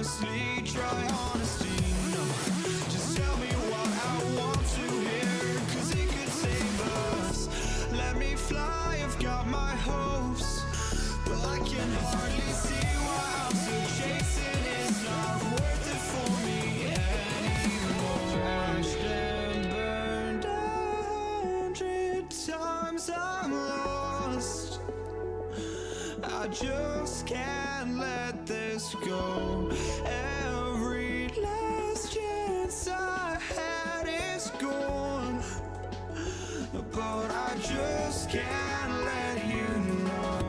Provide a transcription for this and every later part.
honestly, try honesty. No, just tell me what I want to hear, 'cause it could save us. Let me fly, I've got my hopes, but I can hardly see why I'm still chasing. It's not worth it for me anymore. Crashed and burned 100 times, I'm lost. I just can't let this go. Every last chance I had is gone, but I just can't let you know.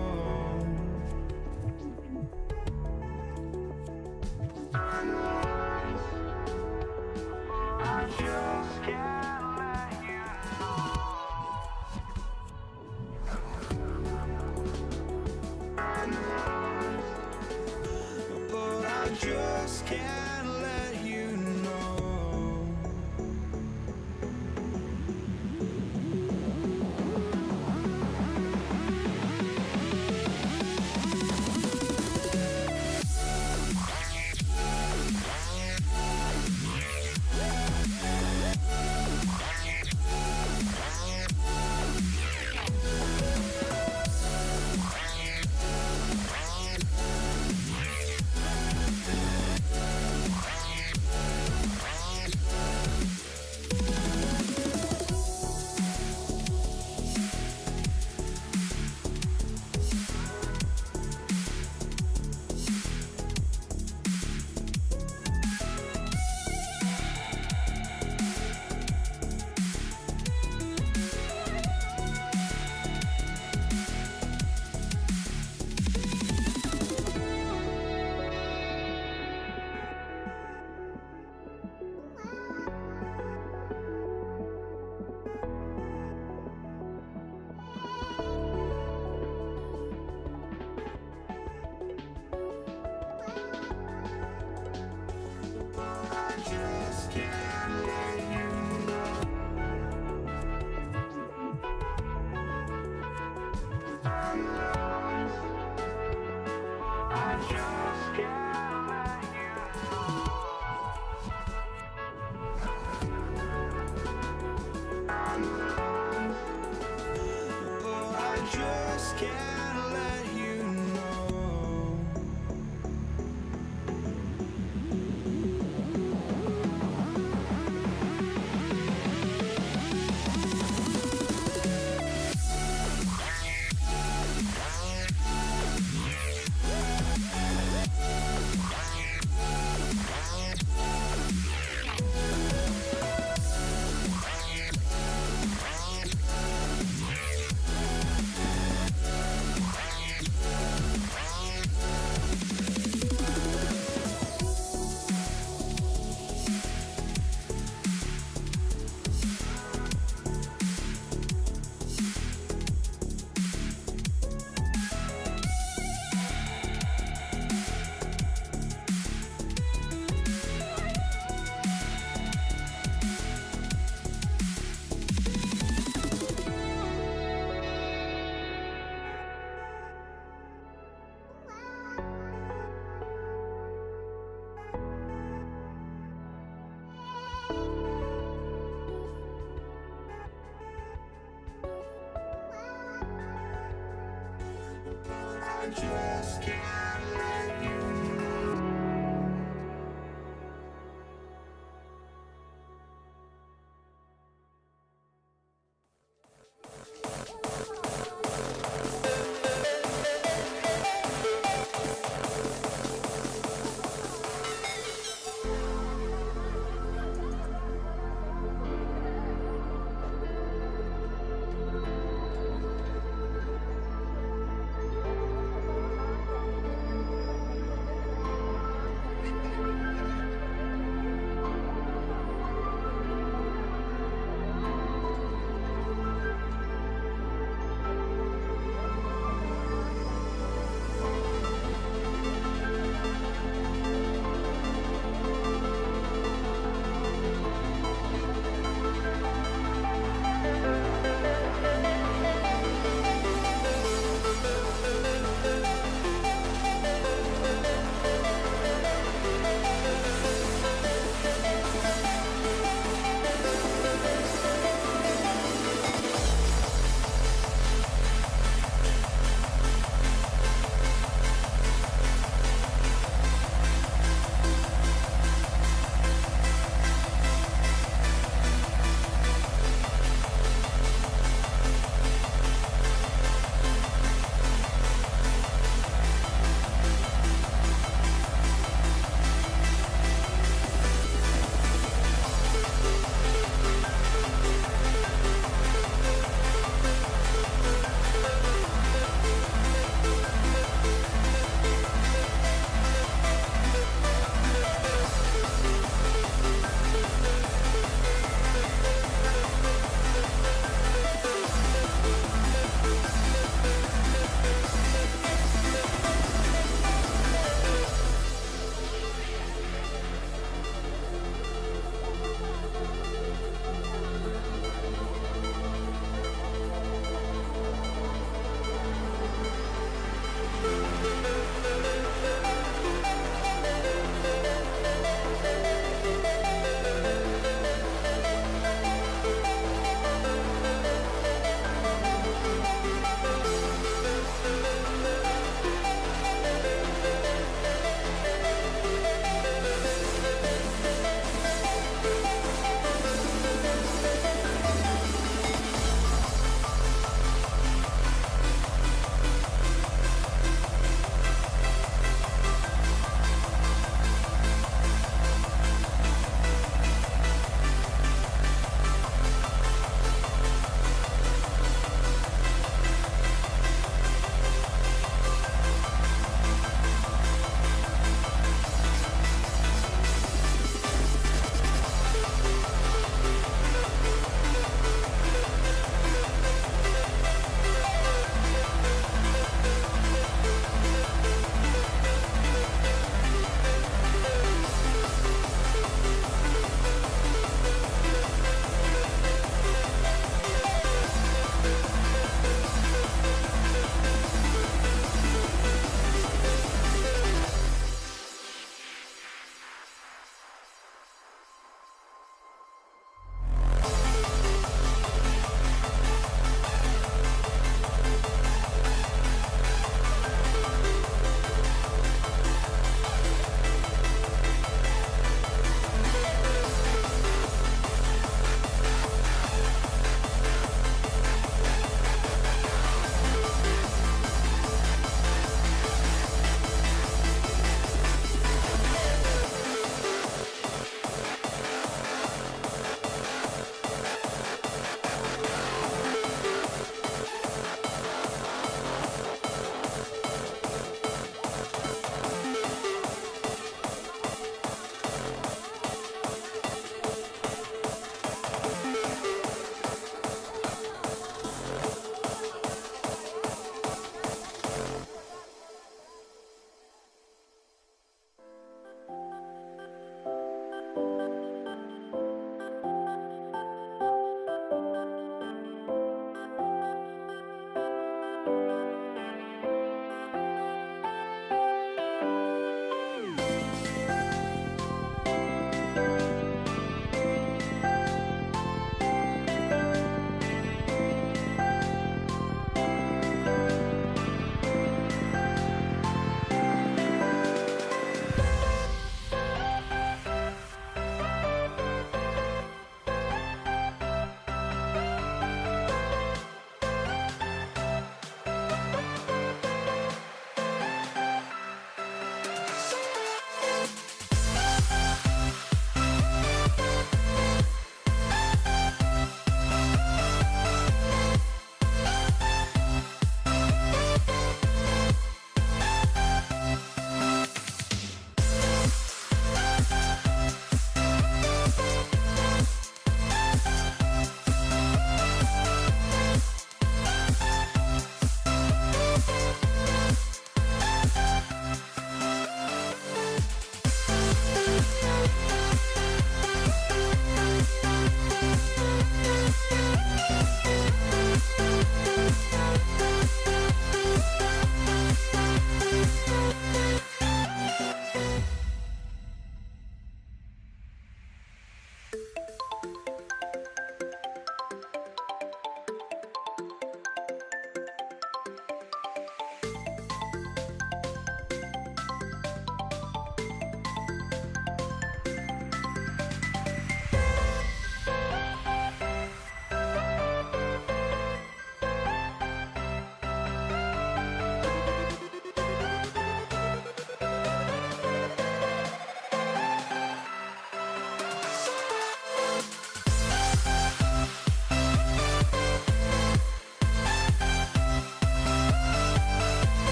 I just can't let you know. But I just can't let you know. just can't let you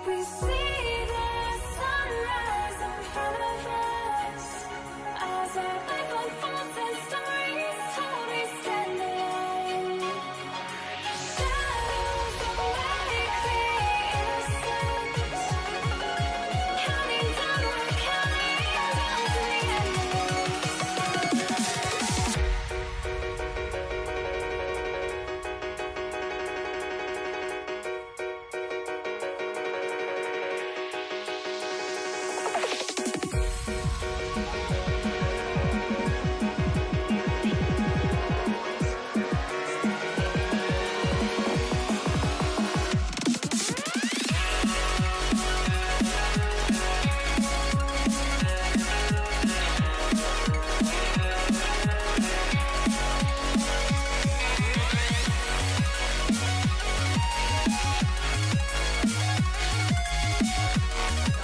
We see the sunrise in front of us as our life unfolds and stories told. We stand alone. Shadows awake the innocent, counting down, we're counting down to the end of this.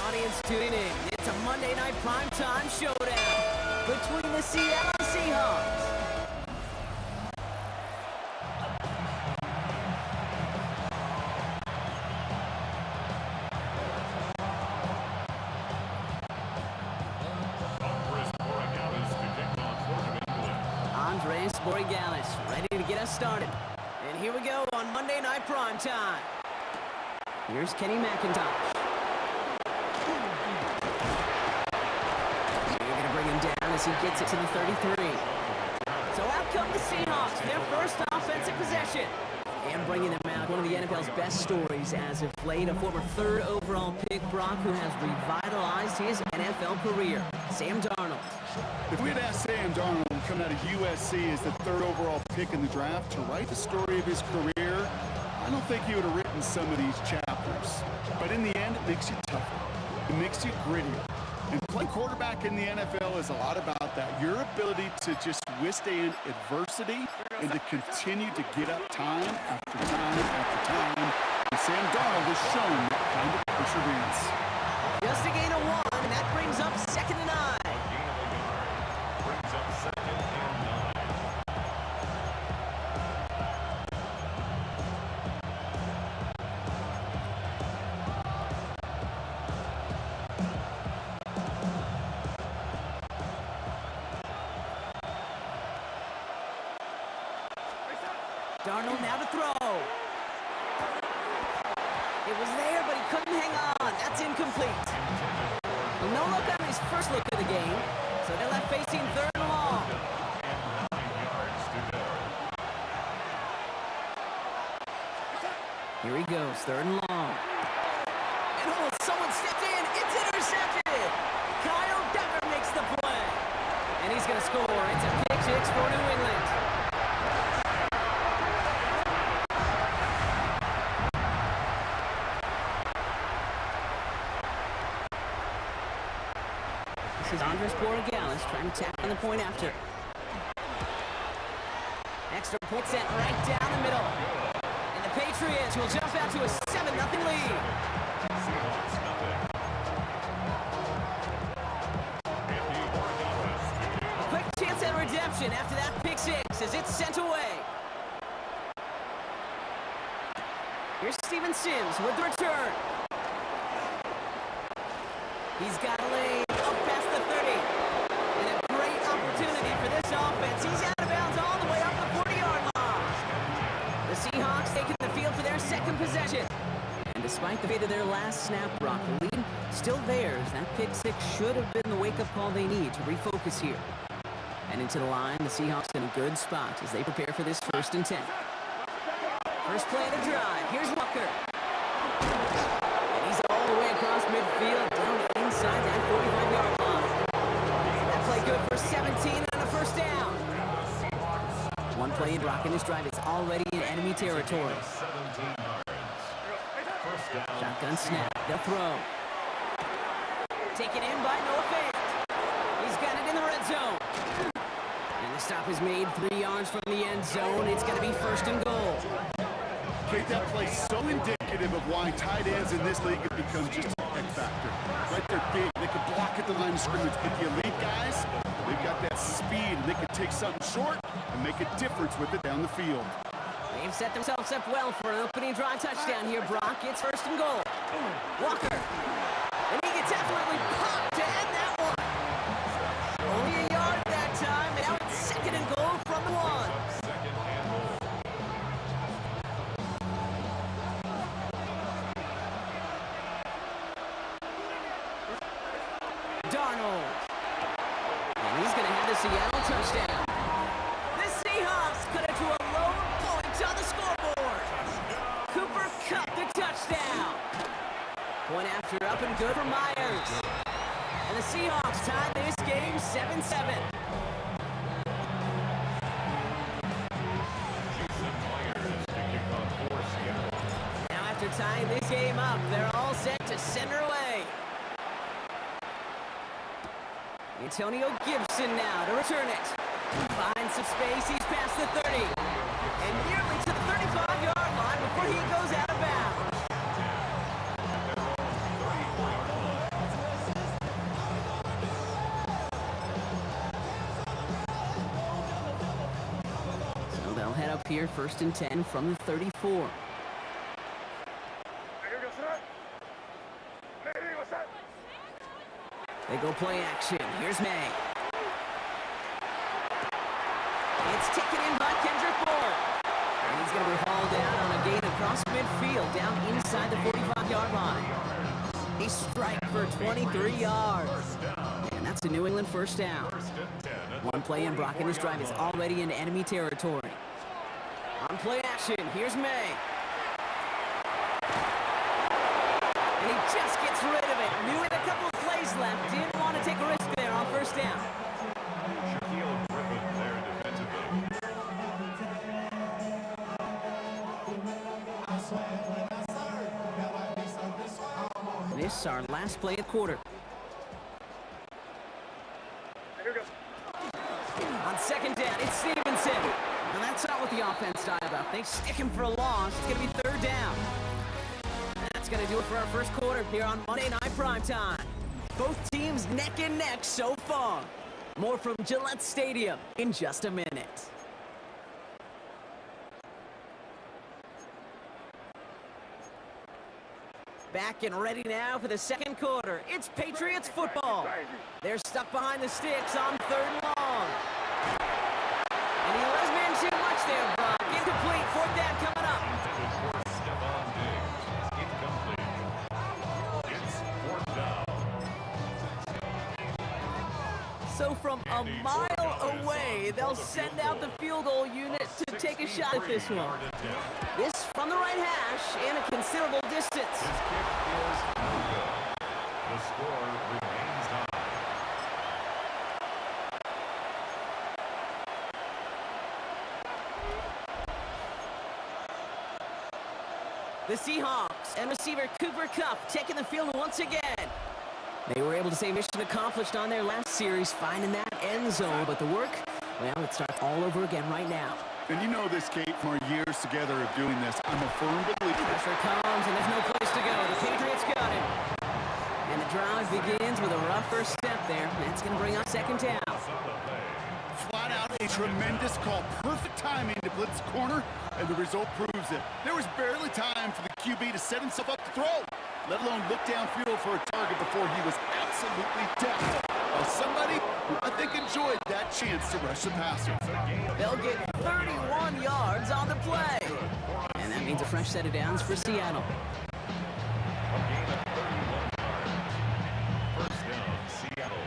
Audience tuning in. It's a Monday night primetime showdown between the Seattle Seahawks. Andres Borregales ready to get us started. And here we go on Monday night primetime. Here's Kenny McIntosh. They're going to bring him down as he gets it to the 33. So out come the Seahawks, their first offensive possession. And bringing them out, one of the NFL's best stories as of late, a former third overall pick, Brock, who has revitalized his NFL career, Sam Darnold. If we had asked Sam Darnold, coming out of USC as the third overall pick in the draft, to write the story of his career, I don't think he would have written some of these chapters. But in the end, it makes you tougher. It makes you grittier. And playing quarterback in the NFL is a lot about that. Your ability to just withstand adversity and to continue to get up time after time after time. And Sam Darnold has shown that kind of perseverance. Just a gain of 1, and that brings up 2nd and 9. Darnold now to throw. It was there, but he couldn't hang on. That's incomplete. Well, no look on his first look of the game, so they're left facing 3rd and long. Here he goes, 3rd and long. And oh, someone stepped in. It's intercepted. Kyle Duggar makes the play. And he's going to score. It's a pick six for New England. This is Andres Borregales trying to tack on the point after. Extra point set right down the middle. And the Patriots will jump out to a 7-0 lead. A quick chance at redemption after that pick six as it's sent away. Here's Steven Sims with the return. He's got a lane up past the 30. And a great opportunity for this offense. He's out of bounds all the way up the 40-yard line. The Seahawks taking the field for their second possession. And despite the fate of their last snap, Brock, the lead still theirs. That pick six should have been the wake-up call they need to refocus here. And into the line, the Seahawks in a good spot as they prepare for this 1st and 10. First play of the drive. Here's Walker. And he's all the way across midfield, down inside that 45-yard line. That play good for 17 and a first down. One play in Brock in this drive. It's already in enemy territory. Shotgun snap. The throw. Taken in by Noah Fant. He's got it in the red zone. And the stop is made 3 yards from the end zone. It's going to be 1st and goal. Kate, that play so indicative of why tight ends in this league have become just an X factor. Right, they're big. They can block at the line of scrimmage. But the elite guys, they've got that speed, and they can take something short and make a difference with it down the field. They've set themselves up well for an opening drive touchdown here, Brock. It's 1st and goal. Walker. And he gets absolutely popped to end that one. Only a yard that time, and now it's 2nd and goal from the 1. Darnold. And he's going to have the Seattle touchdown. The Seahawks cut it to a lone point on the scoreboard. Cooper Kupp the touchdown. Point after up and good for Myers. And the Seahawks tied this game 7-7. Now after tying this game up, they're all set to send her away. Antonio Gibson now to return it. Finds some space, he's past the 30. And nearly to the 35-yard line before he goes out of bounds. So they'll head up here 1st and 10 from the 34. They go play action. Here's May. It's taken in by Kendrick Bourne. And he's going to be hauled down on a gain across midfield, down inside the 45-yard line. A strike for 23 yards. And that's a New England first down. One play in, Brock and his drive is already into enemy territory. On play action, here's May. And he just gets rid of it. Knew it a couple of plays left. Didn't want to take a risk there on first down. This is our last play of the quarter. On 2nd down, it's Stevenson. Now that's not what the offense dialed up. They stick him for a loss. It's going to be 3rd down. That's going to do it for our first quarter here on Monday Night Primetime. Both teams neck and neck so far. More from Gillette Stadium in just a minute. Back and ready now for the 2nd quarter. It's Patriots football. They're stuck behind the sticks on 3rd and long. And he was man too much there, Brock. Incomplete. 4th down coming up. So from a mile away, they'll send out the field goal unit to take a shot at this one. This from the right hash and a considerable distance. The score remains high. The Seahawks and receiver Cooper Kupp taking the field once again. They were able to say mission accomplished on their last series, finding that end zone. But the work, well, it starts all over again right now. And you know this, Kate, from our years together of doing this. I'm a firm believer. Pressure comes, and there's no place to go. The Patriots got it. And the drive begins with a rough first step there. That's going to bring up 2nd down. Flat out a tremendous call. Perfect timing to blitz corner, and the result proves it. There was barely time for the QB to set himself up to throw, let alone look downfield for a target before he was absolutely decked by somebody who I think enjoyed that chance to rush the passer. They'll get 31 yards on the play. And that means a fresh set of downs for Seattle. First down, Seattle.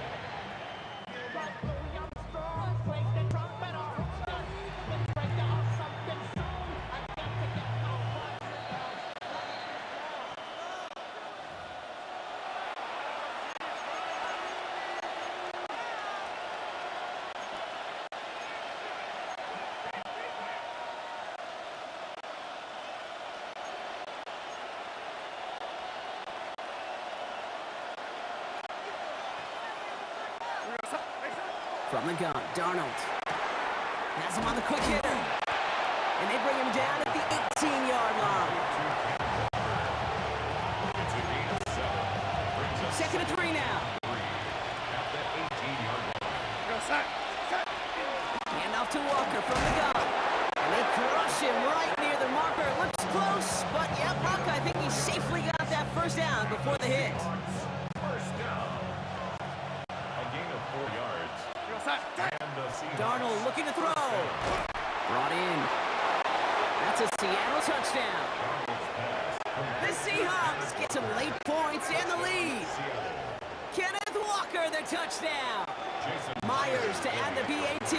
From the gun, Darnold has him on the quick hitter. And they bring him down at the 18-yard line. 2nd and 3 now. Hand off to Walker from the gun. And they crush him right near the marker. Looks close, but yeah, Brock, I think he safely got that first down Darnold looking to throw. Brought in. That's a Seattle touchdown. The Seahawks get some late points and the lead. Kenneth Walker, the touchdown. Myers to add the PAT.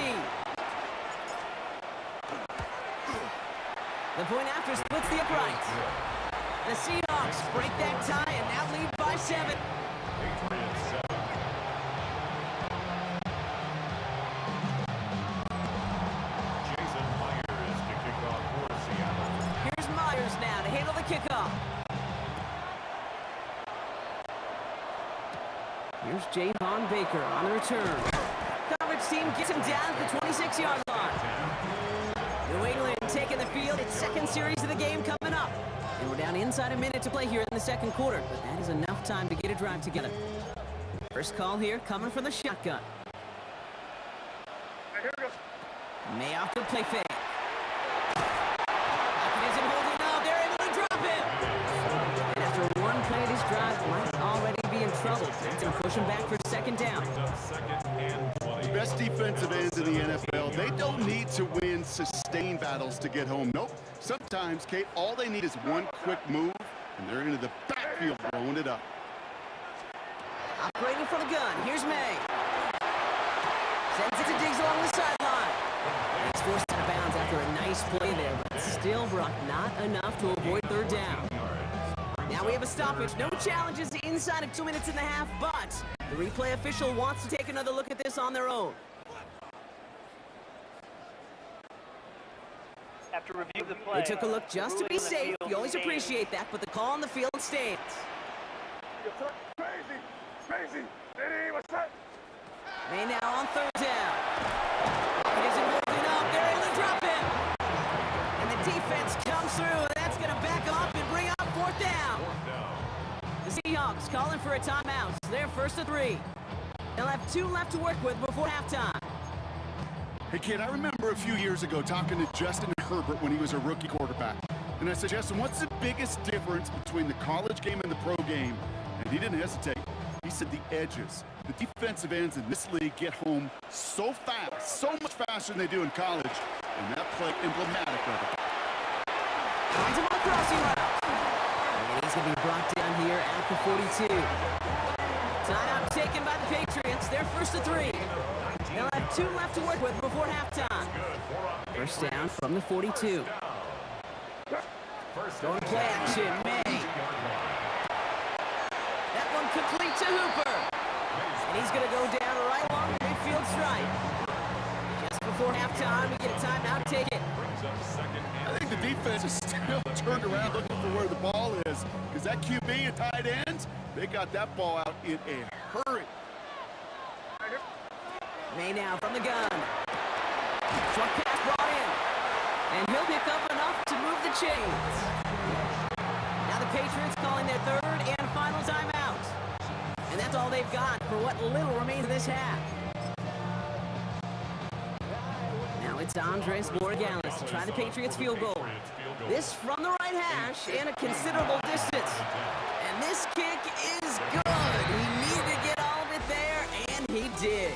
The point after splits the uprights. The Seahawks break that tie and now lead by 7. Jason Myers to kick off for Seattle. Here's Myers now to handle the kickoff. Here's Javon Baker on the return. Coverage team gets him down at the 26-yard line. New England taking the field. Its second series of the game coming up. And we're down inside a minute to play here in the second quarter, but that is enough time to get a drive together. First call here coming from the shotgun. May off to play fake. Pocket isn't holding up. They're able to drop him. And after one play of this drive, might already be in trouble. That's going to push him back for second down. Second and 20. Best defensive ends in the NFL. They don't need to win sustained battles to get home. Nope. Sometimes, Kate, all they need is one quick move, and they're into the backfield throwing it up. Operating from the gun. Here's May. Sends it to Diggs along the sideline. And he's forced out of bounds after a nice play there, but still, Brock, not enough to avoid third down. Now we have a stoppage. No challenges inside of 2 minutes and a half, but the replay official wants to take another look at this on their own. After review of the play, They took a look just to ruling be on the safe. field You always stands. appreciate that, but the call on the field stands. May now on third down. It isn't holding up. They're able to drop him. And the defense comes through, and that's going to back off and bring up fourth down. The Seahawks calling for a timeout. They're first to 3. They'll have 2 left to work with before halftime. Hey, kid, I remember a few years ago talking to Justin Herbert when he was a rookie quarterback. And I said, Justin, what's the biggest difference between the college game and the pro game? And he didn't hesitate. He said the edges. The defensive ends in this league get home so fast, so much faster than they do in college. And that play emblematic of it. Finds him on the crossing route. And he's going to be brought down here at the 42. Timeout taken by the Patriots. They're first to 3. They'll have 2 left to work with before halftime. First down from the 42. Going play action, May. That one complete to Hooper. And he's going to go down right along the midfield stripe. Just before halftime, we get a timeout ticket. I think the defense is still turned around looking for where the ball is. Because that QB and tight ends, they got that ball out in a hurry. May now from the gun. Short pass brought in. And he'll pick up enough to move the chains. Now the Patriots calling their third and final timeout. And that's all they've got for what little remains of this half. Now it's Andres Borregales to try the Patriots field goal. This from the right hash and a considerable distance. And this kick is good. He needed to get all of it there, and he did.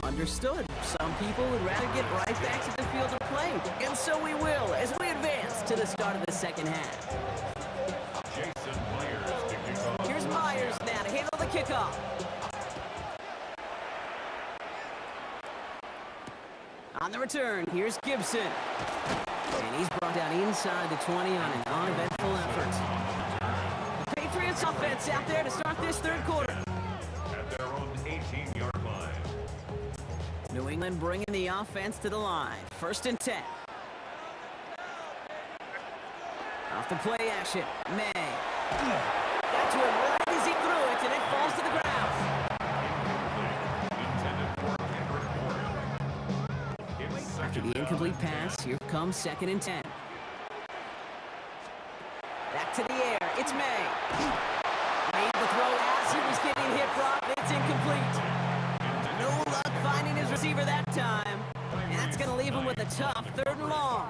Understood. Some people would rather get right back to the field of play. And so we will as we advance to the start of the second half. Jason Myers to kick off. Here's Myers now to handle the kickoff. On the return, here's Gibson. And he's brought down inside the 20 on an uneventful effort. The Patriots offense out there to start this third quarter. At their own 18-yard line. New England bringing the offense to the line. First and 10. Off the play action, May. Got to him right as he threw it, and it falls to the ground. Intended for Kendrick Bourne. It's After second the down. incomplete pass, here comes second and 10. Back to the air, it's May. Made the throw as he was getting hit, Brock. It's incomplete. No luck finding his receiver that time. And that's going to leave him with a tough third and long.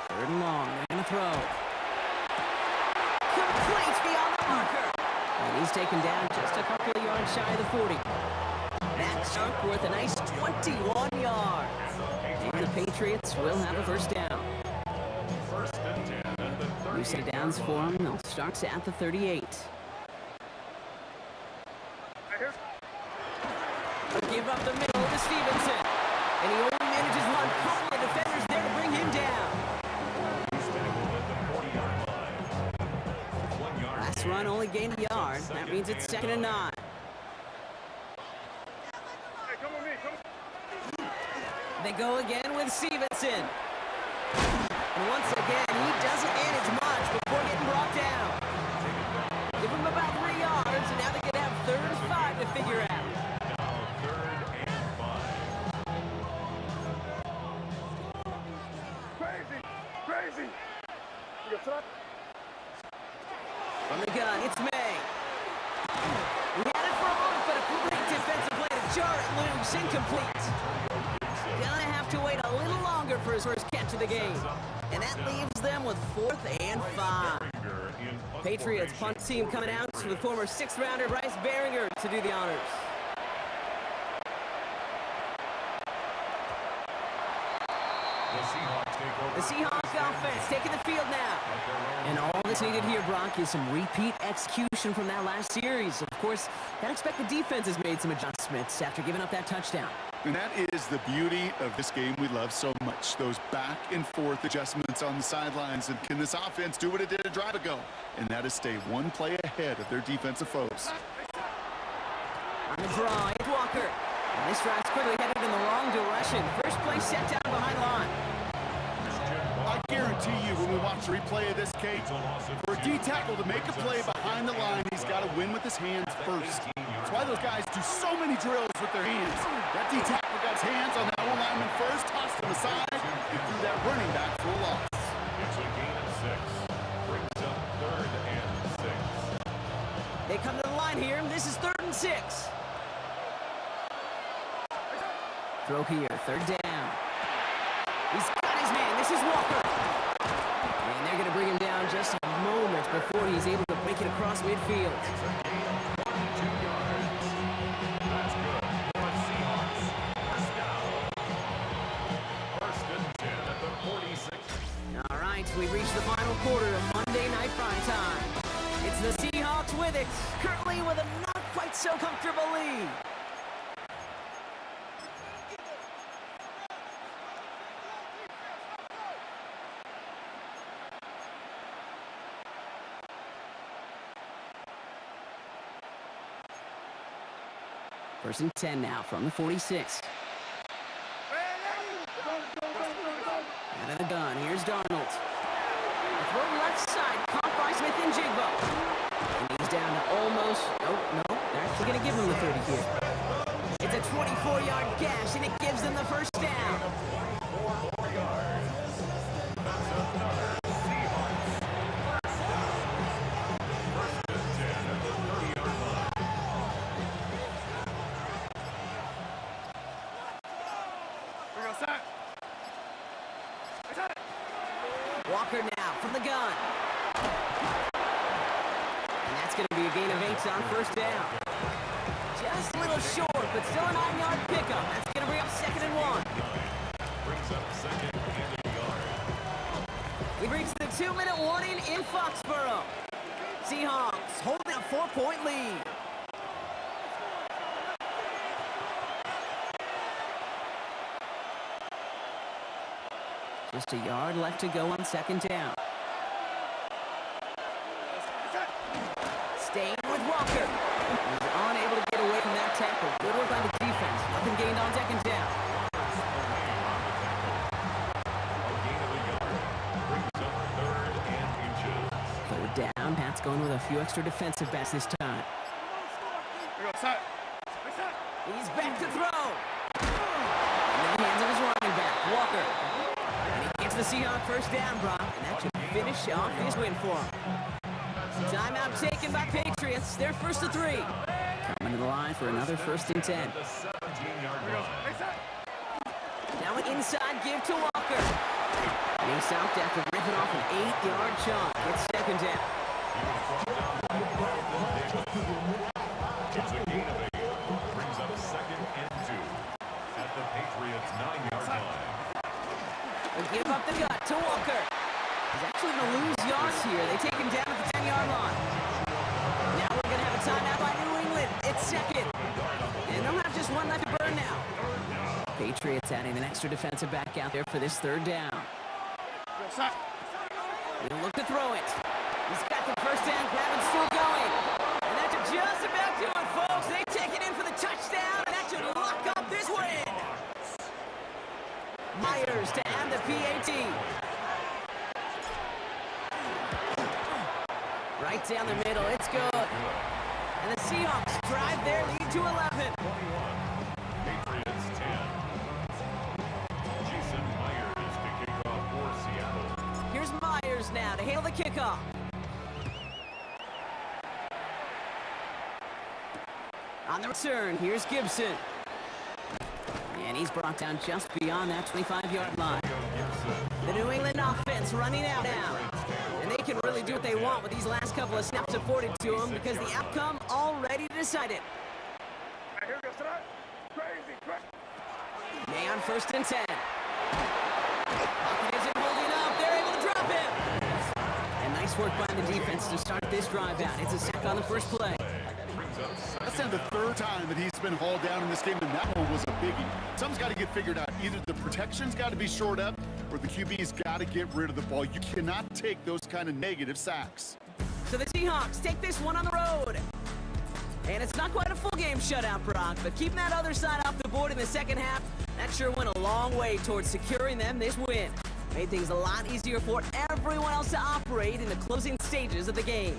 Third and long, they're going to throw. Complete beyond the marker. And He's taken down just a couple of yards shy of the 40. That chunk worth a nice 21 yards. And the Patriots will have a first down. First and 10 at the 30. New set of downs for them. They'll start at the 38. Give up the middle to Stevenson. And he only manages one. Couple of defenders there to bring him down. He's tackled at the 40-yard line. 1 yard. Last run only gained a yard. That means it's 2nd and 9. They go again with Stevenson. And once again, he doesn't manage much before getting brought down. Give him about 3 yards, and now they can have 3rd and 5 to figure out. Now 3rd and 5. From the gun, it's May. He had it for a moment, but a great defensive play to jar it loose, incomplete. Gonna have to wait a little longer for his first catch of the game. And that leaves them with 4th and 5. Patriots punt team coming out with former 6th-rounder Bryce Baringer to do the honors. The Seahawks offense taking the field now. And all that's needed here, Brock, is some repeat execution from that last series. Of course, I'd expect the defense has made some adjustments after giving up that touchdown. And that is the beauty of this game we love so much. Those back and forth adjustments on the sidelines. And can this offense do what it did a drive ago? And that is stay one play ahead of their defensive foes. On the draw, it's Walker. And this drive's quickly headed in the wrong direction. First play set down behind line. I guarantee you when we watch a replay of this, Kate, for a D-tackle to make a play behind the line, he's got to win with his hands first. That's why those guys do so many drills with their hands. That D-tackle got his hands on that O-lineman first, tossed him aside, and threw that running back for a loss. It's a gain of 6. Brings up 3rd and 6. They come to the line here. This is 3rd and 6. Throw here, 3rd down. He's got his man. This is Walker. And they're going to bring him down just a moment before he's able to break it across midfield. All right, we've reached the final quarter of Monday Night Primetime. It's the Seahawks with it, currently with a not quite so comfortable lead. First and 10 now from the 46. Out of the gun, here's Darnold. Throw left side, caught by Smith and Jigbo. And he's down to almost, no, they're actually going to give him the 30 here. It's a 24-yard gash, and it gives them the first down. 4 yards. That's another Seahawks. First and 10 at the 30-yard line. Walker now from the gun. And that's going to be a gain of 8 on first down. Just a little short, but still a 9-yard pickup. That's going to bring up 2nd and 1. Brings up 2nd and a yard. We've reached the 2-minute warning in Foxborough. Seahawks holding a 4-point lead. Just a yard left to go on 2nd down. Staying with Walker. He's unable to get away from that tackle. Good work on the defense. Nothing gained on 2nd down. A gain of a yard. Brings up 3rd and inches. 3rd down. Pat's going with a few extra defensive backs this time. He's back to throw. In the hands of his running back, Walker. The Seahawks first down, Brock, and that should finish off his win for him. Timeout taken by Patriots. They're 1st and 3. Coming to the line for another 1st and 10. The 17-yard line. Now an inside give to Walker. And he's stopped after ripping off an 8-yard chunk. It's 2nd down. It's a gain of 8. Brings up 2nd and 2 at the Patriots' 9-yard line. They give up the gut to Walker. He's actually going to lose yards here. They take him down at the 10-yard line. Now we're going to have a timeout by New England. It's 2nd. And they'll have just one left to burn now. Patriots adding an extra defensive back out there for this 3rd down. He'll look to throw it. He's got the first down grab and still going. And that should just about do it, folks. They take it in for the touchdown, and that should lock up this win. Myers to add the PAT. Right down the middle, it's good. And the Seahawks drive their lead to 11. 21. Patriots 10. Jason Myers to kick off for Seattle. Here's Myers now to handle the kickoff. On the return, here's Gibson. And he's brought down just beyond that 25-yard line. The New England offense running out now. And they can really do what they want with these last couple of snaps afforded to them because the outcome already decided. May on 1st and 10. Pocket isn't holding up. They're able to drop him. And nice work by the defense to start this drive out. It's a sack on the first play. That's now the 3rd time that he's been hauled down in this game, and that one was a biggie. Something's got to get figured out. Either the protection's got to be shored up, or the QB's got to get rid of the ball. You cannot take those kind of negative sacks. So the Seahawks take this one on the road. And it's not quite a full game shutout, Brock, but keeping that other side off the board in the second half, that sure went a long way towards securing them this win. Made things a lot easier for everyone else to operate in the closing stages of the game.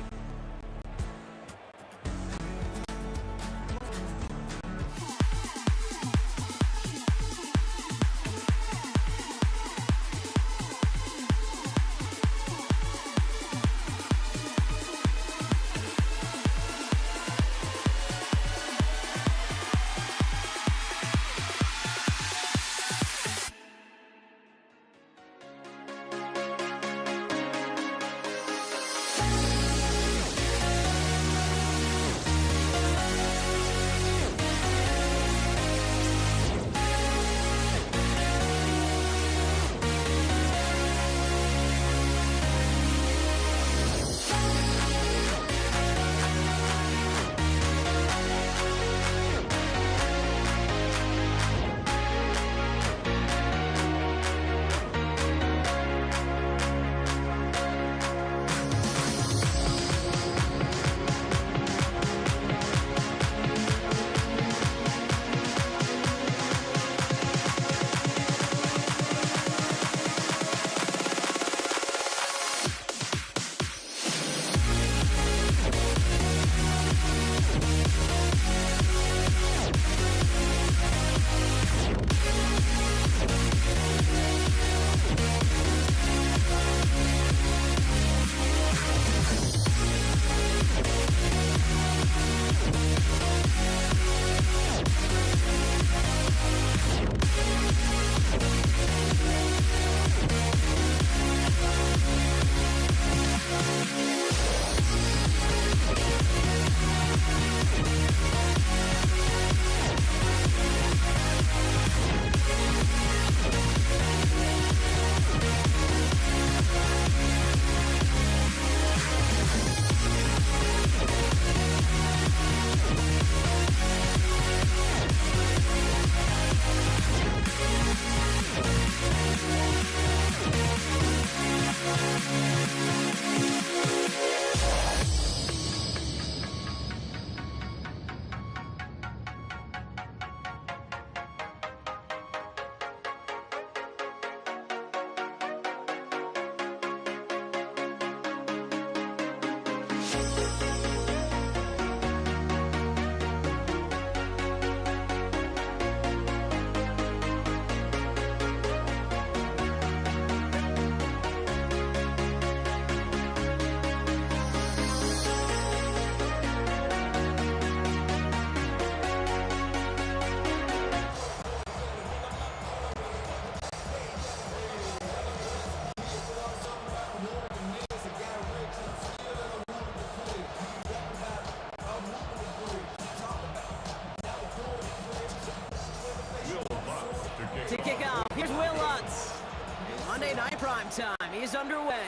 Night Prime Time is underway.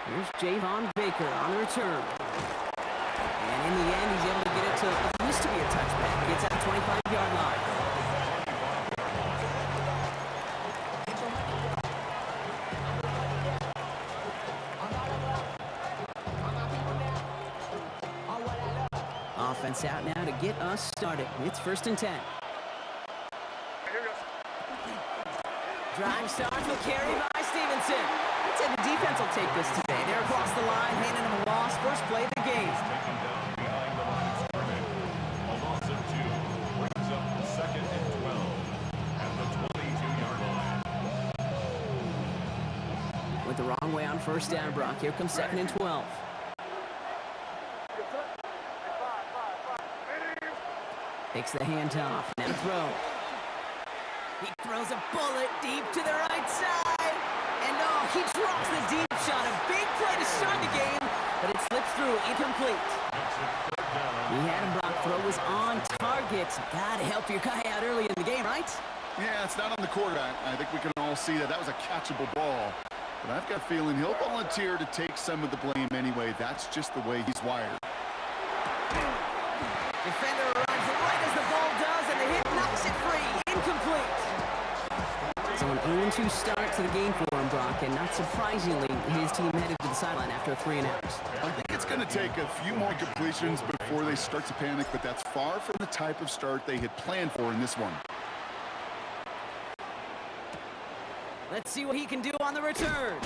Here's Javon Baker on the return. And in the end, he's able to get it to what used to be a touchback. Gets at the 25-yard line. Offense out now to get us started. It's 1st and 10. Drive starts with carry by Stevenson. I'd say the defense will take this today. They're across the line, handing him a loss. First play of the game. Taken down behind the line of scrimmage. A loss of 2 brings up 2nd and 12 at the 22-yard line. Went the wrong way on 1st down, Brock. Here comes 2nd and 12. Takes the handoff. Now throw. He throws a bullet deep to the right side. And oh, he drops the deep shot. A big play to start the game, but it slips through incomplete. He had him blocked. Throw was on target. Gotta help your guy out early in the game, right? Yeah, it's not on the quarterback. I think we can all see that was a catchable ball. But I've got a feeling he'll volunteer to take some of the blame anyway. That's just the way he's wired. Defender arrives right as the ball does, and the hit knocks it free. Incomplete. So an 0-2 start to the game for him, Brock, and not surprisingly, his team headed to the sideline after a 3 and out. I think it's going to take a few more completions before they start to panic, but that's far from the type of start they had planned for in this one. Let's see what he can do on the return.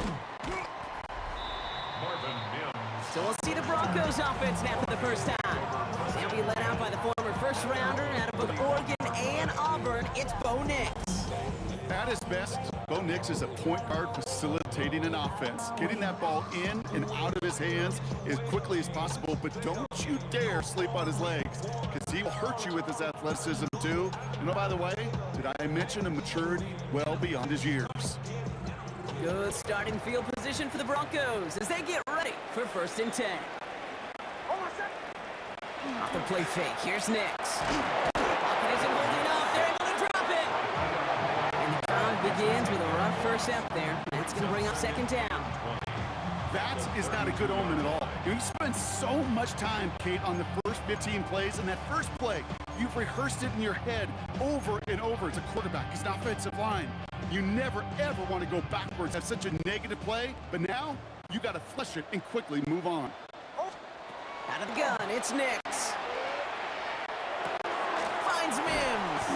Marvin Mims. So we'll see the Broncos offense now for the first time. They'll be led out by the former first-rounder out of both Oregon and Auburn. It's Bo Nix. At his best, Bo Nix is a point guard facilitating an offense, getting that ball in and out of his hands as quickly as possible, but don't you dare sleep on his legs, because he will hurt you with his athleticism too. And oh, by the way, did I mention a maturity well beyond his years? Good starting field position for the Broncos as they get ready for 1st and 10. Off the play fake, here's Nix. Pocket isn't holding up, they're able to drop it. And the drive begins with a rough first step there. That's going to bring up 2nd down. That is not a good omen at all. You spend so much time, Kate, on the first 15 plays, and that first play, you've rehearsed it in your head over and over as a quarterback, as an offensive line. You never, ever want to go backwards. That's such a negative play, but now you got to flush it and quickly move on. Out of the gun, it's Nix. Finds Mims.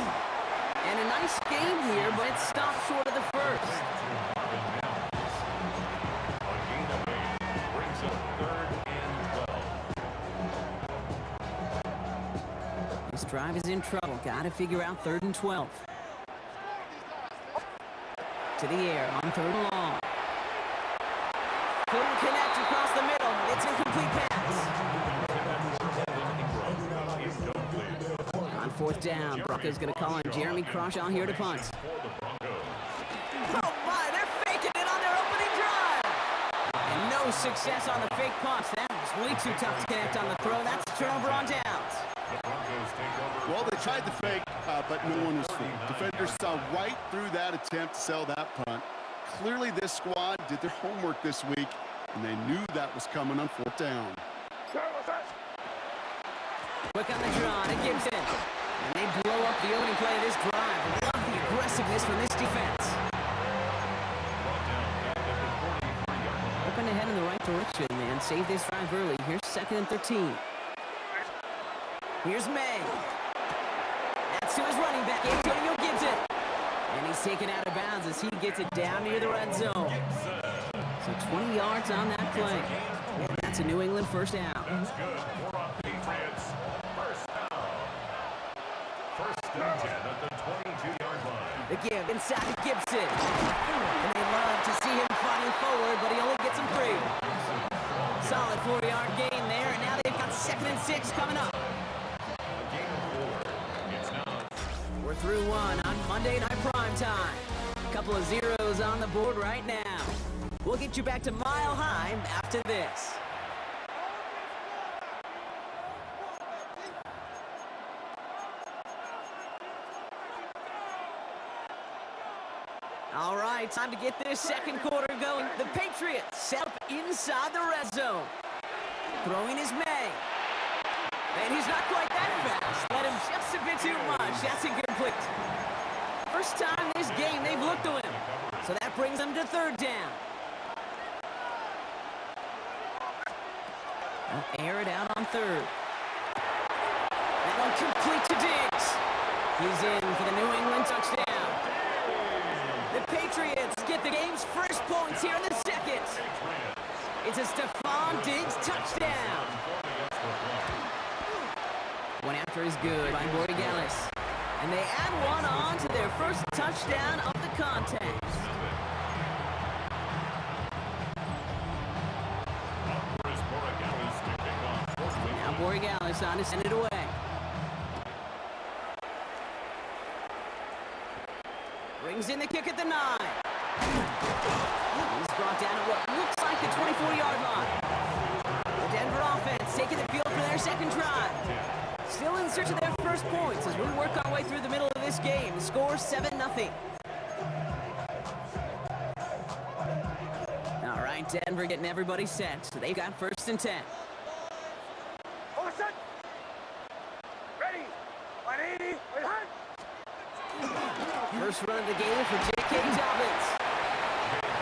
And a nice game here, but it stopped short of the first. A gain of 8 brings up 3rd and 12. This drive is in trouble. Got to figure out 3rd and 12. To the air on 3rd and long. Couldn't connect across the middle. It's incomplete pass. On 4th down, Broncos going to call on Jeremy Crawshaw here to punt. Oh my, they're faking it on their opening drive. And no success on the fake punch. That was way too tough to connect on the throw. That's a turnover on downs. Well, they tried the fake, but no one was fooled. Defenders saw right through that attempt to sell that punt. Clearly, this squad did their homework this week, and they knew that was coming on 4th down. Quick on the draw to Gibson. And they blow up the opening play of this drive. Love the aggressiveness from this defense. Open ahead in the right direction, man. Save this drive early. Here's 2nd and 13. Here's May. That's to his running back, Antonio Gibson. And he's taken out of bounds as he gets it down near the red zone. So 20 yards on that play. And that's a New England first down. That's good. More on Patriots. First down. 1st and 10 at the 22-yard line. The give inside to Gibson. And they love to see him fighting forward, but he only gets him free. Solid 4-yard gain there, and now they've got 2nd and 6 coming up. We're through one on Monday Night Prime Time. A couple of zeros on the board right now. We'll get you back to Mile High after this. All right, time to get this second quarter going. The Patriots set up inside the red zone. Throwing is May. And he's not quite that fast. Let him just a bit too much. That's incomplete. First time this game they've looked to him. So that brings them to third down. They'll air it out on third. That one complete to Diggs. He's in for the New England touchdown. The Patriots get the game's first points here in the second. It's a Stephon Diggs touchdown. One after is good by Borregales. And they add one on to their first touchdown of the contest. Now Borregales on to send it away. Brings in the kick at the 9. He's brought down at what looks like the 24-yard line. The Denver offense taking the field for their second drive. Still in search of their first points as we work our way through the middle of this game. The score 7-0. All right, Denver getting everybody set. So they've got 1st and 10. First run of the game for J.K. Dobbins.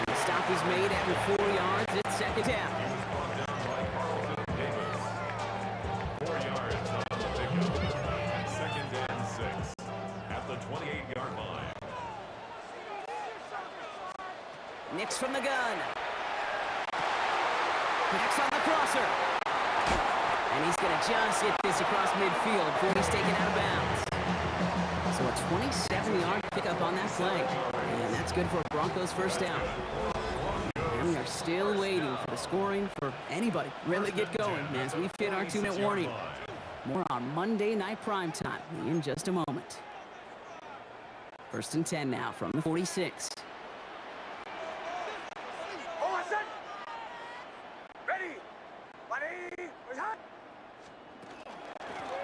The stop is made after 4 yards. It's second down. 4 yards on the pickup. 2nd and 6 at the 28-yard line. Nix from the gun. Connects on the crosser. And he's going to just hit this across midfield before he's taken out of bounds. So a 27-yard pickup on that play. And that's good for a Broncos first down. And we are still waiting for the scoring for anybody to really get going as we've hit our 2-minute warning. More on Monday Night Primetime in just a moment. 1st and 10 now from the 46.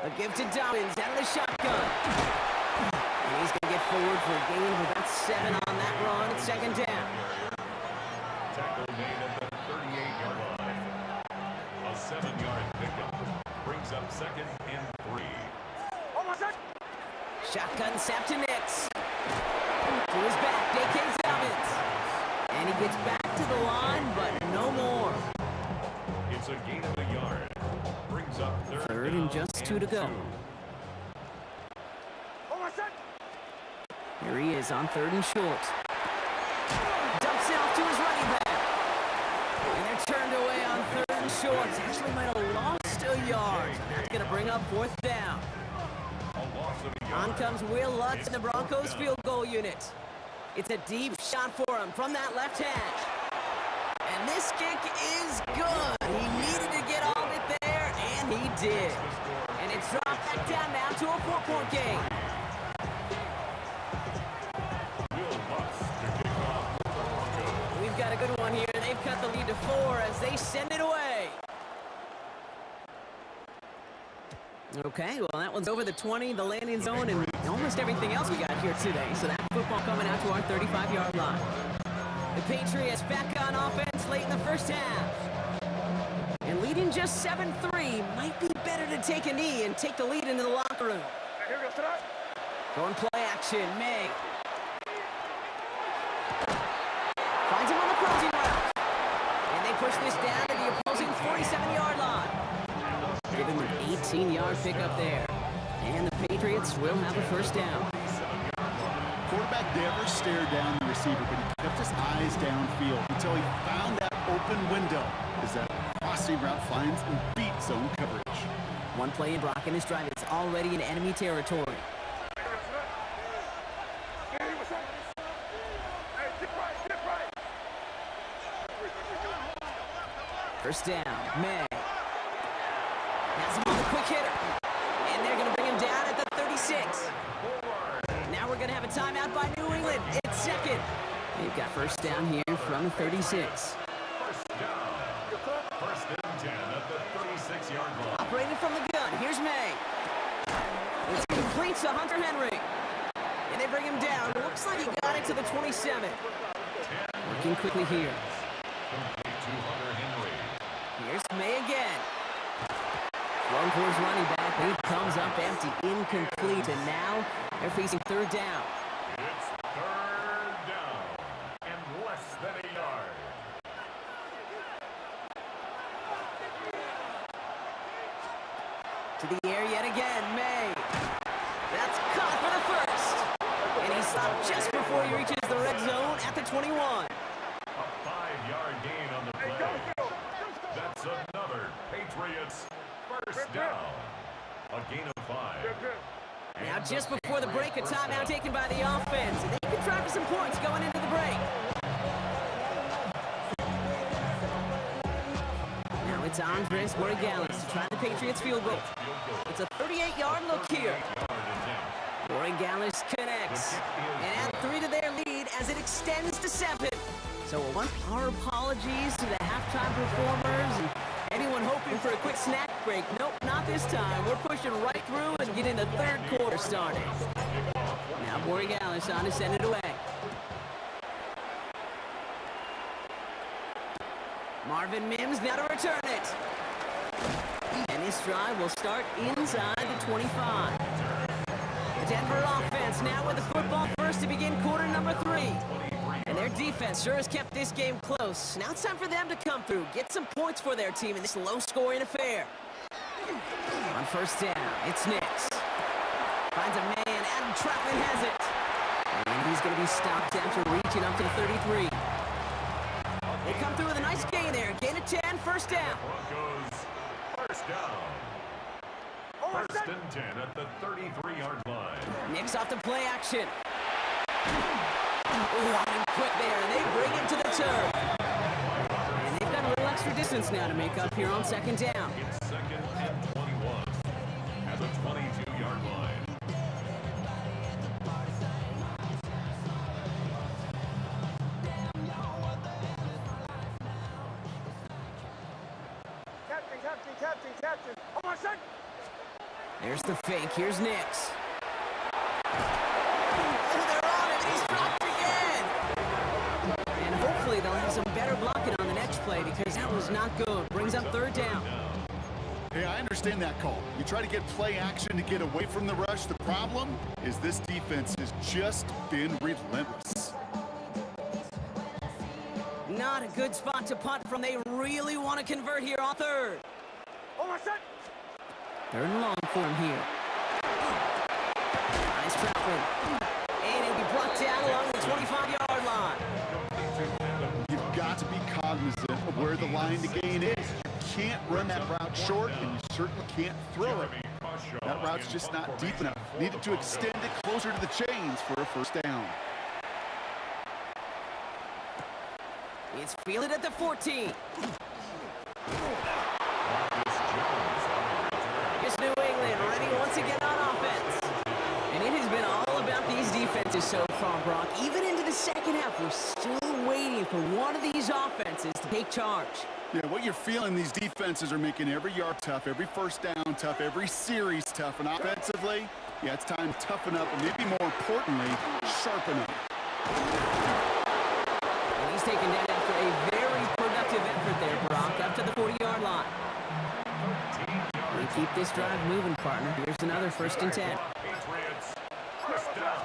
A give to Dobbins out of the shotgun. And he's going to get forward for a gain of about 7 on that run at second down. Tackle made at the 38-yard line. A 7-yard pickup brings up 2nd and 3. Shotgun snap to Nix. To his back, J.K. Dobbins. And he gets back to the line, but no more. It's a gain of a yard. Brings up Third and just 2 to go. Here he is on 3rd and short. Dumps it off to his running back. And they're turned away on 3rd and short. Actually might have lost a yard. That's going to bring up 4th down. On comes Will Lutz in the Broncos field goal unit. It's a deep shot for him from that left hash. And this kick is good. He needed to get all of it there, and he did. And it's dropped back down now to a 4-point game. We've got a good one here. They've cut the lead to 4 as they send it away. Okay, well, that one's over the 20, the landing zone, and almost everything else we got here today. So that football coming out to our 35-yard line. The Patriots back on offense late in the first half. And leading just 7-3 might be better to take a knee and take the lead into the locker room. Going play action, May. Finds him on the crossing route. And they push this down to the opposing 47-yard line. Give him an 18-yard pickup there. And the Patriots will have a first down. Quarterback never stared down the receiver, but he kept his eyes downfield until he found that open window as that crossing route finds and beats zone coverage. One play in Brock and his drive is already in enemy territory. First down, May. Has him on the quick hitter. And they're going to bring him down at the 36. Now we're going to have a timeout by New England. It's second. They've got first down here from the 36. First and 10 at the 36-yard line. Operating from the gun. Here's May. It's complete to Hunter Henry. And they bring him down. Looks like he got it to the 27. Working quickly here. Complete to Hunter Henry. Here's May again. Thrown for his running back. He comes up empty, incomplete, and now they're facing third down. It's third down and less than a yard. To the air yet again, May. That's caught for the first. And he stopped just before he reaches the red zone at the 21. A 5-yard gain on the play. That's another Patriots first down. A gain of 5. Now just before the break, a timeout taken by the offense. And they can try for some points going into the break. Now it's Andres Morales to try the Patriots field goal. It's a 38-yard look here. Morales connects. And add 3 to their lead as it extends to 7. So our apologies to the halftime performers and anyone hoping for a quick snack break. Nope, not this time. We're pushing right through and getting the third quarter started. Now Morales on to send it away. Marvin Mims now to return it. And this drive will start inside the 25. The Denver offense now with the football first to begin quarter number 3. And their defense sure has kept this game close. Now it's time for them to come through, get some points for their team in this low-scoring affair. On first down, it's Nix. Finds a man, Adam Troutman has it. And he's going to be stopped after reaching up to the 33. They come through with a nice gain there. Gain of 10, first down. Broncos first down. First and 10 at the 33-yard line. Nix off the play action. Wide quick there, and they bring him to the turf. And they've got a little extra distance now to make up here on second down. It's second and 21 at the 22-yard line. Captain. On my side. There's the fake. Here's Nix. Oh, they're on it. He's dropped again. And hopefully they'll have some better blocking on the next play because that was not good. Brings up third down. Hey, I understand that call. You try to get play action to get away from the rush. The problem is this defense has just been relentless. Not a good spot to punt from. They really want to convert here on third. On my side. Third and long for him here. Nice Troutman. And he'll be brought down along the 25-yard line. You've got to be cognizant of where the line to gain is. You can't run that route short, and you certainly can't throw it. That route's just not deep enough. Needed to extend it closer to the chains for a first down. It's fielded at the 14. It's New England ready once again on offense. And it has been all about these defenses so far, Brock. Even into the second half, we're still waiting for one of these offenses to take charge. Yeah, what you're feeling, these defenses are making every yard tough, every first down tough, every series tough. And offensively, yeah, it's time to toughen up, and maybe more importantly, sharpen up. And he's taken down after a very productive effort there, Brock, up to the 40-yard line. We keep this drive moving, partner. Here's another first and 10. Patriots first down.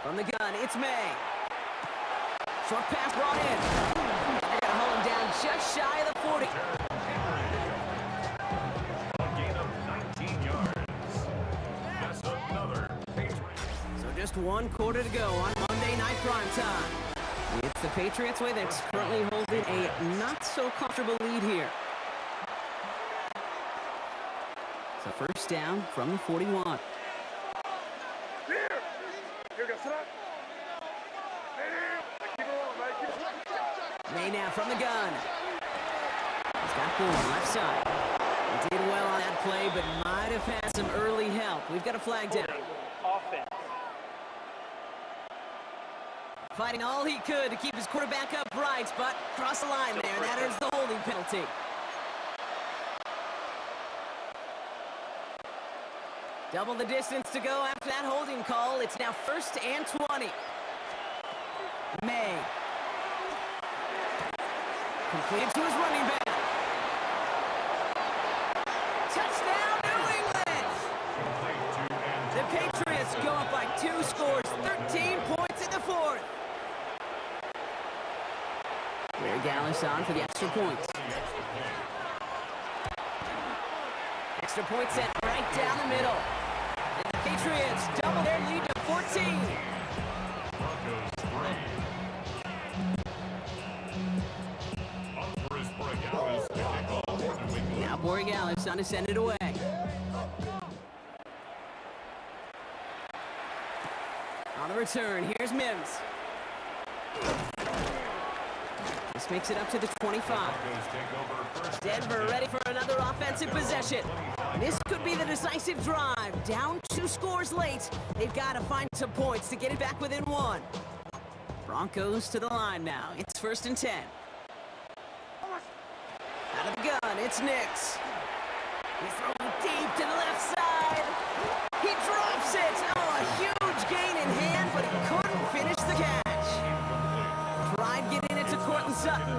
From the gun, it's May. Short pass brought in. They're going to hold him down just shy of the 40. A gain of 19 yards. That's another Patriots. So just one quarter to go on Monday Night Primetime. It's the Patriots way that's currently holding a not-so-comfortable lead here. So first down from the 41. May now from the gun. He's got Bourne left side. He did well on that play, but might have had some early help. We've got a flag down. Offense. Fighting all he could to keep his quarterback upright, but cross the line there. That is the holding penalty. Double the distance to go after that holding call. It's now 1st and 20. May. Completed to his running back. Touchdown, New England! The Patriots go up by 2 scores, 13 points in the 4th. Ray Dallas on for the extra points. Extra point set right down the middle. And the Patriots double their lead to 14. Broncos 3. Up for his Borregales to kick off for New England. Now Borregales on to send it away. On the return, here's Mims. This makes it up to the 25. Broncos take over first. Denver ready for another offensive possession. This could be the decisive drive. Down 2 scores late. They've got to find some points to get it back within 1. Broncos to the line now. It's 1st and 10. Out of the gun, it's Nix. He's throwing deep to the left side. He drops it. Oh, a huge gain in hand, but he couldn't finish the catch. Tried getting it to Cortland Sutton,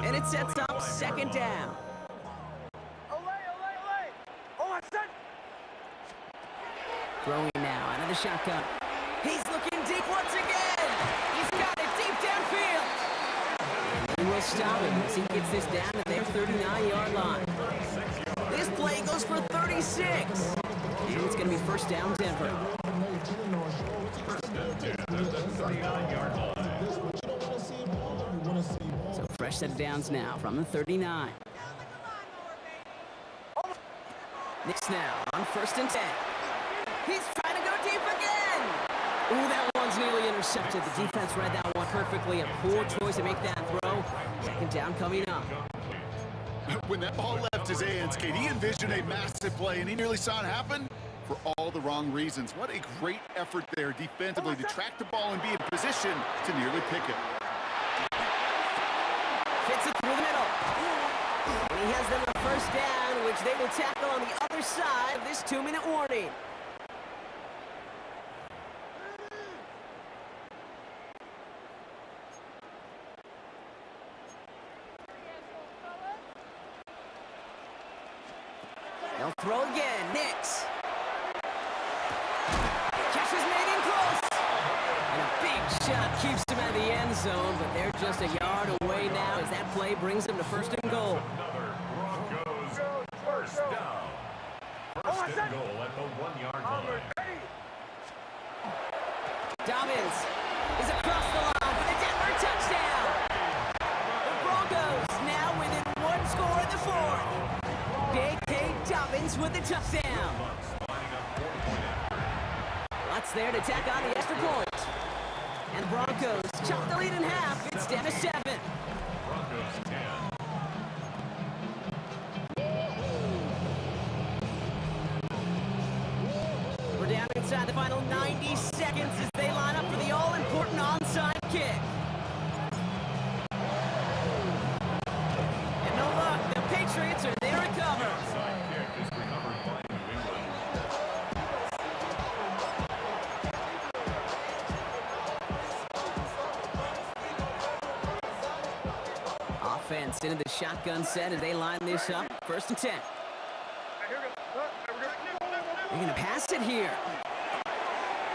and it sets up 2nd down. Throwing now out of the shotgun. He's looking deep once again. He's got it deep downfield. And we'll stop him as he gets this down to their 39-yard line. This play goes for 36. And it's going to be 1st down, Denver. First and 10 at the 39-yard line. So fresh set of downs now from the 39. Nix now on 1st and 10. He's trying to go deep again. Ooh, that one's nearly intercepted. The defense read that one perfectly. A poor choice to make that throw. 2nd down coming up. When that ball left his hands, Kate, he envisioned a massive play, and he nearly saw it happen for all the wrong reasons. What a great effort there defensively to track the ball and be in position to nearly pick it. Fits it through the middle. And he has them a 1st down, which they will tackle on the other side of this 2-minute warning. They'll throw again. Nix. Catch is made in close. And a big shot keeps him out of the end zone, but they're just a yard away now as that play brings them to 1st and goal. Another Broncos first down. First and goal at the 1-yard line. Dobbins is across the line for the Denver touchdown. The Broncos now within 1 score in the 4th. J.K. Dobbins with the touchdown. Lots there to tack on the extra point. And the Broncos chop the lead in half. It's down to 7. Broncos 10. We're down inside the final 90 seconds as they line up for the all-important onside kick. And no luck, the Patriots are there to cover. Onside kick is recovered by New England. Offense into the shotgun set as they line this up. 1st and 10. They're going to pass it here.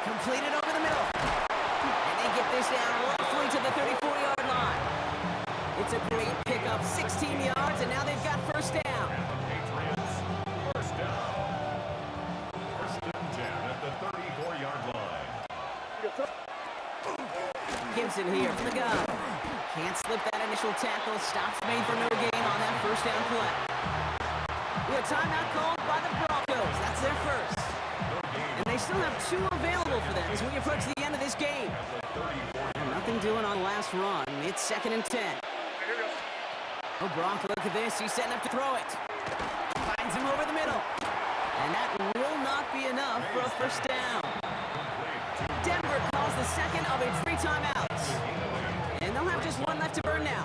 Completed over the middle. And they get this down roughly to the 34-yard line. It's a great pickup, 16 yards, and now they've got 1st down. Patriots first down. 1st and 10 at the 34-yard line. Gibson here for the gun. Can't slip that initial tackle. Stops made for no gain on that 1st down play. We have timeout called by the Broncos. That's their 1st. And they still have 2 available for them as we approach the end of this game. And nothing doing on the last run. It's 2nd and 10. Oh, Bronco, look at this. He's setting up to throw it. Finds him over the middle. And that will not be enough for a 1st down. Denver calls the 2nd of its 3 timeouts. And they'll have just 1 left to burn now.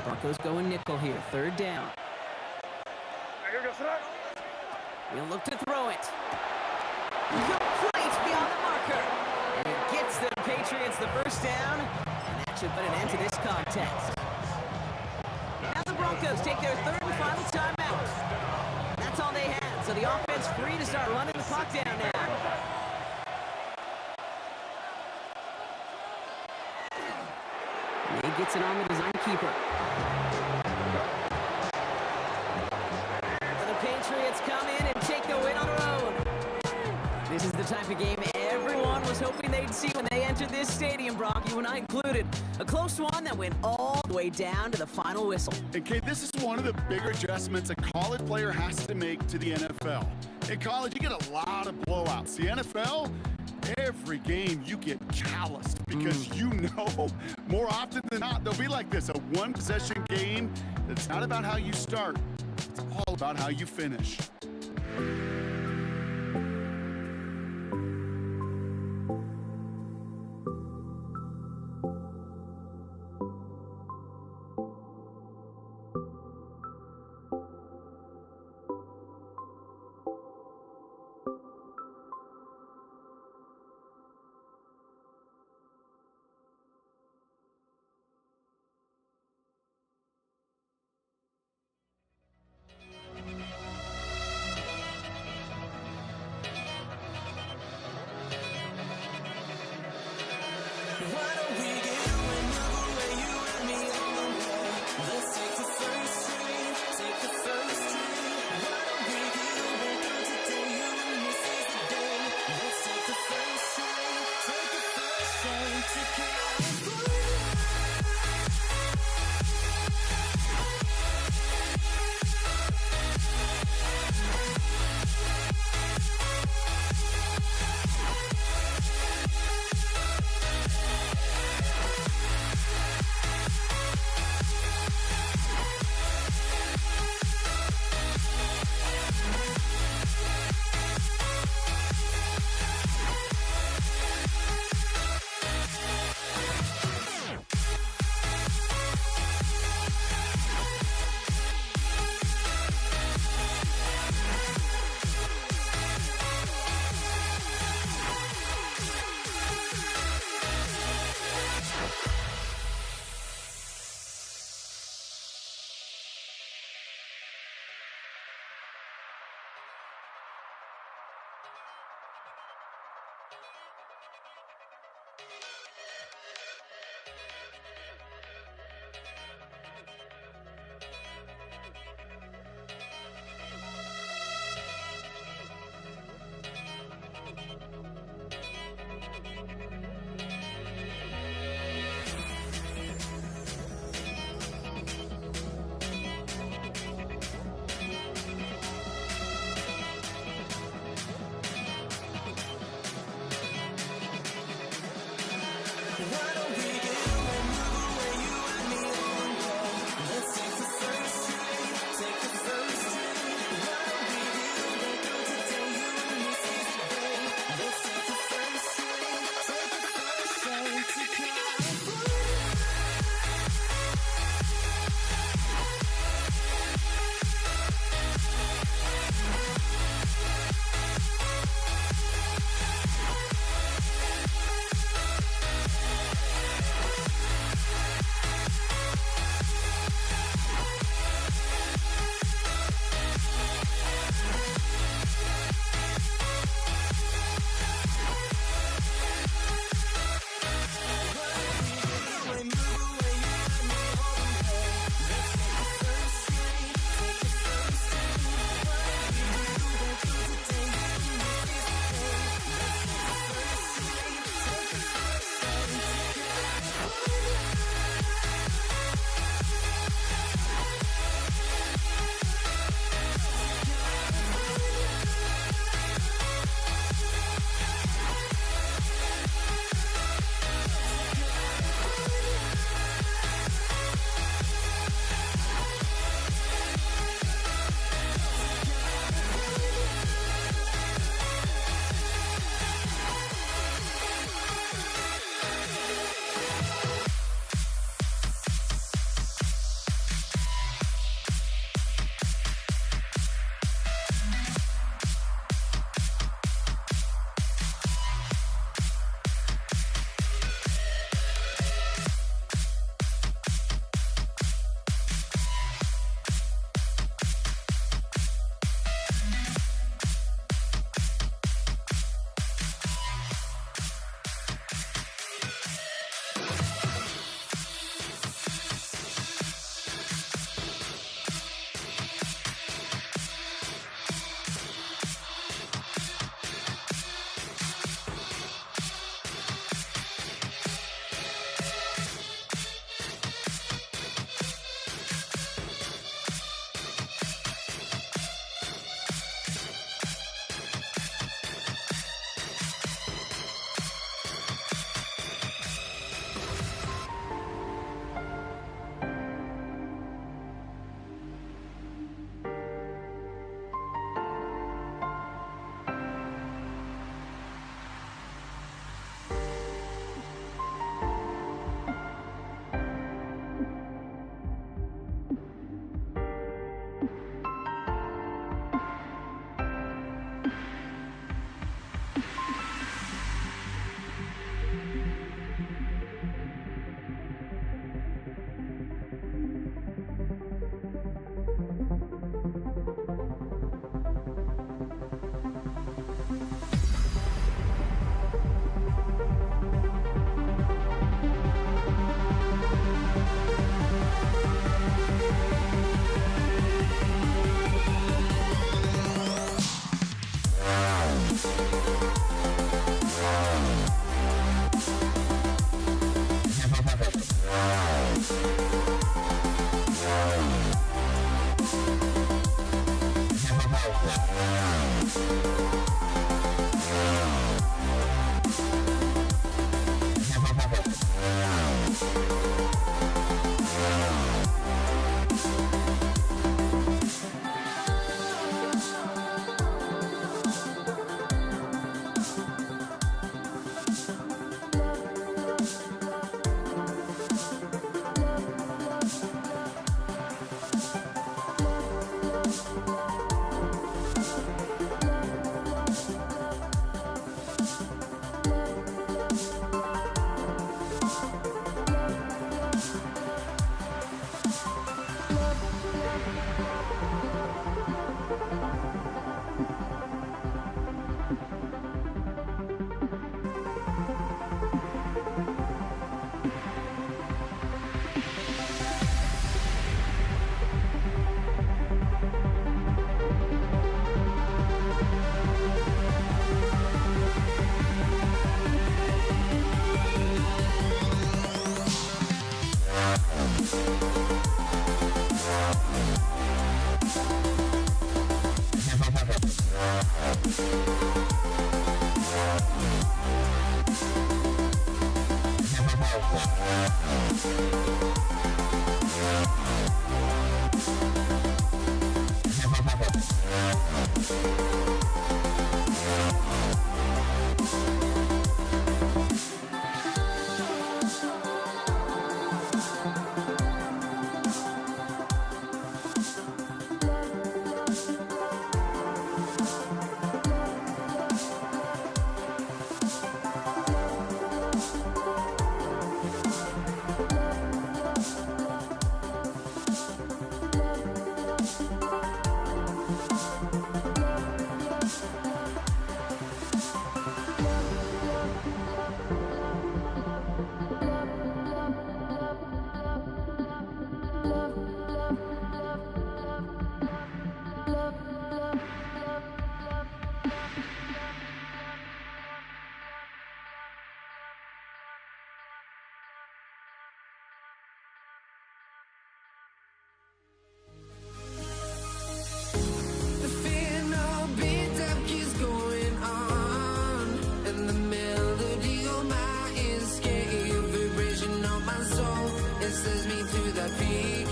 Broncos going nickel here. 3rd down. He'll look to throw it. Complete beyond the marker. And it gets the Patriots the first down. And that should put an end to this contest. Now the Broncos take their third and final timeout. That's all they had, so the offense free to start running the clock down now. Nate gets it on the design keeper. And the Patriots come in and take the win on the road. This is the type of game everyone was hoping they'd see when they entered this stadium, Brock, you and I included. A close one that went all the way down to the final whistle. And Kate, this is one of the bigger adjustments a college player has to make to the NFL. In college, you get a lot of blowouts. The NFL, every game you get calloused because you know more often than not they'll be like this, a one-possession game that's not about how you start. It's all about how you finish. sends me to the peak.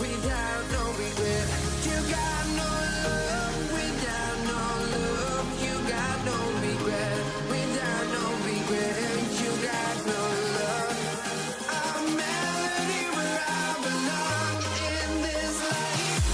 Without no regret, you got no love. Without no love, you got no regret. Without no regret, you got no love. A melody where I belong in this life.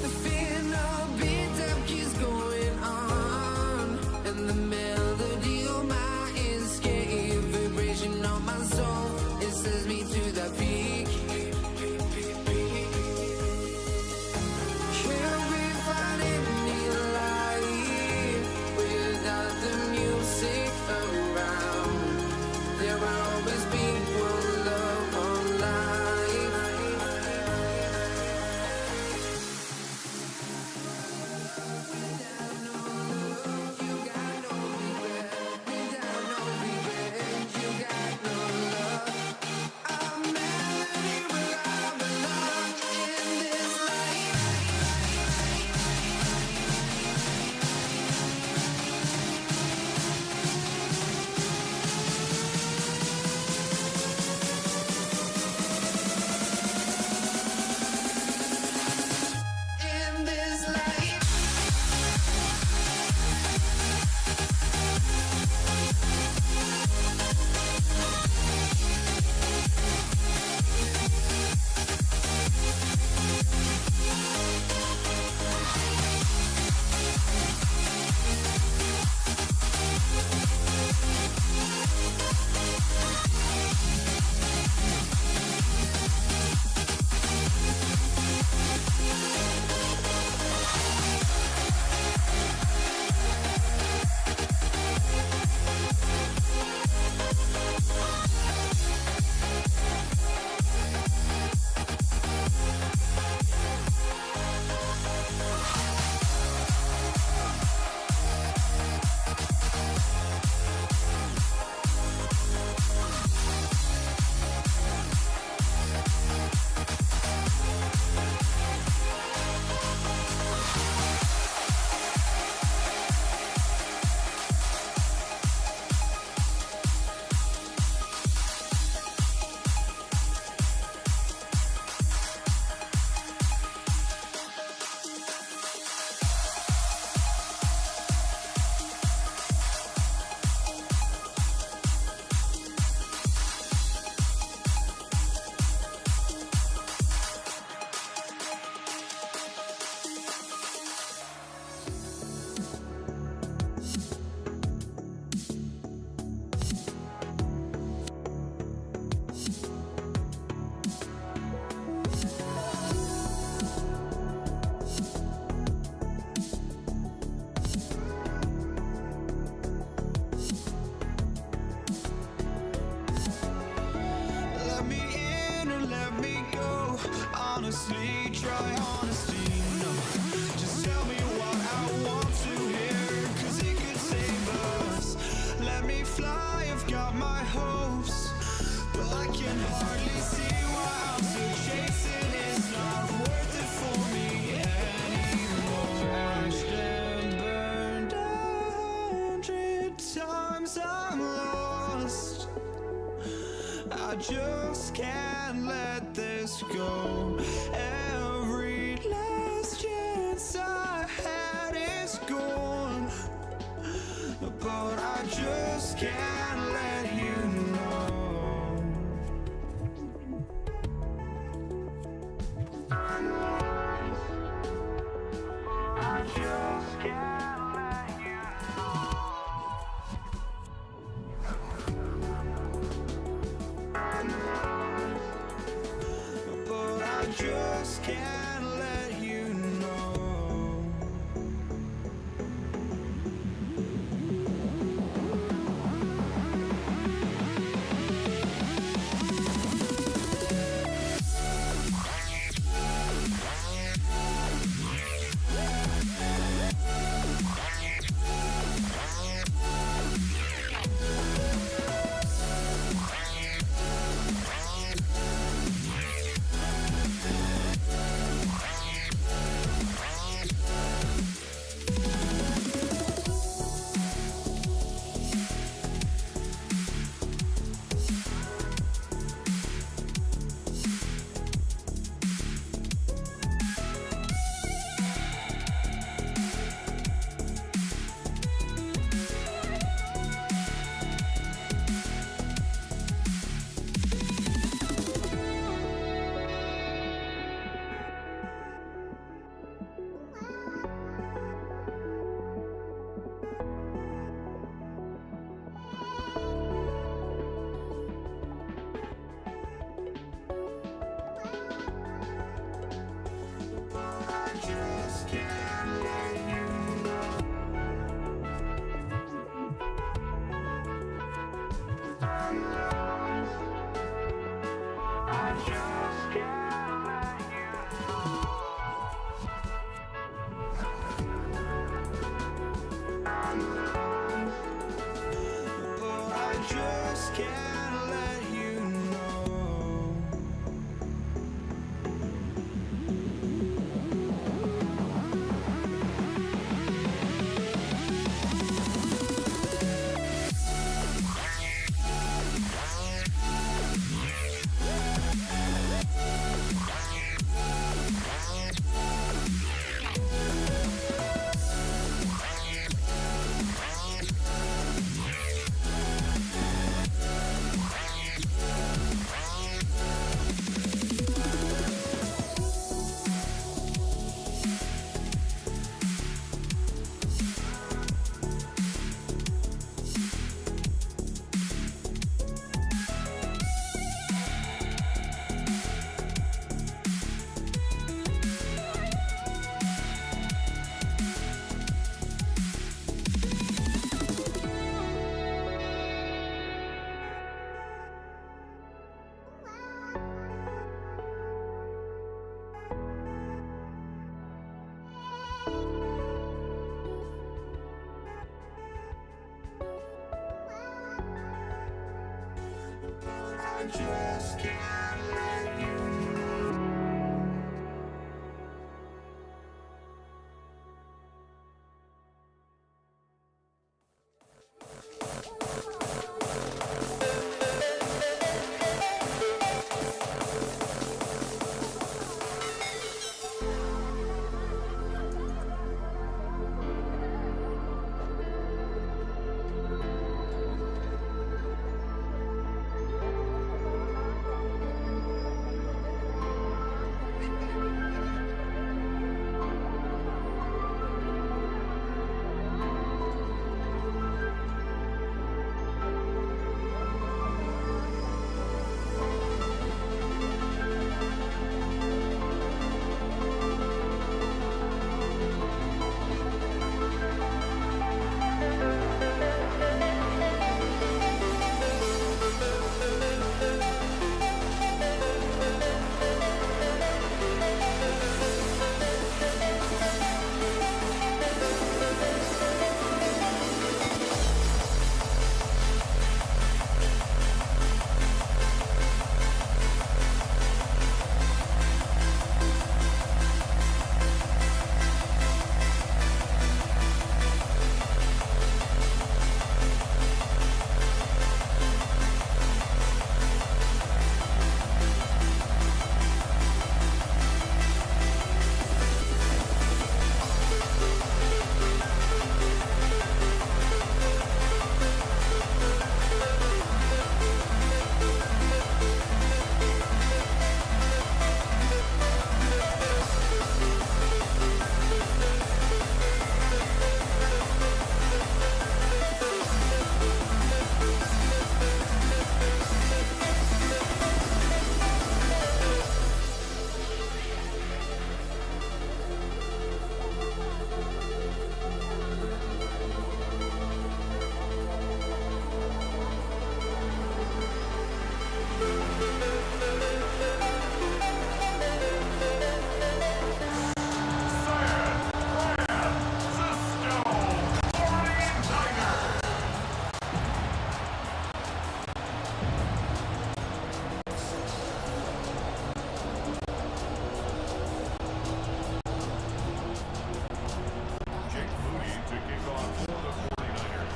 The final beat up keeps going on, and the melody on my escape, vibration on my soul, it sends me to the peak. Can't we find any light without the music around? There will always be one love on life. Without no love, you got no regret. Without no regret, you got no love. A melody where I belong in this life. In this life. Let me in or let me go. Honestly, try honesty. No, just tell me what I want to hear, 'cause it could save us. Let me fly, I've got my hopes, but I can hardly see why I'm still chasing. It's not worth it for me anymore. Crashed and burned 100 times, I'm lost. I just can't let this go. Every last chance I had is gone, but I just can't let you know. I just can't let you know. But I just can't let you know. just can't let you know. I just can't let you know.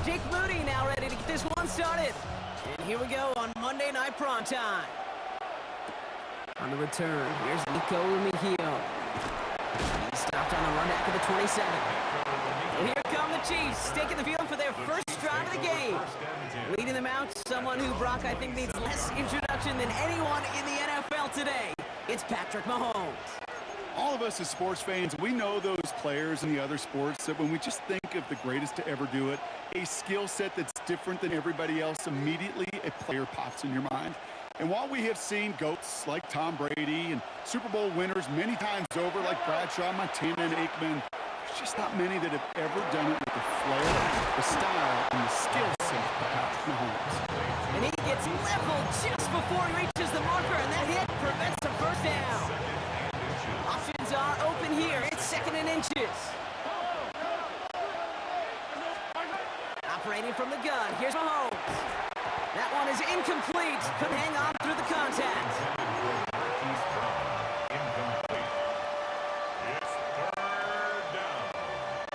Jake Moody now ready to get this one started. And here we go on Monday Night Primetime. On the return, here's Nico Mejio. He stopped on the run back of the 27. Well, here come the Chiefs, taking the field for their first drive of the game. Leading them out, someone who Brock I think needs less introduction than anyone in the NFL today. It's Patrick Mahomes. All of us as sports fans, we know those players in the other sports that when we just think of the greatest to ever do it, a skill set that's different than everybody else, immediately a player pops in your mind. And while we have seen GOATs like Tom Brady and Super Bowl winners many times over like Bradshaw, Montana, and Aikman, there's just not many that have ever done it with the flair, the style, and the skill set of Patrick Mahomes. And he gets leveled just before he reaches the marker, and that hit prevents the first down. Options are open here. It's 2nd and inches. Operating from the gun. Here's Mahomes. That one is incomplete. Couldn't hang on through the contact. Marquise Brown, incomplete. It's third down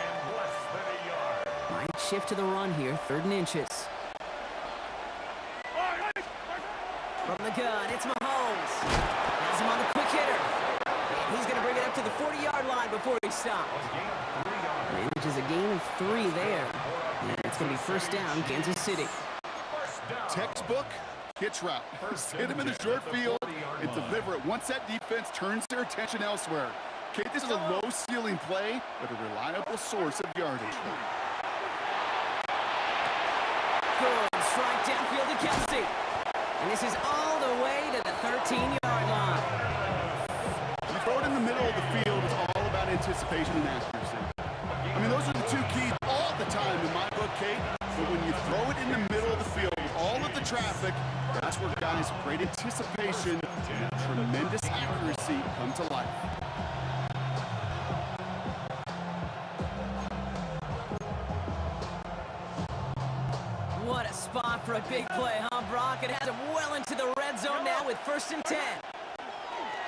and less than a yard. Might shift to the run here, 3rd and inches. From the gun, it's Mahomes. Has him on the quick hitter. And he's going to bring it up to the 40-yard line before he stops. Manages a gain of 3 there. And it's going to be first down, Kansas City. Textbook hitch route. Hit him in the short field and deliver it once that defense turns their attention elsewhere. Okay, this is a low-ceiling play, but a reliable source of yardage. Good strike downfield to Kelsey. And this is all the way to the 13-yard line. You throw it in the middle of the field, it's all about anticipation and accuracy. I mean, those are the 2 keys all the time in my book, Kate. But when you throw it in the middle of the field, all of the traffic, that's where guys with great anticipation and tremendous accuracy come to life. What a spot for a big play, huh, Brock? It has him well into the red zone now with 1st and 10.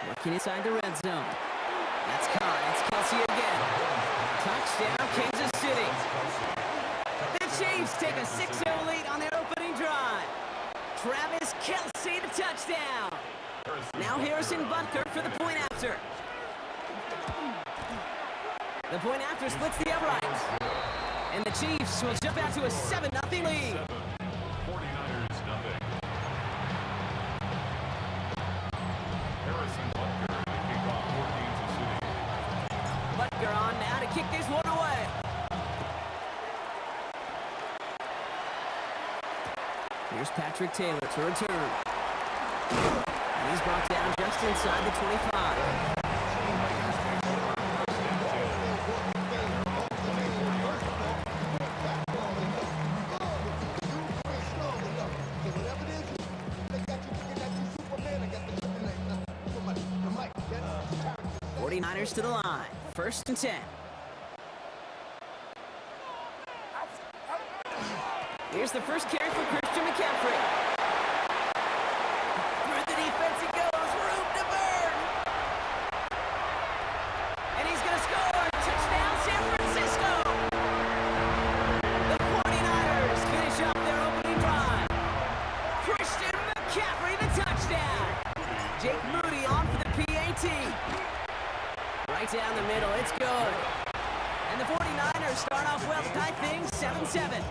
Working inside the red zone. That's Khan. It's Kelsey again. Touchdown, Kansas City. The Chiefs take a 6-0 lead on their opening drive. Travis Kelsey, the touchdown. Now Harrison Butker for the point after. The point after splits the uprights. And the Chiefs will jump out to a 7-0 lead. 49ers nothing. Harrison Butker to kick off for Kansas City. Butker on now to kick this one away. Here's Patrick Taylor to return. And he's brought down just inside the 25. 49ers to the line. 1st and 10. Here's the first carry for Christian McCaffrey. Through the defense he goes. Room to burn. And he's going to score. Touchdown, San Francisco. The 49ers finish up their opening drive. Christian McCaffrey, the touchdown. Jake Moody on for the PAT. Right down the middle, it's good. And the 49ers start off well to tie things 7-7.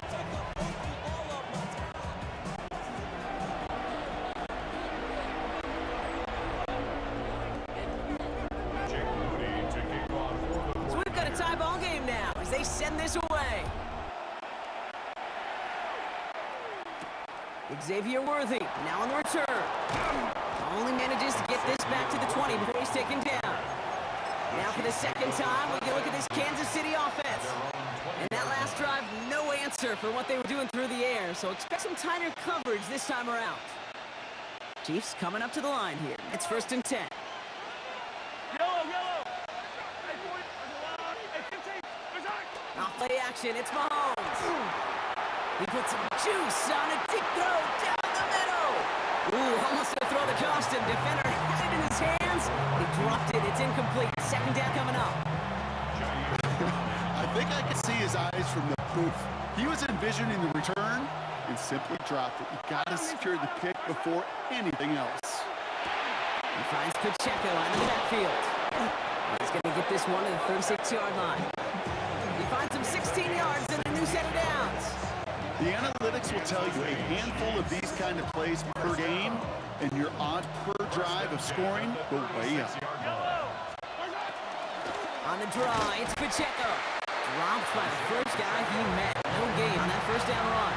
Jake Moody to kick off for the So we've got a tie ball game now as they send this away. Xavier Worthy now on the return. Only manages to get this back to the 20 before he's taken down. Now for the second time, we can look at this Kansas City offense. And that last drive, no answer for what they were doing through the air, so expect some tighter coverage this time around. Chiefs coming up to the line here. It's 1st and 10. Off play action, it's Mahomes. He puts some juice on a deep throw down the middle. Ooh, almost to throw the custom. Defender had it in his hands. He dropped it. It's incomplete. 2nd down coming up. I think I could see his eyes from the booth. He was envisioning the return and simply dropped it. You got to secure the pick before anything else. He finds Pacheco out of the backfield. He's going to get this one to the 36-yard line. He finds him 16 yards in a new set of downs. The analytics will tell you a handful of these kind of plays per game, and your odds per drive of scoring go way up. On the draw, it's Pacheco. Dropped by the first guy he met. No gain on that 1st down run.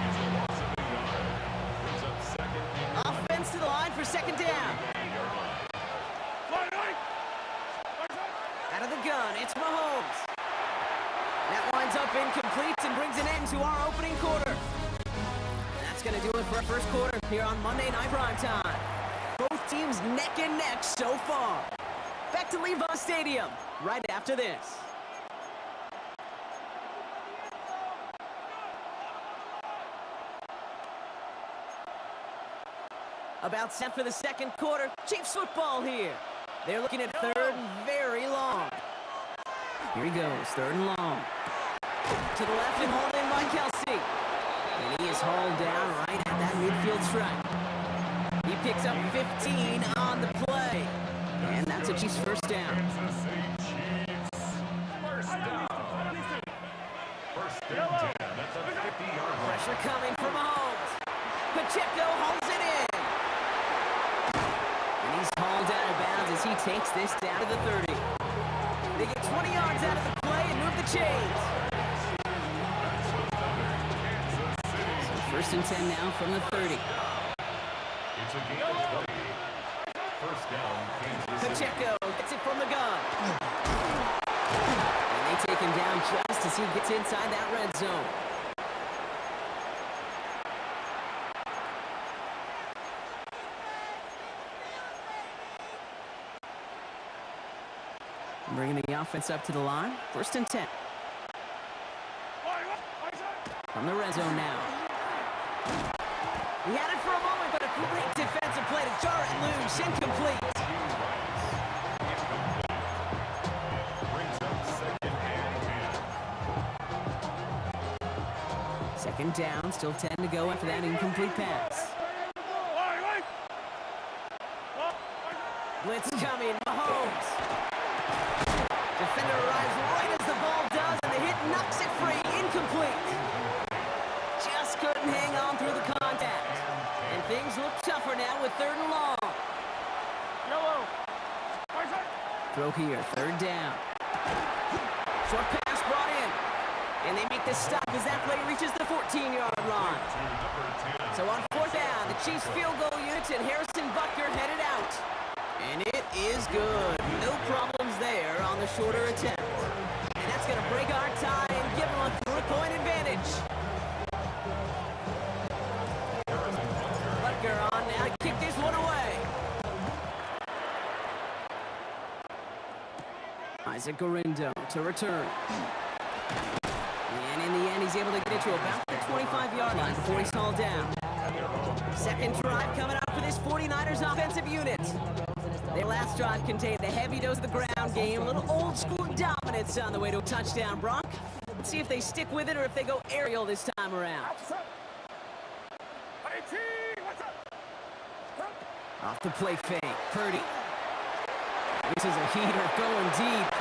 It's a loss of a yard. Brings up 2nd. Offense to the line for 2nd down. Out of the gun, it's Mahomes. That winds up incomplete and brings an end to our opening quarter. That's going to do it for our first quarter here on Monday Night Primetime. Both teams neck and neck so far. Back to Levi Stadium right after this. About set for the second quarter. Chiefs football here. They're looking at third and very long. Here he goes, third and long. To the left and hauled in by Kelsey. And he is hauled down right at that midfield stripe. He picks up 15 on the play. And that's a Chiefs first down. Kansas City Chiefs. First down. First and 10 at the 50-yard line. Pressure coming from Mahomes. Pacheco holds it in. And he's hauled out of bounds as he takes this down to the 30. They get 20 yards out of the play and move the chains. So first and 10 now from the 30. It's a gain of 20. First down, Kansas City. Pacheco gets it from the gun. And they take him down just as he gets inside that red zone. Bringing the offense up to the line. First and 10. From the red zone now. He had it for a moment, but a great defensive play to jar it loose. Incomplete. Brings up second and 10. Second down, still 10 to go after that incomplete pass. Blitz coming, Mahomes. Defender arrives right as the ball does, and the hit knocks it free. Incomplete. Just couldn't hang on through the contact. And things look tougher now with third and long. Throw here, third down. Short pass brought in. And they make the stop as that play reaches the 14-yard line. So on fourth down, the Chiefs field goal unit and Harrison Butker headed out. And it is good. No problems there on the shorter attempt. And that's going to break our tie and give them a 3-point advantage. Butker on now to kick this one away. Isaac Gorindo to return. And in the end, he's able to get it to about the 25-yard line before he's hauled down. Second drive coming up for this 49ers offensive unit. Their last drive contained the heavy dose of the ground game, a little old-school dominance on the way to a touchdown, Brock. Let's see if they stick with it or if they go aerial this time around. Off the play fake, Purdy. This is a heater going deep.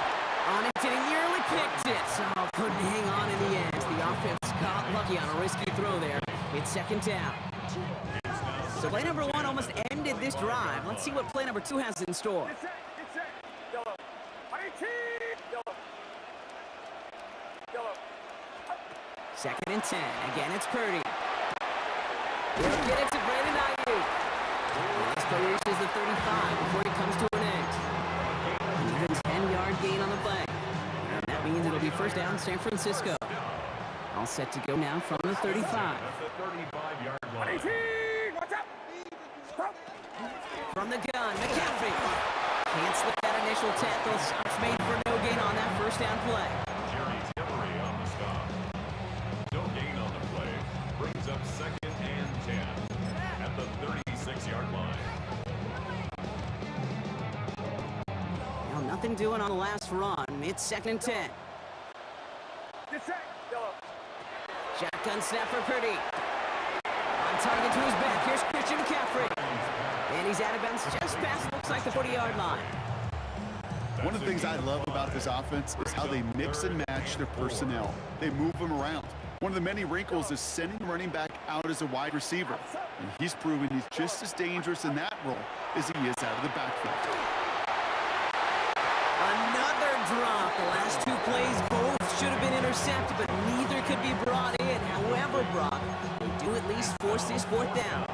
On it, and he nearly picked it. So couldn't hang on in the end. The offense got lucky on a risky throw there. It's second down. So play number 1 almost ended this drive. Let's see what play number 2 has in store. Second and 10. Again, it's Purdy. He'll get it to Brandon Ayuk. And this play reaches the 35 before he comes to an end. An even 10-yard gain on the play. And that means it'll be first down San Francisco. All set to go now from the 35. At the 35-yard line. From the gun, McCaffrey. Can't slip that initial tackle. Stops made for no gain on that first down play. Jerry Tillery on the stop. No gain on the play. Brings up second and 10 at the 36-yard line. Well, nothing doing on the last run. It's second and 10. Shotgun snap for Purdy. On target to his back. Here's Christian McCaffrey. And he's out of bounds just past, looks like the 40-yard line. One of the things I love about this offense is how they mix and match their personnel. They move them around. One of the many wrinkles is sending the running back out as a wide receiver. And he's proven he's just as dangerous in that role as he is out of the backfield. Another drop. The last 2 plays both should have been intercepted, but neither could be brought in. However, Brock, they do at least force this fourth down.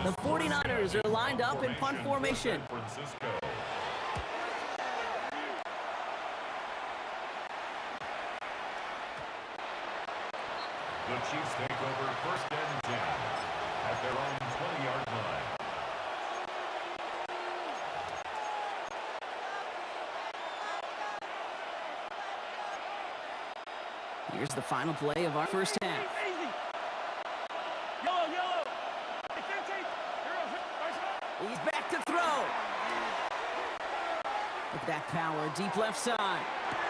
The 49ers are lined up in punt formation. San Francisco. The Chiefs take over first and 10 at their own 20-yard line. Here's the final play of our first half. Easy. Yellow, yellow. Hey, 15. He's back to throw. Look at that power, deep left side.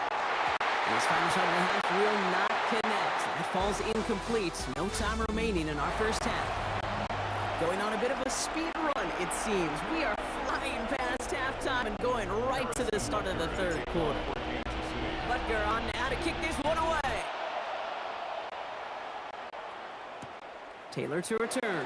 And his final shot of the half will not connect. That falls incomplete. No time remaining in our first half. Going on a bit of a speed run, it seems. We are flying past halftime and going right to the start of the third quarter. Butker on now to kick this one away. Taylor to return.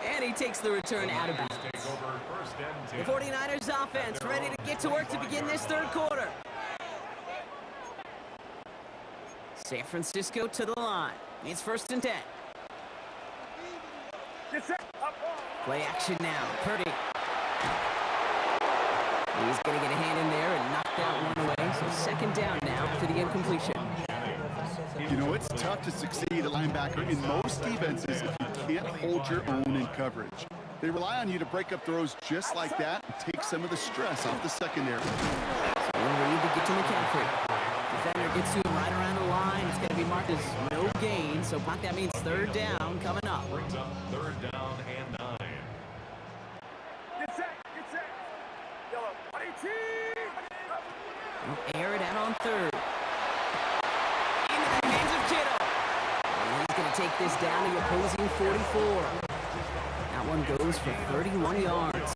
And he takes the return out of bounds. Take over first and The 10. 49ers offense ready to get to work to begin this third quarter. San Francisco to the line. It's first and 10. Get set. Up. Play action now. Purdy. He's going to get a hand in there and knock that one away. So second down now after the incompletion. You know, it's tough to succeed at linebacker in most defenses if you can't hold your own in coverage. They rely on you to break up throws just like that and take some of the stress off the secondary. So we'll read to get to McCaffrey. Defender gets to him right around the line. It's going to be marked as no gain. So that means third down coming up. Brings up third down and 9. Get set. Get set. Yellow. 18. Air it out on third. Into the hands of Kittle. And he's going to take this down to the opposing 44. That one goes for 31 yards.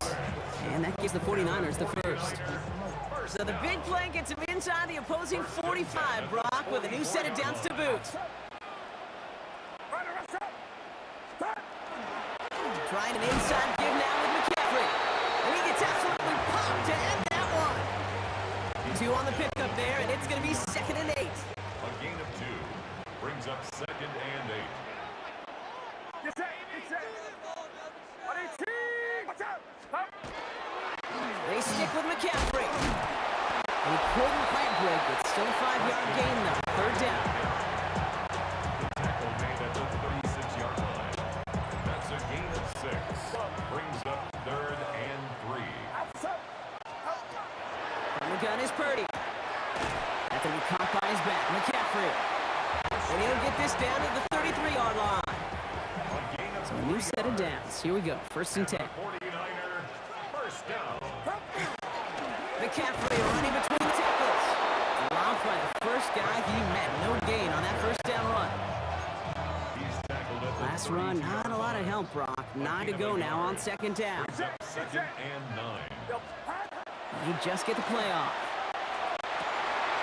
And that gives the 49ers the first. So the big play gets him inside the opposing 45, Brock, with a new set of downs to boot. Trying an inside give now with McCaffrey. And he gets absolutely popped to end that one. 2 on the pickup there, and it's going to be second and 8. A gain of 2. Brings up second and 8. Get set. Get set. 18. Watch out. Up. They stick with McCaffrey. He couldn't quite break it. Still a 5-yard gain, though. Third down. Tackle made at the 36-yard line. That's a gain of 6. Brings up third and 3. Outside. From the gun is Purdy. That's going to be caught by his back. McCaffrey. And he'll get this down to the 33-yard line. A gain of So a new set of downs. Here we go. First and 10. 49er. First down. McCaffrey running between the tackles. Dropped by the first guy he met. No gain on that first down run. He's tackled at the Last run, not a lot of help, Brock. 9 to go now on second down. second and 9. He just get the play off.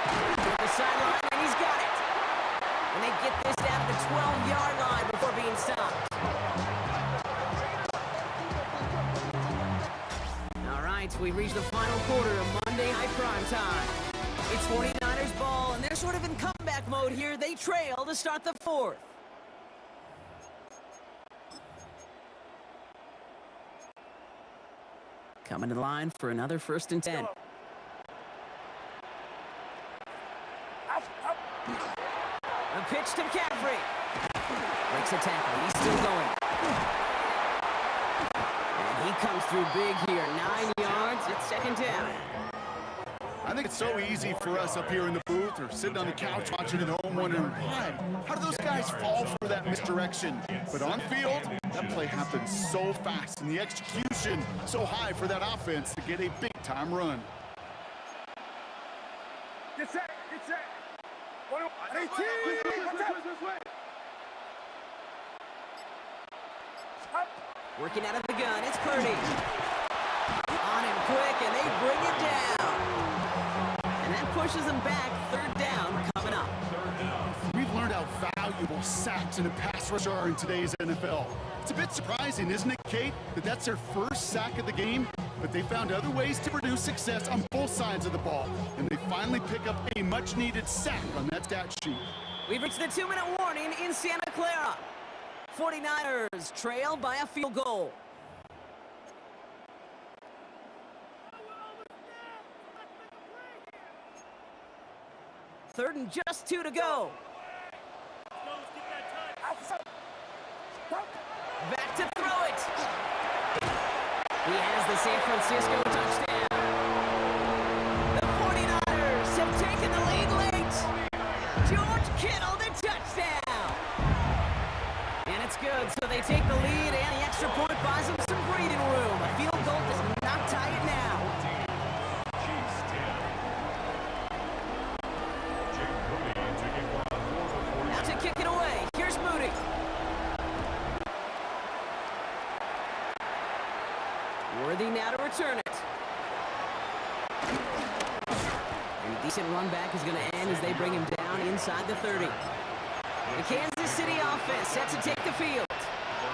To the sideline, and he's got it. And they get this down to the 12-yard line before being stopped. All right, we've reached the final quarter of Monday Night Prime Time. It's 49ers ball, and they're sort of in comeback mode here. They trail to start the fourth. Coming to the line for another first and 10. A pitch to McCaffrey. Breaks a tackle. He's still going. And he comes through big here. 9 yards. It's second down. I think it's so easy for us up here in the booth or sitting on the couch watching at home wondering, why? How do those guys fall for that misdirection? But on field, that play happens so fast and the execution so high for that offense to get a big-time run. Get set. Get set. 18. Watch out. Up. Working out of the gun. It's Purdy. On him quick, and they bring it down. And that pushes them back. Third down coming up. We've learned how valuable sacks and a pass rush are in today's NFL. It's a bit surprising, isn't it, Kate, that that's their first sack of the game? But they found other ways to produce success on both sides of the ball. And they finally pick up a much-needed sack on that stat sheet. We've reached the 2-minute warning in Santa Clara. 49ers trail by a field goal. Third and just 2 to go. Back to throw it. He has the San Francisco touchdown. The 49ers have taken the lead late. they take the lead, and the extra point buys them some breathing room. A field goal does not tie it now. Chiefs 10. Jake Moody to kick off for the 49ers. Now to kick it away, here's Moody. Worthy now to return it. And a decent run back is going to end as they bring him down inside the 30. The Kansas City offense set to take the field.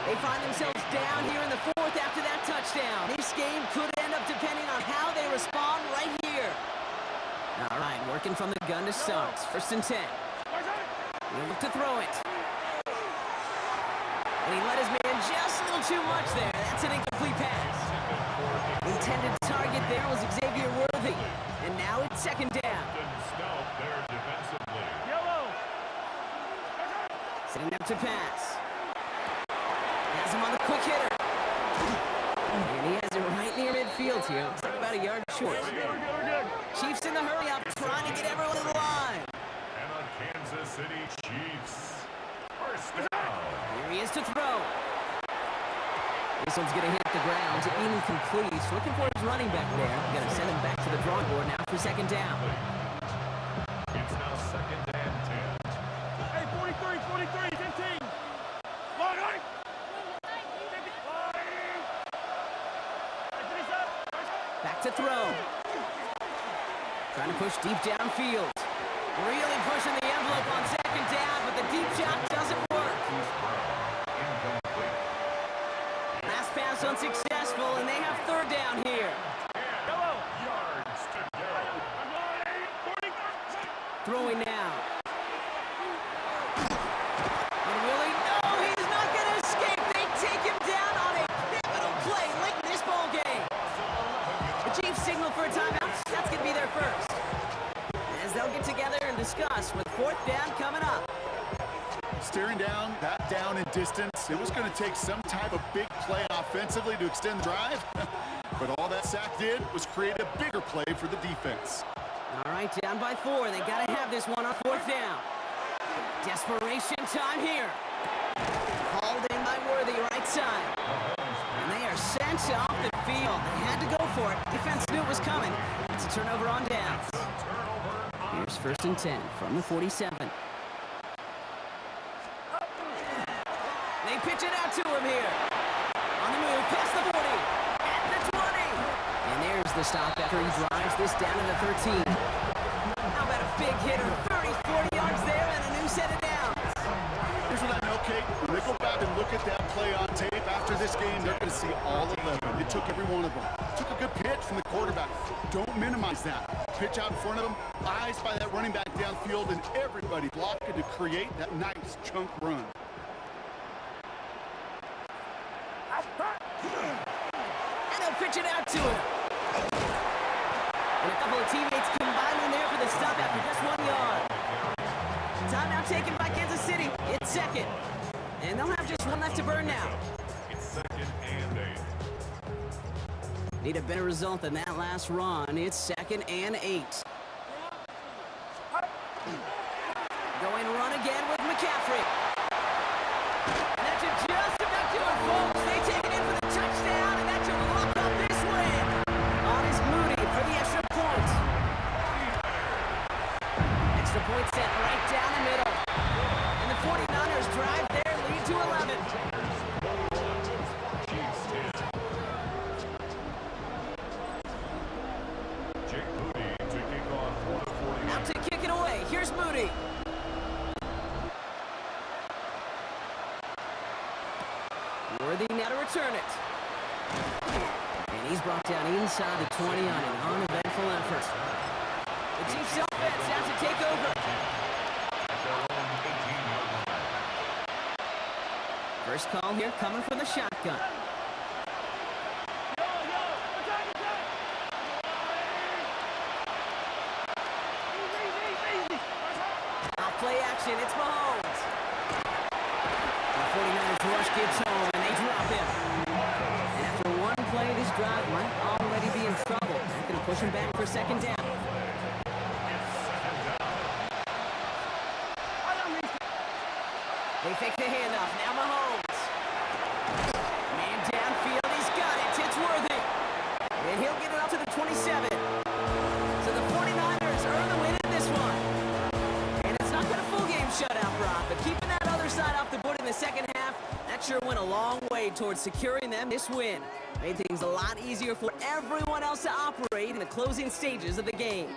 They find themselves down here in the fourth after that touchdown. This game could end up depending on how they respond right here. All right, working from the gun to start. 1st and 10. He'll look to throw it. And he let his man just a little too much there. That's an incomplete pass. Intended target there was Xavier Worthy. And now it's 2nd down. Snout there defensively. Setting up to pass. Has him on the quick hitter. And he has it right near midfield here. Looks like about a yard short. Chiefs in the hurry up, trying to get everyone to the line. And the Kansas City Chiefs. 1st down. Here he is to throw. This one's going to hit the ground. Incomplete. He's looking for his running back there. Going to send him back to the drawing board now for 2nd down. It's now 2nd and 10. Hey, 43, 15. Line, line. Back to throw. Trying to push deep downfield. Really pushing the envelope on 2nd down, but the deep shot doesn't work. Last pass unsuccessful, and they have 3rd down here. Yards to go. Throwing now. And Willie, no, he's not going to escape. They take him down on a pivotal play late in this ball game. The Chiefs signal for a timeout. That's going to be their first. As they'll get together and discuss with 4th down coming up. Staring down, that down in distance, it was going to take some type of big play offensively to extend the drive. But all that sack did was create a bigger play for the defense. All right, down by 4. They got to have this one on 4th down. Desperation time here. Called in by Worthy, right side. And they are sent off the field. They had to go for it. Defense knew it was coming. It's a turnover on downs. Here's 1st and 10 from the 47. They pitch it out to him here. On the move, past the 40. At the 20. And there's the stop after he drives this down to the 13. How about a big hitter? 30, 40 yards there and a new set of downs. Here's what I know, Kate. When they go back and look at that play on tape after this game, they're going to see all 11. It took every one of them. Took a good pitch from the quarterback. Don't minimize that. Pitch out in front of them, eyes by that running back downfield, and everybody blocking to create that nice chunk run. And they'll pitch it out to him. And a couple of teammates combining there for the stop after just 1 yard. Timeout taken by Kansas City. It's 2nd. And they'll have just 1 left to burn now. It's 2nd and 8. Need a better result than that last run. It's 2nd and 8. Going run again with McCaffrey. And that should just about do it, folks. They take it in for the touchdown, and that should lock up this win. On is Moody for the extra point. Extra point set right down the middle. And the 49ers drive their lead to 11. Chiefs 10. Jake Moody to kick off for the 49ers. Out to kick it away. Here's Moody. Worthy now to return it. And he's brought down inside the 20 on an uneventful effort. The Chiefs offense out to take over. At their own 18-yard line. First call here coming from the shotgun. Off play action, it's Mahomes. The 49ers rush gets home and they drop him. And after 1 play, this drive might already be in trouble. They're going to push him back for 2nd down. They fake the handoff. Now Mahomes. second half, that sure went a long way towards securing them this win. Made things a lot easier for everyone else to operate in the closing stages of the game.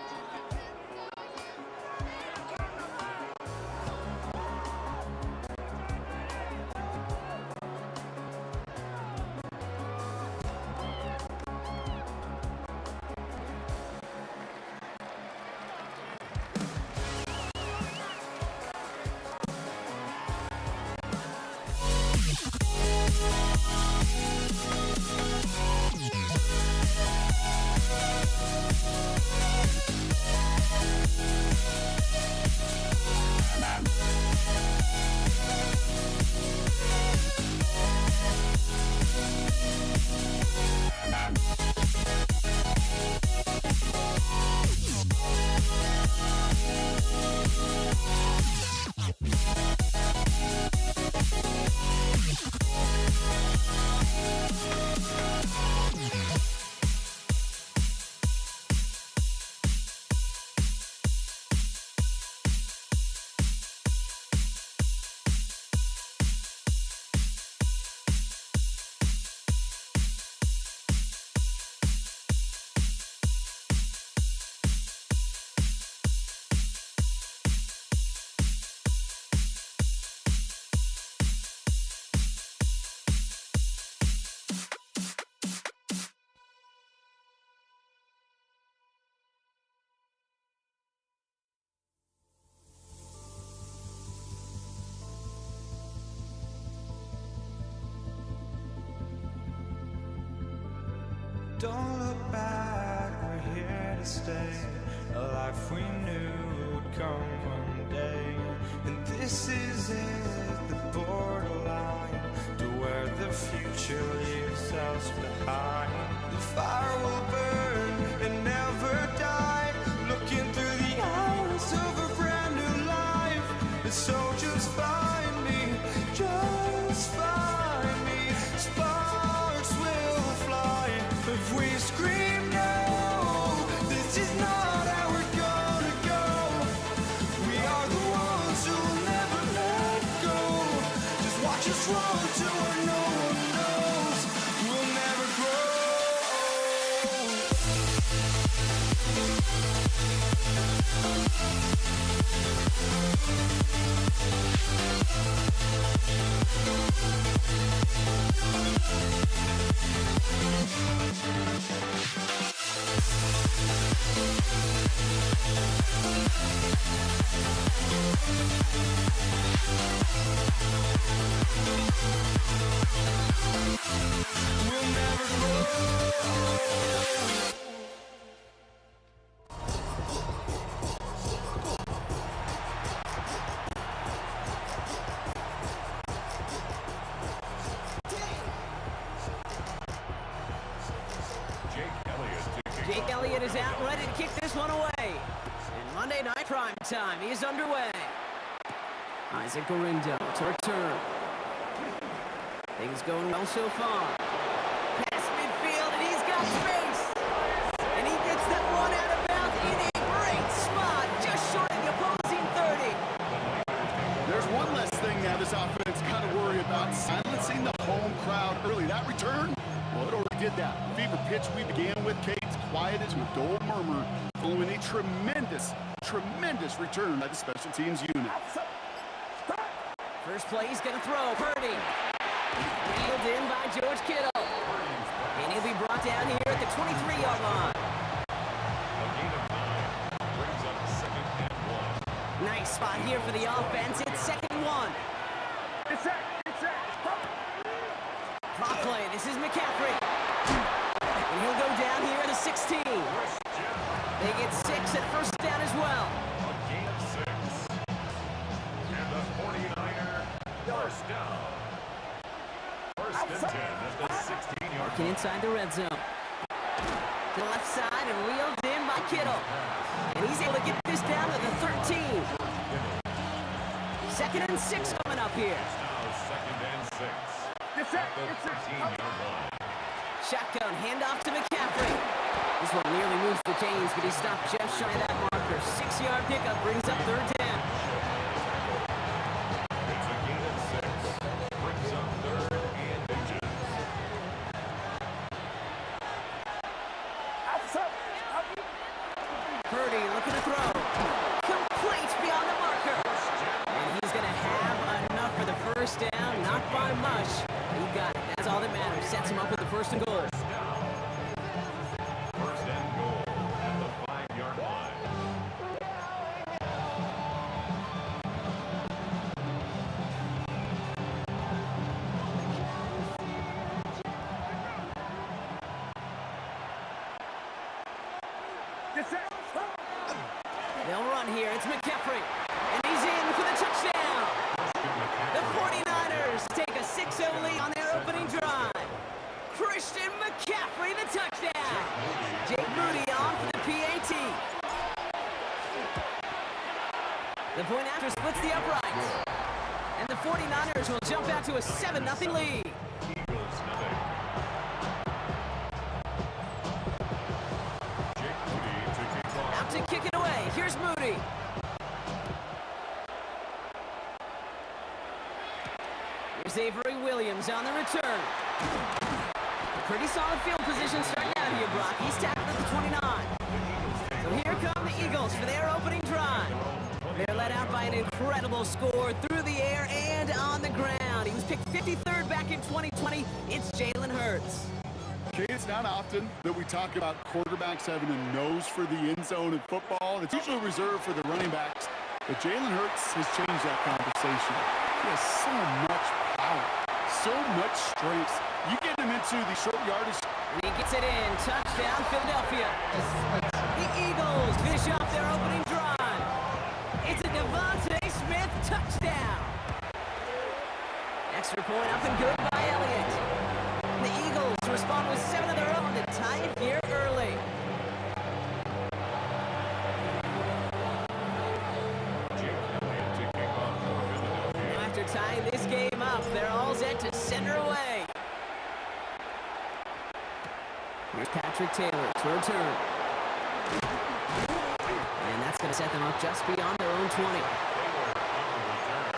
Don't look back, we're here to stay. A life we knew would come one day. And this is it, the borderline to where the future leaves us behind. The fire will burn and never die, looking through the eyes of a brand new life. And so just find me, just find me. Sparks will fly if we scream no. This is not how we're gonna go. We are the ones who'll never let go. Just watch us run to where no one knows. We'll never grow. We'll never grow. Jake Elliott is out, ready to kick this one away. And Monday Night Prime Time is underway. Isaac Gorindo to return. Things going well so far. Past midfield, and he's got space. And he gets that one out of bounds in a great spot, just short of the opposing 30. There's one less thing now this offense got to worry about, silencing the home crowd early. That return, well, it already did that. Fever pitch we began with, Kate's quieted to a dull murmur following a tremendous return by the special teams unit. First play, he's going to throw. Purdy. Reeled in by George Kittle. And he'll be brought down here at the 23-yard line. A gain of 9 brings up second and 1. Nice spot here for the offense. It's second and 1. It's that. Clock play. This is McCaffrey. And he'll go down here at the 16. They get 6 at first down as well. A gain of 6. And the 49er first down. First and 10 at the 16-yard Working inside the red zone. To the left side and reeled in by Kittle. And he's able to get this down to the 13. Second and 6 coming up here. Now second and 6. It's At the 13-yard line. Shotgun handoff to McCaffrey. This one nearly moves the chains, but he stopped just shy of that marker. 6-yard pickup brings up third down. It's a gain of 6. first down, not by much. He got it. That's all that matters. Sets him up with the first and goal. First and goal at the 5-yard line. Get set. They'll run here. It's McCaffrey. And he's in for the touchdown. The 49ers take a 6-0 lead on their opening drive. Christian McCaffrey, the touchdown. Jake Moody on for the PAT. The point after splits the uprights. And the 49ers will jump out to a 7-0 lead. Eagles nothing. Jake Moody to kick off. Out to kick it away. Here's Moody. Here's Avery Williams on the return. Pretty solid field position starting out here, Brock. He's tackled at the 29. So here come the Eagles for their opening drive. They're led out by an incredible score through the air and on the ground. He was picked 53rd back in 2020. It's Jalen Hurts. Okay, it's not often that we talk about quarterbacks having a nose for the end zone in football. It's usually reserved for the running backs. But Jalen Hurts has changed that conversation. He has so much power, so much strength. You get him into the short yardage. And he gets it in. Touchdown, Philadelphia. The Eagles finish off their opening drive. It's a Devontae Smith touchdown. Extra point up and good by Elliott. The Eagles respond with 7 of their own to tie it here early. Jake Elliott to kick off for Philadelphia. After tying this game up, they're all set to send her away. Here's Patrick Taylor to return. And that's going to set them up just beyond their own 20. Taylor on the return.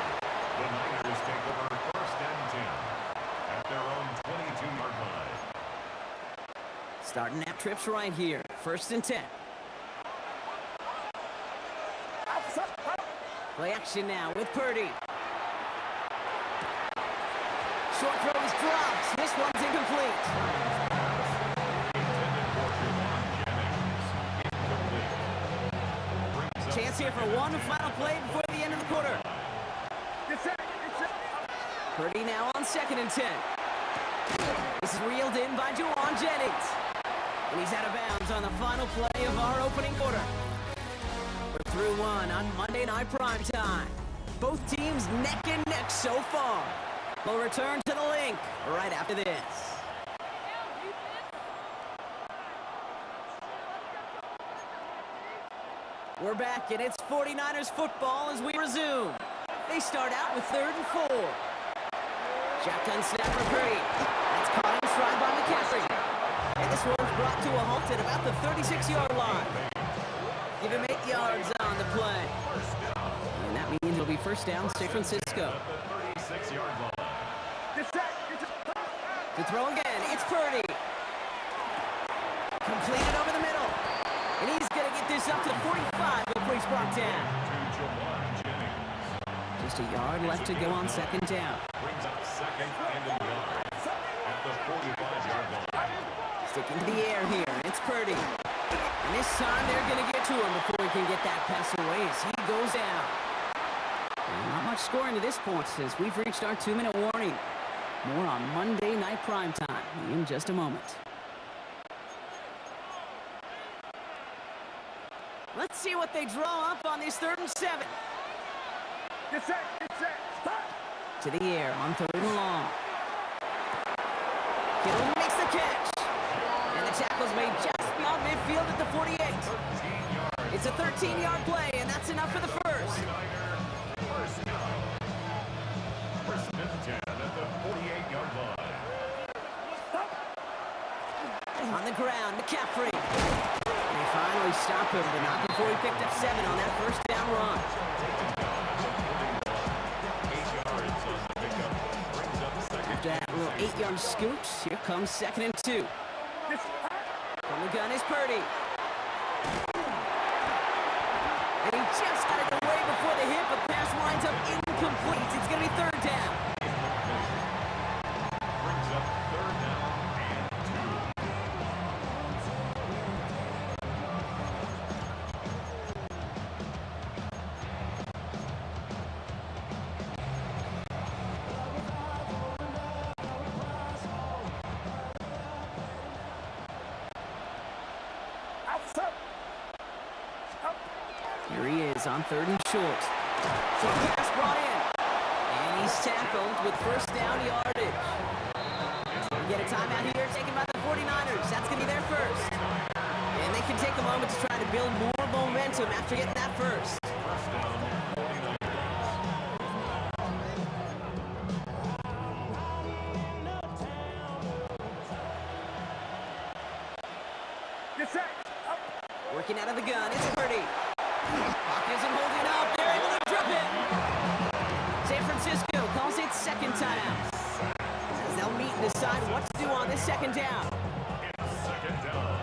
The Niners take over first and 10 at their own 22-yard line. Starting nap trips right here. First and 10. Play action now with Purdy. Short throw is dropped. This one's incomplete. Intended for Javon Jennings. Incomplete. Chance here for one final play before the end of the quarter. Get set. Get set. Purdy now on second and 10. This is reeled in by Javon Jennings. And he's out of bounds on the final play of our opening quarter. We're through one on Monday Night Primetime. Both teams neck and neck so far. We'll return to the link right after this. We're back, and it's 49ers football as we resume. They start out with 3rd and 4. Shotgun snap for Purdy. That's caught in stride by McCaffrey. And this one's brought to a halt at about the 36-yard line. Give him 8 yards on the play. And that means it'll be first down, San Francisco. At the 36-yard line. Get set. Get set. To throw again, it's Purdy. Completed over the middle. And he's going to get this up to the 45 before he's brought down. To Javon Jennings. Just a yard left to go on second down. Brings up second and a yard at the 45-yard line. Sticking to the air here, it's Purdy. And this time they're going to get to him before he can get that pass away as he goes down. And not much scoring to this point as we've reached our 2-minute warning. More on Monday Night Primetime in just a moment. Let's see what they draw up on this 3rd and 7. Get set. Get set. To the air on 3rd and long. Kittle makes the catch. And the tackle's made just beyond midfield at the 48. 13 yards. It's a 13-yard play, and that's enough for the first. First down. First and 10 at the 48-yard line. On the ground, McCaffrey. And they finally stop him, but not before he picked up 7 on that first down run. 8 yards on the pickup. Brings up second. After that little 8-yard scoot, here comes 2nd and 2. From the gun is Purdy. And he just got it away before the hit, but the pass winds up incomplete. It's going to be 3rd down. It's on 3rd and short. Short pass brought in. And he's tackled with first down yardage. We get a timeout here taken by the 49ers. That's going to be their first. And they can take a moment to try to build more momentum after getting that first. Get set. Up. Working out of the gun, it's Purdy. Clock isn't holding up. They're able to drop it. San Francisco calls it second time. As they'll meet and decide what to do on this second down. Second down.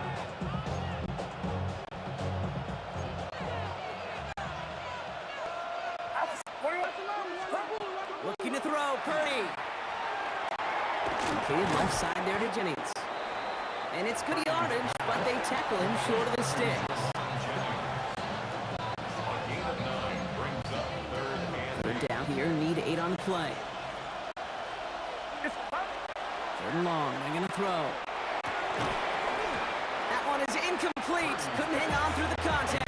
Out. 21. Looking to throw, Purdy. Completed left side there to Jennings. And it's good yardage, but they tackle him short of the sticks. A gain of 9 brings up 3rd and Third down here, need 8 on the play. It's up. 3rd and long, they're going to throw. That one is incomplete. Couldn't hang on through the contact.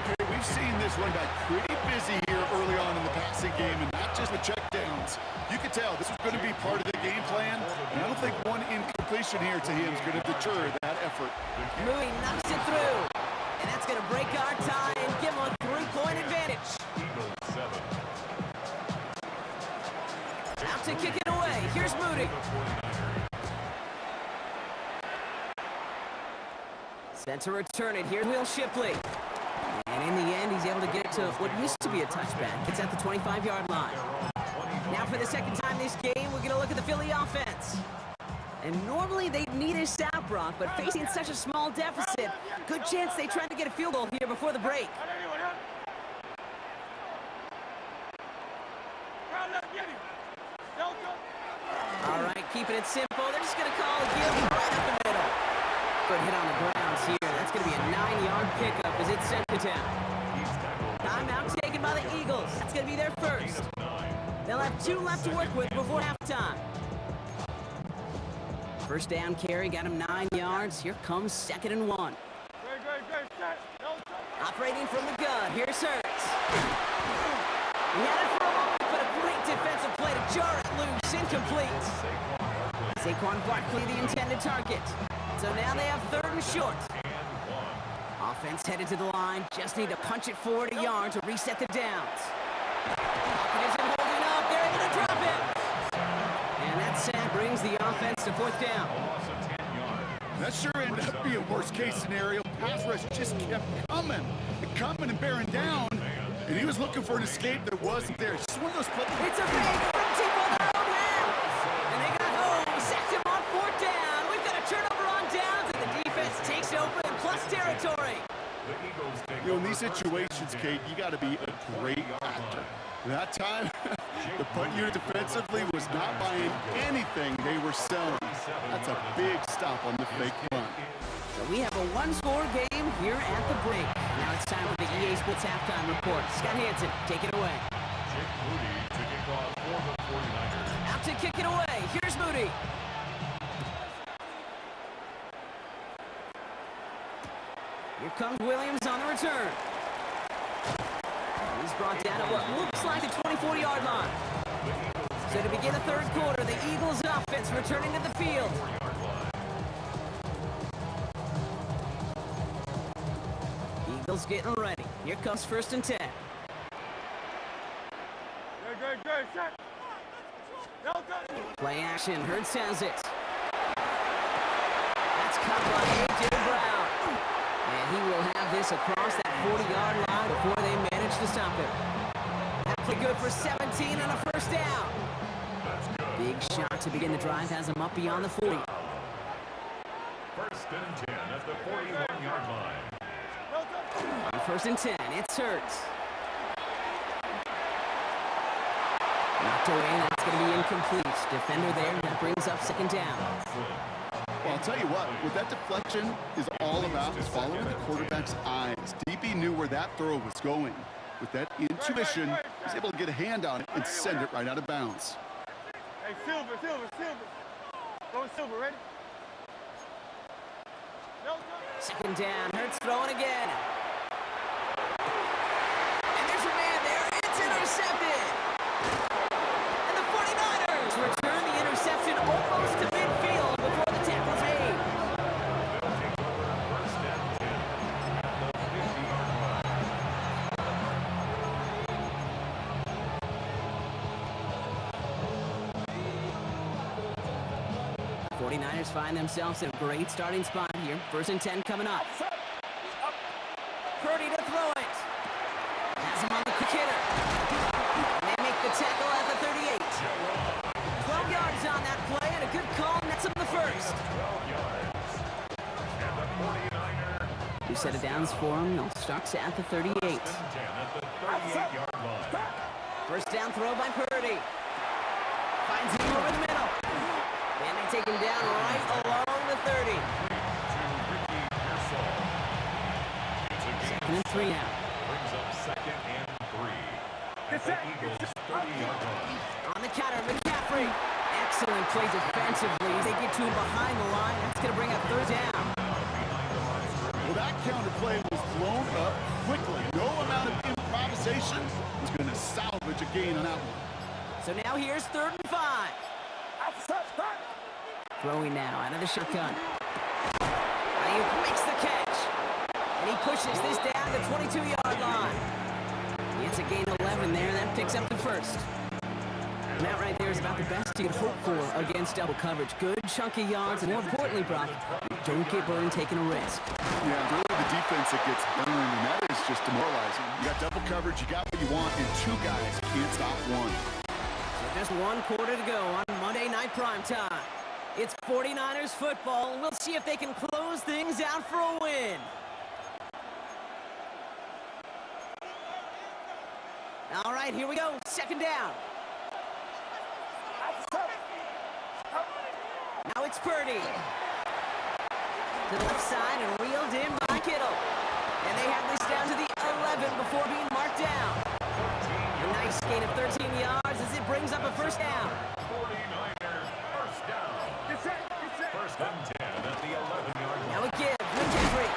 Hey, we've seen this one got pretty busy here early on in the passing game, and not just with checkdowns. You could tell this was going to be part of the game plan, and I don't think one incompletion here to him is going to deter that effort. Mooney knocks it through. And that's going to break our tie and give them a 3-point advantage. Eagles 7. Out to kick it away. Here's Moody. Set to return it. Here's Will Shipley. And in the end, he's able to get it to what used to be a touchback. It's at the 25-yard line. Now for the second time this game, we're going to look at the Philly offense. And normally they'd need a stop, Brock, but facing such a small deficit, good chance they tried to get a field goal here before the break. All right, keeping it simple. They're just going to call a give right up the middle. Good hit on the grounds here. That's going to be a 9-yard pickup as it's second down. Timeout taken by the Eagles. That's going to be their first. They'll have 2 left to work with before halftime. First down carry, got him 9 yards. Here comes 2nd and 1. Operating from the gun, here's Hurts. He had it for a moment, but a great defensive play to jar it loose, incomplete. Saquon Barkley, the intended target. So now they have 3rd and short. Offense headed to the line, just need to punch it forward a yard to reset the downs. Pocket isn't holding up, they're able to drop it. And that sack brings the offense to 4th down. That sure ended up being worst case scenario. Pass rush just kept coming and bearing down, and he was looking for an escape that wasn't there. Just one of those plays. It's a fake from deep on their own half. And they got home, sacked him on 4th down. We've got a turnover on downs, and the defense takes over in plus territory. You know, in these situations, Kate, you got to be a great actor. That time, the punt unit defensively was not buying anything they were selling. That's a big stop on the fake punt. So we have a 1-score game here at the break. Now it's time for the EA Sports halftime report. Scott Hansen, take it away. Jake Moody to kick off for the 49ers. Out to kick it away. Here's Moody. Here comes Williams on the return. He's brought down at what looks like the 24-yard line. So to begin the 3rd quarter, the Eagles offense returning to the field. Eagles getting ready. Here comes 1st and 10. Good. Set. Play action. Hurts has it. That's caught by A.J. Brown. And he will have this across that 40-yard line before they manage to stop him. That play good for 17 and a first down. Big shot to begin the drive has him up beyond the 40. 1st and 10 at the 41-yard line. On 1st and 10, it's Hurts. Knocked away, that's going to be incomplete. Defender there, that brings up 2nd down. Well, I'll tell you what that deflection is all about is following the quarterback's eyes. DB knew where that throw was going. With that intuition, he was able to get a hand on it and send it right out of bounds. Hey, Silver. Go Silver, ready? 2nd down, Hurts throwing again. 49ers find themselves in a great starting spot here. 1st and 10 coming up. Purdy to throw it. Has him on the quick hitter. And they make the tackle at the 38. 12 yards on that play and a good call. And that's up the first. 12 yards. And the 49ers. New set of downs for them. They'll start at the 38. 10 at the 38-yard line. First down throw by Purdy. Finds him over the middle. And they take him down right along the 30. Second and 3 now. Brings up 2nd and 3. At the Eagles' 30-yard line. On the counter, McCaffrey. Excellent play defensively as they get to him behind the line. That's going to bring up 3rd down. Well, that counter play was blown up quickly. No amount of improvisation was going to salvage a gain on that one. So now here's 3rd and 5. Throwing now out of the shotgun. Ayuk makes the catch. And he pushes this down to the 22-yard line. He gets a gain of 11 there, and that picks up the first. And that right there is about the best you can hope for against double coverage. Good chunky yards, and more importantly, Brock, don't get burned taking a risk. Yeah, really the defense that gets burned, and that is just demoralizing. You got double coverage, you got what you want, and 2 guys can't stop one. So just 1 quarter to go on Monday Night Primetime. It's 49ers football, and we'll see if they can close things out for a win. All right, here we go. 2nd down. Now it's Purdy. To the left side and reeled in by Kittle. And they have this down to the 11 before being marked down. A nice gain of 13 yards as it brings up a 1st down. 49ers first down. First and 10 at the 11-yard line. Now it gives McCaffrey.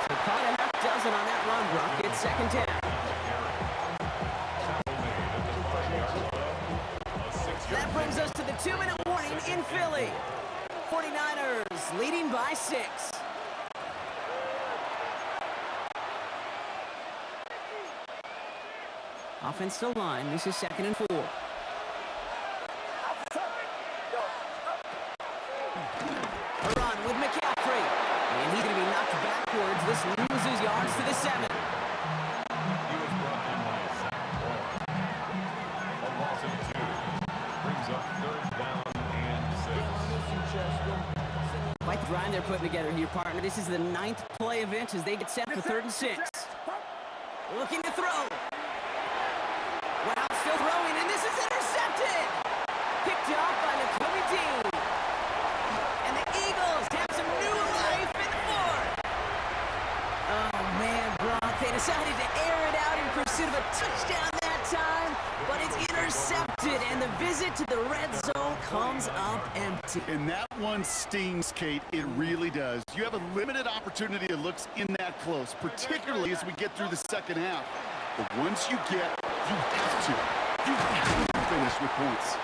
So caught a half dozen on that run, Brock. It's 2nd down. That brings us to the 2-minute warning in Philly. 49ers leading by 6. Offensive line, this is 2nd and 4. A run with McCaffrey. And he's going to be knocked backwards. This loses yards to the 7. He was brought in by Zach Moore. A loss of 2. Brings up 3rd down and 6. Quite the grind they're putting together here, partner. This is the 9th play of inch as they get set for 3rd and 6. Looking to throw. Wow, still throwing, and this is intercepted. Picked up by Nakobe Dean. And the Eagles have some new life in the 4th. Oh, man, Brock, they decided to air it out in pursuit of a touchdown that time, but it's intercepted, and the visit to the red zone comes up empty. And that one stings, Kate. It really does. You have a limited opportunity to look in that close, particularly as we get through the 2nd half. But once you get, you have to finish with points.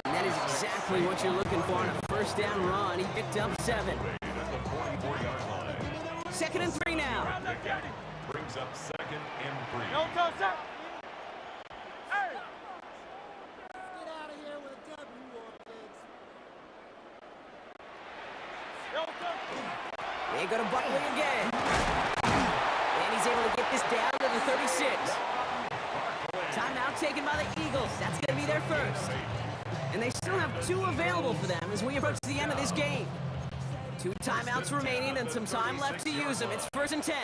And that is exactly what you're looking for on a 1st down run. He picked up 7. At the 44-yard line. 2nd and 3 now. Brings up 2nd and 3. They go to Buckley again. And he's able to get this down to the 36. Timeout taken by the Eagles. That's going to be their first. And they still have 2 available for them as we approach the end of this game. 2 timeouts remaining and some time left to use them. It's 1st and 10.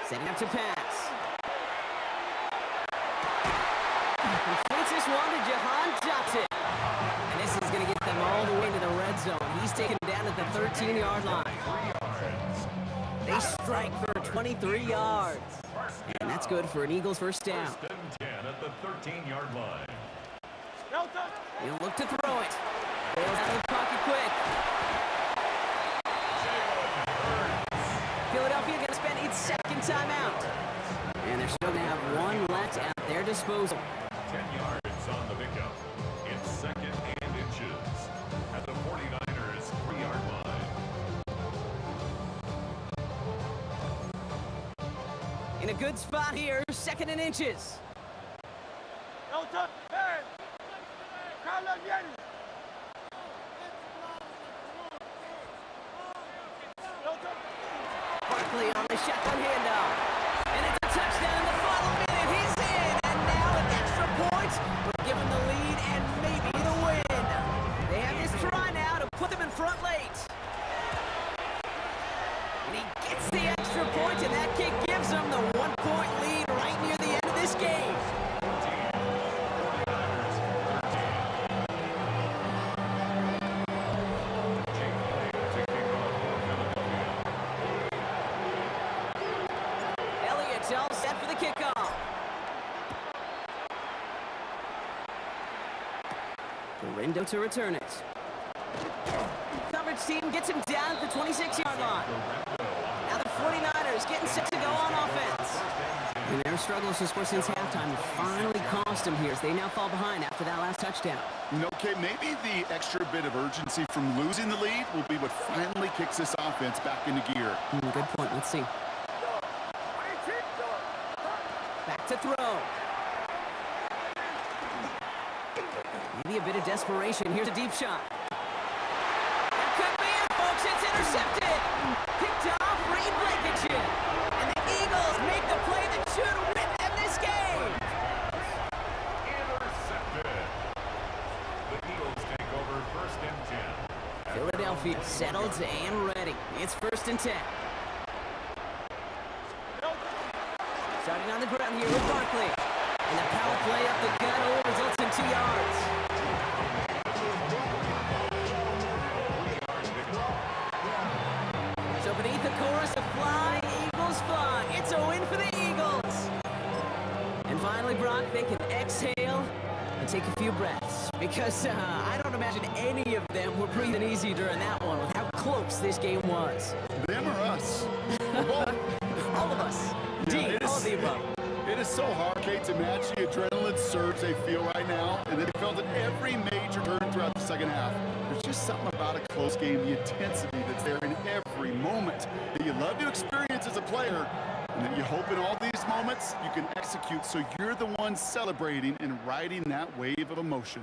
Setting up to pass. Completes this one to Jahan Dotson. And this is going to get them all the way to the red zone. He's taken down at the 13-yard line. They strike for 23 yards. And that's good for an Eagles 1st down. 1st and 10 at the 13-yard line. He'll look to throw it. Goes out of the pocket quick. Philadelphia going to spend its 2nd timeout. And they're still going to have 1 left at their disposal. 10 yards on the pickup. It's 2nd and inches at the 49ers 3-yard line. In a good spot here, 2nd and inches. Barkley on the shotgun handoff. And it's a touchdown in the final minute. He's in, and now an extra point will give him the lead and maybe the win. They have this try now to put them in front late. And he gets the extra point, and that kick gives him the 1-point lead right near the end of this game. Elliott's all set for the kickoff. Garindo to return it. Coverage team gets him down at the 26-yard line. Now the 49ers getting set to go on offense. And their struggles just were since halftime finally cost them here as they now fall behind after that last touchdown. Okay, maybe the extra bit of urgency from losing the lead will be what finally kicks this offense back into gear. Good point. Let's see. Back to throw. Maybe a bit of desperation. Here's a deep shot. That could be it, folks. It's intercepted. Picked off Reed Blankenship. And the Eagles make the play that should win them this game. Intercepted. The Eagles take over first and 10. Philadelphia settled and ready. It's first and 10. Starting on the ground here with Barkley. And the power play up the gut results in 2 yards. So beneath the chorus of Fly, Eagles Fly. It's a win for the Eagles. And finally, Brock, they can exhale and take a few breaths. Because I don't imagine any of them were breathing easy during that one with how close this game was. Them or us? All of us. Indeed, all of the above. It is so hard, Kate, to match the adrenaline surge they feel right now, and they felt it every major turn throughout the second half. There's just something about a close game, the intensity that's there in every moment that you love to experience as a player, and that you hope in all these moments you can execute so you're the one celebrating and riding that wave of emotion.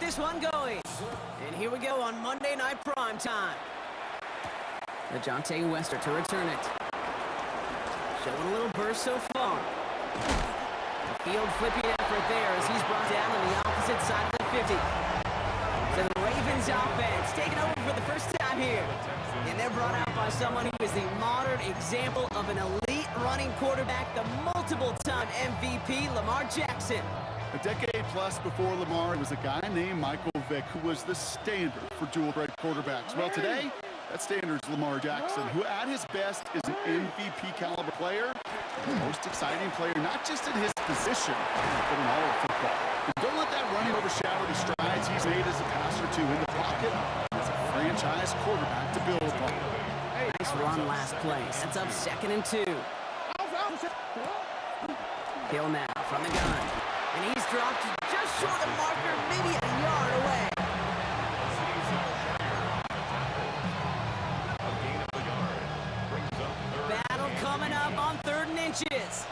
this one going. And here we go on Monday Night Prime Time. LeJohntay Wester to return it. Showing a little burst so far. A field flipping effort there as he's brought down on the opposite side of the 50. So the Ravens offense taking over for the first time here. And they're brought out by someone who is the modern example of an elite running quarterback, the multiple-time MVP, Lamar Jackson. A decade plus before Lamar, it was a guy named Michael Vick who was the standard for dual-threat quarterbacks. Well, today, that standard is Lamar Jackson, who at his best is an MVP-caliber player, the most exciting player, not just in his position, but in all of football. And don't let that running overshadow the strides he's made as a passer, too, in the pocket as a franchise quarterback to build upon. Nice run last play. Sets up 2nd and 2. Hill now from the gun. And he's dropped just short of marker, maybe a yard away. Battle coming up on 3rd and inches.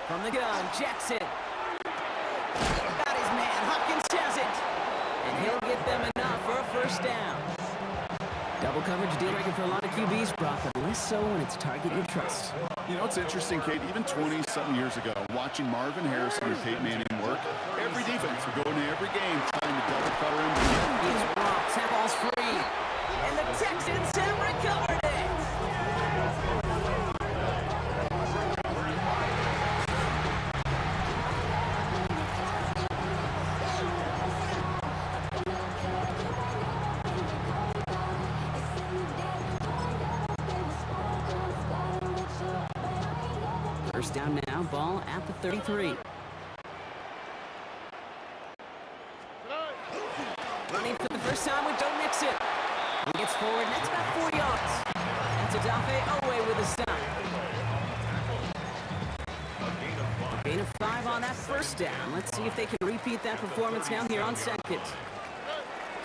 From the gun, Jackson. Got his man, Hopkins has it. And he'll get them enough for a first down. Double coverage deal breaker for a lot of QBs, Brock, but less so when it's target you trust. You know, it's interesting, Kate, even 20-something years ago, watching Marvin Harrison and Peyton Manning work, every defense would go into every game trying to double cover him. He's blocked, that ball's free. And the Texans have recovered it. First down now, ball at the 33. Running for the first time with Joe Mixon. He gets forward, and that's about 4 yards. That's Odafe Owe with a stop. Gain of 5 on that first down. Let's see if they can repeat that performance now here on 2nd.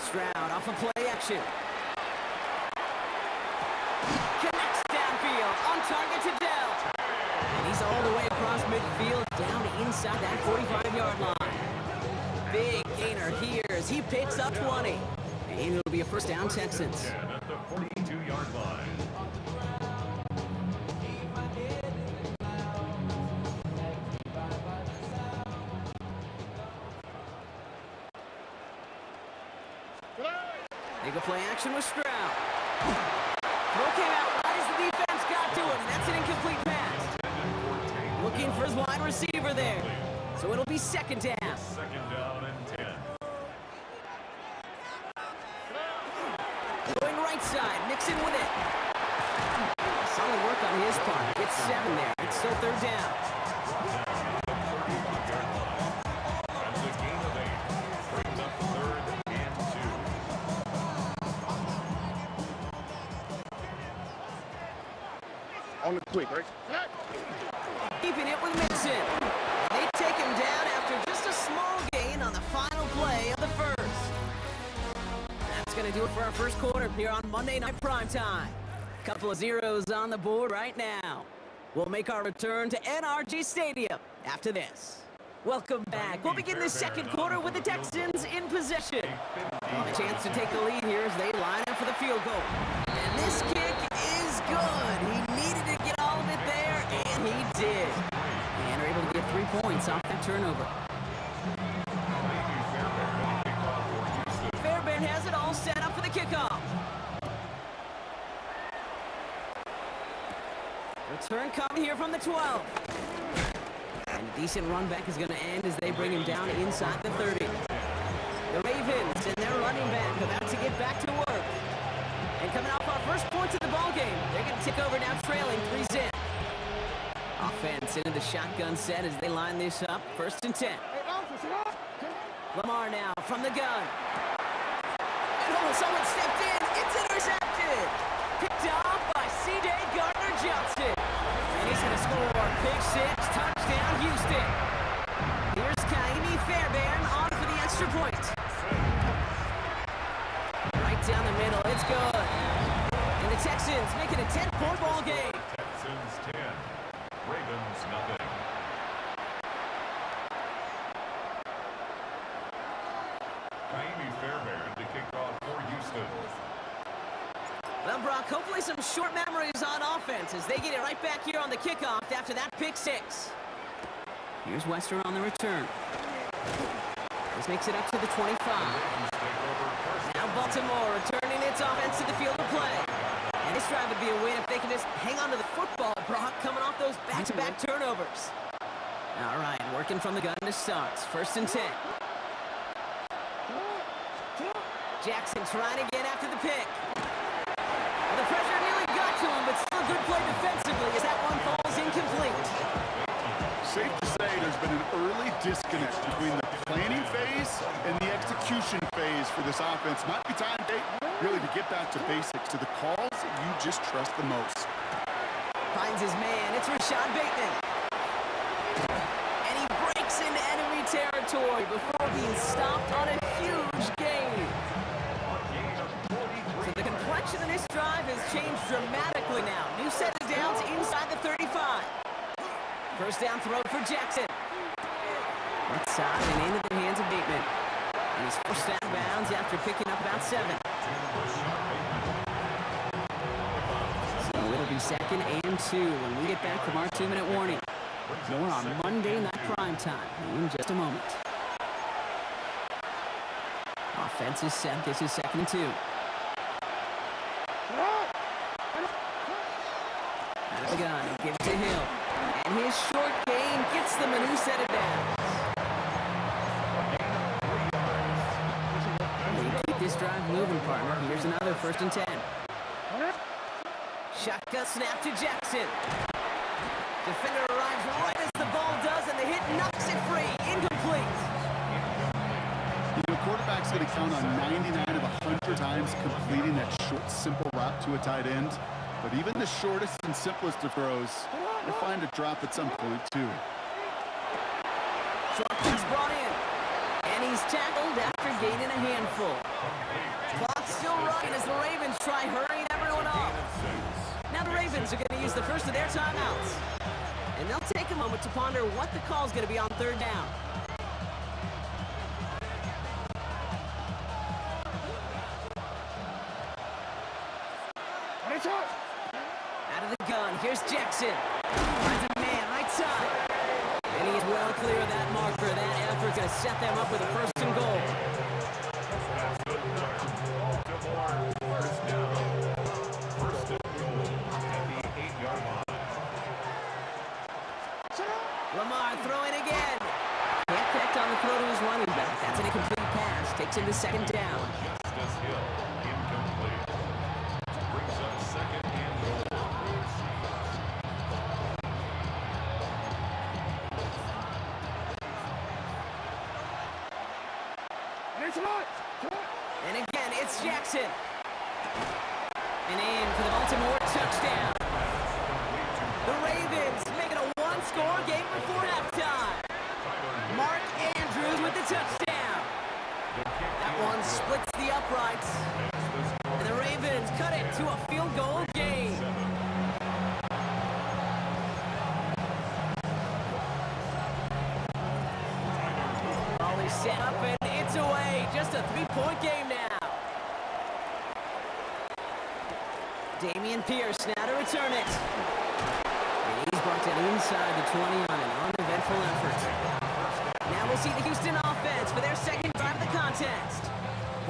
Stroud off of play action. Connects downfield, on target to Dell. And he's all the way across midfield, down inside that 45-yard line. Big gainer here as he picks up 20. And it'll be a first down, Texans. At the 42-yard line. They go play action with Stroud. Throw came out right as the defense got to it, and that's an incomplete pass. Looking for his wide receiver there. So it'll be 2nd down. 2nd down and 10. Going right side, Mixon with it. Solid work on his part. Gets 7 there. It's still 3rd down. That's a gain of 8. Brings up 3rd and 2. On the quick, right? Keeping it with Mixon. They take him down after just a small gain on the final play of the first. That's going to do it for our first quarter here on Monday Night Primetime. Couple of zeros on the board right now. We'll make our return to NRG Stadium after this. Welcome back. We'll begin the 2nd quarter with the Texans in possession. A chance to take the lead here as they line up for the field goal. And this kick is good. He needed to get all of it there, and he did. And are able to get 3 points off that turnover. Fairbairn has it all set up for the kickoff. Return coming here from the 12. And a decent run back is going to end as they bring him down inside the 30. The Ravens and their running back about to get back to work. And coming off our first points of the ballgame, they're going to take over now trailing 3-zip. Offense into the shotgun set as they line this up. 1st and 10. Lamar now from the gun. And someone stepped in. It's intercepted. Picked off by C.J. Gardner-Johnson. And he's going to score. Pick 6, touchdown Houston. Here's Kaimi Fairbairn on for the extra point. Right down the middle. It's good. And the Texans make it a 10-point ball game. Texans 10. Ravens nothing. Kaimi Fairbairn to kick off for Houston. Well, Brock, hopefully some short memories on offense as they get it right back here on the kickoff after that pick six. Here's Western on the return. This makes it up to the 25. Now Baltimore returning its offense to the field of play. And this drive would be a win if they can just hang on to the football, Brock, coming off those back-to-back turnovers. All right, working from the gun to start. First and 10. Jackson trying again after the pick. Well, the pressure nearly got to him, but still good play defensively as that one falls incomplete. Safe to say there's been an early disconnect between the planning phase and the execution phase for this offense. Might be time, really, to get back to basics, to the calls you just trust the most. Finds his man. It's Rashad Bateman. And he breaks into enemy territory before being stopped on a huge gain. So the complexion of this drive has changed dramatically now. New set of downs inside the 35. First down throw for Jackson. Outside and into the hands of Bateman. And he's first out of bounds after picking up about 7. So it'll be second and 2 when we get back from our 2-minute warning. More on Monday Night Primetime in just a moment. Offense is set. This is second and 2. Out of the gun, give it to Hill. And his short gain gets them a new set of downs. They keep this drive moving, partner. Here's another first and 10. Shotgun snap to Jackson. Defender arrives right as the ball does, and the hit knocks it free. Incomplete. You know, quarterback's going to count on 99 of 100 times completing that short, simple route to a tight end. But even the shortest and simplest of throws, you'll find a drop at some point, too. Shotgun's brought in. And he's tackled after gaining a handful. Clock's still running as the Ravens try hurrying everyone off. Now the Ravens are going to use the first of their timeouts. And they'll take a moment to ponder what the call's going to be on third down. Out of the gun, here's Jackson. Finds a man, right side. And he is well clear of that marker. That effort going to set them up with a first and goal. Lamar throwing again. Can't connect on the throw to his running back. That's an incomplete pass. Takes him to second down. Justice Hill, incomplete. Brings up second and goal. And again, it's Jackson. And in for the Baltimore touchdown. The Ravens making a one-score game before halftime. Mark Andrews with the touchdown. That one splits the uprights. And the Ravens cut it to a field goal game. Ball is set up and it's away. Just a 3-point game now. Damian Pierce now to return it. And he's brought it inside the 20 on an uneventful effort. Now we'll see the Houston offense for their second drive of the contest.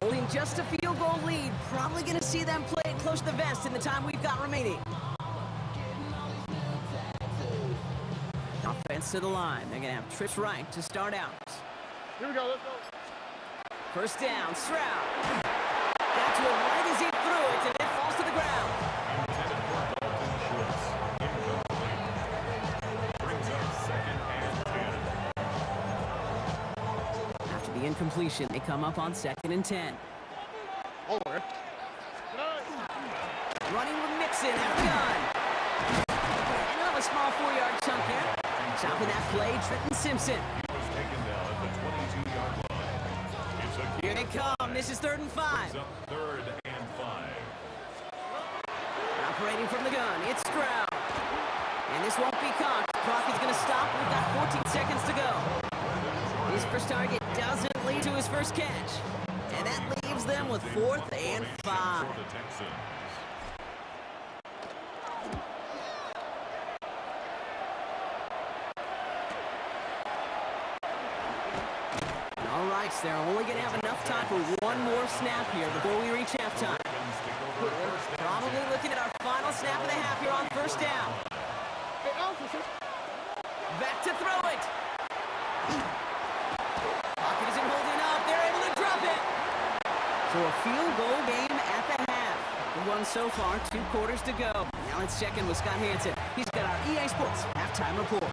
Holding just a field goal lead. Probably going to see them play it close to the vest in the time we've got remaining. Offense to the line. They're going to have Trish Wright to start out. Here we go, let's go. First down, Stroud. Got to him right as he threw it, and it falls to the ground. Intended for Dalton Schultz, incomplete. Brings up second and 10. After the incompletion, they come up on second and 10. Running with Mixon out of the gun. And they'll have a small 4-yard chunk here. Stopping that play, Trenton Simpson. He was taken down at the 22-yard line. It's a Here they come. This is 3rd and 5. Brings up third and 5. Operating from the gun, it's Stroud. And this won't be caught. Clock is going to stop. We've got 14 seconds to go. His first target doesn't lead to his first catch. And that leaves them with 4th and 5. For the Texans. All right, so they're only going to have enough time for one more snap here before we reach halftime. Ravens take over first and Probably 10. looking at our final snap of the half here on first down. Back to throw it. Pocket isn't holding up. They're able to drop it. So a field goal game at the half. Good one so far. 2 quarters to go. Now let's check in with Scott Hansen. He's got our EA Sports halftime report.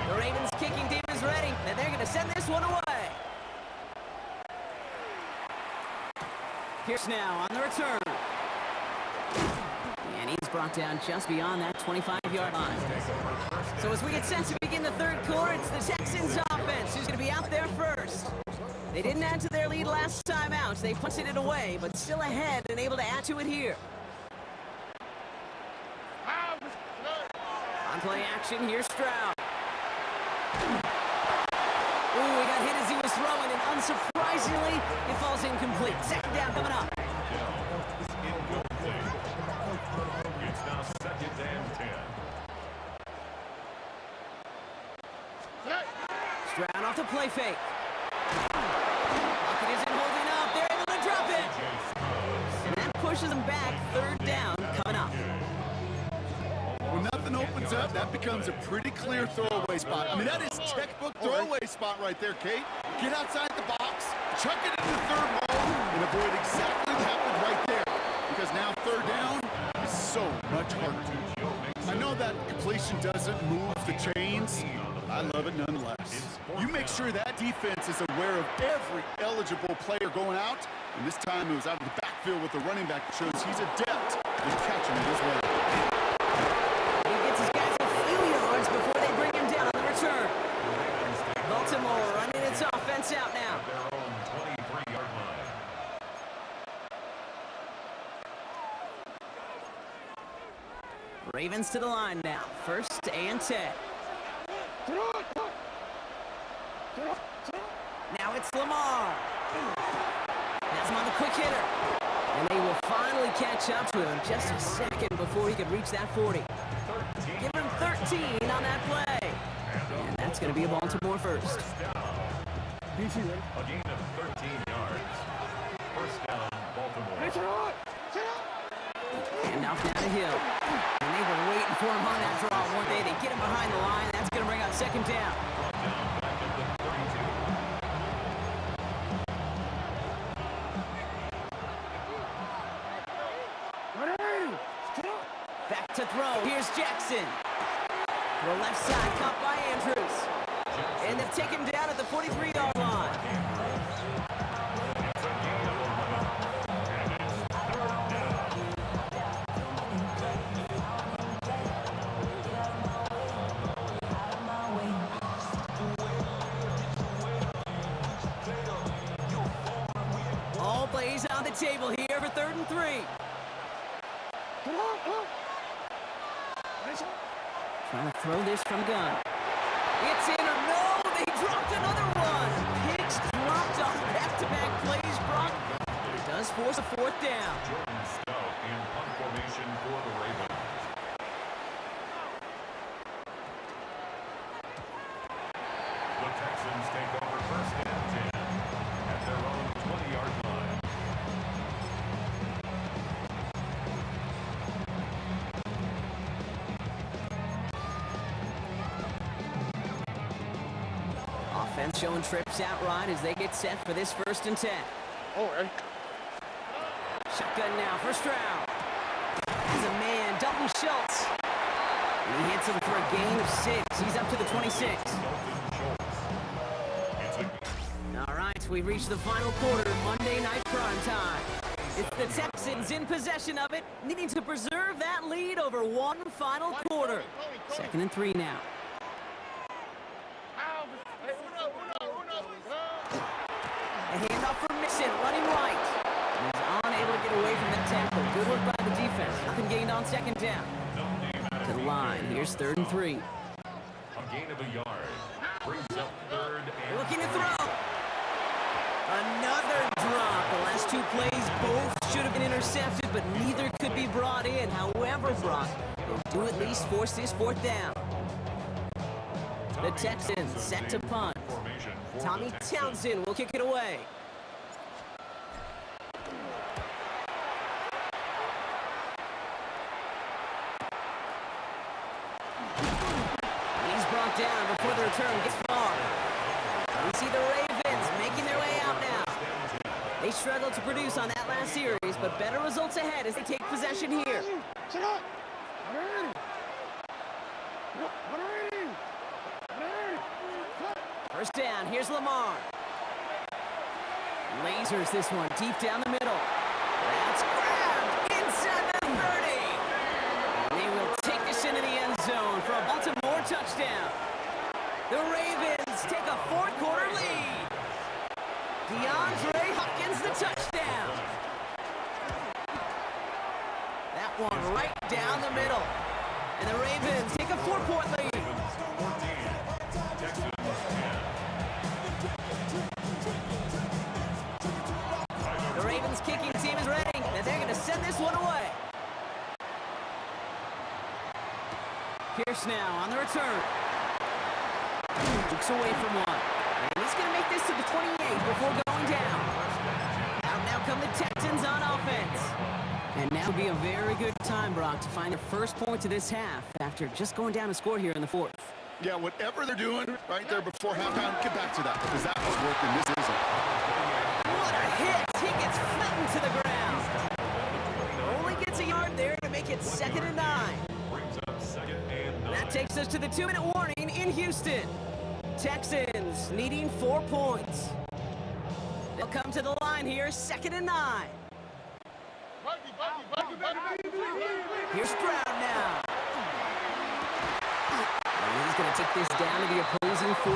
The Ravens kicking team is ready, and they're going to send this one away. Pierce now on the return. And he's brought down just beyond that 25-yard line. So as we get set to begin the third quarter, it's the Texans offense who's going to be out there first. They didn't add to their lead last time out. They punted it away, but still ahead and able to add to it here. On play action, here's Stroud. Ooh, he got hit as he was throwing, and unsurprisingly, it falls incomplete. Second down coming up. Incomplete. It's now 2nd and 10. Stroud off the play fake. Pocket isn't holding up. They're able to drop it. And that pushes them back. 3rd down coming up. When nothing opens up, that becomes a pretty clear throwaway spot. I mean, that is textbook throwaway spot right there, Kate. Get outside the box, chuck it into the third hole, and avoid exactly what happened right there. Because now 3rd down is so much harder. I know that completion doesn't move the chains. I love it nonetheless. You make sure that defense is aware of every eligible player going out. And this time it was out of the backfield with the running back that shows he's adept in catching it as well. He gets his guys a few yards before they bring him down on the return. Baltimore running its offense out now. Their own 23-yard line. Ravens to the line now. 1st and 10. Now it's Lamar. Has him on the quick hitter. And they will finally catch up to him just a second before he could reach that 40. Give him 13 on that play. And that's going to be a Baltimore first. A gain of 13 yards. First down, Baltimore. And off down the hill. And they were waiting for him on that draw one day. They get him behind the line. That's going to bring up 2nd down. Brought down back at the 32. Back to throw. Here's Jackson. To the left side, caught by Andrews. And they take him down at the 43-yard line. It's a gain of 11. And it's 3rd down. All plays on the table here for 3rd and 3. Trying to throw this from gun. It's in or no, they dropped another one. Picks dropped on back-to-back plays, Brock. But it does force a 4th down. Jordan Stout in punt formation for the Ravens. The Texans take over 1st and 10 at their own 20-yard line. Offense showing trips out right as they get set for this 1st and 10. Shotgun now for Stroud. He's a man, Dalton Schultz. And he hits him for a gain of 6. He's up to the 26. All right, we've reached the final quarter of Monday Night Prime Time. It's the Texans in possession of it, needing to preserve that lead over one final quarter. 2nd and 3 now. A handoff for Mixon, running right. And he's unable to get away from that tackle. Good work by the defense. Nothing gained on 2nd down. To the line. Here's 3rd and 3. A A gain of a yard. Brings up third and Looking to throw. Another drop. The last two plays both should have been intercepted, but neither could be brought in. However, Brock, they do at least force this fourth down. The Texans set to punt. formation for the Tommy Texans. Townsend will kick it away. He's brought down before the return gets far. We see the Ravens making their way out now. They struggled to produce on that last series, but better results ahead as they take possession here. First down, here's Lamar. Lasers this one deep down the middle. That's grabbed inside the 30. And they will take this into the end zone for a Baltimore touchdown. The Ravens take a fourth-quarter lead. DeAndre Hopkins the touchdown. That one right down the middle. And the Ravens take a 4-point lead. 14. Texans 10. The Ravens kicking team is ready, and they're going to send this one away. Pierce now on the return. Looks away from one. And he's going to make this to the 28 before going down. Out now come the Texans on offense. And now will be a very good time, Brock, to find the first point of this half after just going down a score here in the fourth. Yeah, whatever they're doing right there before halftime, get back to that, because that was working. This isn't. What a hit! He gets flattened to the ground. Only gets a yard there to make it 2nd and 9. Brings up 2nd and 9. That takes us to the 2-minute warning in Houston. Texans needing 4 points. They'll come to the line here, 2nd and 9. Here's Stroud now. And he's going to take this down to the opposing 44.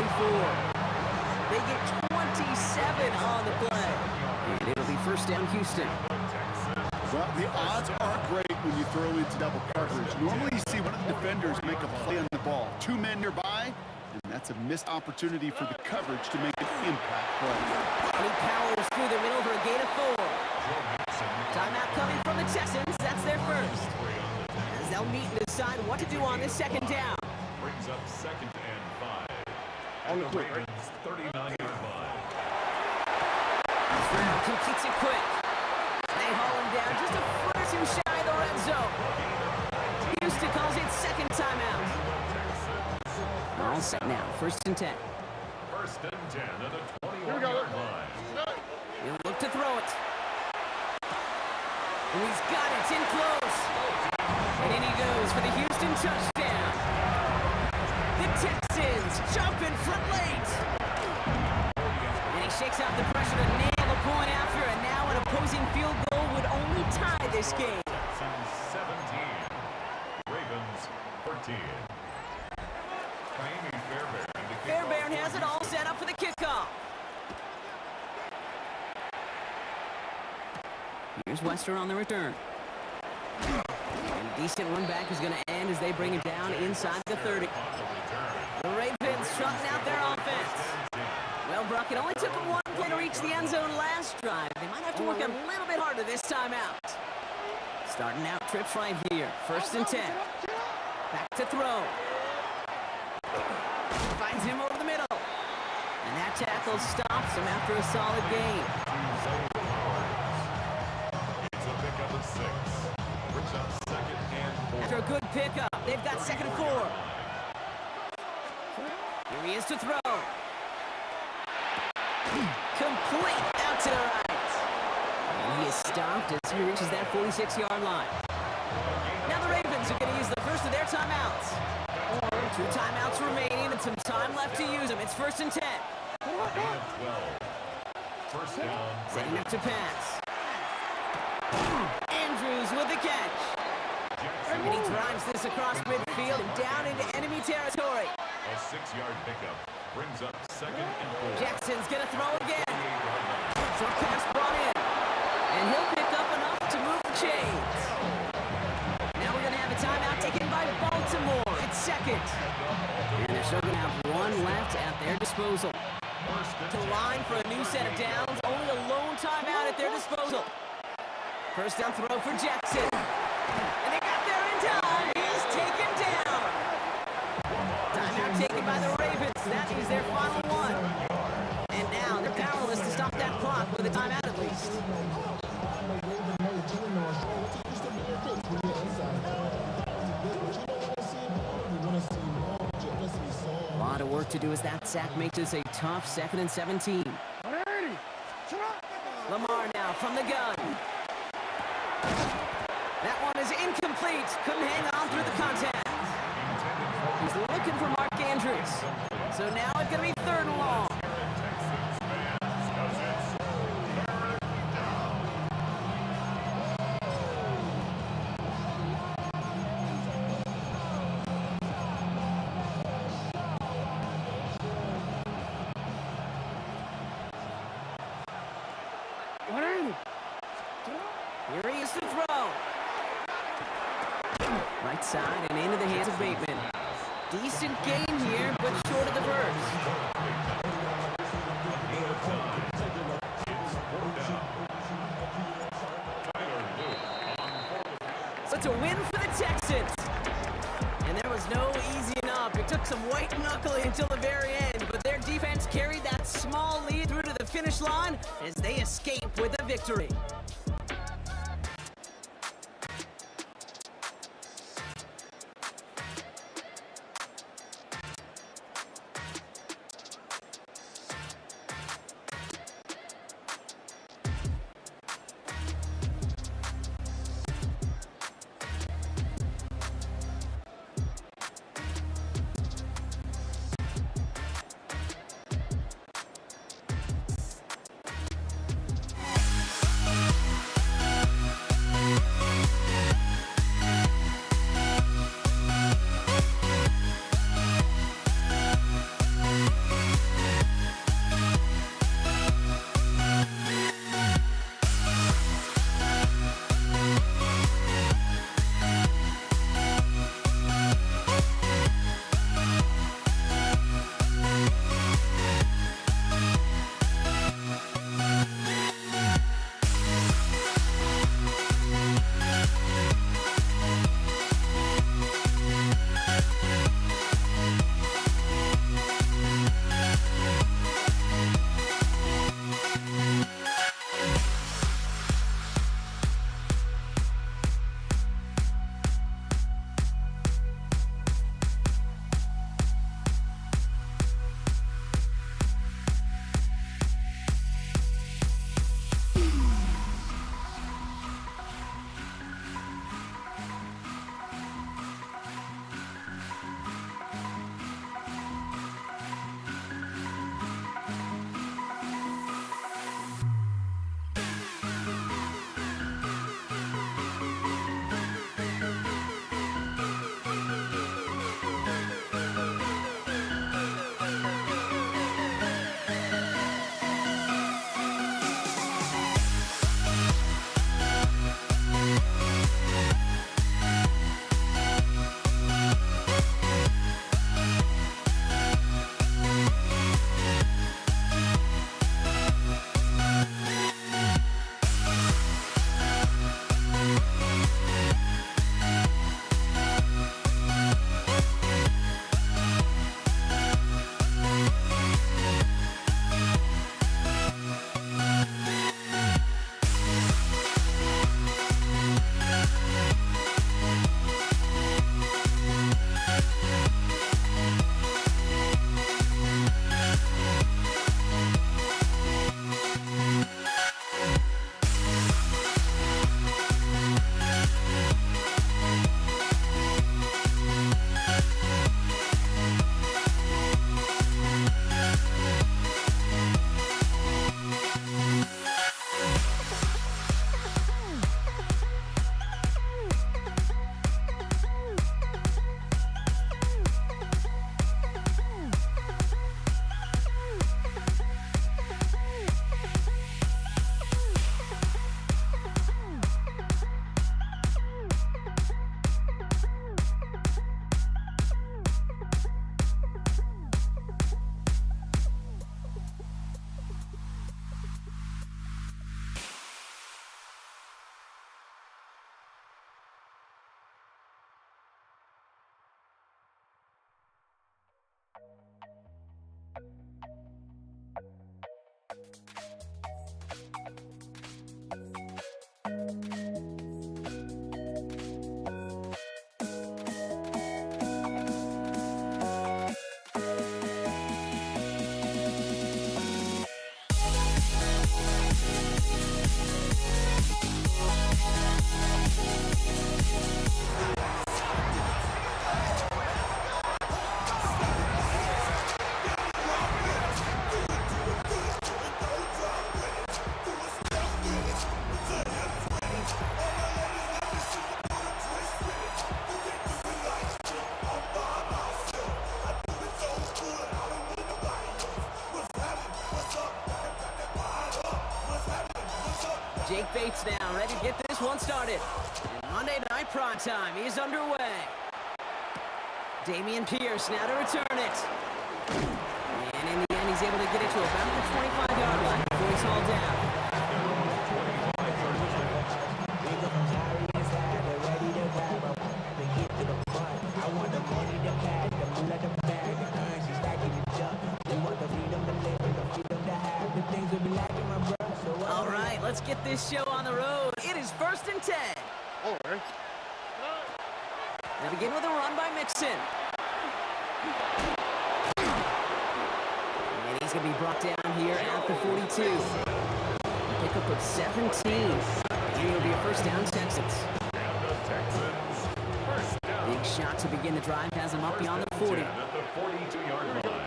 They get 27 on the play. And it'll be first down Houston. Well, the odds aren't great when you throw into double coverage. Normally you see one of the defenders make a play on the ball. 2 men nearby, and that's a missed opportunity for the coverage to make an impact play. And he powers through the middle for a gain of 4. Timeout coming from the Texans. That's their first. As they'll meet and decide what to do on this 2nd down. Brings up 2nd and 5. And the Ravens 39-yard line. Stroud completes it quick. They haul him down just a foot or two shy of the red zone. Houston calls it 2nd timeout. All set now. 1st and 10. 1st and 10 at the 21-yard line. He'll look to throw it. And he's got it. It's in close. And in he goes for the Houston touchdown. The Texans jump in front late. And he shakes out the pressure to nail the point after. And now an opposing field goal would only tie this game. Texans 17. Ravens 14. Miami Fairbairn. the kickoff. Fairbairn has it all set up for the kickoff. Here's Wester on the return. And a decent run back is going to end as they bring it down inside the 30. The Ravens trotting out their offense. Well, Brock, it only took them 1 play to reach the end zone last drive. They might have to work a little bit harder this time out. Starting out trips right here. 1st and 10. Back to throw. Finds him over the middle. And that tackle stops him after a solid gain. It's a pickup of 6. Brings up 2nd and 4. After a good pickup, they've got 2nd and 4. Here he is to throw. Complete out to the right. And he is stopped as he reaches that 46-yard line. Now the Ravens are going to use the first of their timeouts. 2 timeouts remaining and some time left to use them. It's 1st and 10. Gain of 12. First down. Setting up to pass. Andrews with the catch. And he drives this across midfield and down into enemy territory. A 6-yard pickup. Brings up 2nd and 4. Jackson's going to throw again. Short pass brought in. And he'll pick up enough to move the chains. Now we're going to have a timeout taken by Baltimore. It's 2nd. And they're still disposal. To the line for a new set of downs. Only a lone timeout at their disposal. First down throw for Jackson. And they got there in time. He's taken down. Timeout taken by the Ravens. That is their final one. And now they're powerless to stop that clock with a timeout at least. A lot of work to do as that sack makes this a tough 2nd and 17. Lamar now from the gun. That one is incomplete. Couldn't hang on through the contact. He's looking for Mark Andrews. So now it's going to be 3rd and long. Here he is to throw. Right side and into the hands of Bateman. Decent gain here, but short of the first. So it's a win for the Texans. And there was no easing up. It took some white knuckling until the very end, but their defense carried that small lead through to the finish line as they escape with a victory. Jake Bates now, ready to get this one started. And Monday Night Prime Time is underway. Damian Pierce now to return it. And in the end, he's able to get it to about the 25-yard line before he's hauled down. All right, let's get this show on the road. It is 1st and 10. All right. Now begin with a run by Mixon. And he's going to be brought down here at the 42. A pickup of 17. And it'll be a first down, Texans. And the Texans, first down. Big shot to begin the drive has him up beyond the 40. At the 42-yard line.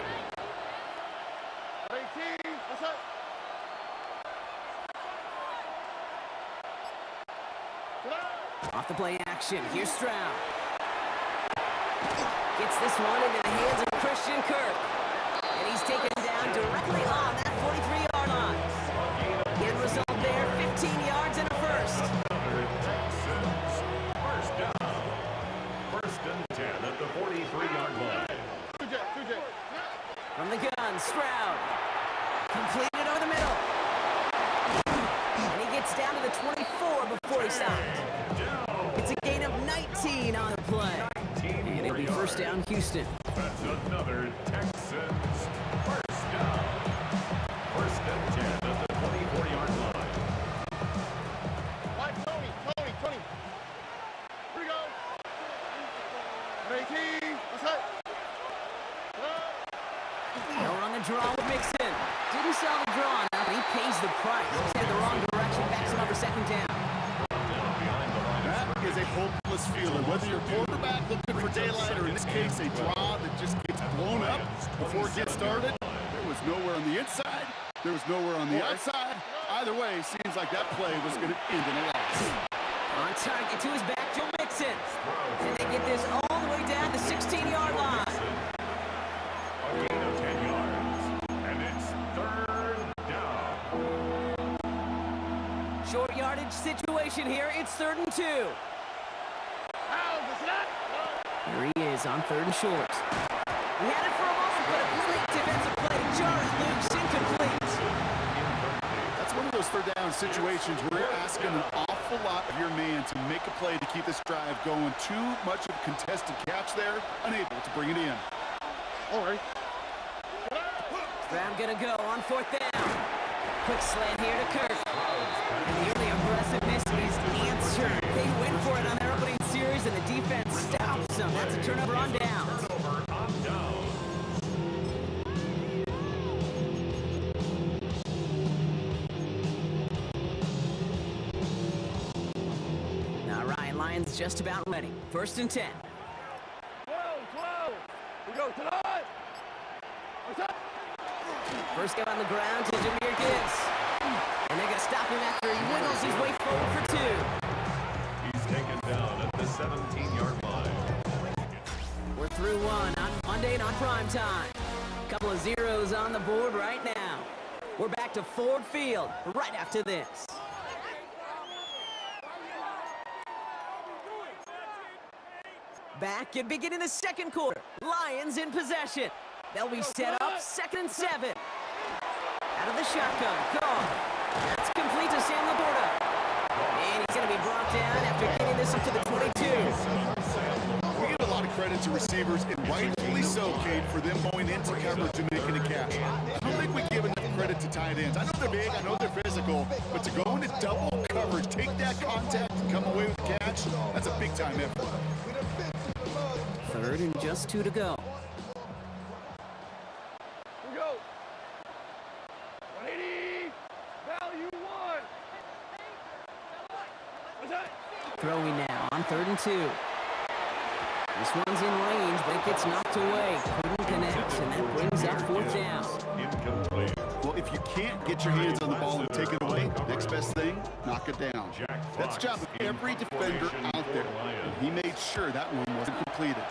18. What's up? Off the play action, here's Stroud. Gets this one into the hands of Christian Kirk. And he's taken down directly on that 43-yard line. End result there, 15 yards and a first. Another Texans, first down. 1st and 10 at the 43-yard line. 2J. From the gun, Stroud. Completed over the middle. And he gets down to the 24 before he stopped. It's a gain of 19 on the play. And it'll be first down, Houston. That's another Texans, first down. 1st and 10 at the 24-yard line. Mike, Tony. Here we go. 18. What's up? They'll run the draw with Mixon. Didn't sell the draw enough, and he pays the price. He's headed the wrong direction, backs him up for second down. That is a hopeless feeling. Whether you're quarterback looking for daylight or in this case a draw that just gets blown up before it gets started, there was nowhere on the inside, there was nowhere on the outside. Either way, seems like that play was going to end in a loss. On target to his back, Joe Mixon. And they get this all the way down the 16-yard line. A gain of 10 yards. And it's 3rd down. Short yardage situation here. It's 3rd and 2. Here he is on 3rd and short. He had it for a moment, but a brilliant defensive play. Jarvis loose, incomplete. That's one of those third down situations where you're asking an awful lot of your man to make a play to keep this drive going. Too much of a contested catch there, unable to bring it in. All right. Stroud gonna go on 4th down. Quick slant here to Kirk. And the early aggressiveness is answered. They went for it on their opening series, and the defense stops them. That's a turnover on down. Turnover on down. Now Ryan Lyons just about ready. 1st and 10. 12. We go tonight. What's up? First guy on the ground to Jahmyr Gibbs. And they're gonna stop him after he wiggles his way forward for 2. He's taken down at the 17-yard line. We're through one on Monday Night Prime Time. Couple of zeros on the board right now. We're back to Ford Field right after this. Back and beginning the second quarter. Lions in possession. They'll be set up 2nd and 7. Out of the shotgun. Gone. That's complete to Sam Laporta. And he's going to be brought down after getting this up to the 22. We give a lot of credit to receivers, and rightfully so, Kate, for them going into coverage and making a catch. I don't think we give enough credit to tight ends. I know they're big, I know they're physical, but to go into double coverage, take that contact, and come away with the catch, that's a big-time effort. 3rd and just 2 to go. We go. 180. Value 1. What's that? Throwing now on 3rd and 2. This one's in range, but it gets knocked away. Couldn't connect, and that brings up 4th down. Incomplete. Well, if you can't get your hands on the ball and take it away, next best thing, knock it down. That's the job of every defender out there. And he made sure that one wasn't completed.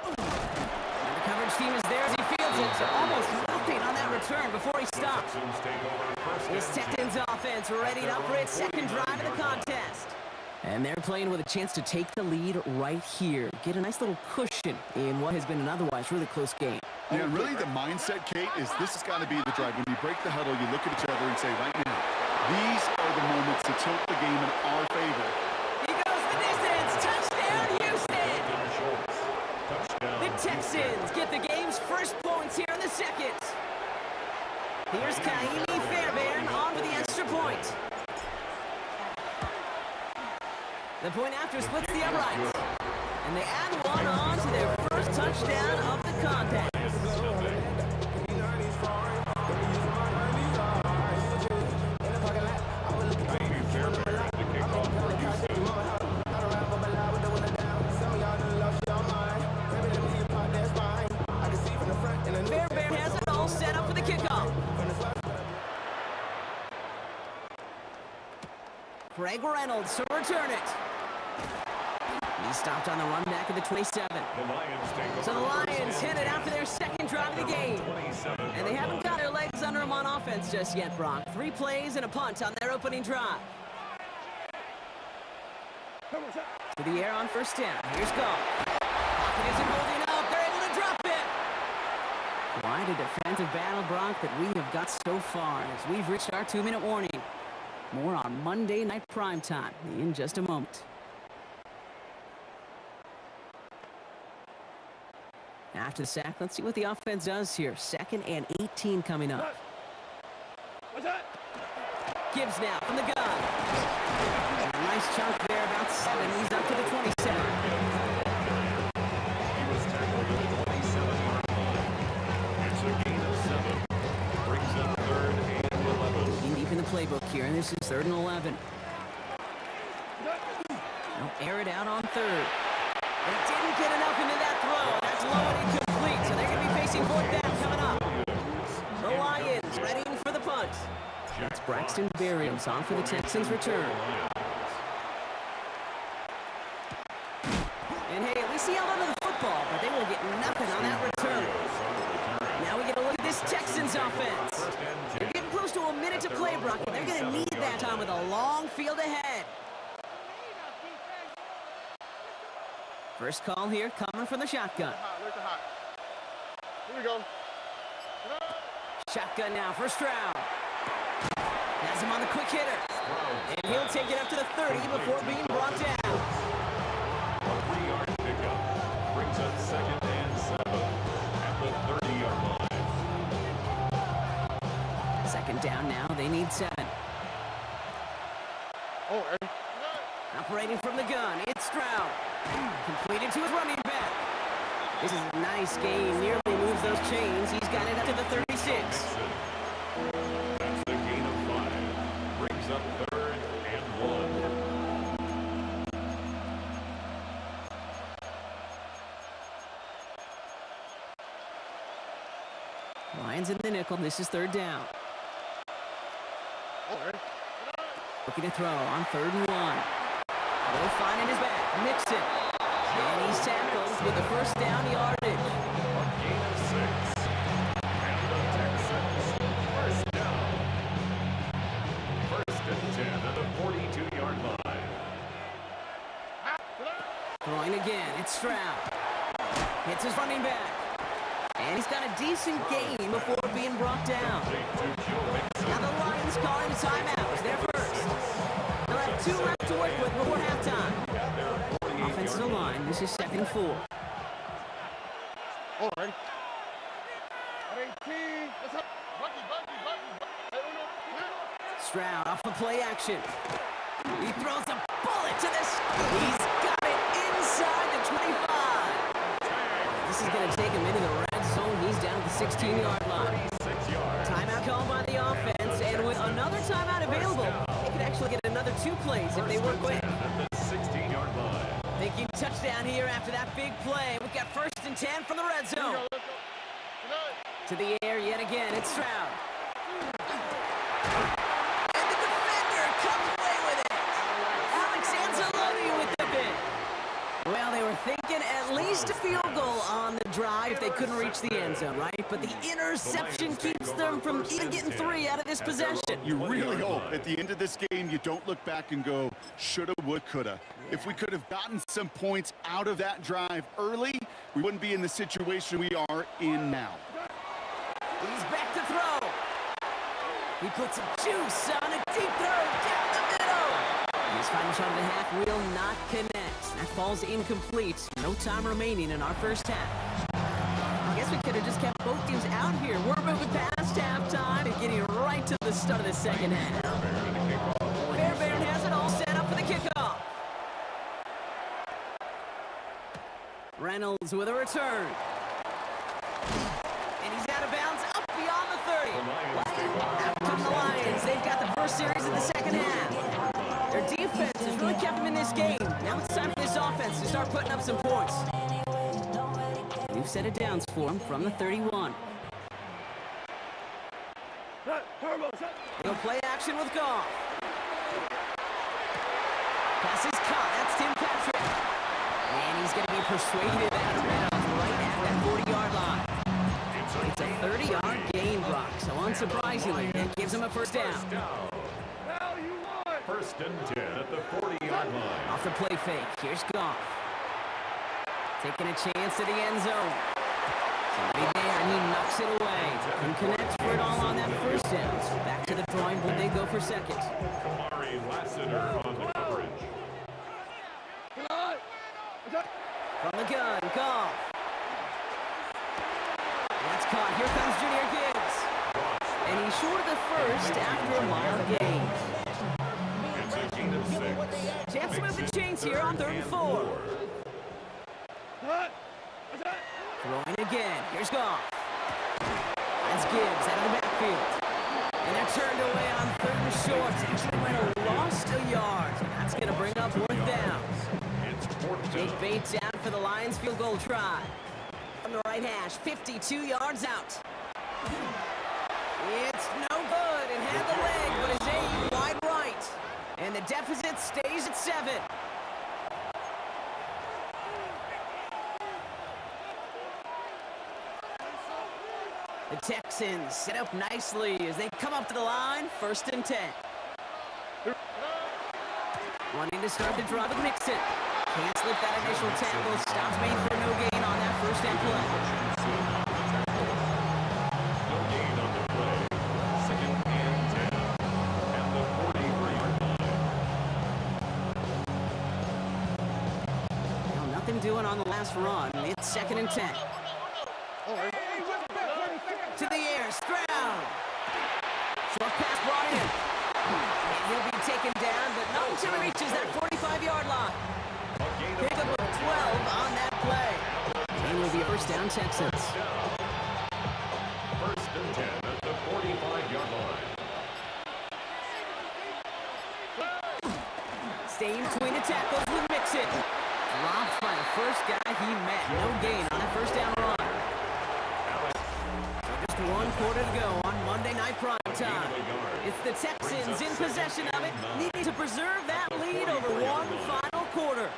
And the coverage team is there as he fields it. So almost nothing on that return before he stopped. Texans take over first This and Texans offense readied up for its second drive of the contest. And they're playing with a chance to take the lead right here. Get a nice little cushion in what has been an otherwise really close game. Yeah, and really the mindset, Kate, is this has got to be the drive. When you break the huddle, you look at each other and say, right now, these are the moments to tilt the game in our favor. He goes the distance. Touchdown, Houston. Schultz. Touchdown. The Texans get the game's first points here in the second. Here's Kaimi Fairbairn on for the extra point. The point after splits the uprights. And they add one on to their first touchdown of the contest. Fairbairn has it all set up for the kickoff. Craig Reynolds to return it. He stopped on the run back at the 27. The Lions take So the over Lions headed out for their second drive of the game. 27. And they haven't got their legs under them on offense just yet, Brock. 3 plays and a punt on their opening drive. To the air on first down. Here's Goff. Pocket isn't holding up. They're able to drop it. Quite a defensive battle, Brock, that we have got so far as we've reached our 2-minute warning. More on Monday Night Primetime in just a moment. After the sack, let's see what the offense does here. 2nd and 18 coming up. Gibbs now from the gun. A nice chunk there, about 7. He's up to the 27. He was tackled at the 27-yard line. It's a gain of 7. Brings up 3rd and 11. Deep in the playbook here, and this is 3rd and 11. They'll air it out on 3rd. They didn't get enough into that throw. That's low and incomplete, so they're going to be facing 4th down coming up. The Lions readying for the punt. That's Braxton Berrios on for the Texans return. And hey, at least he held onto the football, but they will get nothing on that return. Now we get a look at this Texans offense. They're getting close to a minute to play, Brock, and they're going to need that time with a long field ahead. First call here coming from the shotgun. Here we go. Shotgun now for Stroud. Has him on the quick hitter. And he'll take it up to the 30 before being brought down. A 3-yard pickup. Brings up 2nd and 7 at the 30-yard line. 2nd down now. They need 7. Oh, hey. Operating from the gun, it's Stroud. Completed to his running back. This is a nice game. Nearly moves those chains. He's got it up to the 36. That's the gain of 5. Brings up 3rd and 1. Lions in the nickel. This is 3rd down. Oh, hey. Looking to throw on 3rd and 1. Will find in his back. Mixon. And he's tackled with the first down yardage. A gain of 6. And the Texans first down. 1st and 10 at the 42-yard line. Throwing again. It's Stroud. Hits his running back. And he's got a decent gain before being brought down. Now the Lions calling a timeout. It's their first. They'll have 2 left to work with before halftime. Offensive line. This is 2nd and 4. All right. 18. Let's up. Bucky. Stroud off of play action. He throws a bullet to this. He's got it inside the 25. This is going to take him into the red zone. He's down at the 16-yard line. 6 yards. Timeout called by the offense, and with another timeout available, they could actually get another 2 plays if they work quick. At the 16-yard line. Thinking touchdown here after that big play. We've got 1st and 10 from the red zone. To the air yet again. It's Stroud. And the defender comes away with it. Alex Anzalone with the bid. Well, they were thinking at least least a field goal on the drive if they couldn't reach the end zone, right? But the interception keeps them from even getting 3 out of this possession. You really hope at the end of this game you don't look back and go, shoulda, would, coulda. If we could have gotten some points out of that drive early, we wouldn't be in the situation we are in now. He's back to throw. He puts some juice on a deep throw down the middle. His final shot of the half will not connect. That falls incomplete. No time remaining in our first half. I guess we could have just kept both teams out here. We're moving past halftime and getting right to the start of the second half. Fairbairn has it all set up for the kickoff. Reynolds with a return. And he's out of bounds up beyond the 30. Out come the Lions. They've got the first series of the second half. Their defense has really kept them in this game. Now it's time for this offense to start putting up some points. We've set it down for him from the 31. He'll play action with Goff. Pass is caught. That's Tim Patrick. And he's going to be persuaded out of bounds right at that 40-yard line. It's a 30-yard gain, Brock. So unsurprisingly, that gives him a first down. First and 10 at the 40-yard line. Off the play fake. Here's Goff. Taking a chance at the end zone. Somebody there, and he knocks it away. And connects for it all on that first down. So back to the drawing board they go for second. Kamari Lassiter on the coverage. From the gun, Goff. That's caught. Here comes Junior Gibbs. And he's short of the first after a mile gain. It's a gain of 6. Chance to move the chains here on 3rd and 4. Throwing again. Here's Goff. That's Gibbs out of the backfield. And they're turned away on 3rd and short. Actually might have lost a yard. And that's going to bring up 4th down. It's 4th Jake down. Bates out for the Lions field goal try. From the right hash, 52 yards out. It's no good. It had the leg, but it's aimed wide right. And the deficit stays at 7. The Texans set up nicely as they come up to the line, 1st and 10. Wanting to start the drive with Mixon. Can't slip that initial tackle. Stops made for no gain on that first down play. No gain on the play. 2nd and 10 at the 43-yard line. Well, nothing doing on the last run. It's 2nd and 10. To the air, Stroud. Short pass brought in. And he'll be taken down, but not until he reaches that 45-yard line. Pick up a 12 on that play. And will be a first down, Texans. 1st and 10 at the 45-yard line. Staying between the tackles with Mixon. Dropped by the first guy he met. No gain on that first down run. Just 1 quarter to go on Monday Night Prime Time. It's the Texans in possession of it, needing to preserve that lead over one final quarter.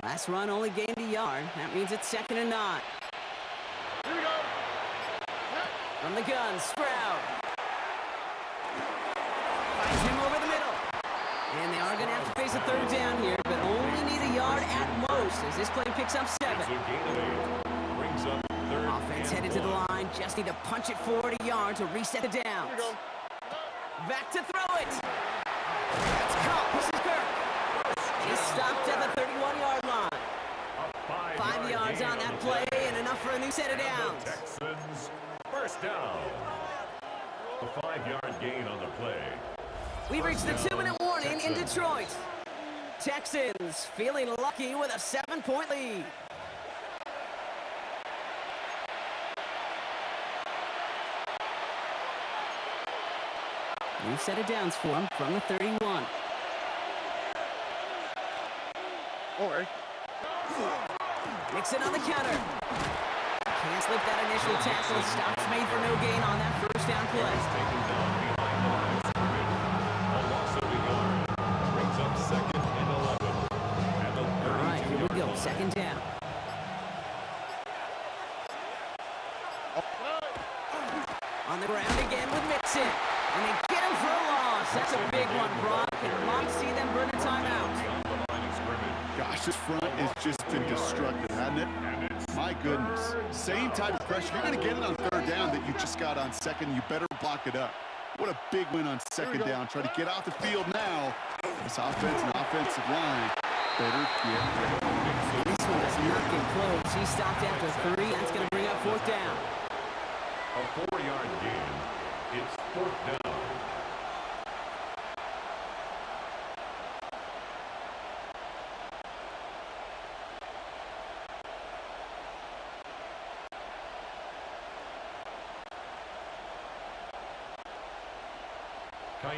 Last run only gained a yard. That means it's 2nd and 9. From the gun, Stroud. Finds him over the middle. And they are going to have to face a 3rd down here, but only need a yard at most as this play picks up 7. It's a gain of 8. Brings up 3rd Offense and headed to the 1. line. Just need to punch it forward a yard to reset the downs. Back to throw it. That's caught. This is Kirk. He's stopped at the 31-yard line. 5 yards on that play and enough for a new set of downs. Texans, first down. A 5-yard gain on the play. We've reached the 2-minute warning in Detroit. Texans feeling lucky with a 7-point lead. New set of downs for him from the 31. Mixon on the counter. Can't slip that initial tackle. Stops made for no gain on that first down play. Taken down behind the line of scrimmage. second down. On the ground again with Mixon. And they get him for a loss. That's a big one, Brock. And might see them burn a timeout. Beyond the line of scrimmage. Gosh, this front has just been destructive, hasn't it? My goodness. Same type of pressure. You're going to get it on third down that you just got on second. You better block it up. What a big win on second down. Try to get off the field now. This offense and offensive line better get ready. This one does not get close. He stopped after 3. That's going to bring up fourth down. A 4-yard gain. It's fourth down.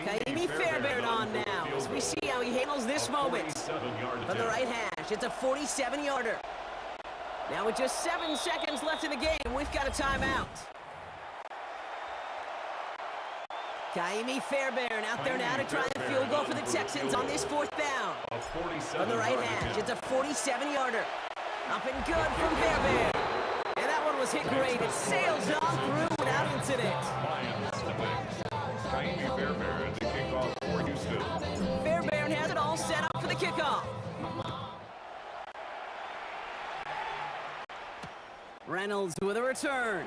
Kaimi Fairbairn on now as we see how he handles this moment. From the right hash, it's a 47-yarder. Now with just 7 seconds left in the game, we've got a timeout. Kaimi Fairbairn out there now to try a field goal for the Texans on this fourth down. From the right hash, it's a 47-yarder. Up and good from Fairbairn. And that one was hit great. It sails on through without incident. Kaimi Fairbairn, the kickoff for Houston. Fairbairn has it all set up for the kickoff. Reynolds with a return.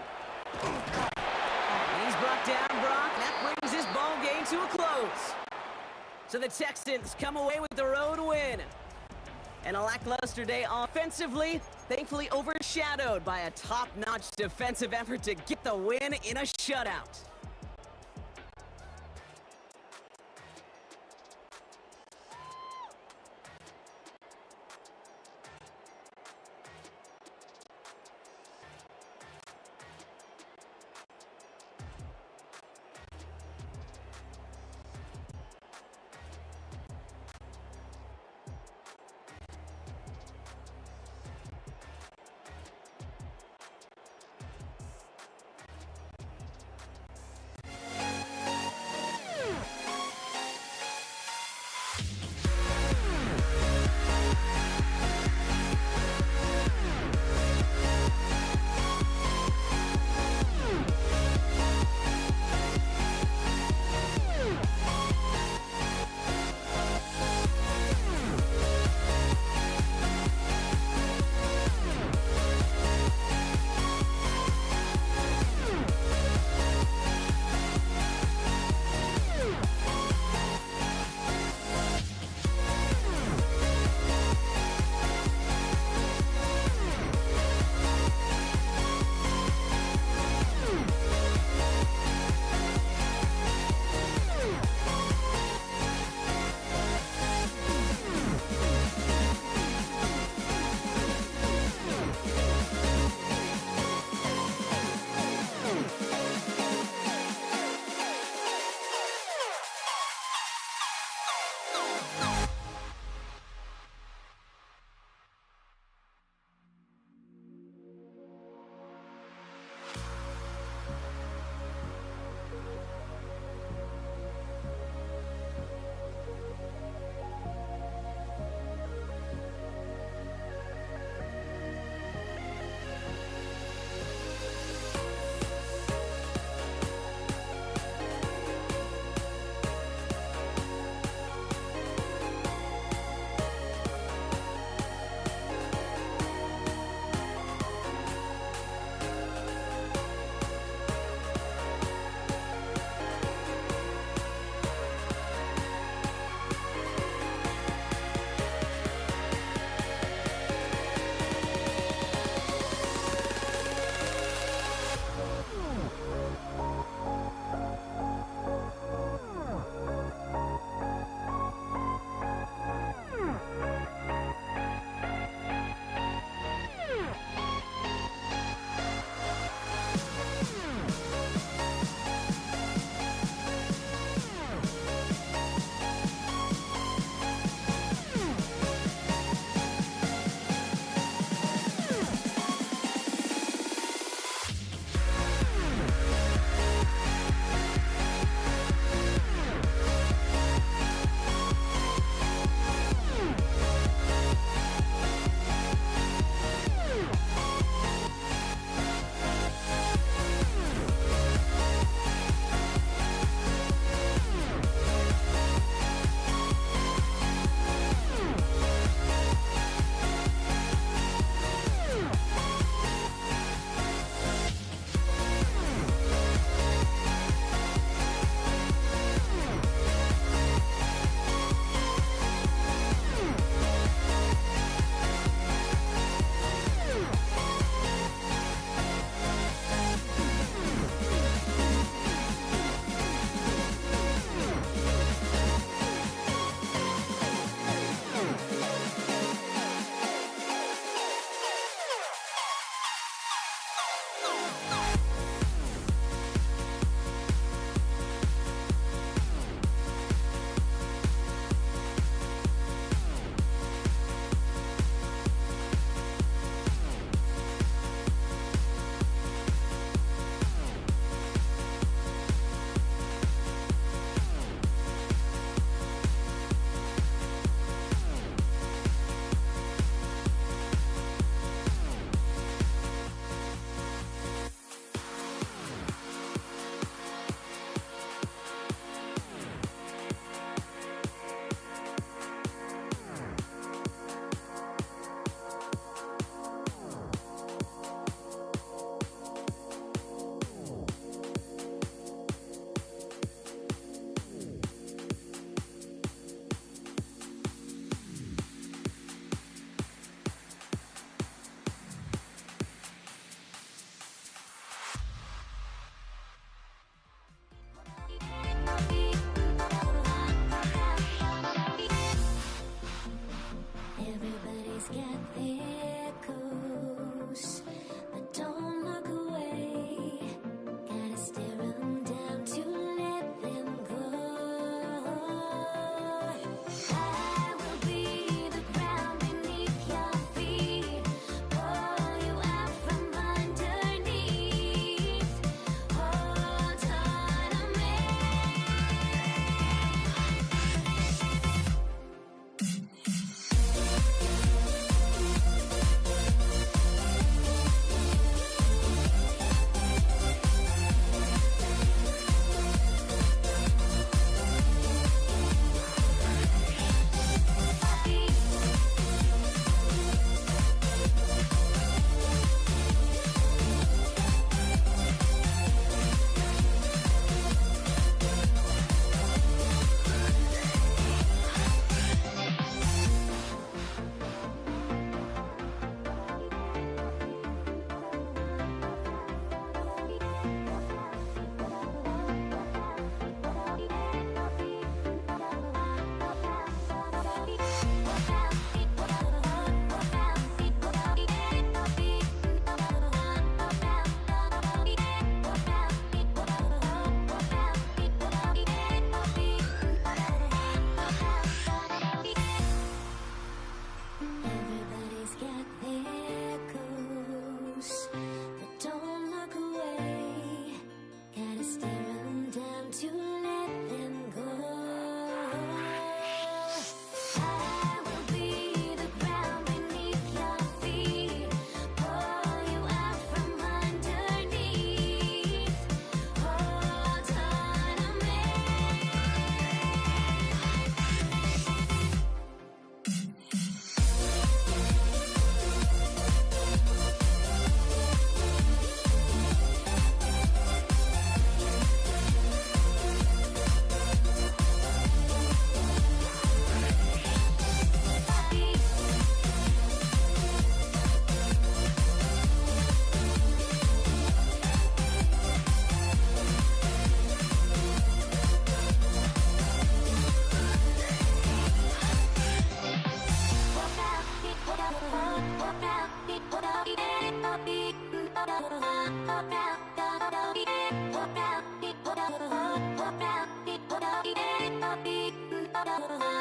And he's brought down, Brock. That brings this ball game to a close. So the Texans come away with the road win. And a lackluster day offensively, thankfully overshadowed by a top-notch defensive effort to get the win in a shutout.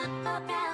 We'll be right back.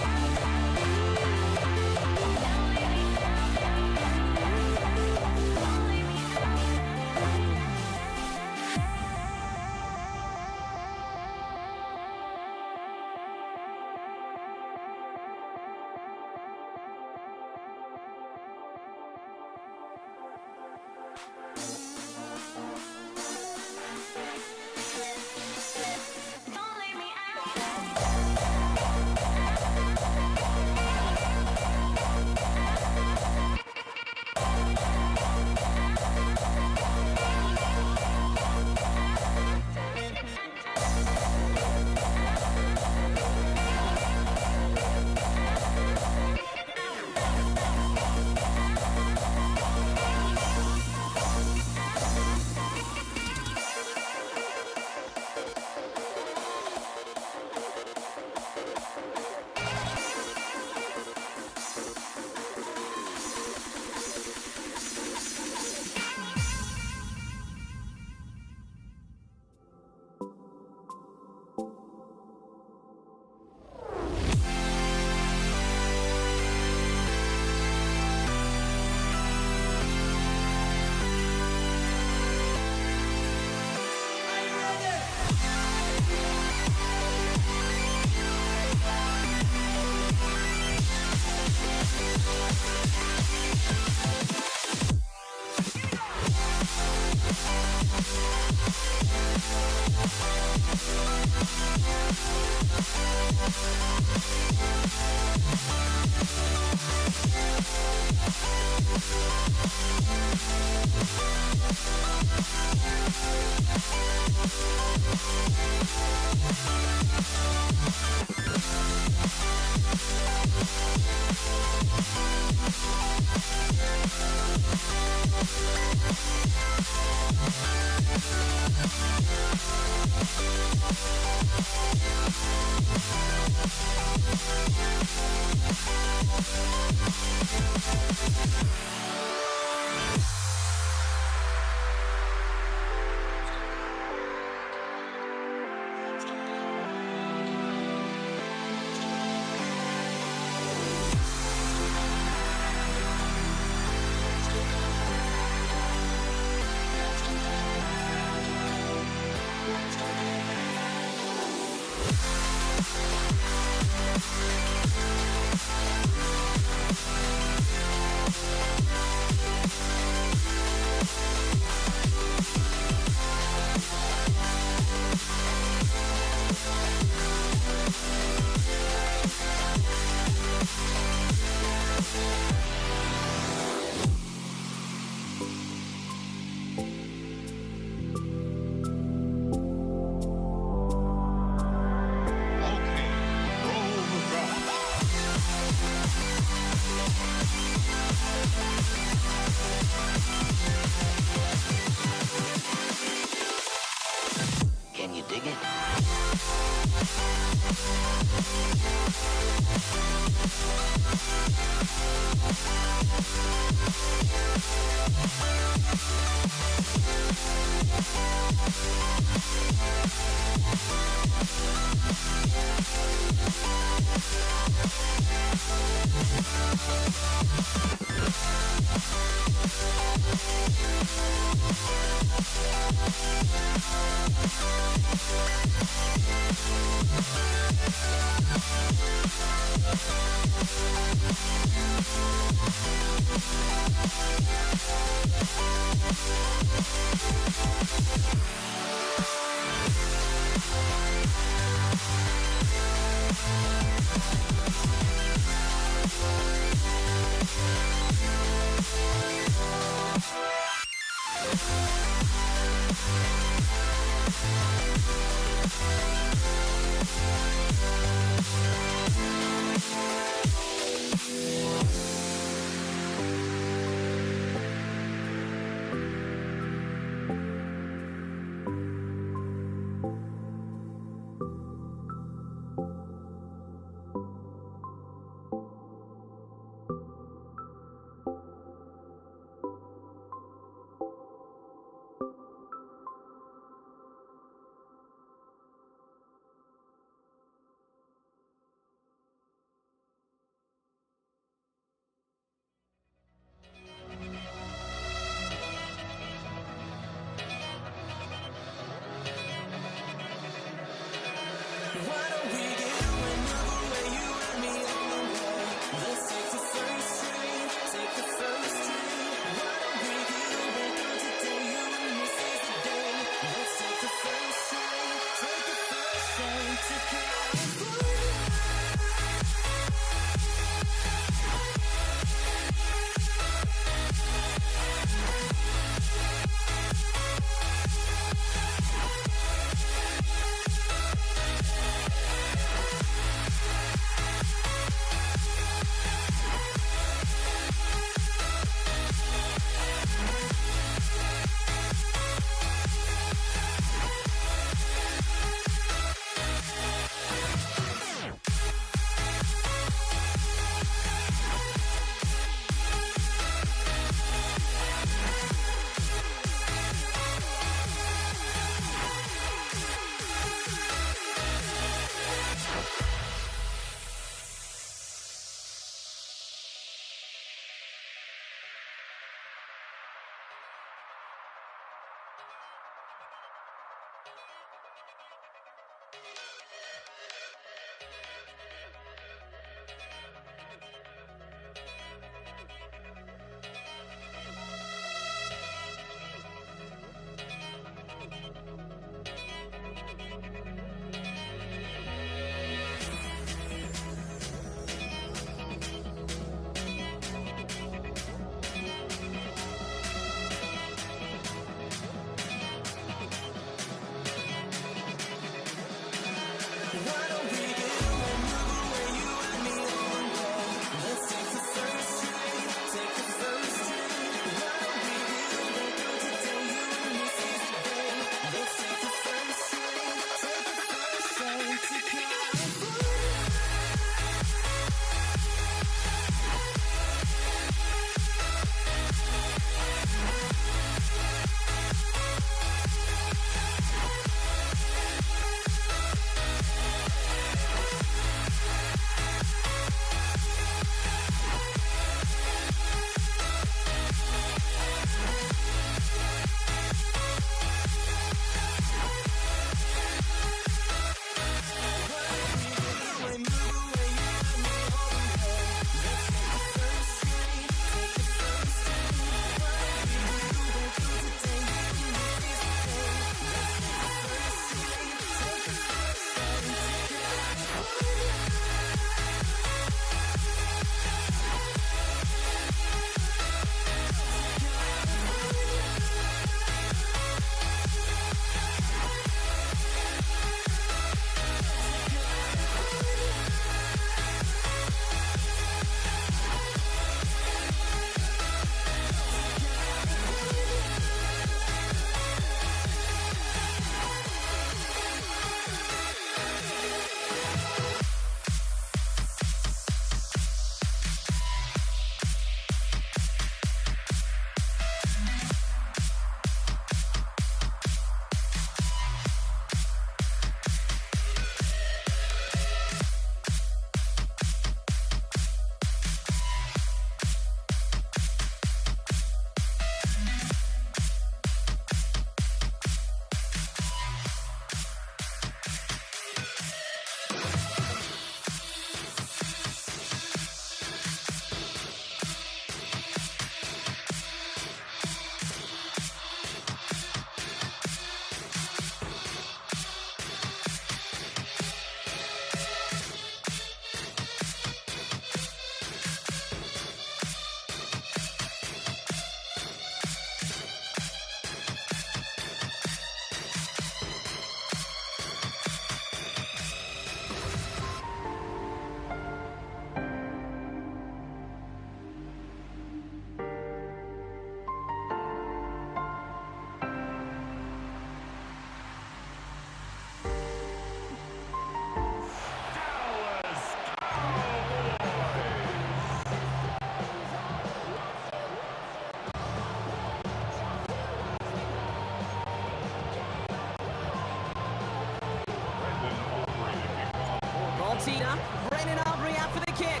teed up. Brandon Aubrey out for the kick.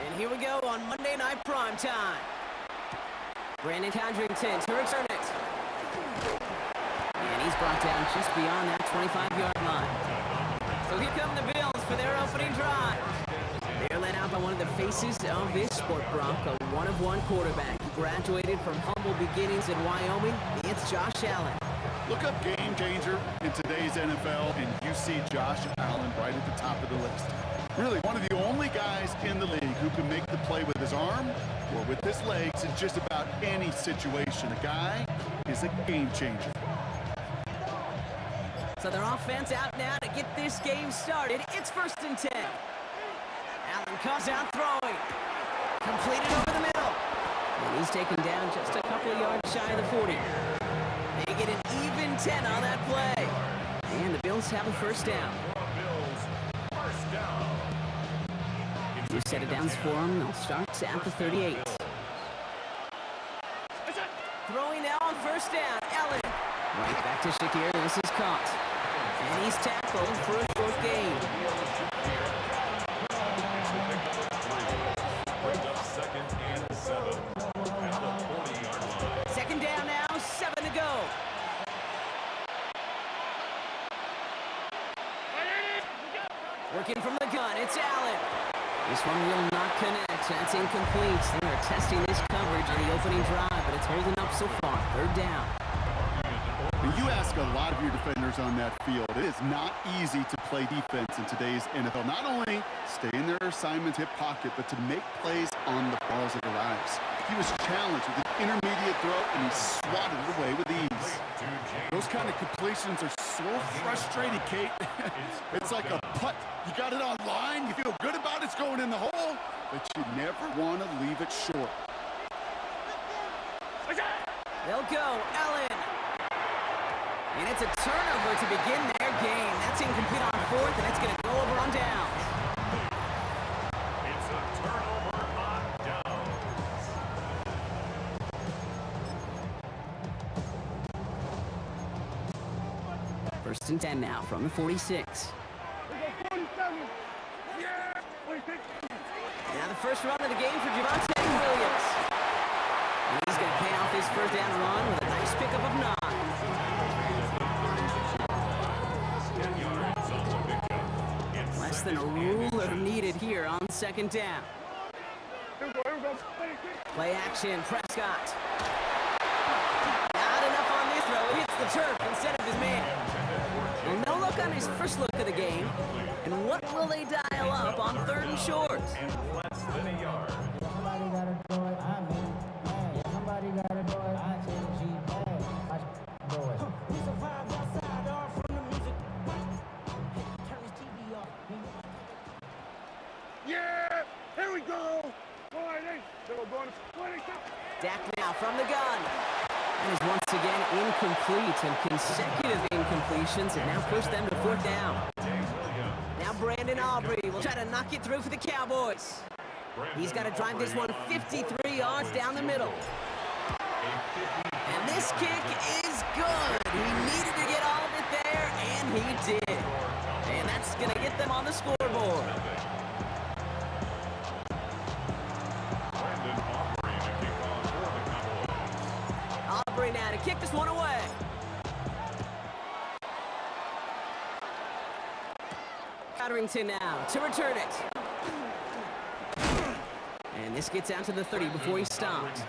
And here we go on Monday Night Prime Time. Brandon Condrington to return it. And he's brought down just beyond that 25-yard line. So here come the Bills for their opening drive. They're led out by one of the faces of this sport, Brock, a one-of-one quarterback. He graduated from humble beginnings in Wyoming. It's Josh Allen. Look up game changer in today's NFL, and you see Josh Allen right at the top of the list. Really, one of the only guys in the league who can make the play with his arm or with his legs in just about any situation. The guy is a game changer. So their offense out now to get this game started. It's 1st and 10. Allen comes out throwing. Completed over the middle. And he's taken down just a couple of yards shy of the 40. They get an even 10 on that play. And the Bills have a first down. Two set of downs for them. They'll start at the 38. Throwing now on first down. Allen. Right back to Shakir. This is caught. And he's tackled for a short gain. Second and 7 at the 40-yard line. Second down now, 7 to go. Working from the gun, it's Allen. This one will not connect. That's incomplete. They are testing this coverage in the opening drive, but it's holding up so far. Third down. When you ask a lot of your defenders on that field, it is not easy to play defense in today's NFL. Not only stay in their assignment hip pocket, but to make plays on the ball as it arrives. He was challenged with an intermediate throw, and he swatted it away with ease. Those kind of completions are so frustrating, Kate. It's like a putt. You got it on line, you feel good about it's going in the hole, but you never want to leave it short. They'll go, Allen. And it's a turnover to begin their game. That's incomplete on fourth, and it's going to go over on downs. It's a turnover on downs. First and 10 now from the 46. Now the first run of the game for Javonte Williams. And he's going to pay off his first down run with a nice pickup of 9. Less than a ruler needed here on second down. Play action, Prescott. Not enough on this throw. It hits the turf instead of his man. Well, no look on his first look of the game. And what will they dial up on third and short? And less than a yard. Somebody gotta do it, I mean, hey, somebody gotta do it, I change G, hey, I do it. We survived outside, all from the music. Turn this TV off. Yeah! Here we go! Boy, they were going to 20. Dak now from the gun. And is once again incomplete, and consecutive incompletions have now pushed them to fourth down. Now Brandon Aubrey will try to knock it through for the Cowboys. He's got to drive this one 53 yards down the middle. And this kick is good. He needed to get all of it there, and he did. And that's going to get them on the scoreboard. Brandon Aubrey to kick off for the Cowboys. Aubrey now to kick this one away. Cotterington now to return it. And this gets out to the 30 before he stopped.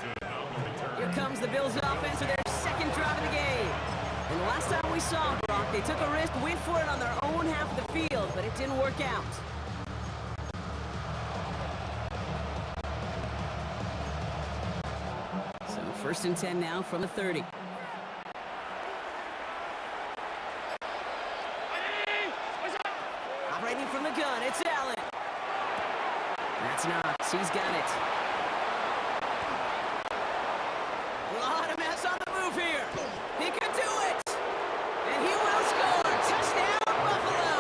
Here comes the Bills offense with their second drive of the game. And the last time we saw Brock, they took a risk, went for it on their own half of the field, but it didn't work out. So first and 10 now from the 30. Operating from the gun, it's Allen. That's Knox, he's got it. A lot of mess on the move here. He could do it. And he will score. Touchdown, Buffalo.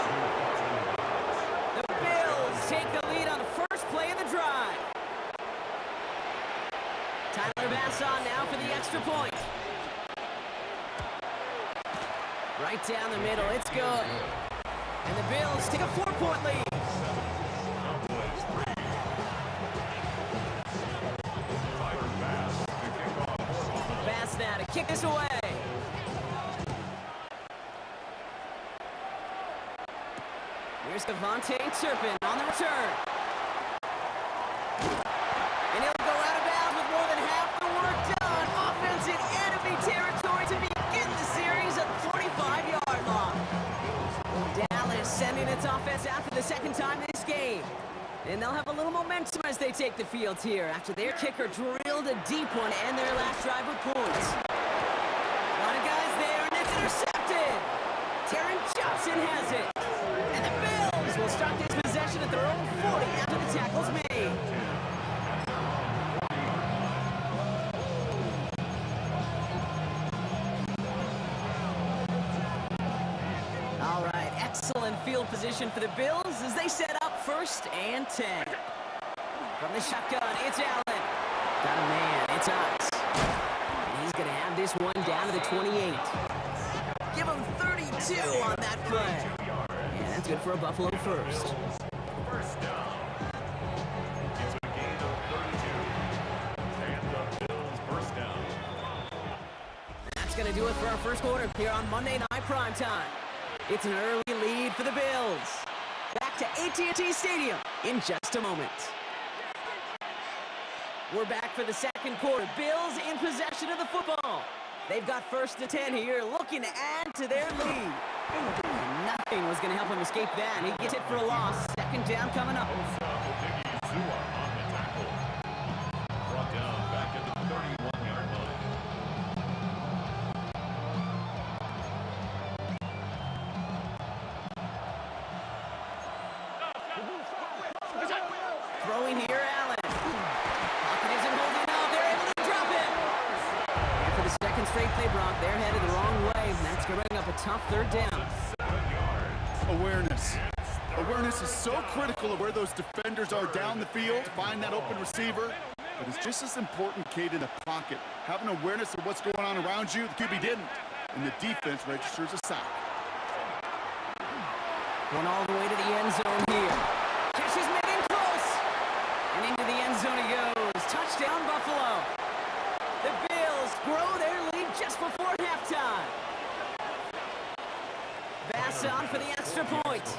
The Bills take the lead on the first play of the drive. Tyler Bass on now for the extra point. Right down the middle, it's good. And the Bills take a 4-point lead. Bass now to kick this away. Here's Devontae Turpin on the return. And he'll go out of bounds with more than half the work done. Offense in enemy territory to begin the series at the 45-yard line. Dallas sending its offense out for the second time this game. And they'll have a little momentum as they take the field here after their kicker drilled a deep one and their last drive with points. A lot of guys there, and it's intercepted. Taron Johnson has it. And the Bills will start this possession at their own 40 after the tackle's made. All right, excellent field position for the Bills as they set up first and 10. From the shotgun, it's Allen. Got a man, it's Ox. And he's going to have this one down to the 28. Give him 32 on that play. And that's good for a Buffalo first. First down. It's a gain of 32. And the Bills first down. That's going to do it for our first quarter here on Monday Night Primetime. It's an early lead for the Bills. Back to AT&T Stadium in just a moment. We're back for the second quarter. Bills in possession of the football. They've got 1st and 10 here, looking to add to their lead. And nothing was going to help him escape that. He gets it for a loss. 2nd down coming up. Zua on the tackle. Brought down back at the 31-yard line. Throwing here, Allen. Pocket isn't holding up. They're able to drop it. And for the second straight play, Brock, they're headed the wrong way. And that's going to bring up a tough 3rd down. 7 yards. Awareness. Awareness is so critical of where those defenders are down the field to find that open receiver. But it's just as important, Kate, in the pocket. Having awareness of what's going on around you, the QB didn't. And the defense registers a sack. Going all the way to the end zone here. Catch is made in close. And into the end zone he goes. Touchdown, Buffalo. The Bills grow their lead just before halftime. Bass on for the extra point.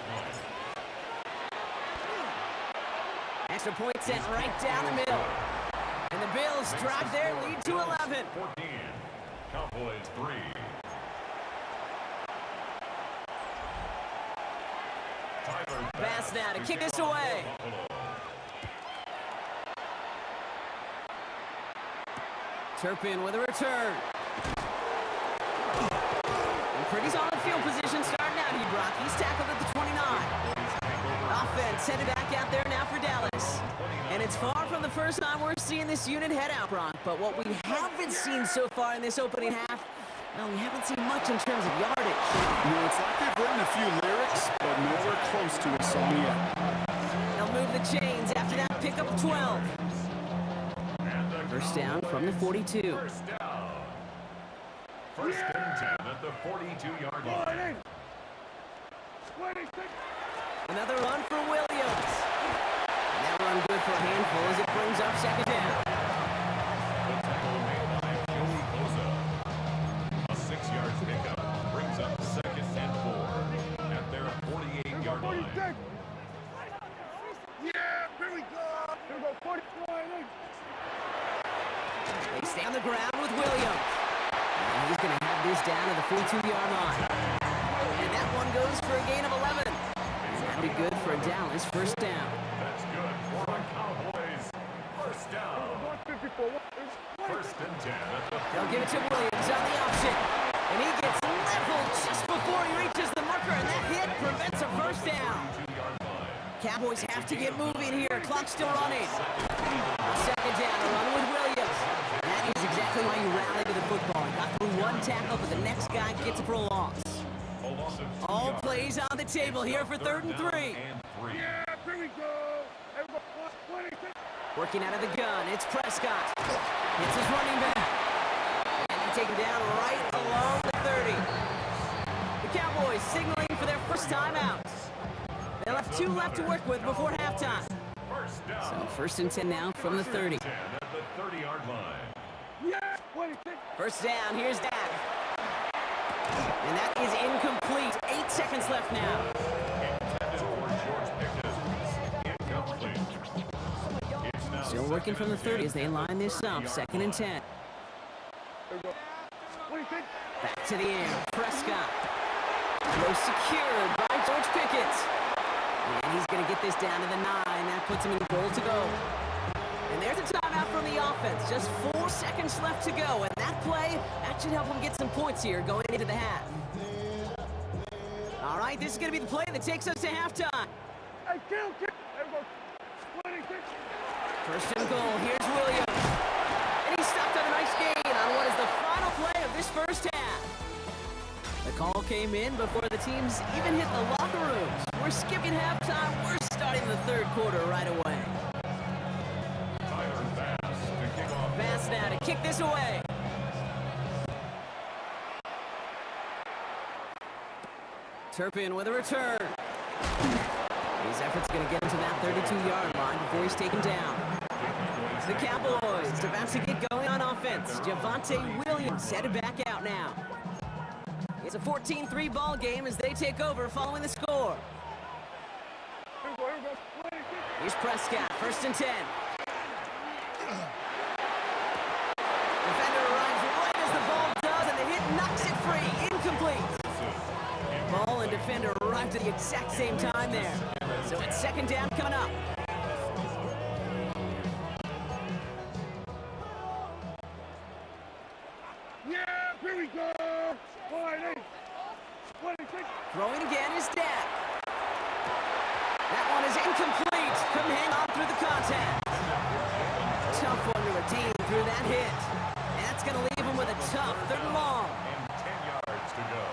Extra point sent right down the middle. And the Bills drive their lead to 11. 14. Cowboys 3. Bass now to kick this away. Turpin with a return. And pretty solid field position starting out here, Brock. He's tackled at the 29. Offense headed back out there now for Dallas. And it's far from the first time we're seeing this unit head out, Brock. But what we haven't seen so far in this opening half, well, we haven't seen much in terms of yardage. No, it's like they've written a few lyrics, but nowhere close to a song yet. They'll move the chains after that pickup of 12. First down from the 42. First down. 1st and 10 at the 42-yard line. Another run for Williams. And that run good for a handful as it brings up 2nd down. The tackle made by Joey Bosa. A 6-yard pickup brings up 2nd and 4 at their 48-yard line. Yeah, here we go. Here we go, 49. They stay on the ground with Williams. And he's going to have this down to the 42-yard line. And that one goes for a gain of 11. That'll be good for a Dallas 1st down. That's good for the Cowboys. First down. 1st and 10 at the They'll give it to Williams on the option. And he gets leveled just before he reaches the marker. And that hit prevents a 1st down. 2-yard line. Cowboys have to get moving here. Clock's still running. 2nd down, a run with Williams. And that is exactly why you rally to the football. Got through one tackle, but the next guy gets it for a loss. A loss of 2 All yards. plays on the table here for 3rd and 3. And 3. Yeah, here we go. Everybody, 26. Working out of the gun, it's Prescott. It's his running back. And he taken down right along the 30. The Cowboys signaling for their first timeout. They'll have 2 left to work with before halftime. First down. So 1st and 10 now from the 30. 10 at the 30-yard line. Yeah, 26. First down, here's Dak. And that is incomplete. 8 seconds left now. Intended for George Pickens. Incomplete. It's now Still working from the 30 as they line this up. 2nd and 10. Here we go. 26. Back to the air. Prescott. Throw secured by George Pickens. And he's going to get this down to the 9. That puts him in goal to go. And there's a timeout from the offense. Just 4 seconds left to go. And that play, that should help them get some points here going into the half. All right, this is going to be the play that takes us to halftime. Hey, kill. Here we go. 26. First and goal. Here's Williams. And he stopped on a nice gain on what is the final play of this first half. The call came in before the teams even hit the locker rooms. We're skipping halftime. We're starting the 3rd quarter right away. Tyler Bass to kick off. Bass now to kick this away. Turpin with a return. His effort's going to get him to that 32-yard line before he's taken down. The Cowboys about to get going on offense. Javonte Williams headed back out now. It's a 14-3 ball game as they take over following the score. Here's Prescott, 1st and 10. Defender arrives right as the ball does, and the hit knocks it free. Incomplete. Ball and defender arrived at the exact same time there. So it's 2nd down coming up. Yeah, here we go. 26. Throwing again is Dak. That one is incomplete. Couldn't hang on through the contact. Tough one to retain through that hit. And that's going to leave him with a tough 3rd and long. And 10 yards to go.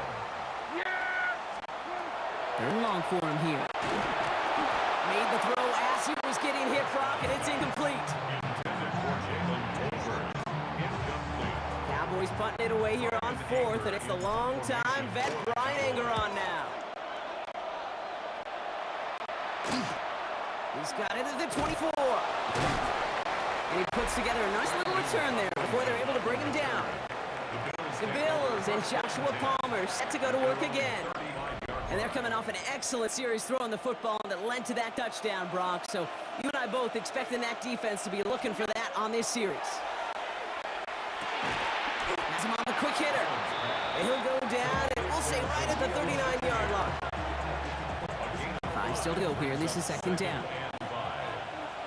3rd and long for him here. Made the throw as he was getting hit, Brock, and it's incomplete. Intended for Jalen Tolbert. Incomplete. Cowboys punting it away here on 4th, and it's the long-time vet Brian Engeron now. He's got it at the 24. And he puts together a nice little return there before they're able to bring him down. The Bills and Joshua Palmer set to go to work again. And they're coming off an excellent series throwing the football that led to that touchdown, Brock. So you and I both expecting that defense to be looking for that on this series. Has him on the quick hitter. And he'll go down, and we'll say right at the 39-yard line. 5 still to go here. This is 2nd down. And 5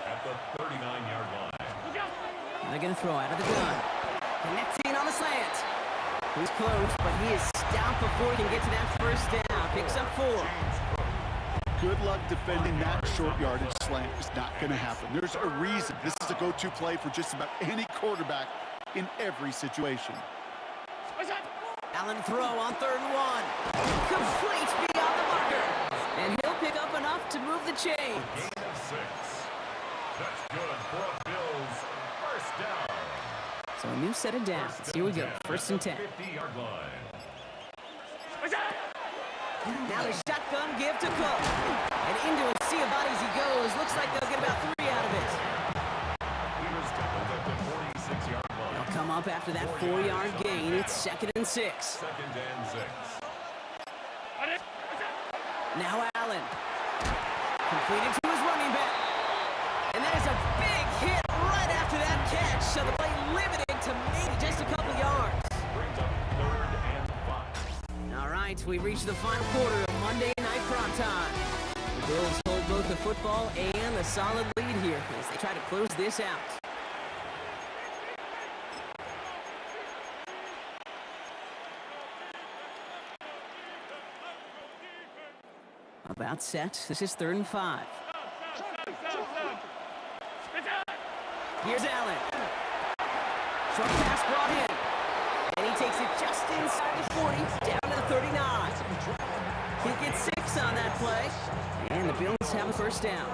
at the 39-yard line. They're going to throw out of the gun. Connecting on the slant. He's close, but he is stopped before he can get to that 1st down. Picks up 4. Good luck defending that short yardage slant. It's not going to happen. There's a reason. This is a go-to play for just about any quarterback in every situation. Allen throw on 3rd and 1. Complete beyond the marker. And he'll pick up enough to move the chains. Gain of 6. That's good for a Bills 1st down. So a new set of downs. Here we go. 1st and 10. 50-yard line. Now the shotgun give to Cook. And into a sea of bodies he goes. Looks like they'll get about 3 out of it. He was tackled at the 46-yard line. They'll come up after that 4-yard gain. It's 2nd and 6. 2nd and 6. Now Allen. Completed to his running back. And that is a big hit right after that catch. So the play limited to maybe just a couple yards. Brings up 3rd and 5. All right, we reached the final quarter of Monday Night Primetime. The Bills hold both the football and a solid lead here as they try to close this out. About set. This is 3rd and 5. Here's Allen. Short pass brought in. And he takes it just inside the 40, down to the 39. He gets 6 on that play. And the Bills have a 1st down.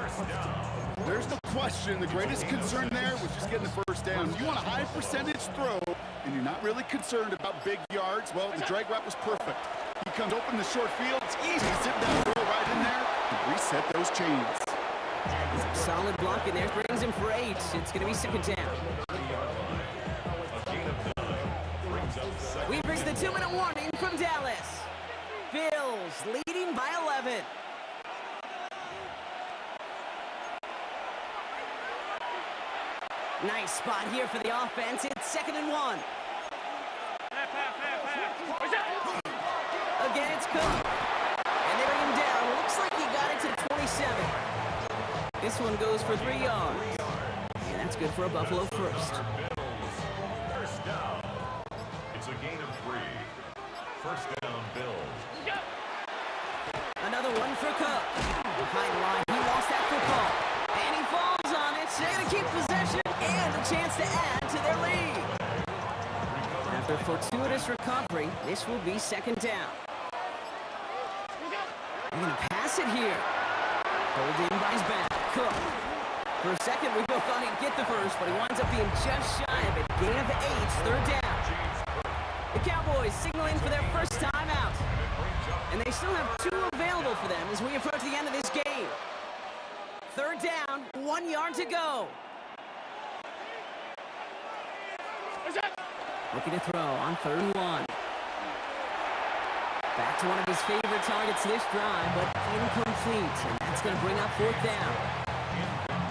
There's no question. The greatest concern there was just getting the 1st down. You want a high percentage throw, and you're not really concerned about big yards. Well, the drag route was perfect. He comes open the short field. It's easy to zip that throw right in there and reset those chains. Solid block in there. Brings him for 8. It's going to be 2nd down. 30-yard line. A gain of 9. Brings up 2nd. We've reached the 2-minute warning from Dallas. Bills leading by 11. Nice spot here for the offense. It's 2nd and 1. Again, it's Cook. And they bring him down. Looks like he got it to the 27. This one goes for 3 yards. And that's good for a Buffalo 1st. Bills 1st down. It's a gain of 3. 1st down, Bills. Another one for Cook. Behind the line, he lost that football. And he falls on it. So they're going to keep possession and a chance to add to their lead. After a fortuitous recovery, this will be 2nd down. They're going to pass it here. Holding by his back. Cook. For a second, we both thought he'd get the 1st, but he winds up being just shy of it. Gain of 8, 3rd down. The Cowboys signaling for their 1st time out. And they still have 2 available for them as we approach the end of this game. 3rd down, 1 yard to go. Looking to throw on 3rd and 1. Back to one of his favorite targets this drive, but incomplete. And that's going to bring up 4th down.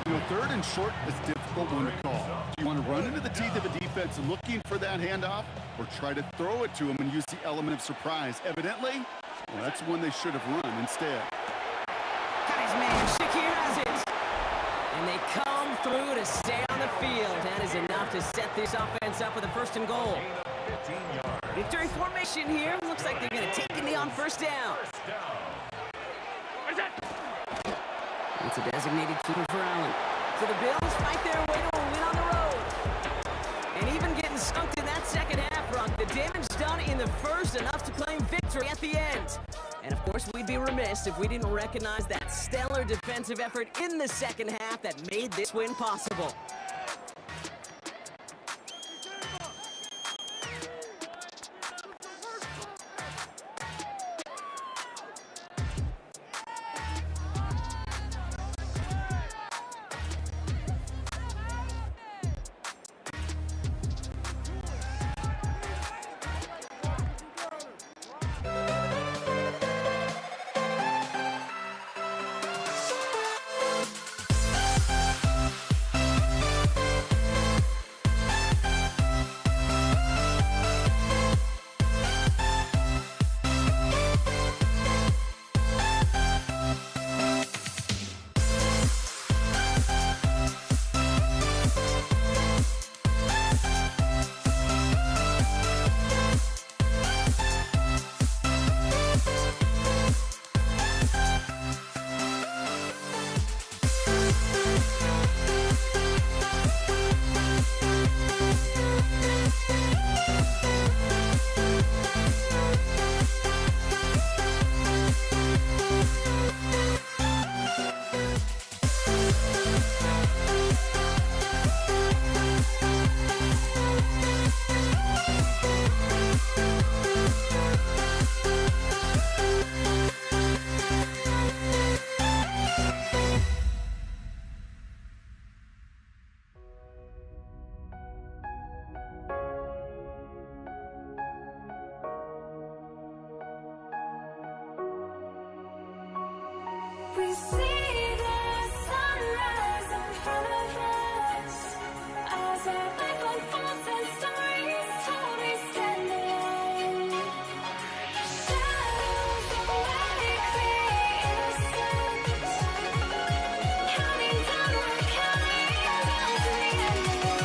You know, third and short is a difficult one to call. Do you want to run into the teeth of a defense looking for that handoff, or try to throw it to them and use the element of surprise? Evidently, well, that's one they should have run instead. Got his man. Shakir has it. And they come through to stay on the field. That is enough to set this offense up with a 1st and goal. 15 yards. Victory formation here. Looks like they're going to take the knee on 1st down. It's a designated keeper for Allen. So the Bills fight their way to a win on the road. And even getting skunked in that second half run, the damage done in the first enough to claim victory at the end. And of course, we'd be remiss if we didn't recognize that stellar defensive effort in the second half that made this win possible. We see the sunrise in front of us as our life unfolds and stories told we stand alone. Shadows away, innocence, counting down, we're counting down to the endless.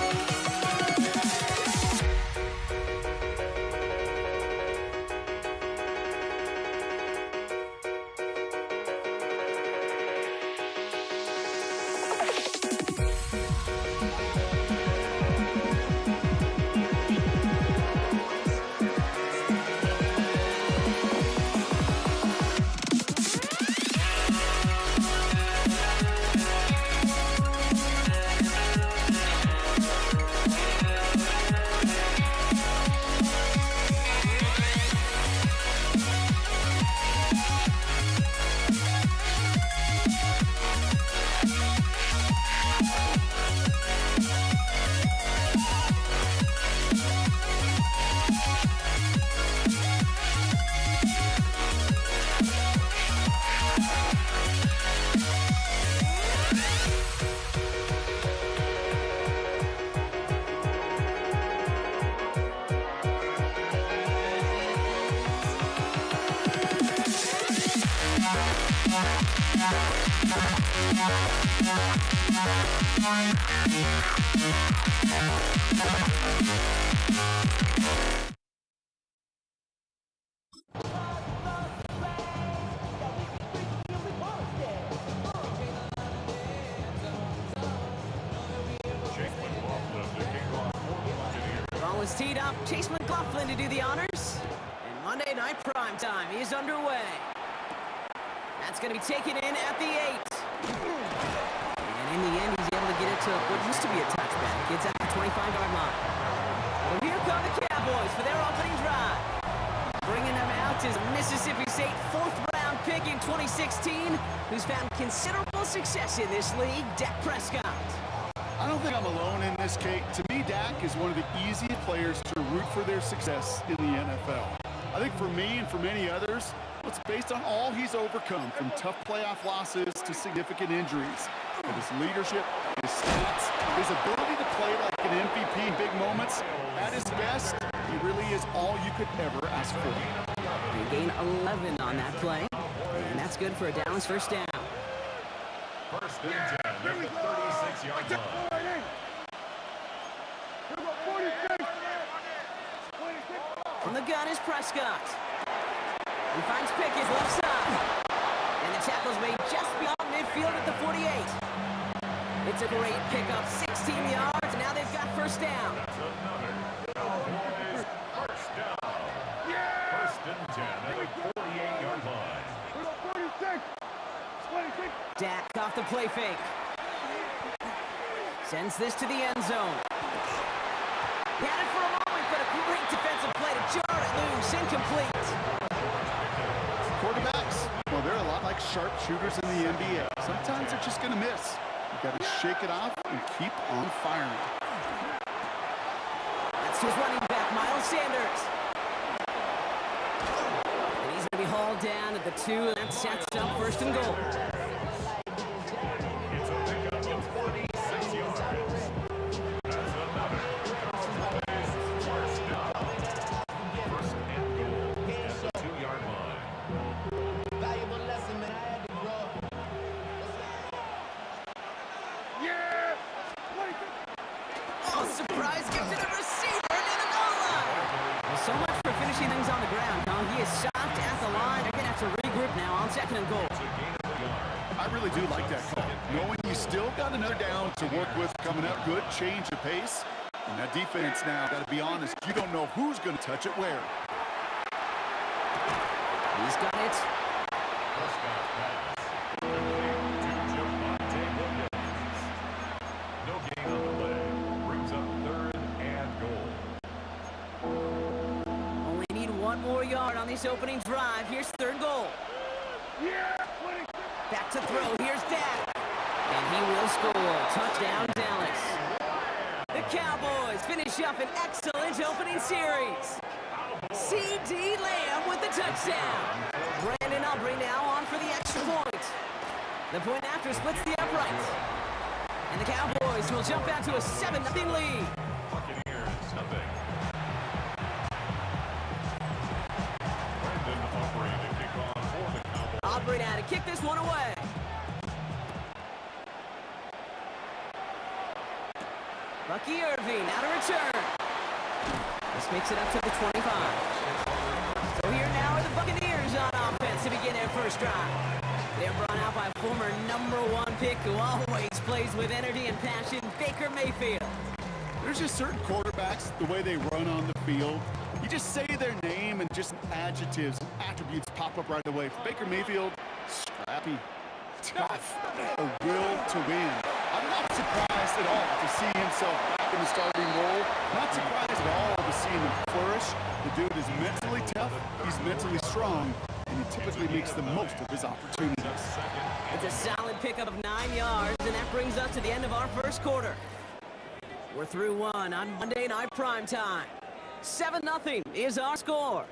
Chase McLaughlin, the kickoff for the Buccaneers. Ball is teed up. Chase McLaughlin to do the honors. And Monday Night Prime Time is underway. That's going to be taken in at the 8. And in the end, he's able to get it to what used to be a touchback. Gets at the 25-yard line. Well, here come the Cowboys for their opening drive. Bringing them out is Mississippi State 4th-round pick in 2016, who's found considerable success in this league, Dak Prescott. I don't think I'm alone in this, Kate. To me, Dak is one of the easiest players to root for their success in the NFL. I think for me and for many others, it's based on all he's overcome, from tough playoff losses to significant injuries. But his leadership, his stats, his ability to play like an MVP in big moments, at his best, he really is all you could ever ask for. They gain 11 on that play, and that's good for a Dallas first down. First and 10 at the 36-yard line. From the gun is Prescott. He finds Pickett left side. And the tackle's made just beyond midfield at the 48. It's a great pickup, 16 yards, and now they've got first down. That's another Cowboys first down. First and 10 at the 48-yard line. Dak off the play fake. Sends this to the end zone. Had it for a moment, but a great defensive play to jar it loose. Incomplete. Quarterbacks, well, they're a lot like sharpshooters in the NBA. Sometimes they're just going to miss. You got to shake it off and keep on firing. That's his running back, Miles Sanders. And he's going to be hauled down at the 2, and that sets up first and goal. It's a pickup of 46 yards. That's another Cowboys first down. First and goal at the 2-yard line. Valuable lesson, man. I had to grow. Oh, surprise gift to the receiver near the goal line. Well, so much for finishing things on the ground, huh? He is stopped at the line. They're going to have to regroup now on second and goal. It's a gain of a yard. I really do like that call. Knowing you still got another down to work with coming up, good change of pace. And that defense now, got to be honest, you don't know who's going to touch it where. He's got it. Prescott pass. Complete to Javonte Williams. No gain on the play. Brings up third and goal. Only need one more yard on this opening drive. Here's third goal. Back to throw. Here's Dak. And he will score. Touchdown, Dallas. The Cowboys finish up an excellent opening series. C.D. Lamb with the touchdown. Brandon Aubrey now on for the extra point. The point after splits the upright. And the Cowboys will jump out to a 7-0 lead. Buccaneers, nothing. Brandon Aubrey to kick off for the Cowboys. Aubrey now to kick this one away. Bucky Irving now to return. This makes it up to the 25. So here now are the Buccaneers on offense to begin their first drive. They're brought out by former #1 pick who always plays with energy and passion, Baker Mayfield. There's just certain quarterbacks, the way they run on the field. You just say their name and just adjectives and attributes pop up right away. For Baker Mayfield, scrappy, tough, a will to win. I'm not surprised at all to see himself back in the starting role. Not surprised at all to see him flourish. The dude is mentally tough, he's mentally strong, and he typically makes the most of his opportunities. It's a solid pickup of 9 yards, and that brings us to the end of our first quarter. We're through one on Monday Night Primetime. 7-0 is our score.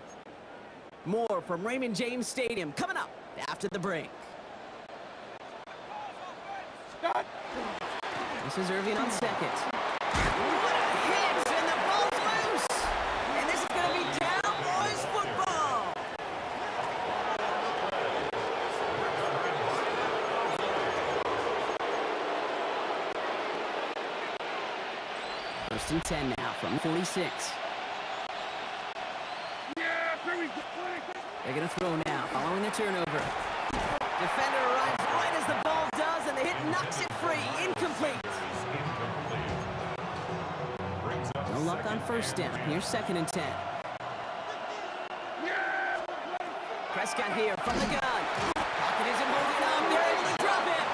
More from Raymond James Stadium coming up after the break. This is Irving on second. What a hit, and the ball's loose. And this is going to be Cowboys football. First and 10 now from 46. They're going to throw now, following the turnover. Defender arrives right as the ball does, and the hit knocks it free. Incomplete. No luck on first down. Here's second and 10. Prescott here from the gun. Pocket isn't holding up. They're able to drop it.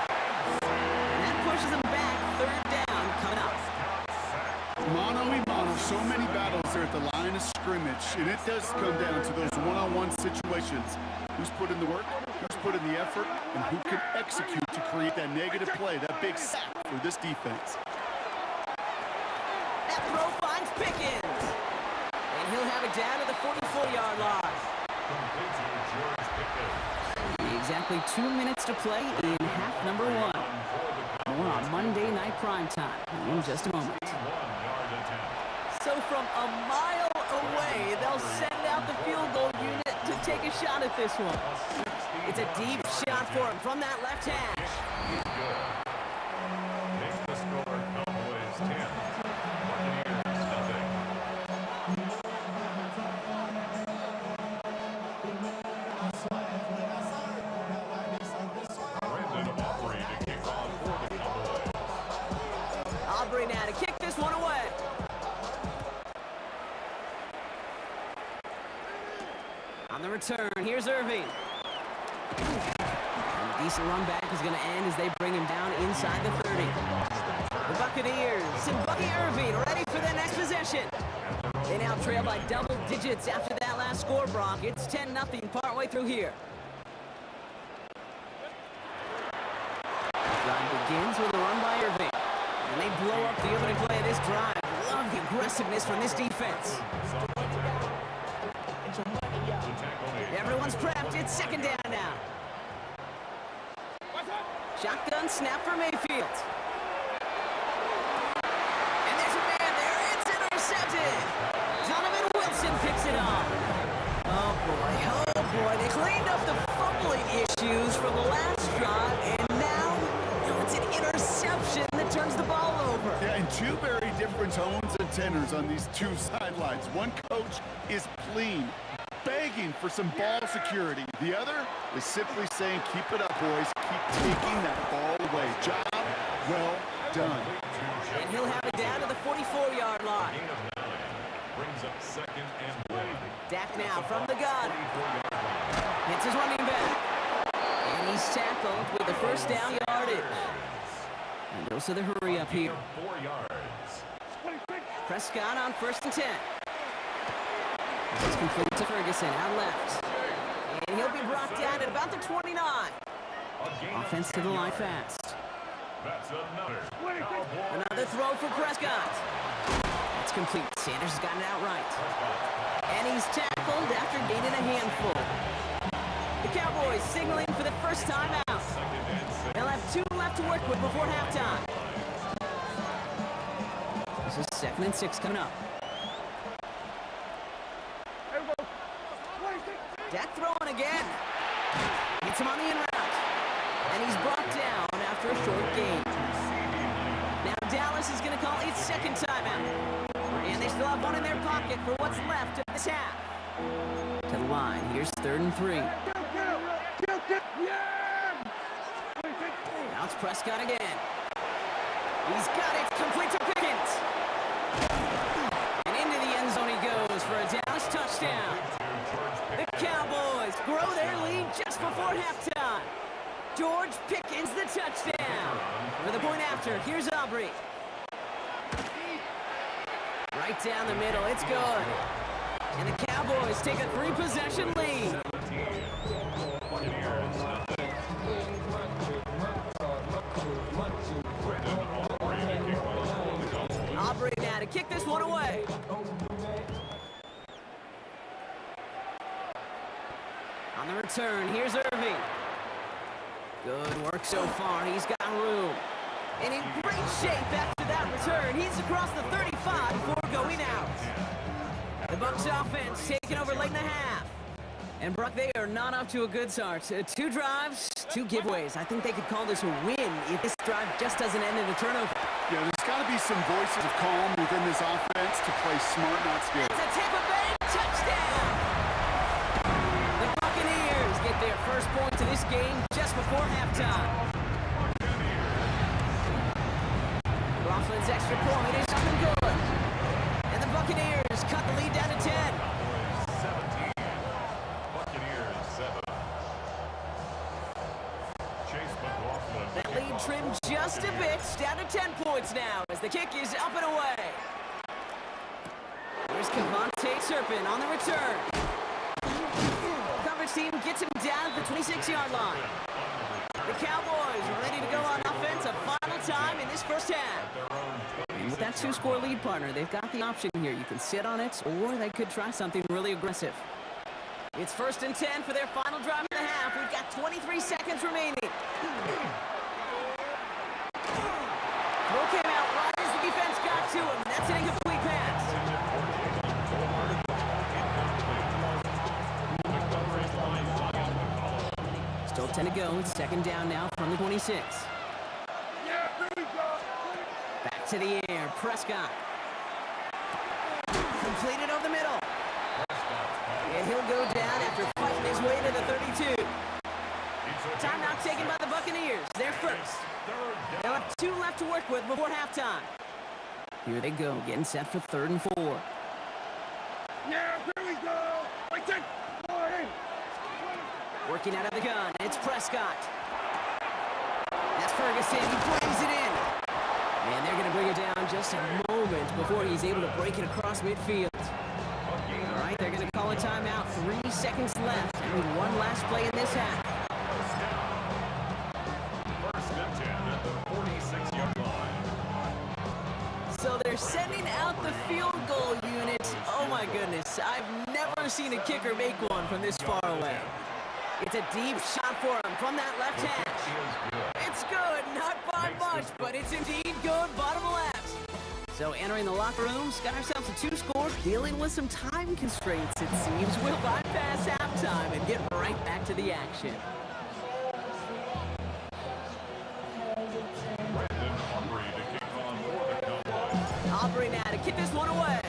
And that pushes them back. Third down coming up. Mano-a-mano, so many battles there at the line of scrimmage, and it does come down to those one-on-one situations. Who's put in the work, who's put in the effort, and who can execute to create that negative play, that big sack for this defense. That throw finds Pickens. And he'll have it down to the 44-yard line. Exactly 2 minutes to play in half number one. on Monday Night Primetime in just a moment. 1-yard attempt. So from a mile away, they'll send out the field goal unit to take a shot at this one. It's a deep shot for him from that left hash. He's good. Makes the score Cowboys 10. Buccaneers nothing. Brandon Aubrey to kick off for the Cowboys. Aubrey now to kick this one away. On the return, here's Irving. And a decent run back is going to end as they bring him down inside the 30. The Buccaneers and Bucky Irving ready for their next possession. They now trail by double digits after that last score, Brock. It's 10-0 partway through here. Drive begins with a run by Irving. And they blow up the opening play of this drive. Love the aggressiveness from this defense. Everyone's prepped. It's second down now. Shotgun snap for Mayfield. And there's a man there. It's intercepted. Donovan Wilson picks it up. Oh, boy. They cleaned up the fumbling issues from the last drive, and now it's an interception that turns the ball over. Yeah, and two very different tones and tenors on these two sidelines. One coach is pleased, begging for some ball security. The other is simply saying, keep it up, boys. Keep taking that ball away. Job well done. And he'll have it down to the 44-yard line. Gain of 9. Brings up second and 1. Dak now from the gun. Hits his running back. And he's tackled with the first down yardage. And those are the hurry up here. 4 yards. Prescott on 1st and 10. It's complete to Ferguson, out left. And he'll be brought down at about the 29. Offense to the line fast. That's another. Another throw for Prescott. That's complete. Sanders has gotten it out right. And he's tackled after gaining a handful. The Cowboys signaling for the first time out. They'll have 2 left to work with before halftime. This is 2nd and 6 coming up. Dak throwing again. Hits him on the in route. And he's brought down after a short gain. Now Dallas is going to call its second timeout. And they still have one in their pocket for what's left of this half. To the line, here's 3rd and 3. Now it's Prescott again. He's got it, complete to Pickens. And into the end zone he goes for a Dallas touchdown. The Cowboys grow their lead just before halftime. George Pickens the touchdown. For the point after, here's Aubrey. Right down the middle, it's good. And the Cowboys take a 3-possession lead. Aubrey now to kick this one away. On the return, here's Irving. Good work so far. He's got room. And in great shape after that return. He's across the 35 before going out. The Bucs offense taking over late in the half. And Brock, they are not off to a good start. 2 drives, 2 giveaways. I think they could call this a win if this drive just doesn't end in a turnover. Yeah, there's got to be some voices of calm within this offense to play smart, not scared. It's a Tampa Bay touchdown! The Buccaneers get their first point to this game just before halftime. Coughlin's extra point is up and good. And the Buccaneers cut the lead down to 10. 17. Buccaneers 7. Chase McLaughlin. That lead trimmed just a bit, down to 10 points now as the kick is up and away. Here's Kevontae Turpin on the return. Coverage team gets him down at the 26-yard line. The Cowboys are ready to go on offense a final time in this first half. And with that 2-score lead, partner, they've got the option here. You can sit on it, or they could try something really aggressive. It's 1st and 10 for their final drive of the half. We've got 23 seconds remaining. Still 10 to go. It's second down now from the 26. Yeah, here we go. Back to the air. Prescott. Completed over the middle. And he'll go down after fighting his way to the 32. Timeout taken by the Buccaneers. They're first. They'll have 2 left to work with before halftime. Here they go, getting set for 3rd and 4. Yeah, here we go. Right there. Working out of the gun, it's Prescott. That's Ferguson, he brings it in. And they're gonna bring it down just a moment before he's able to break it across midfield. All right, they're gonna call a timeout. 3 seconds left. And with one last play in this half. First and 10 at the 46-yard line. So they're sending out the field goal unit. Oh my goodness, I've never seen a kicker make one from this far away. It's a deep shot for him from that left hash. It's good, not by much, but it's indeed good, bottom left. So entering the locker rooms, got ourselves a 2-score, dealing with some time constraints, it seems. We'll bypass halftime and get right back to the action. Brandon Aubrey to kick on for the Cowboys. Aubrey now to kick this one away.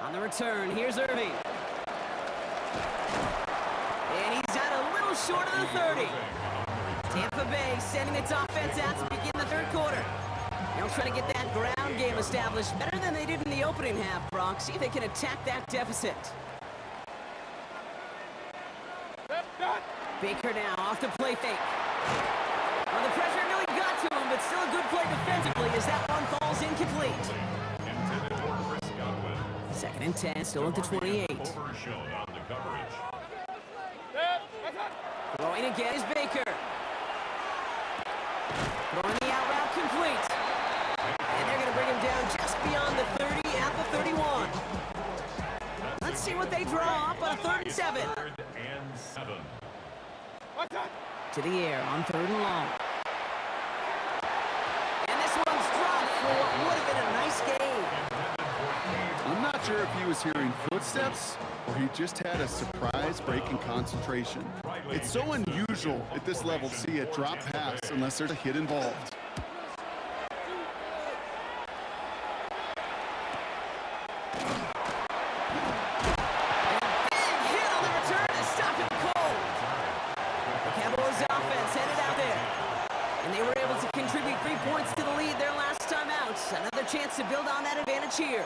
On the return, here's Irving. And he's out a little short of the 30. Tampa Bay sending its offense out to begin the 3rd quarter. They'll try to get that ground game established better than they did in the opening half, Brock. See if they can attack that deficit. Baker now off the play fake. Well, the pressure really got to him, but still a good play defensively as that one falls incomplete. Intended for Chris Godwin. 2nd and 10, still at the 28. Overshown on the coverage. Throwing again is Baker. Throwing the out route complete. And they're going to bring him down just beyond the 30 at the 31. Let's see what they draw up on a 3rd and 7. 3rd and 7. To the air on 3rd and long. And this one's dropped for what would have been a nice game. I'm not sure if he was hearing footsteps or he just had a surprise break in concentration. It's so unusual at this level to see a drop pass unless there's a hit involved. Another chance to build on that advantage here.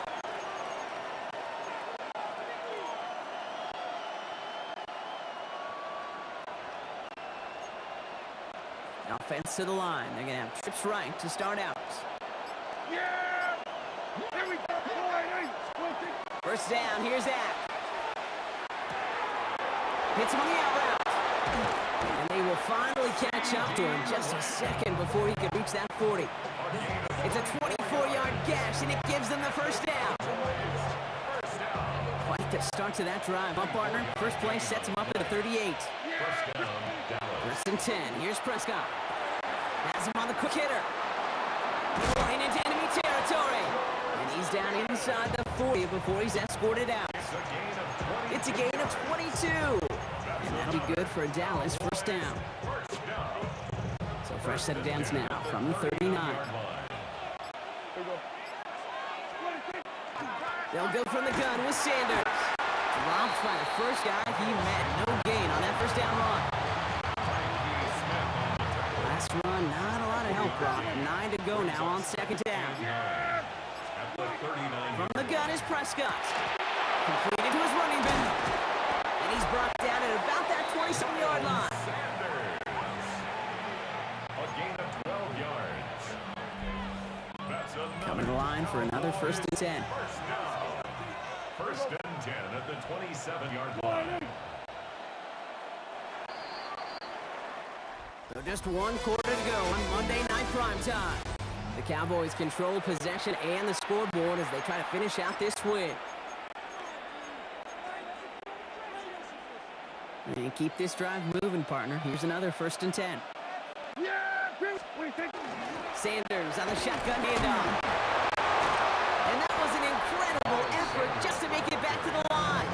Offense to the line. They're going to have trips right to start out. Yeah! Here we go, boy! First down, here's that. Hits him on the out route. And they will finally catch up to him just a second before he could reach that 40. It's a 24-yard gash, and it gives them the first down. Quite the start to that drive, huh, partner? First play sets him up at a 38. First and 10. Here's Prescott. Has him on the quick hitter. Going into enemy territory. And he's down inside the 40 before he's escorted out. It's a gain of 22. And that'll be good for a Dallas first down. So fresh set of downs now from the 39. They'll go from the gun with Sanders. Dropped by the first guy he met. No gain on that first down run. Last run, not a lot of help, Brock. 9 to go now on second down. From the gun is Prescott. Completed to his running back. And he's brought down at about that 27-yard line. A gain of 12 yards. That's Coming to the line for another first and 10. First and 10 at the 27-yard line. So just 1 quarter to go on Monday Night Primetime. The Cowboys control possession and the scoreboard as they try to finish out this win. And keep this drive moving, partner. Here's another first and 10. Yeah! What do you think? Sanders on the shotgun handoff. And that was an incredible effort just to make it back to the line.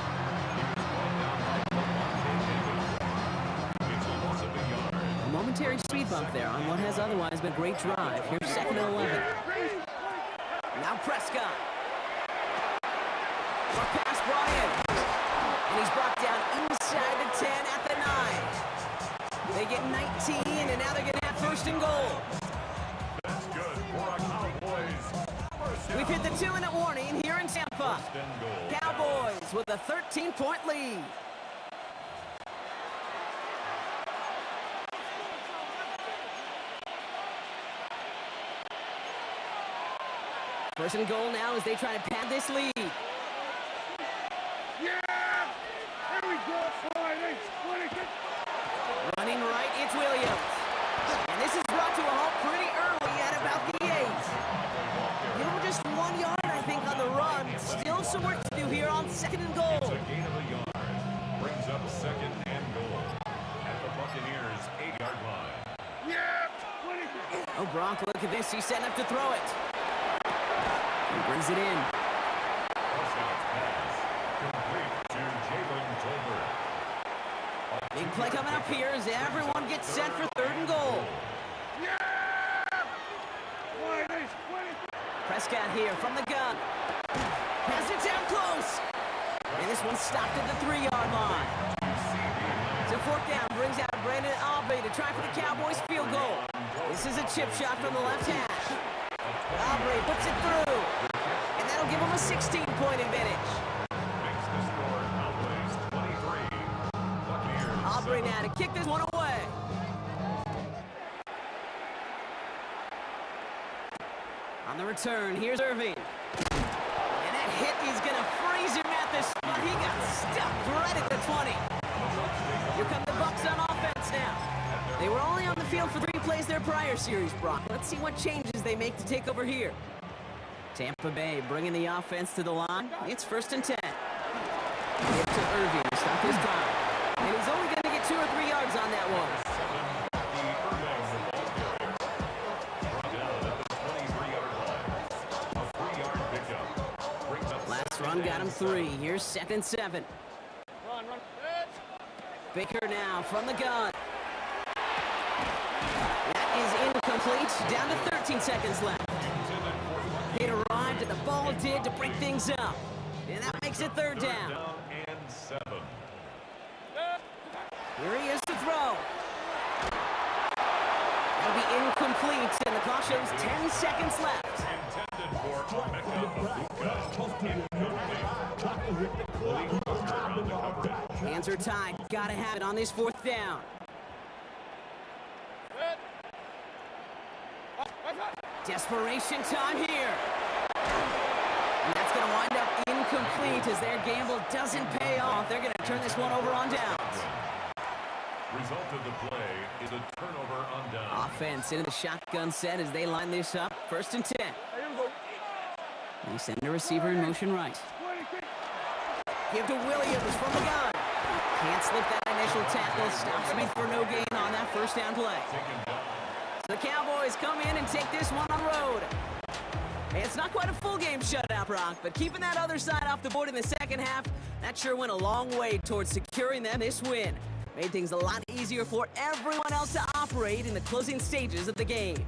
momentary speed bump there on what has otherwise been a great drive. Here's 2nd and 11. Now Prescott. Short pass brought in. And he's brought down inside the 10 at the 9. They get 19, and now they're going to have 1st and goal. That's good for a Cowboys. We've hit the 2-minute warning here in Tampa. First and goal. Cowboys with a 13-point lead. First and goal now as they try to pad this lead. Yeah! There we go, Friday. Running right, it's Williams. And this is brought to a halt pretty early at about the 8. Give him just 1 yard, I think, on the run. Still some work to do here on 2nd and goal. It's a gain of a yard. Brings up 2nd and goal. At the Buccaneers' 8-yard line. Yeah! Oh, Brock, look at this. He's setting up to throw it. He brings it in. Prescott's pass. Complete to Jalen Tolbert. Big play coming up here as everyone gets set for 3rd and goal. Prescott here from the gun. Pass it down close. And this one stopped at the 3-yard line. So 4th down brings out Brandon Aubrey to try for the Cowboys field goal. This is a chip shot from the left hash. Aubrey puts it through. And that'll give him a 16-point advantage. Makes the score Cowboys 23. Buccaneers Aubrey now to kick this one away. On the return, here's Irving. And that hit is going to freeze him at the spot. He got stuck right at the 20. Here come the Bucs on offense now. They were only on the field for 3 plays their prior series, Brock. Let's see what changes they make to take over here. Tampa Bay bringing the offense to the line. It's 1st and 10. Give to Irving to stop his time. And he's only going to get 2 or 3 yards on that one. Last run got him 3. Here's 2nd and 7. Baker now from the gun. That is incomplete. Down to 13 seconds left. It arrived and the ball did to break things up. And that makes it 3rd down. and 7. Here he is to throw. That'll be incomplete, and the clock shows 10 seconds left. Intended for Emeka Egbuka. Incomplete. Malik Hooker on the coverage. Hands are tied. Gotta have it on this 4th down. Desperation time here. And that's going to wind up incomplete as their gamble doesn't pay off. They're going to turn this one over on downs. Result of the play is a turnover on down. Offense into the shotgun set as they line this up. 1st and 10. They send the receiver in motion right. Give to Williams from the gun. Can't slip that initial tackle. Stops me for no gain on that 1st down play. The Cowboys come in and take this one on the road. It's not quite a full game shutout, Brock, but keeping that other side off the board in the 2nd half, that sure went a long way towards securing them this win. Made things a lot easier for everyone else to operate in the closing stages of the game.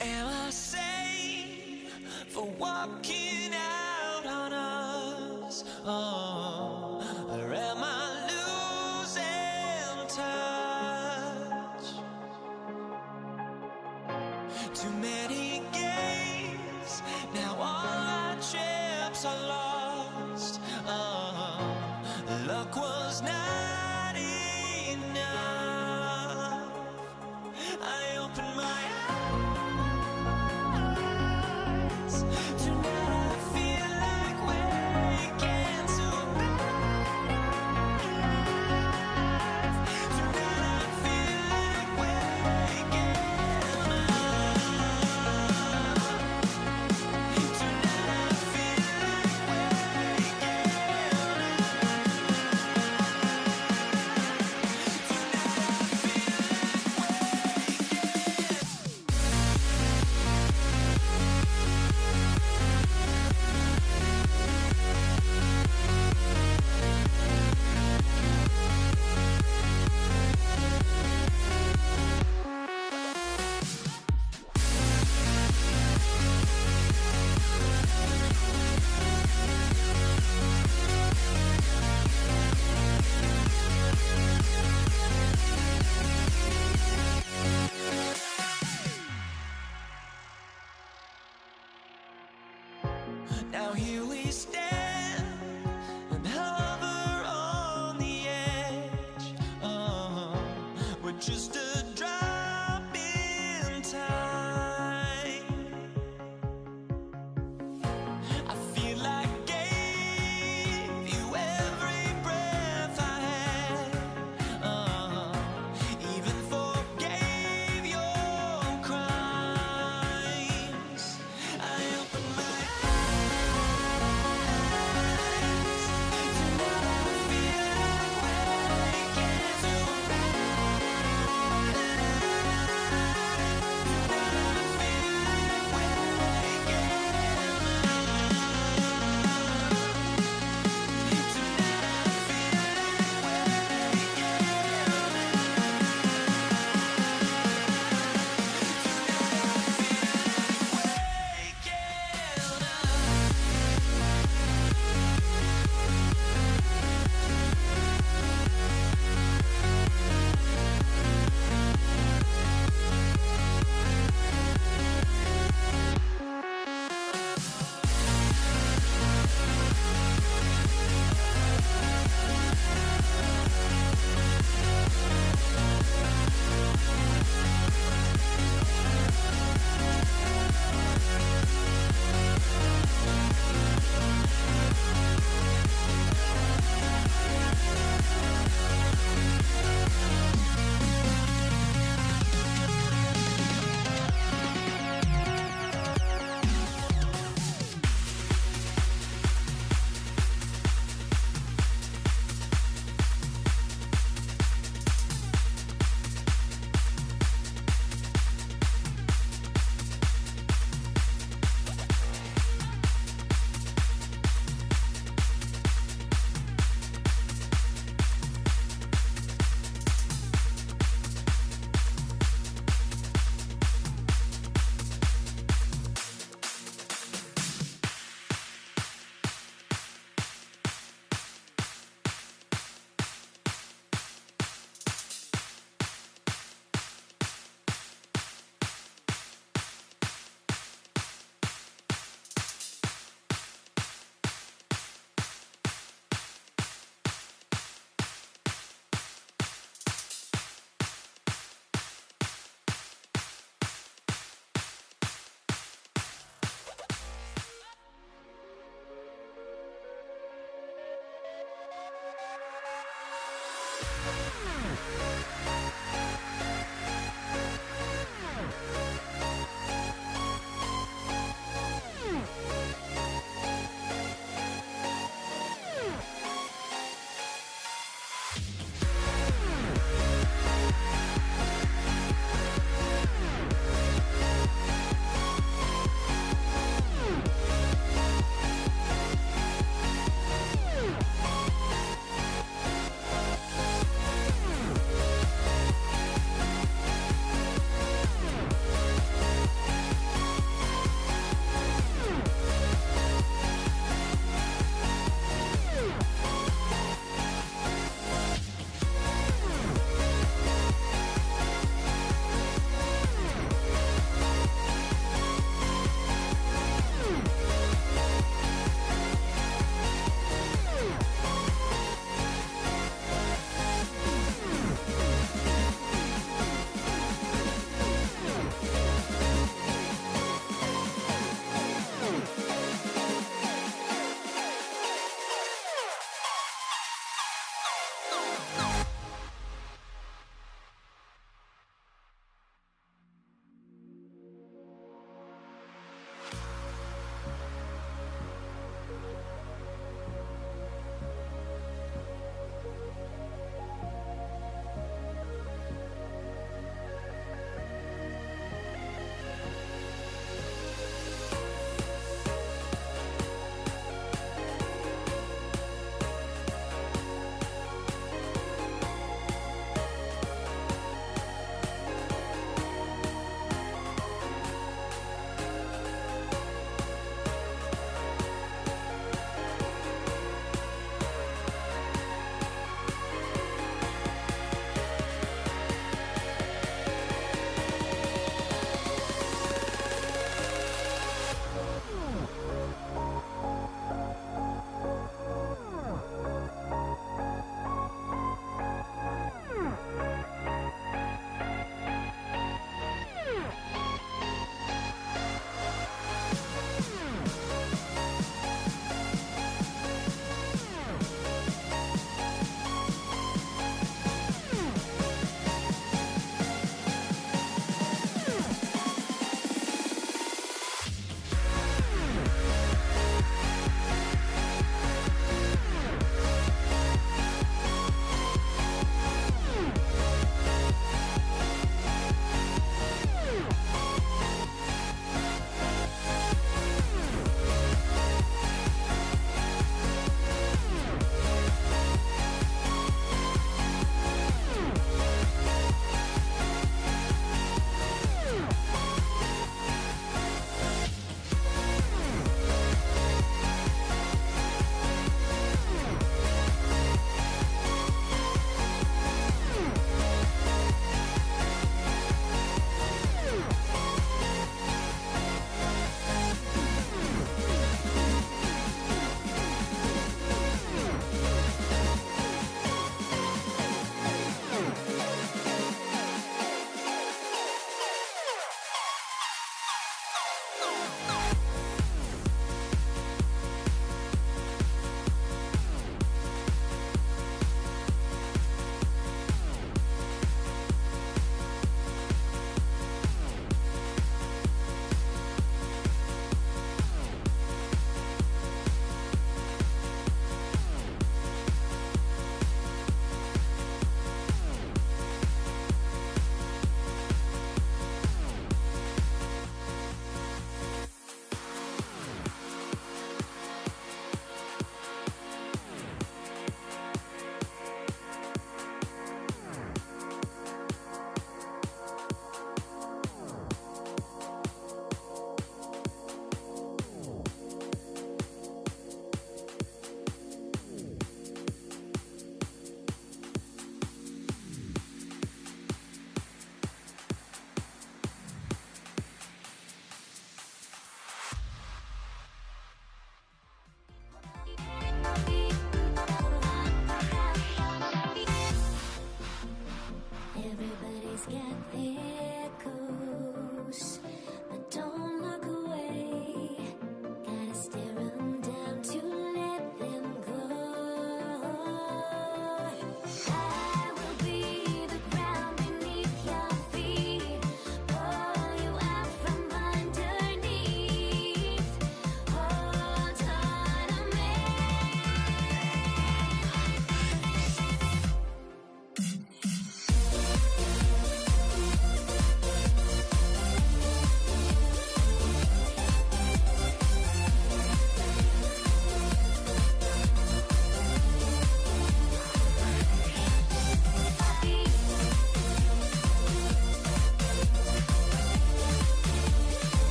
Am I sane for walking out on us? Oh, or am I losing touch? Too many games, now all our chips are lost. Oh, luck was not enough. I opened my eyes. Tonight I feel like waking to a better life. Tonight I feel like waking up. Tonight I feel like waking up.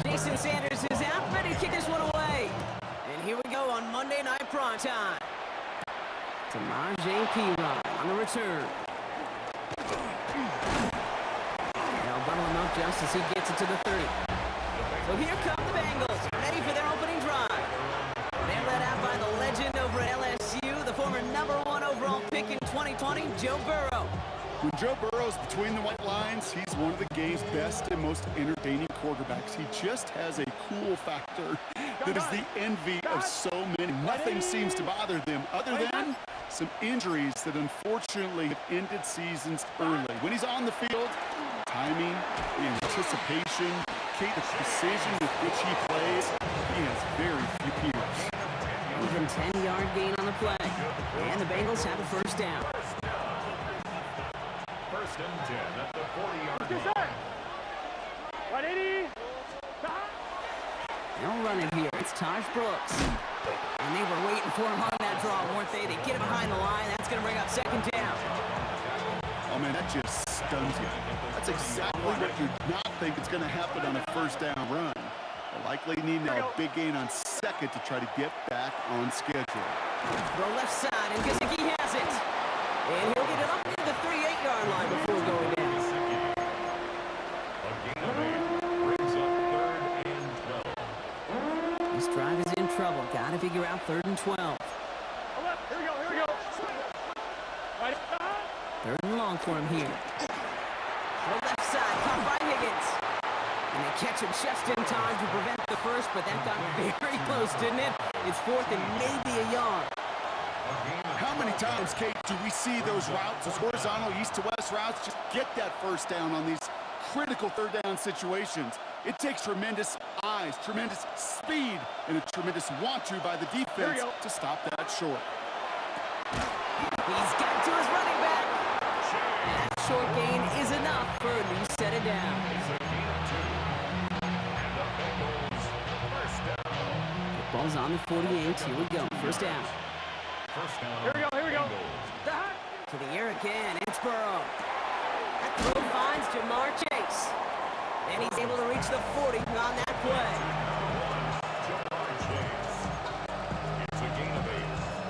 Jason Sanders is out, ready to kick this one away. And here we go on Monday Night Primetime. Samaje Perine on the return. They'll bundle him up just as he gets it to the 30. So here come the Bengals, ready for their opening drive. They're led out by the legend over at LSU, the former #1 overall pick in 2020, Joe Burrow. When Joe Burrow's between the white lines, he's one of the game's best and most entertaining quarterbacks. He just has a cool factor that is the envy of so many. Nothing seems to bother them other than some injuries that unfortunately have ended seasons early. When he's on the field, timing, the anticipation, the precision with which he plays, he has very few peers. Even 10-yard gain on the play. And the Bengals have a first down. First and 10 at the 40-yard line. 180. They'll run it here. It's Taj Brooks. And they were waiting for him on that draw, weren't they? They get it behind the line. That's going to bring up second down. Oh, man, that just stuns you. That's exactly what you not think is going to happen on a first down run. They'll likely need now a big gain on second to try to get back on schedule. Throw left side, and Gesicki has it. And he'll get it up to the 38-yard line before going down. A gain of 8 brings up 3rd and 12. This drive is in trouble. Got to figure out 3rd and 12. Here we go. Right. 3rd and long for him here. Throw left side, caught by Higgins. And they catch him just in time to prevent the first, but that got very close, didn't it? It's 4th and maybe a yard. How many times, Kate, do we see those routes, those horizontal east-to-west routes, just get that first down on these critical third down situations? It takes tremendous eyes, tremendous speed, and a tremendous want-to by the defense to stop that short. He's got to his running back. And that short gain is enough for a new set it down. It's a gain of 2. And the Bengals first down. Ball's on the 48. Here we go. First down. First down. Here we go. Bengals. To the air again. It's Burrow. That throw finds Jamar Chase. And he's able to reach the 40 on that play. Jamar Chase. It's a gain of 8.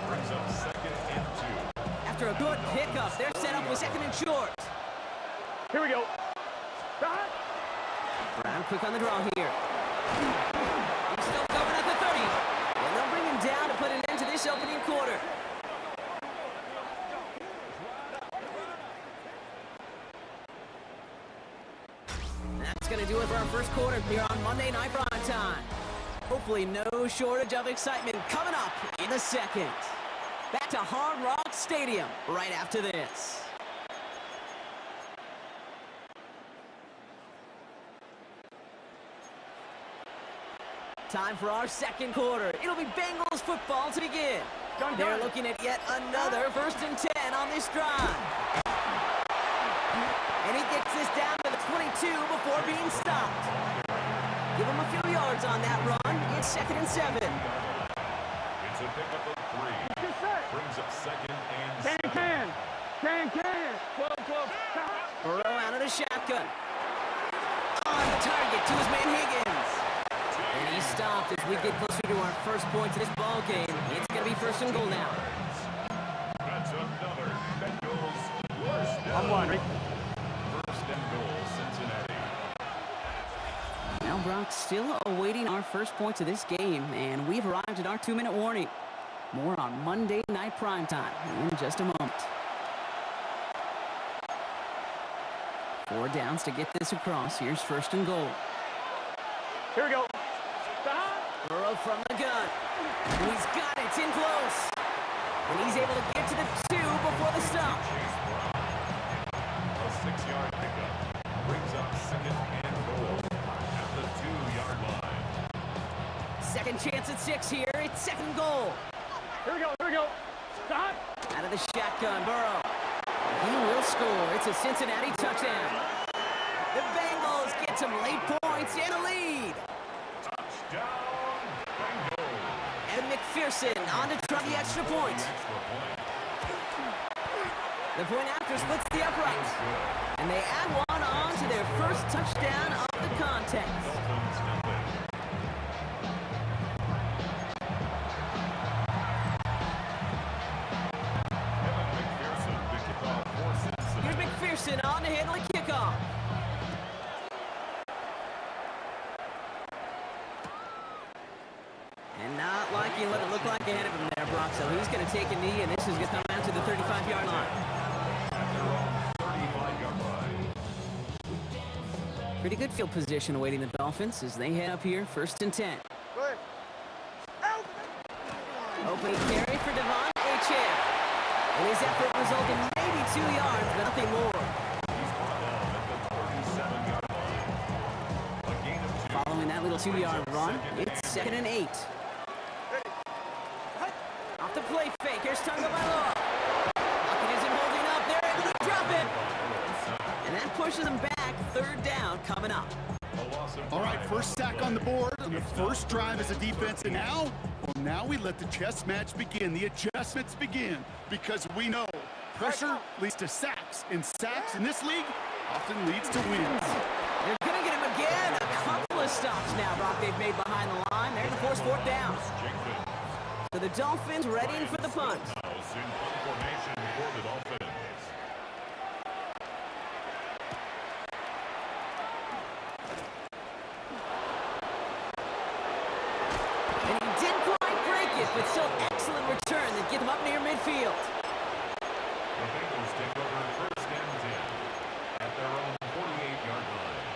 Brings up 2nd and 2. After a good pickup, they're set up with 2nd and short. Here we go. Brown quick on the draw here. He's still covered at the 30. And they'll bring him down to put an end to this opening quarter. That's going to do it for our first quarter here on Monday Night Primetime. Hopefully no shortage of excitement coming up in the second. Back to Hard Rock Stadium right after this. Time for our second quarter. It'll be Bengals football to begin. They're looking at yet another 1st and 10 on this drive. And he gets this down to the 22 before being stopped. Give him a few yards on that run. It's 2nd and 7. It's a pickup of 3. Brings up 2nd and 7. Can. 12. Burrow out of the shotgun. On target to his man Higgins. And he's stopped as we get closer to our first point to this ball game. It's going to be 1st and goal now. That's another Bengals first down. I'm wondering. 1st and goal, Cincinnati. Now Brock's still awaiting our first points of this game, and we've arrived at our 2-minute warning. More on Monday Night Primetime in just a moment. 4 downs to get this across. Here's 1st and goal. Here we go. Burrow from the gun. And he's got it. It's in close. And he's able to get to the 2 before the stop. A 6-yard pickup. Brings up 2nd and goal at the 2-yard line. Second chance at 6 here. It's 2nd goal. Here we go. Stop. Out of the shotgun, Burrow. He will score. It's a Cincinnati touchdown. The Bengals get some late points and a lead. Touchdown, Bengals. And McPherson on to try the extra point. The point after splits the uprights. And they add one on to their first touchdown of the contest. Dolphins nothing. Evan McPherson to kick off for Cincinnati. Here's McPherson on to handle the kickoff. And not liking what it looked like ahead of him there, Brock. So he's going to take a knee, and this is going to come out to the 35-yard line. At their own 35-yard line. Pretty good field position awaiting the Dolphins as they head up here, 1st and 10. Good. Opening carry for Devon Achane. And his effort resulted in maybe 2 yards, but nothing more. He's brought down at the 37-yard line. A gain of 2. Following that little 2-yard run, it's 2nd and 8. Off the play fake, here's Tunga Bailoa. Lockett isn't holding up, they're able to drop it. And that pushes them back, 3rd down coming up. All right, first sack on the board on the first drive as a defense, and now we let the chess match begin. The adjustments begin because we know pressure leads to sacks, and sacks in this league often leads to wins. They're going to get him again. A couple of stops now, Brock, they've made behind the line. They're going to force 4th down. So the Dolphins readying for the punt. Now in punt formation for the Dolphins. And he didn't quite break it, but still excellent return that get them up near midfield. The Bengals take over 1st and 10 at their own 48-yard line.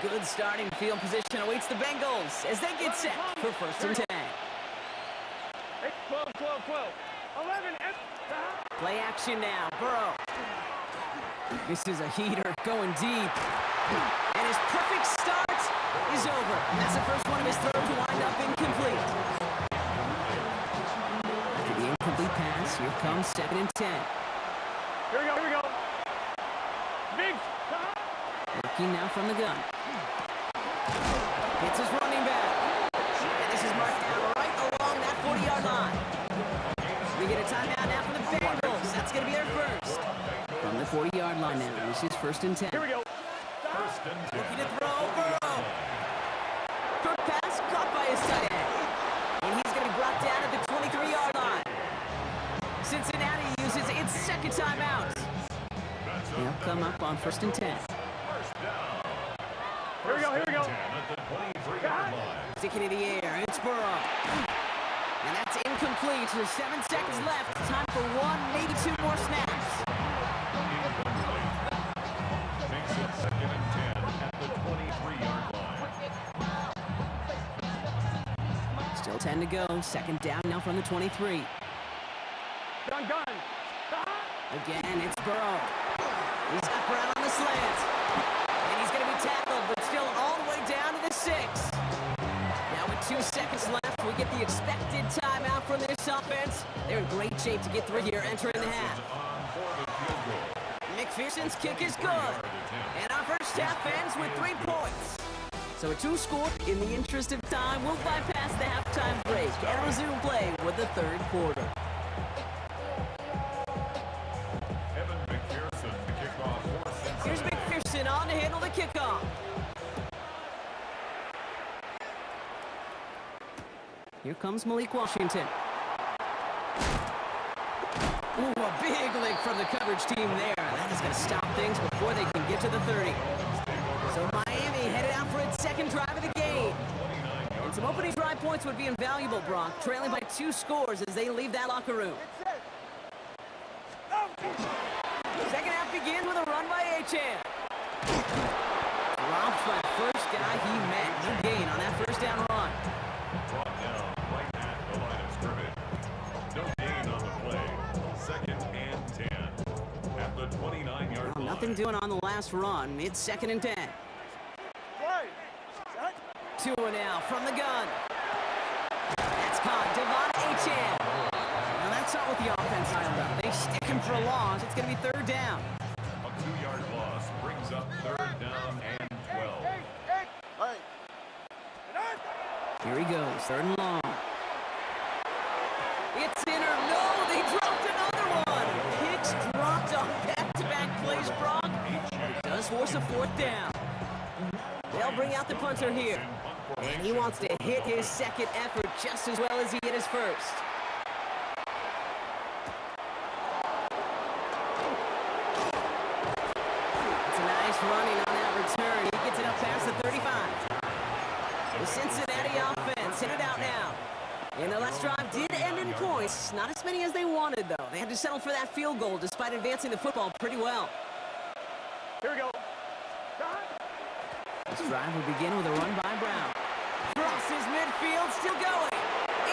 Good starting field position awaits the Bengals as they get set for 1st and 10. 12. 11. Play action now, Burrow. This is a heater going deep. And his perfect start is over. That's the first one of his throws to wind up incomplete. After the incomplete pass, here comes 2nd and 10. Here we go. Big. Working now from the gun. Hits his running back. And this is marked down right along that 40-yard line. We get a timeout now for the Bengals. That's going to be their first. From the 40-yard line now, this is 1st and 10. Here we go. 1st and 10. Looking to throw, Burrow. Short pass caught by his tight end. And he's going to be brought down at the 23-yard line. Cincinnati uses its 2nd timeout. They'll come up on 1st and 10. First down. Here we go. 10 at the 23-yard line. Sticking in the air, it's Burrow. And that's incomplete with 7 seconds left. Time for 1, maybe 2 more snaps. Incomplete. Makes it 2nd and 10 at the 23-yard line. 10 to go. Second down now from the 23. Gun. Again, it's Burrow. He's got Brown on the slant. And he's going to be tackled, but still all the way down to the 6. Now with 2 seconds left, we get the expected timeout from this offense. They're in great shape to get through here entering the half. McPherson's kick is good. And our first half ends with 3 points. So a 2-score. In the interest of time, we'll bypass the halftime break and resume play with the third quarter. Evan McPherson to kick off for Cincinnati. Here's McPherson on to handle the kickoff. Here comes Malik Washington. Ooh, a big lick from the coverage team there. That is going to stop things before they can get to the 30. So Miami headed out for its second drive of the game. And some opening drive points would be invaluable, Brock, trailing by 2 scores as they leave that locker room. Second half begins with a run by Achane. Dropped by the first guy he met. No gain on that first down run. Brought down right at the line of scrimmage. No gain on the play. Second and 10 at the 29-yard line. Nothing doing on the last run. It's second and 10. Two now from the gun. That's caught. Devon Achane. Now that's not what the offense lined up. They stick him for a loss. It's going to be third down. A 2-yard loss brings up third down and 12. Here he goes. Third and long. It's in or no. They dropped another one. Hicks dropped on back-to-back plays, Brock. It does force a fourth down. They'll bring out the punter here. And he wants to hit his second effort just as well as he hit his first. It's a nice running on that return. He gets it up past the 35. The Cincinnati offense hit it out now. And the last drive did end in points. Not as many as they wanted, though. They had to settle for that field goal despite advancing the football pretty well. Here we go. This drive will begin with a run by Brown. Crosses midfield, still going.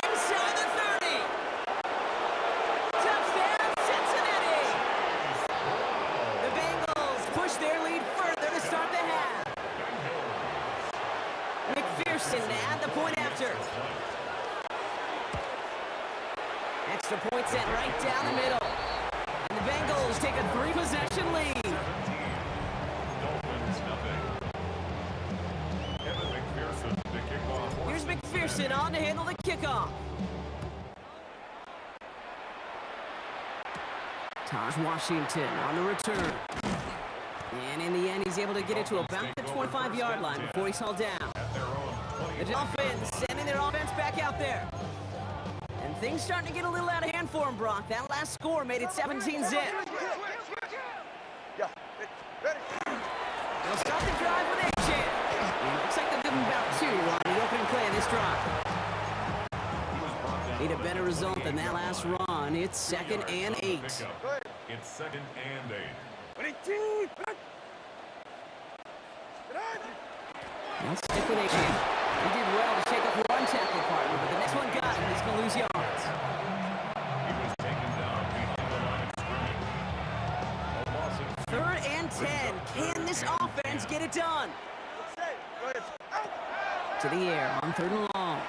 Inside the 30. Touchdown, Cincinnati. The Bengals push their lead further to start the half. McPherson to add the point after. Extra point set right down the middle. And the Bengals take a 3-possession lead. Dolphins nothing. Evan McPherson to kick off. Here's McPherson on to handle the kickoff. Taj Washington on the return. And in the end, he's able to get it to about the 25-yard line before he's hauled down. The Dolphins sending their offense back out there. And things starting to get a little out of hand for him, Brock. That last score made it 17-zip. They'll start the drive with Achane. Looks like they'll give him about 2 on the opening play of this drive. Need a better result than that last run. It's second and 8. It's second and 8. Let's stick with Achane. He did well to shake up one tackle partner, but the next one got him. He's going to lose yards. He was taken down behind the line of scrimmage. A loss of Third and 10. Can this offense get it done? To the air on third and long.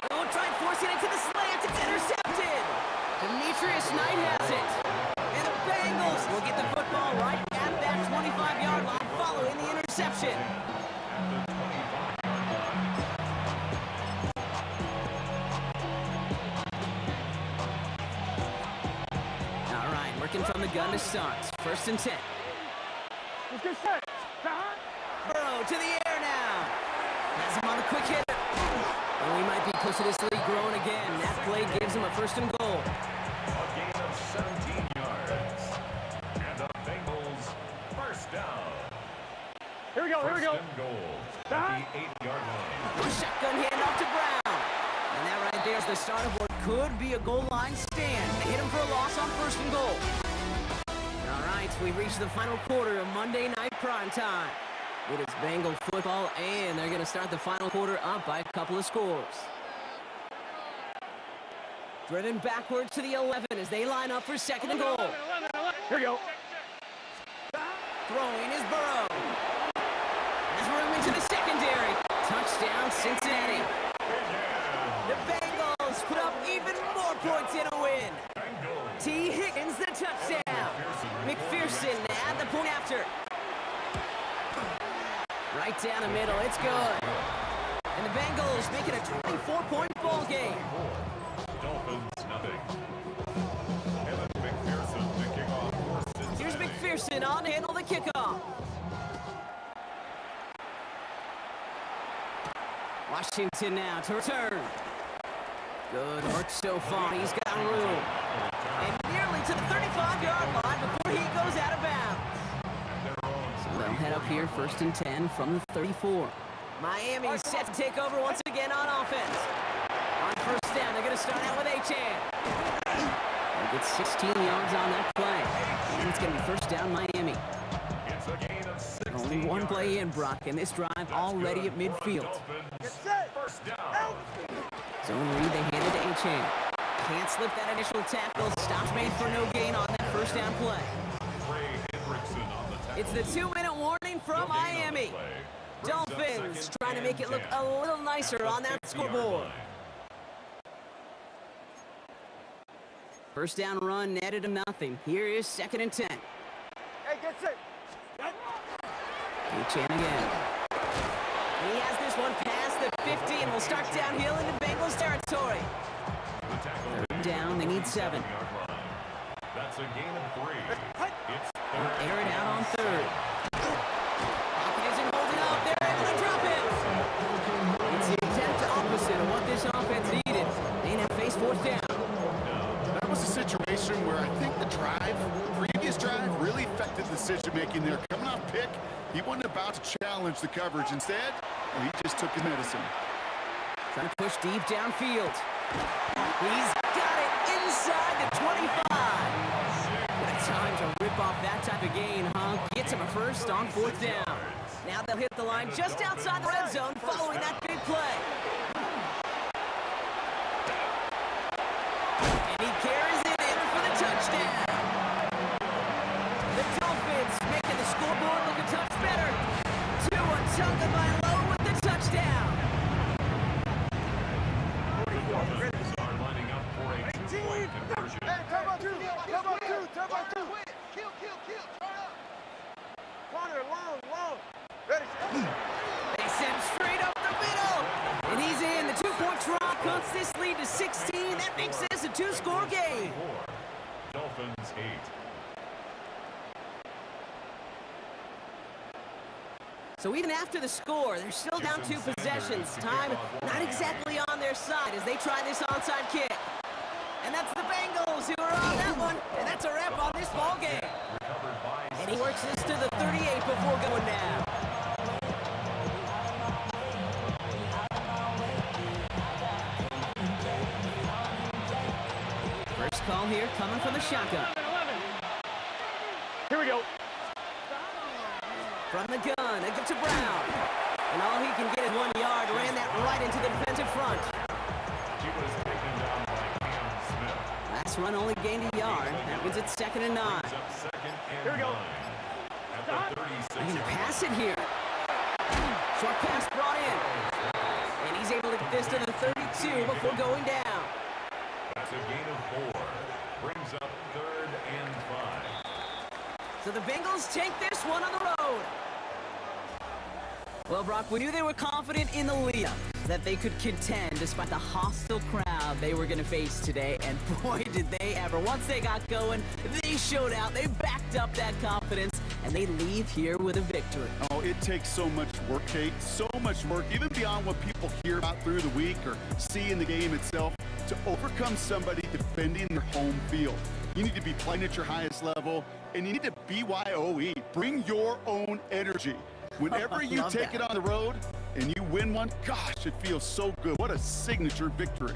Oh, try and force it into the slant. It's intercepted. Demetrius Knight has it. And the Bengals will get the football right at that 25-yard line following the interception. All right, working from the gun to start. First and 10. Burrow to the air now. Has him on a quick hitter. And we might be pushing this lead growing again. That play gives him a first and goal. a gain of 17 yards. And the Bengals first down. Here we go. First and goal at the 8-yard line. Shotgun handoff to Brown. And that right there is the start of what could be a goal line stand. They hit him for a loss on first and goal. All right, we've reached the final quarter of Monday Night Primetime. It is Bengal football, and they're going to start the final quarter up by a couple of scores. Driven backwards to the 11 as they line up for second and goal. Here you go. Throwing is Burrow. There's room into the secondary. Touchdown, Cincinnati. The Bengals put up even more points in a win. T. Higgins, the touchdown. McPherson at the point after. Right down the middle, it's good. And the Bengals make it a 24-point ball game. Dolphins, nothing. Evan McPherson picking off for Cincinnati. Here's McPherson on to handle the kickoff. Washington now to return. Good work so far. He's got room. And nearly to the 35-yard line before he goes out of bounds. So they'll head up here, 1st and 10 from the 34. Miami's set to take over once again on offense. On 1st down, they're going to start out with Achane. They'll get 16 yards on that play. And it's going to be 1st down Miami. It's a gain of 16 Only one play yards. in, Brock, and this drive already at midfield. Dolphins, 1st down. Zone read, they hand it to Achane. Can't slip that initial tackle. Stops made for no gain on that 1st down play. Trey Hendrickson on the tackle. It's the 2-minute warning from Miami. Dolphins trying to make it look a little nicer on that scoreboard. 1st down run netted to nothing. Here is 2nd and 10. Hey, get set. Achane again. He has this one past the 50 and will start downhill into Bengals territory. 3rd down, they need 7. That's a gain of 3. It's They'll air it out on 3rd. Pocket isn't holding up. They're able to drop him. It's the exact opposite of what this offense needed. They now face 4th down. That was a situation where I think the previous drive really affected decision-making there. Coming off pick, he wasn't about to challenge the coverage. Instead, he just took his medicine. Trying to push deep downfield. He's got it inside the 25. What a time to rip off that type of gain, huh? Gets him a 1st on 4th down. Now they'll hit the line just outside the red zone following that big play. And he carries it in for the touchdown. The Dolphins making the scoreboard look a touch better. Tua Tagovailoa with the touchdown. Dolphins are lining up for a 2-point conversion. Hey, turbo 2. Turn up. Corner, long. Ready, set. They send him straight up the middle. And he's in. The 2-point try cuts this lead to 16. That makes this a 2-score game. 4. Dolphins 8. So even after the score, they're still down 2 possessions. Time not exactly on their side as they try this onside kick. And that's the Bengals who are on that one. And that's a wrap on this ball game. Recovered by And he works this to the 38 before going down. First call here coming from the shotgun. Here we go. From the gun, it gets to Brown. And all he can get is 1 yard. Ran that right into the defensive front. He was taken down by Cam Smith. Last run only gained a yard. That means it's 2nd and 9. Brings up 2nd and Here we go. 9. At the 36. They're going to pass it here. Short pass brought in. And he's able to get this to the 32 before going down. That's a gain of 4. Brings up 3rd and 5. So the Bengals take this one on the road. Well, Brock, we knew they were confident in the lead-up, that they could contend despite the hostile crowd they were going to face today. And boy, did they ever. Once they got going, they showed out. They backed up that confidence, and they leave here with a victory. Oh, it takes so much work, Kate. So much work, even beyond what people hear about through the week or see in the game itself, to overcome somebody defending their home field. You need to be playing at your highest level, and you need to BYOE. Bring your own energy. Whenever you Love take that. it on the road and you win one, gosh, it feels so good. What a signature victory.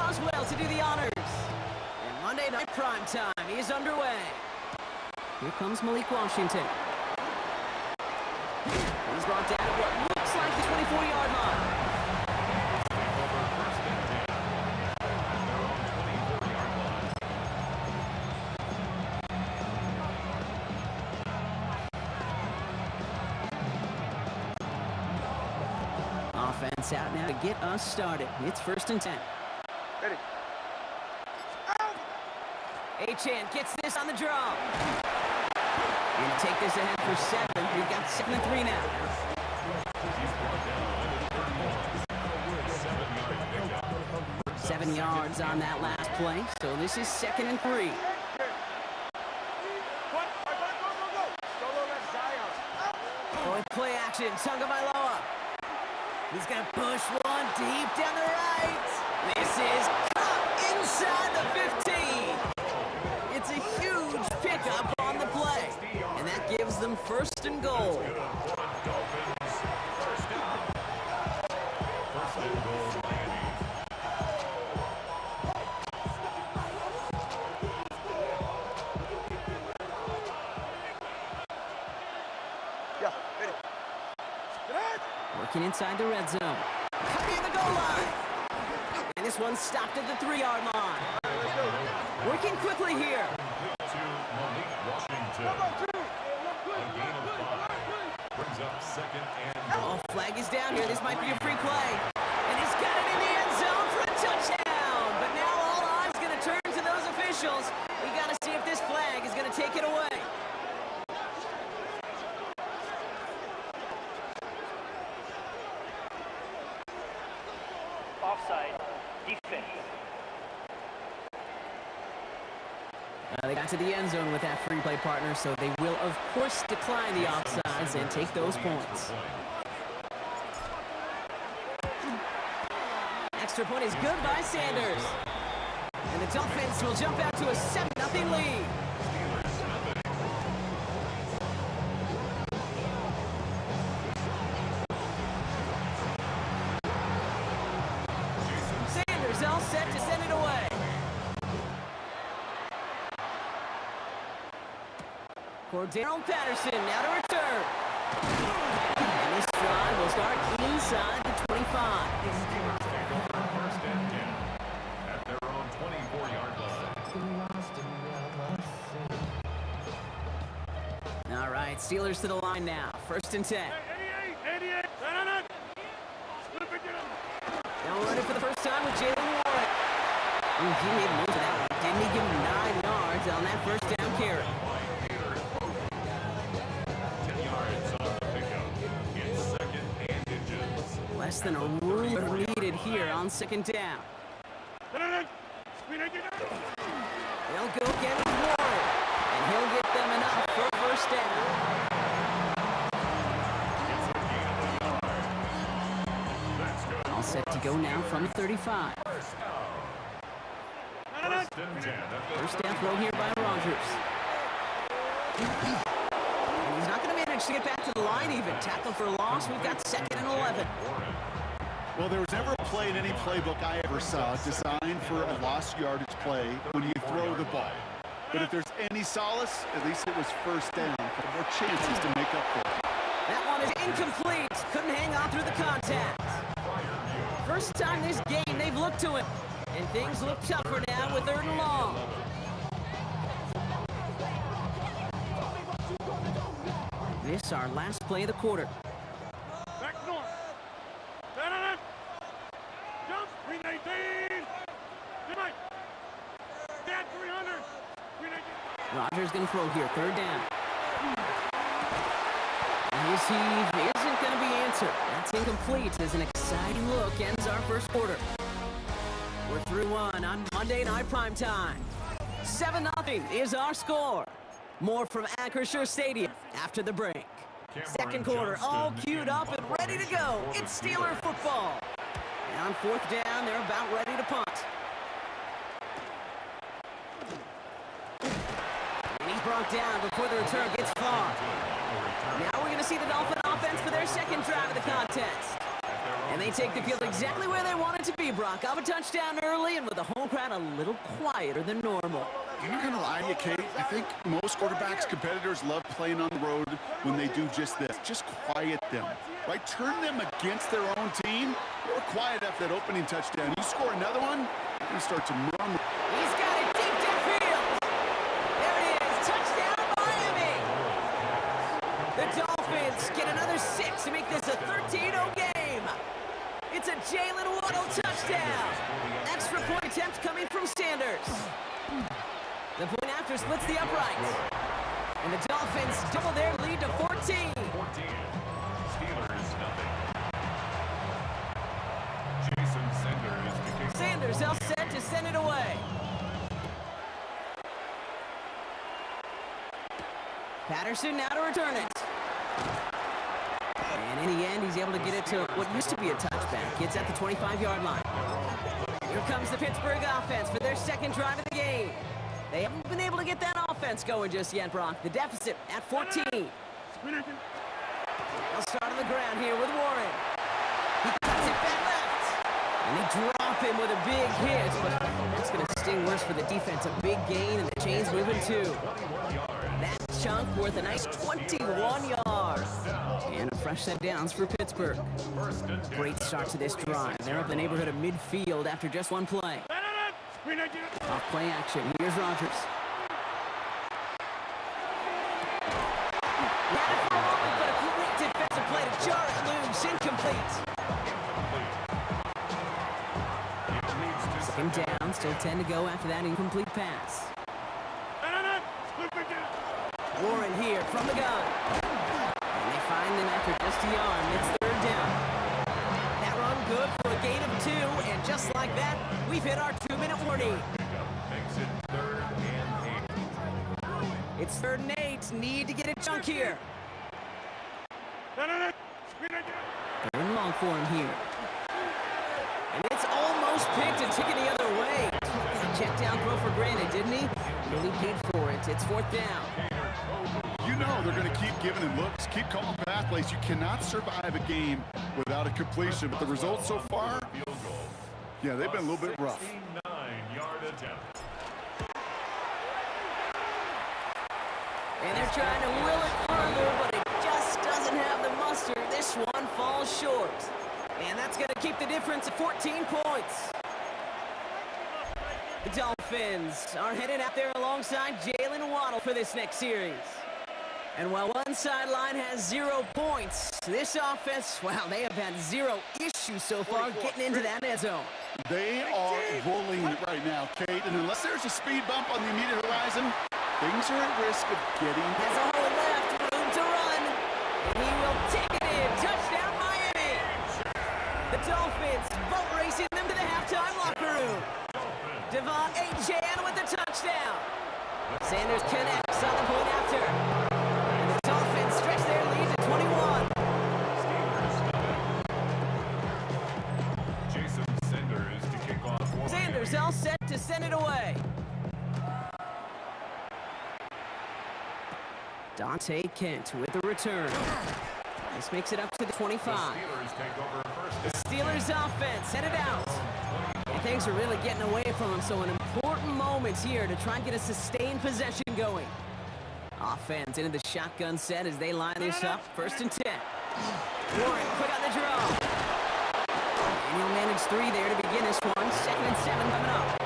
Boswell to do the honors. And Monday Night Primetime is underway. Here comes Malik Washington. He's brought down at what looks like the 24-yard line. Offense out now to get us started. It's 1st and 10. Ready. Achane gets this on the draw. Gonna take this ahead for 7. We've got 2nd and 3 now. He's brought down at the 31. 7-yard pickup. 7 yards on that last play, so this is 2nd and 3. Go, that's Zion. Boy, play action, Tagovailoa. He's gonna push one deep down the right. This is caught inside the 15. It's a huge pickup on the play, and that gives them 1st and goal. Dolphins, first down. 1st and goal, Miami. Yeah, ready. Working inside the red zone. Cutting the goal line. And this one stopped at the 3-yard line. Working quickly here. To Malik Washington. A gain of 5. Brings up 2nd and goal. Oh, flag is down here. This might be a free play. And he's got it in the end zone for a touchdown. But now all eyes going to turn to those officials. We got to see if this flag is going to take it away. Offside. Defense. They got to the end zone with that free play partner, so they will, of course, decline the offsides and take those points. Extra point is good by Sanders. And the Dolphins will jump out to a 7-0 lead. Sanders all set to send it away. Cordero Patterson now to return. And this drive will start inside the 25. 1st and 10 at their own 24-yard line. All right, Steelers to the line now. 1st and 10. 88. Now running for the first time with Jalen Warren. Ooh, he made most of that one. Didn't he give him 9 yards on that first down carry? 10 yards on the pickup. It's 2nd and inches. Less than a ruler needed here on 2nd down. They'll go get Warren, and he'll get them enough for a first down. All set to go now from the 35. First and 10 at the First down throw here by Rodgers. And he's not going to manage to get back to the line even. Tackle for a loss. We've got 2nd and 11. Well, there was never a play in any playbook I ever saw designed for a lost yardage play when you throw the ball. But if there's any solace, at least it was first down. More chances to make up for it. That one is incomplete. Couldn't hang on through the contact. First time this game they've looked to him. And things look tougher now with 3rd and long. This our last play of the quarter. Back north. Jump. 319. Tonight. Dead 300. 319. Rodgers going to throw here. 3rd down. His heave isn't going to be answered. That's incomplete as an exciting look ends our first quarter. We're through one on Monday Night Primetime. 7-0 is our score. More from Acrisure Stadium after the break. Second quarter all queued up and ready to go. It's Steeler football. And on 4th down, they're about ready to punt. And he's brought down before the return gets far. Now we're going to see the Dolphin offense for their second drive of the contest. And they they take the field exactly where they want it to be, Brock. Off a touchdown early, and with the home crowd a little quieter than normal. I'm not going to lie to you, Kate. I think most quarterbacks, competitors love playing on the road when they do just this. Just quiet them, right? Turn them against their own team. Or quiet after that opening touchdown. You score another one, you're going to start to murmur. He's got it deep downfield. There it is. Touchdown, Miami. The Dolphins get another 6 to make this a 13-0 game. It's a Jalen Waddle touchdown. Extra point attempt coming from Sanders. The point after splits the uprights. And the Dolphins double their lead to 14. 14. Steelers, nothing. Jason Sanders to kick. Sanders all set to send it away. Patterson now to return it. And in the end, he's able to get it to what used to be a touchback. It's at the 25-yard line. Here comes the Pittsburgh offense for their second drive of the game. They haven't been able to get that offense going just yet, Brock. The deficit at 14. They'll start on the ground here with Warren. He cuts it back left. And they drop him with a big hit, but that's going to sting worse for the defense. A big gain, and the chain's moving too. That chunk worth a nice 21 yards. And a fresh set downs for Pittsburgh. Great start to this drive. They're up in the neighborhood of midfield after just one play. Off play action. Here's Rodgers. Ran it for a moment, but a great defensive play to jar it loose. Incomplete. Second down. Still 10 to go after that incomplete pass. Warren here from the gun. And they find him after just a yard. It's third down. That run good for a gain of 2. And just like that, we've hit our 2-minute warning. Makes it 3rd and 8. It's 3rd and 8. Need to get a chunk here. 3rd and long for him here. And it's almost picked and taken the other way. That check down throw for granted, didn't he? Really paid for it. It's 4th down. You know they're going to keep giving him looks, keep calling pathways. You cannot survive a game without a completion. But the results so far, yeah, they've been a little bit rough. 69-yard attempt. And they're trying to will it further, but it just doesn't have the muster. This one falls short. And that's going to keep the difference at 14 points. The Dolphins are headed out there alongside Jalen Waddle for this next series. And while one sideline has 0 points, this offense, well, they have had 0 issues so far getting into that end zone. They are rolling right now, Kate, and unless there's a speed bump on the immediate horizon, things are at risk of getting... Has a hole left, room to run, and he will take it in. Touchdown, Miami! The Dolphins boat racing them to the halftime locker room. Devon Achane with the touchdown. Sanders connects on the point after. And the Dolphins stretch their lead to 21. Jason Sanders to kick off. Sanders all set to send it away. Dante Kent with the return. This makes it up to the 25. Steelers take over first. The Steelers offense headed out. And things are really getting away from them, so an important moment here to try and get a sustained possession going. Offense into the shotgun set as they line this up. 1st and 10. Warren quick on the draw. And he'll manage 3 there to begin this one. 2nd and 7 coming up.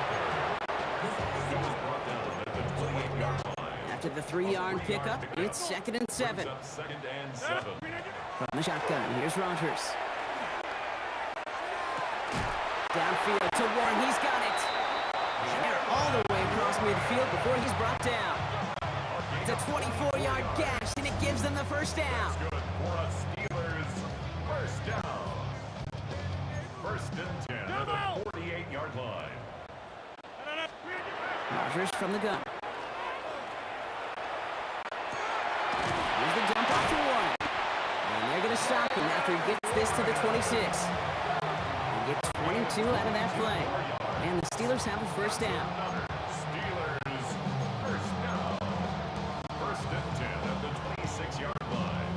He was brought down at the 28-yard line. After the 3-yard pickup, it's 2nd and 7. Up 2nd and 7. From the shotgun, here's Rodgers. Downfield to Warren, he's got it. And they're all the way across midfield before he's brought down. It's a 24-yard gash, and it gives them the 1st down. Good for a Steelers first down. 1st and 10 at the 48-yard line. Rodgers from the gun. Here's the dump off to Warren. And they're going to stop him after he gets this to the 26. Get 22 out of that play. And the Steelers have a 1st down. Steelers first down. 1st and 10 at the 26-yard line.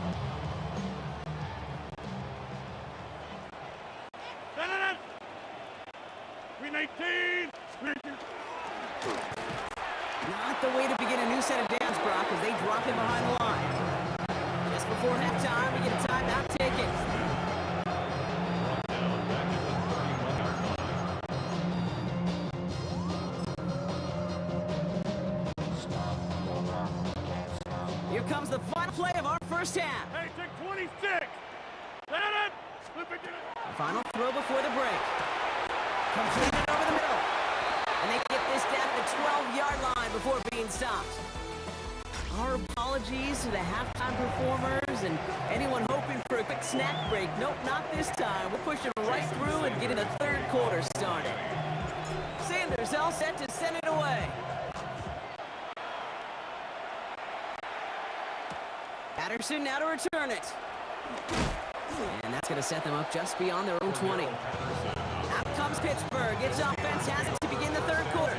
Not the way to begin a new set of downs, Brock, as they drop him behind the line. Just before halftime, we get a timeout taken. Here comes the final play of our first half. Hey, take 26. Let it. Final throw before the break. Completed over the middle. And they get this down to the 12-yard line before being stopped. Our apologies to the halftime performers and anyone hoping for a quick snack break. Nope, not this time. We're pushing right through and getting the third quarter started. Sanders all set to send it away. Patterson now to return it. And that's going to set them up just beyond their own 20. Out comes Pittsburgh. Its offense has it to begin the third quarter.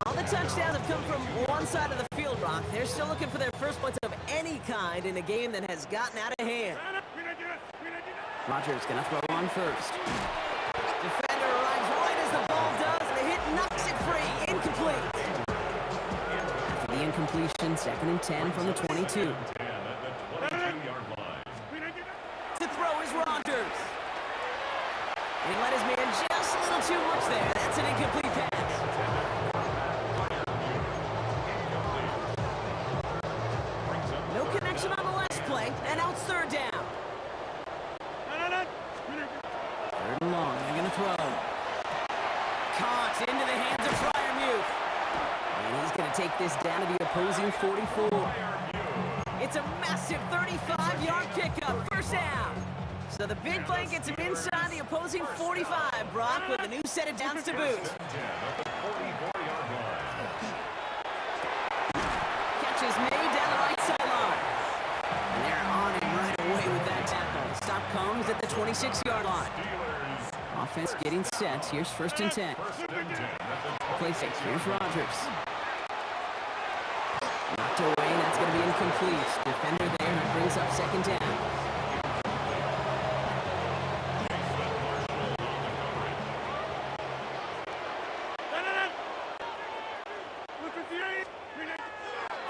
All the touchdowns have come from one side of the field, Brock. They're still looking for their first points of any kind in a game that has gotten out of hand. Rodgers going to throw on first. Defender arrives right as the ball does, and the hit knocks it free. Incomplete. After the incompletion, 2nd and 10 from the 22. To throw is Rodgers. He let his man just a little too much there. That's an incomplete pass. No connection on the last play, and now it's third down. Third and long, they're going to throw. Caught into the hands of Freiermuth. And he's going to take this down to the opposing 44. It's a massive 35-yard pickup, first down. So the big play gets him inside the opposing 45, Brock, with a new set of downs to boot. Catch is made down the right sideline. And they're on him right away with that tackle. The stop comes at the 26-yard line. Offense getting set. Here's 1st and 10. Play fake. Here's Rodgers. Knocked away, and that's going to be incomplete. Defender there, and it brings up 2nd down.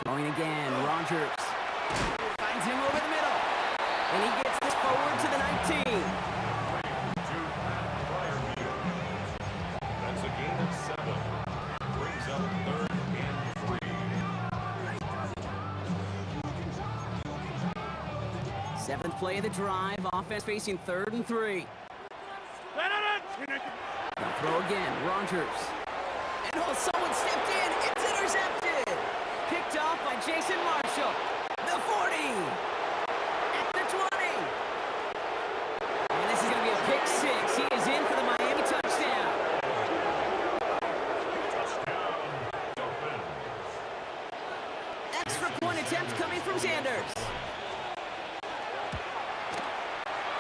Throwing again, Rodgers. Finds him over the middle. And he gets this forward to the 19. That's a gain of 7. Brings up 3rd and 3. 7th play of the drive. Offense facing 3rd and 3. They'll throw again, Rodgers. And oh, someone stepped in. It's intercepted. Picked off by Jason Marshall. The 40. At the 20. And this is going to be a pick 6. He is in for the Miami touchdown. Extra point attempt coming from Sanders.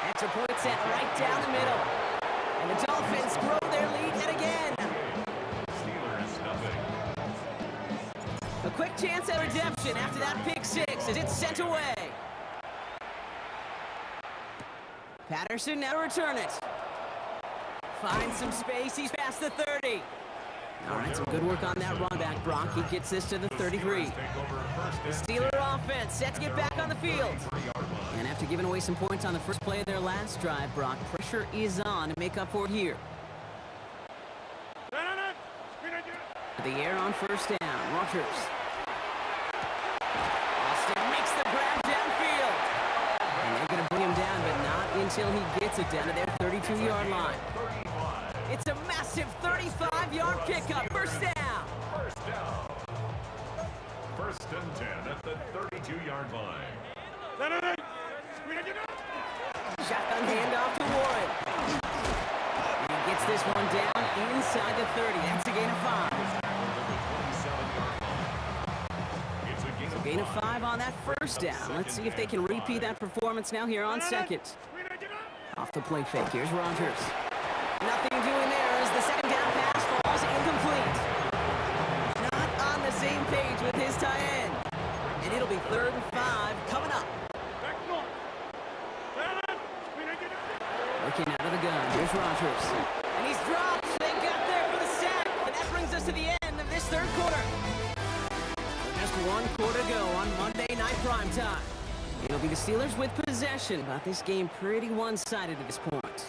Extra point set right down the middle. And the Dolphins grow their lead yet again. Steelers nothing. A quick chance at redemption after that pick 6 as it's sent away. Patterson now to return it. Finds some space. He's past the 30. All right, some good work on that run back, Brock. He gets this to the 33. The Steeler offense set to get back on the field. And after giving away some points on the first play of their last drive, Brock, pressure is on to make up for it here. The air on 1st down. Rodgers. Austin makes the grab downfield. And they're going to bring him down, but not until he gets it down to their 32-yard line. It's a massive 35-yard pickup. First down. First down. 1st and 10 at the 32-yard line. Shotgun handoff to Warren. And he gets this one down inside the 30. That's a gain of 5. Gain of 5 on that first down. Let's see if they can repeat that performance now here on 2nd. Off the play fake. Here's Rodgers. Nothing doing there as the 2nd down pass falls incomplete. Not on the same page with his tight end. And it'll be 3rd and 5 coming up. Working out of the gun. Here's Rodgers. And he's dropped. They got their 1 quarter to go on Monday Night Primetime. It'll be the Steelers with possession, but this game pretty one-sided at this point.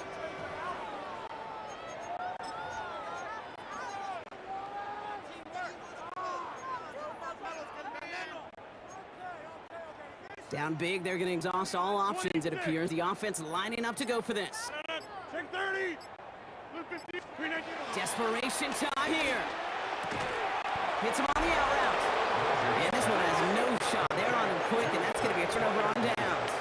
Down big, they're going to exhaust all options, it appears. The offense lining up to go for this. Check 30. Desperation tie here. Hits him on the out route. And this one has no shot. They're on him quick, and that's going to be a turnover on downs.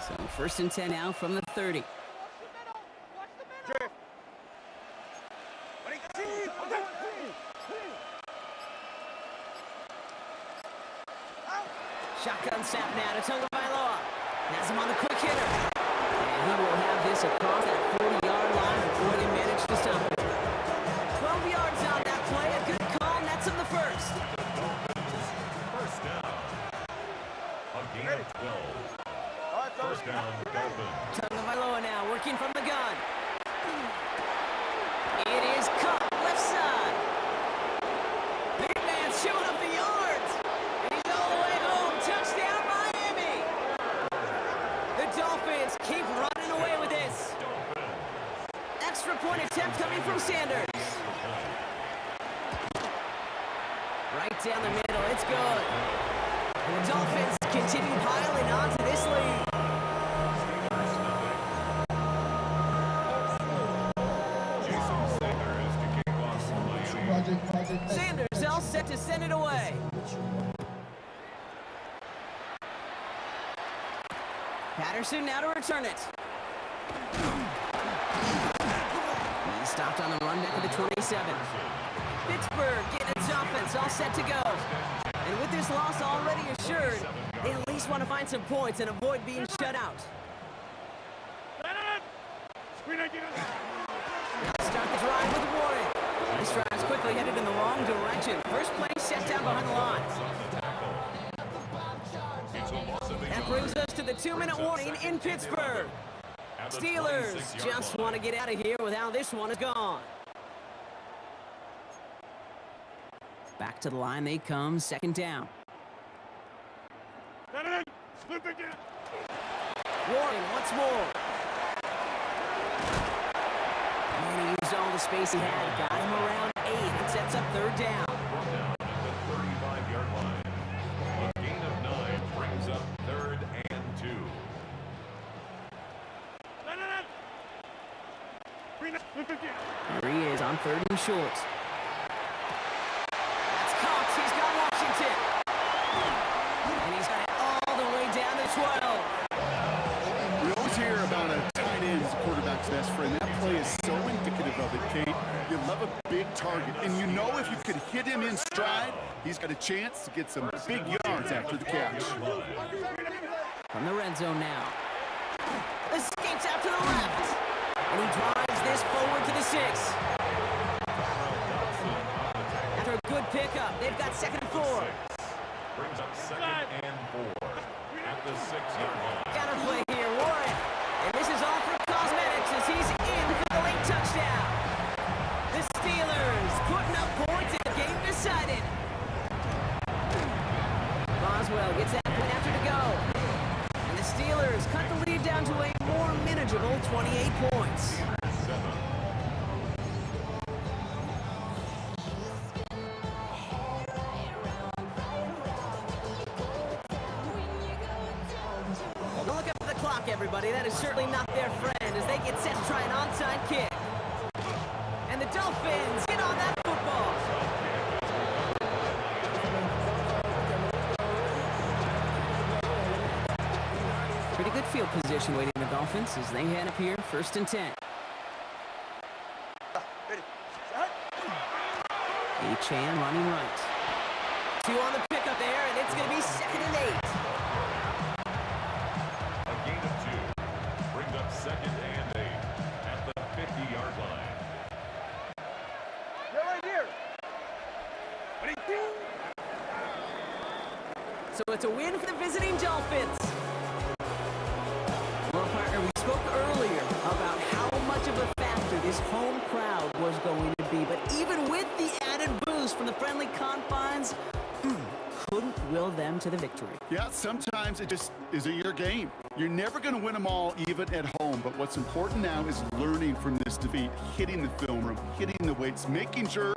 So 1st and 10 now from the 30. Shotgun snap now to Tagovailoa. Has him on the quick hitter. And he will have this across that 40-yard line before they manage to stop it. 12 yards on that play. A good call, and that's in the first. First down. A gain of 12. First down, Dolphins. Tagovailoa now working from the gun. It is caught left side. Big man showing up the yards. And he's all the way home. Touchdown, Miami. The Dolphins keep running away with this. Extra point attempt coming from Sanders. Right down the middle. It's good. And the Dolphins continue piling on to this lead. Sanders all set to send it away. Patterson now to return it. He stopped on the run back of the 27. Pittsburgh getting its offense all set to go. And with this loss already assured, they at least want to find some points and avoid being shut out. They'll start the drive with Warren. This drive's quickly headed in the wrong direction. First play set down behind the line. That brings us to the 2-minute warning in Pittsburgh. Steelers just want to get out of here with how this one is gone. Back to the line they come, 2nd down. Warning once more. And he used all the space he had. Got him around 8 and sets up 3rd down. Down at the 35-yard line. A gain of 9 brings up 3rd and 2. Here he is on 3rd and short. That's Cox. He's got Washington. And he's got it all the way down to 12. We always hear about a tight end as a quarterback's best friend. That play is so indicative of it, Kate. You love a big target, and you know if you could hit him in stride, he's got a chance to get some big yards after the catch. From the red zone now. Escapes out to the left. And he drives this forward to the 6. After a good pickup, they've got 2nd and 4. Brings up 2nd and 4 at the 6-yard line. Got a play here, Warren. And this is all for cosmetics as he's in for the late touchdown. The Steelers putting up points and the game decided. Boswell gets that point after to go. And the Steelers cut the lead down to a more manageable 28 points. 7. Well, look up at the clock, everybody. That is certainly not their friend as they get set to try an onside kick. And the Dolphins get on that football. Pretty good field position waiting the Dolphins as they head up here, 1st and 10. Achane running right. 2 on the pickup there, and it's going to be 2nd and 8. A gain of 2 brings up 2nd and 8 at the 50-yard line. They're right here. So it's a win for the visiting Dolphins. Well, partner, we spoke earlier about how much of a crowd was going to be. But even with the added boost from the friendly confines, couldn't will them to the victory. Yeah, sometimes it just isn't your game. You're never going to win them all, even at home. But what's important now is learning from this defeat, hitting the film room, hitting the weights, making sure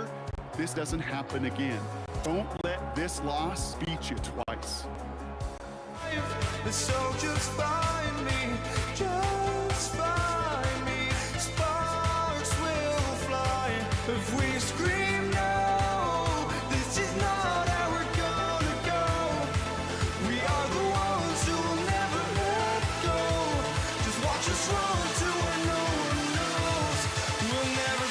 this doesn't happen again. Don't let this loss beat you twice. So just find me, just find me. Sparks will fly if we scream no. This is not how we're gonna go. We are the ones who will never let go. Just watch us run to where no one knows. We'll never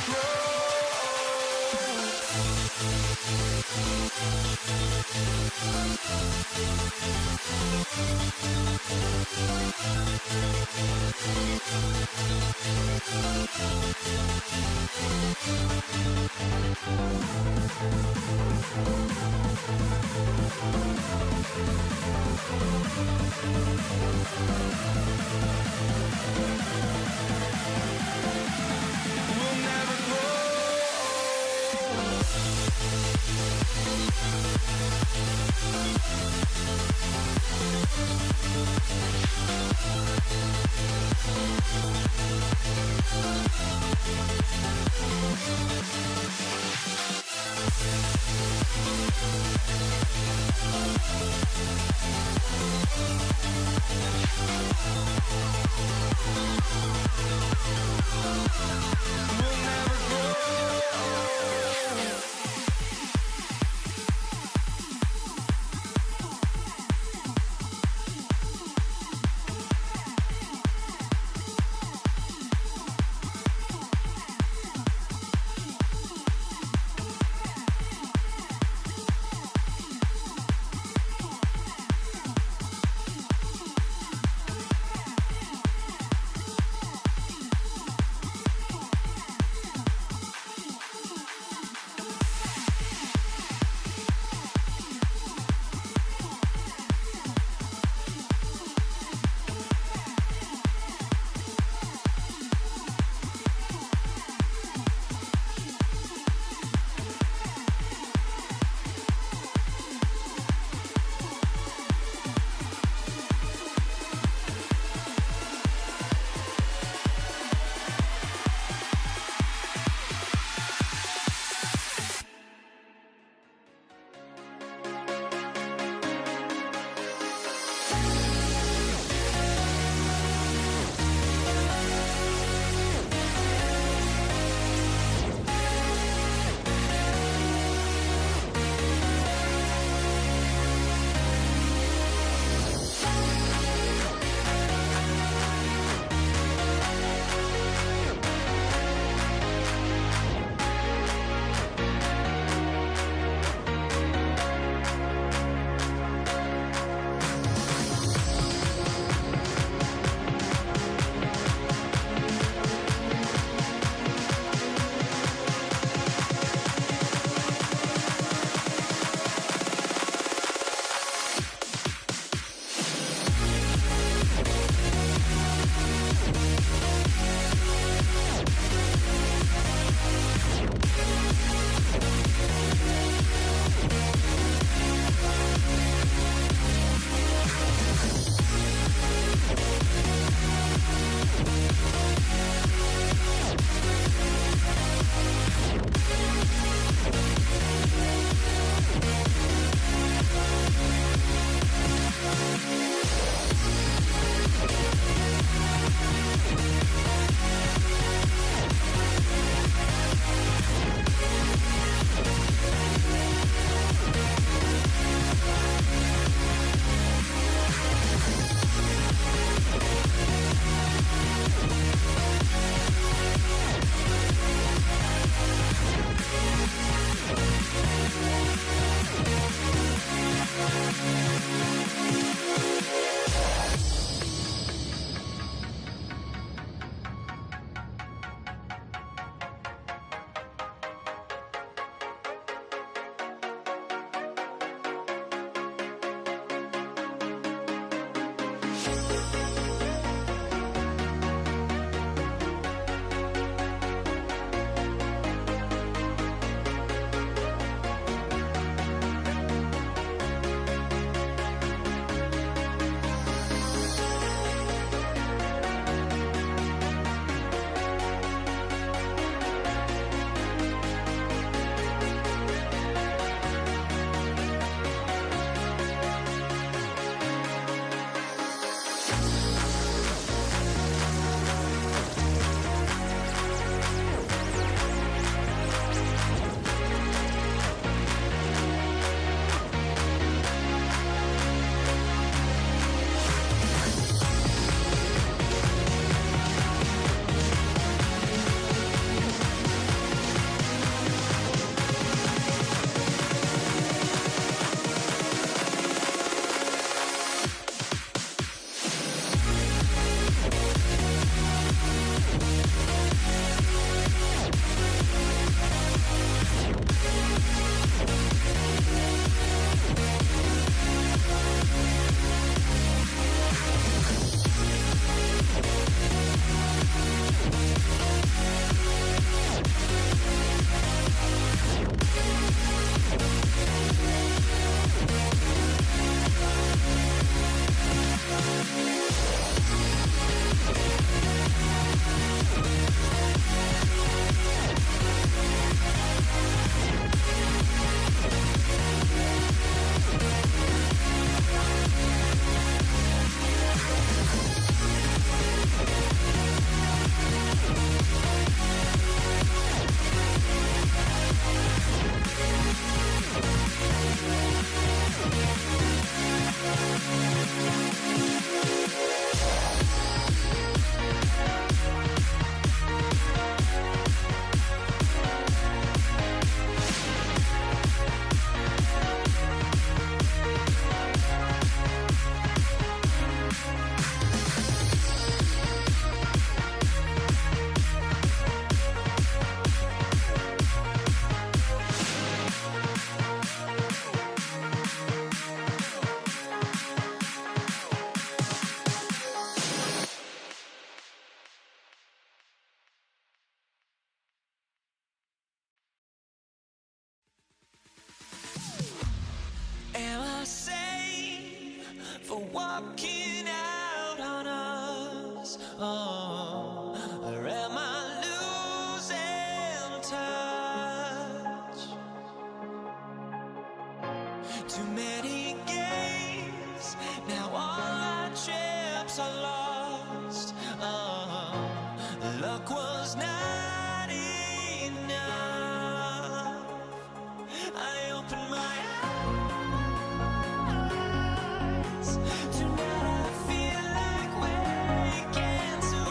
for walking out on us. Oh, or am I losing touch? Too many games, now all our chips are lost. Oh, luck was not enough. I opened my eyes. Tonight I feel like waking to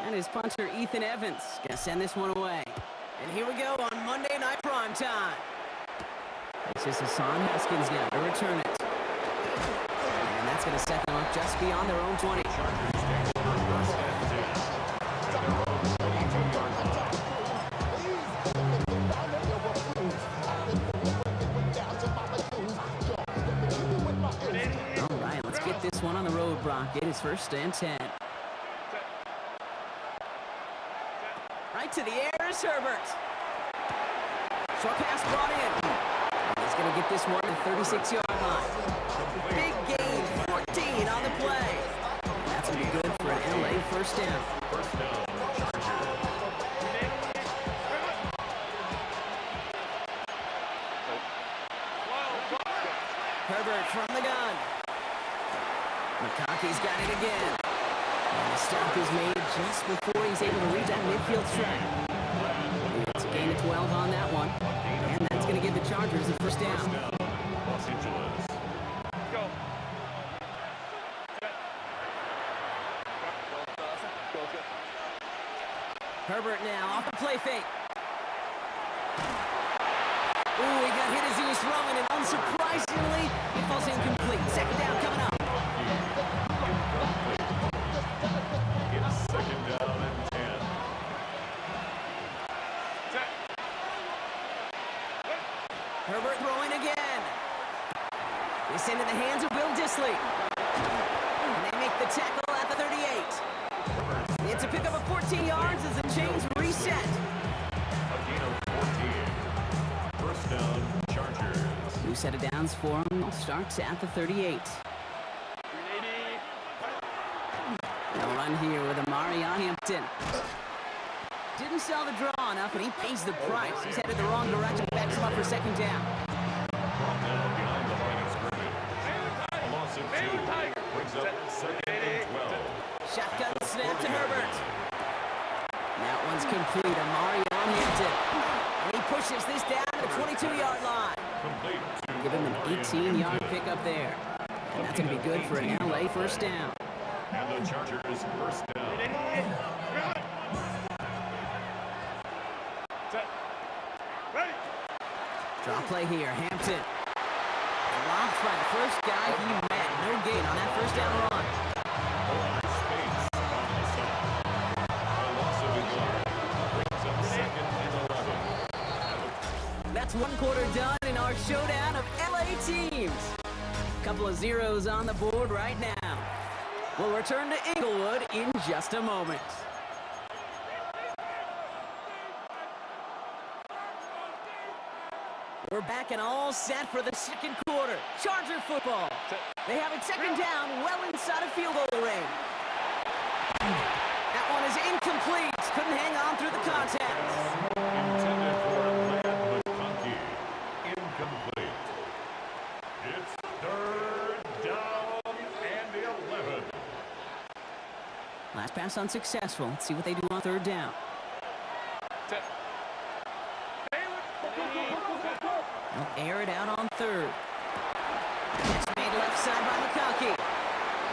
And his punter, Ethan Evans, gonna send this one away. And here we go on Monday Night Primetime. This is Hassan Haskins now to return it. And that's gonna set them up just beyond their own 20. All right, let's get this one on the road, Brock. It is 1st and 10. Right to the air is Herbert. Short pass brought in. He's going to get this one to the 36-yard line. Big gain, 14 on the play. And that's going to be good for an LA first down. Herbert from the gun. McConkey's got it again. And the stop is made just before he's able to reach that midfield strike. It's a gain of 12 on that one. And that's going to give the Chargers the first down. Los Angeles. Go. Herbert now off the play fake. Ooh, he got hit as he was throwing, and unsurprisingly, he falls incomplete. Second down coming up. It's 2nd down and 10. Herbert throwing again. It's into the hands of Will Dissly. And they make the tackle at the 38. It's a pickup of 14 yards as the chains reset. A gain of 14. First down, Chargers. New set of downs for him. Starts at the 38. They'll run here with Amari Hampton. Didn't sell the draw enough, and he pays the price. He's headed the wrong direction. Backs him up for second down. Brought down behind the line of scrimmage. A loss of 2 brings up 2nd and 12. Shotgun snap to Herbert. That one's complete. Amari Hampton. And he pushes this down to the 22-yard line. Complete to Give him an 18-yard pickup there. And that's going to be good for an LA first down. And the Chargers first down. Draw play here. Hampton. Robbed by the first guy he met. No gain on that first down run. Space on the stop. A loss of a yard brings up 2nd and 11. That's one quarter done in our showdown of LA teams. Couple of zeros on the board right now. We'll return to Inglewood in just a moment. We're back and all set for the second quarter. Charger football. They have it second down, well inside a field goal range. That one is incomplete. Couldn't hang on through the contact. Intended for Land McConkey. Incomplete. It's 3rd down and 11. Last pass unsuccessful. Let's see what they do on 3rd down. They'll air it out on 3rd. It's made left side by McConkey.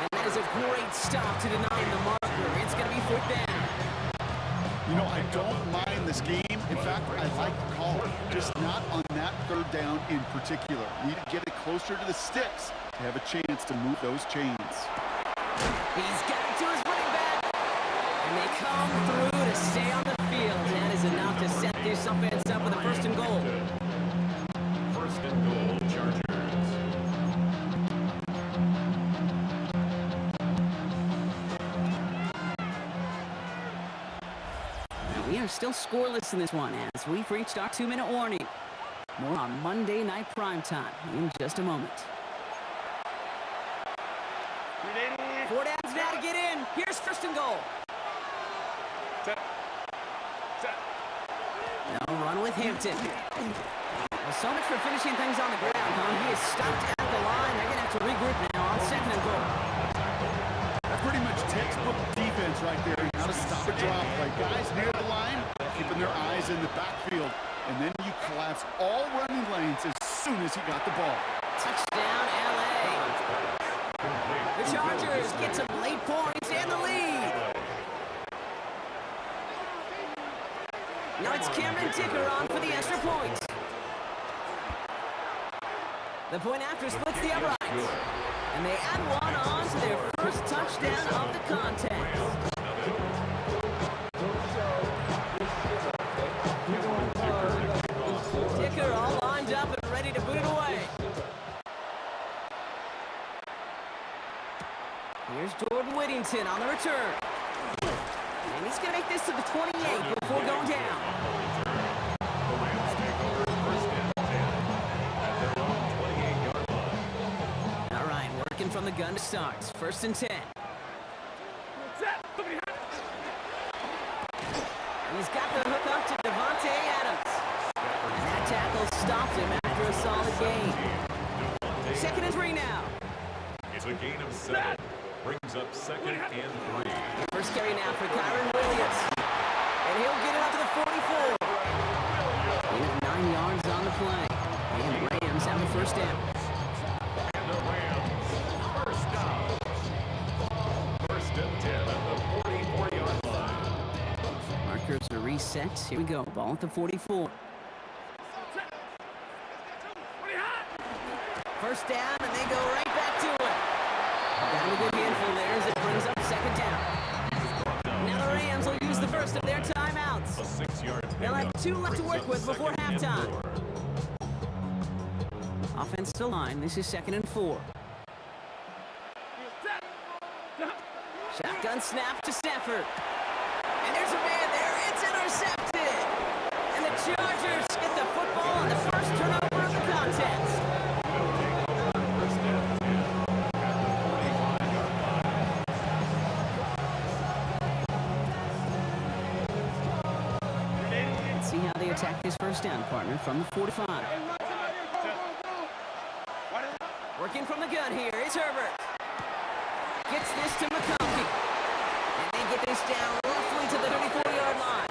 And that is a great stop to deny the marker. It's going to be 4th down. You know, I don't mind this game. In fact, I like the call. Just not on that 3rd down in particular. Need to get it closer to the sticks to have a chance to move those chains. He's got it to his running back. And they come through to stay on the field. That is enough to set this offense up with a 1st and goal. 1st and goal, Chargers. We are still scoreless in this one as we've reached our 2-minute warning. More on Monday Night Primetime in just a moment. 4 downs now to get in. Here's 1st and goal. Set. They'll run with Hampton. Well, so much for finishing things on the ground, huh? He is stopped at the line. They're going to have to regroup now on 2nd and goal. That's pretty much textbook defense right there. How to stop a drop play. Guys near the line, keeping their eyes in the backfield. And then you collapse all running lanes as soon as he got the ball. Touchdown, LA. The Chargers get some late points and the lead. Now it's Cameron Dicker on for the extra point. The point after splits the uprights. And they add one on to their first touchdown of the contest. Dicker all lined up and ready to boot it away. Here's Jordan Whittington on the return. And he's going to make this to the 28 before going down. The Rams take over 1st and 10 at their own 28-yard line. All right, working from the gun to start. 1st and 10. He's got the hook up to Devontae Adams. And that tackle stopped him after a solid gain. 2nd and 3 now. It's a gain of 7. Brings up 2nd and 3. First carry now for Kyron Williams. And he'll get it up to the 44. Gain of 9 yards on the play. And the Rams have the first down. And the Rams, first down. 1st and 10 at the 44-yard line. Markers are reset. Here we go. Ball at the 44. First down, and they go right back to it. Got a good handful there as it brings up 2nd down. Now the Rams will use the first of their timeouts. A 6-yard They'll have 2 left to work with before halftime. Offensive line, this is 2nd and 4. Shotgun snap to Stafford. And there's a man there, it's intercepted. And the Chargers get the football on the first turnover of the contest. Let's see how they attack this first down, partner, from the 45. Working from the gun here is Herbert. Gets this to McConkey. And they get this down roughly to the 34-yard line.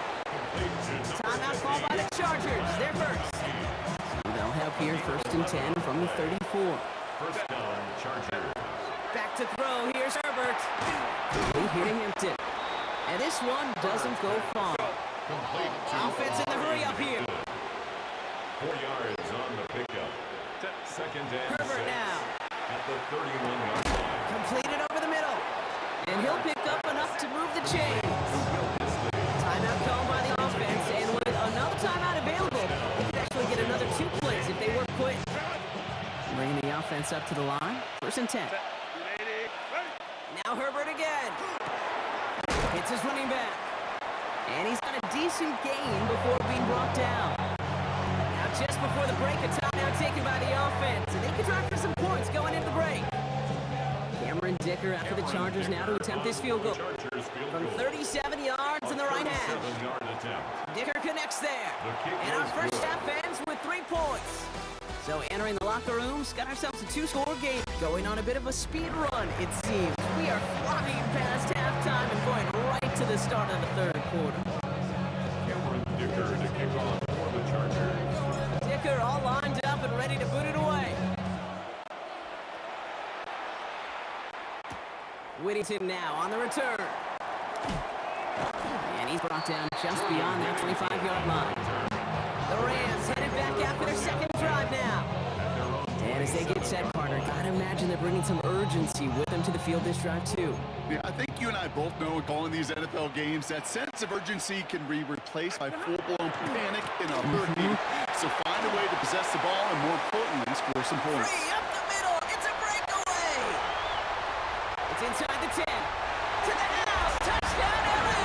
Timeout called by the Chargers. They're first. So they'll have here 1st and 10 from the 34. First down, Chargers. Back to throw. Here's Herbert. Hitting Hampton. And this one doesn't go far. Offense in the hurry up here. 4 yards on the pickup. 2nd and 6. Herbert now. At the 31-yard line. Completed over the middle. And he'll pick up enough to move the chains. Timeout called by the offense. And with another timeout available, they could actually get another 2 plays if they work quick. Bringing the offense up to the line. 1st and 10. Now Herbert again. Hits his running back. And he's got a decent gain before being brought down. Now just before the break, a timeout taken by the offense. And they can try for some points going into the break. Cameron Dicker after the Chargers now to attempt this field goal. From 37 yards in the right half. 7-yard attempt. Dicker connects there. And our first half ends with 3 points. So entering the locker rooms, got ourselves a 2-score game. Going on a bit of a speed run, it seems. We are flying past halftime and going right to the start of the 3rd quarter. Cameron Dicker to kick off for the Chargers. Dicker all lined up and ready to boot it away. Whittington now on the return. And he's brought down just beyond that 25-yard line. The Rams headed back after their 2nd drive now. And as they get set, partner, gotta imagine they're bringing some urgency with them to the field this drive too. Yeah, I think you and I both know in calling these NFL games that sense of urgency can be replaced by full-blown panic in a hurricane. So find a way to possess the ball and, more importantly, score some points. Free up the middle. It's a breakaway. It's inside the 10. To the house. Touchdown, LA.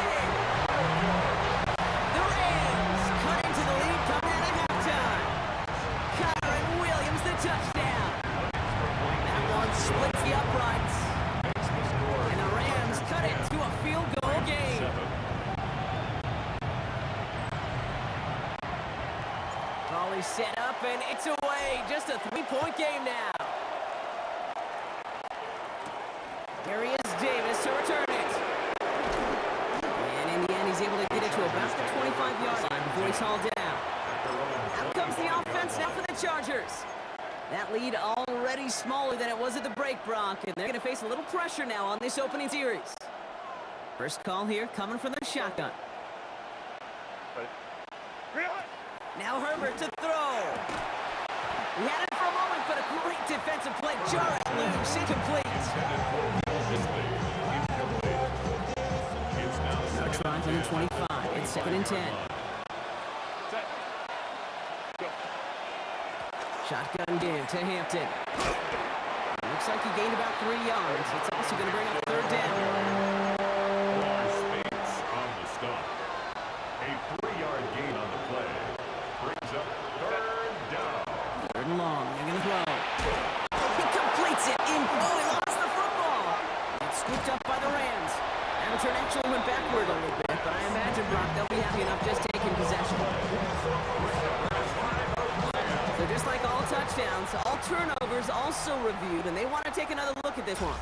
The Rams cut into the lead coming out of halftime. Kyron Williams the touchdown. That one splits the uprights. And the Rams cut it to a field goal game. set up, and it's away. Just a three-point game now. Here he is, Davis, to return it. And in the end, he's able to get it to about the 25-yard line before he's hauled down. Out comes the offense now for the Chargers. That lead already smaller than it was at the break, Brock, and they're going to face a little pressure now on this opening series. First call here coming from the shotgun. Now Herbert to throw. He had it for a moment, but a great defensive play. Jarrett loose, incomplete. Now trying from the 25. It's 2nd and 10. Shotgun in to Hampton. Looks like he gained about 3 yards. It's also going to bring up 3rd down. Spades on the stop. A 3-yard gain on the play. Brings up 3rd down. 3rd and long. They're going to throw. He completes it. He lost the football. It's scooped up by the Rams. Amateur actually went backward a little bit, but I imagine, Brock, they'll be happy enough just taking possession. So just like all touchdowns, all turnovers also reviewed, and they want to take another look at this one.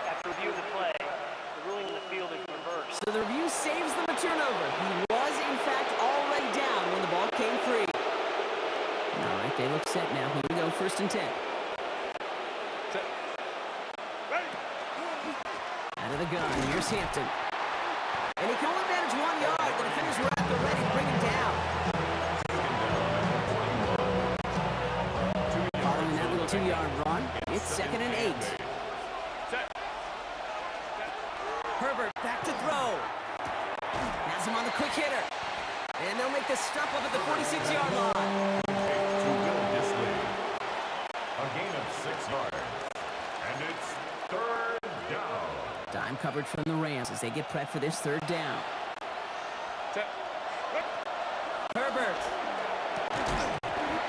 After review of the play, the ruling in the field is reversed. So the review saves them a turnover. He was, in fact, already down when the ball came free. All right, they look set now. Here we go, 1st and 10. Out of the gun, here's Hampton. And he can only manage 1 yard. The defenders were at the ready to bring him down. Following that little 2-yard run, it's 2nd and 8. Herbert back to throw. Has him on the quick hitter. And they'll make the stop up at the 46-yard line. To win this lead. A gain of 6 yards. And it's 3rd down. Dime coverage from the Rams as they get prepped for this 3rd down. Herbert.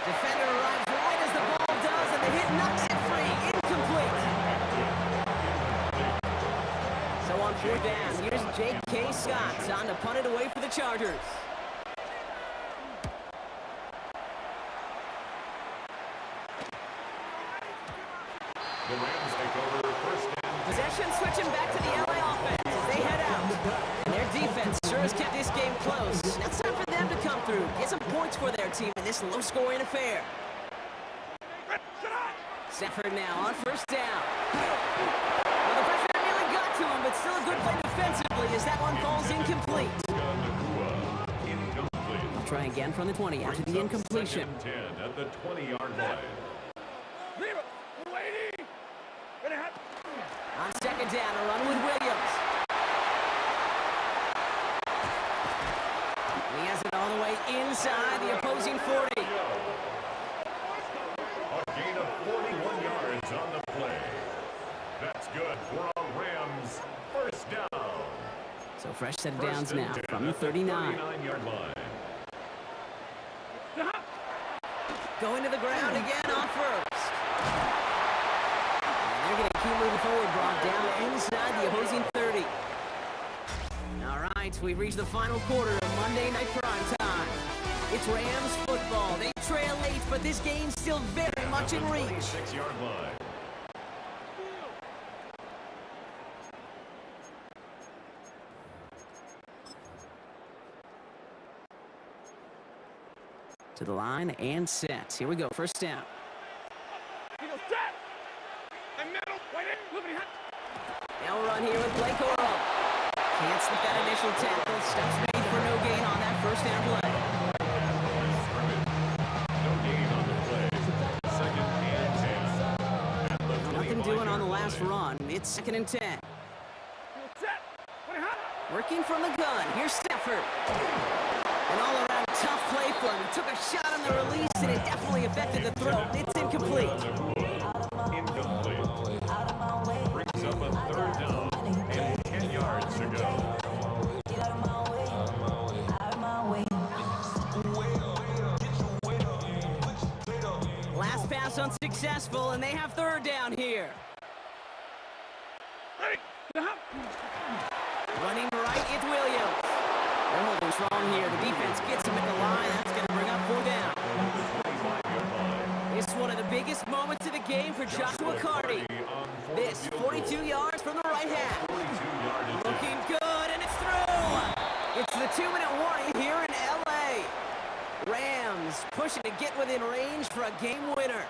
Defender arrives right as the ball does, and the hit knocks it free. Incomplete. So on 4th down, here's J.K. Scott on to punt it away for the Chargers. The Rams take over 1st down. Possession switching back to the LA offense as they head out. And their defense sure has kept this game close. Now it's time for them to come through, get some points for their team in this low-scoring affair. Stafford now on 1st down. Well, the pressure nearly got to him, but still a good play defensively as that one falls incomplete. Incomplete. I'll try again from the 20 after the incompletion. 2nd and 10 at the 20-yard line. Leave it, lady. On 2nd down, a run with Williams. And he has it all the way inside the opposing 40. A gain of 41 yards on the play. That's good for a Rams 1st down. So fresh set of downs now from the 39. 39-yard line. Going to the ground again on 1st. They're going to keep moving forward, brought down inside the opposing 30. All right, we've reached the final quarter of Monday Night Prime Time. It's Rams football. They trail 8, but this game's still very much in reach. 26-yard line. To the line and set. Here we go, 1st down. Now we'll run here with Blake Orr. Can't slip that initial tackle. Steps made for no gain on that 1st down play. No gain on the play. 2nd and 10. Nothing doing on the last run. It's 2nd and 10. Working from the gun. Here's Stafford. An all-around tough play for him. He took a shot on the release, and it definitely affected the throw. It's incomplete. Incomplete. Brings up a 3rd down and 10 yards to go. Last pass unsuccessful, and they have 3rd down here. They're holding strong here. The defense gets him at the line. That's going to bring up 4 down. It's one of the biggest moments of the game for Joshua Carty. This, 42 yards from the right half. Looking good, and it's through. It's the 2-minute warning here in L.A. Rams pushing to get within range for a game winner.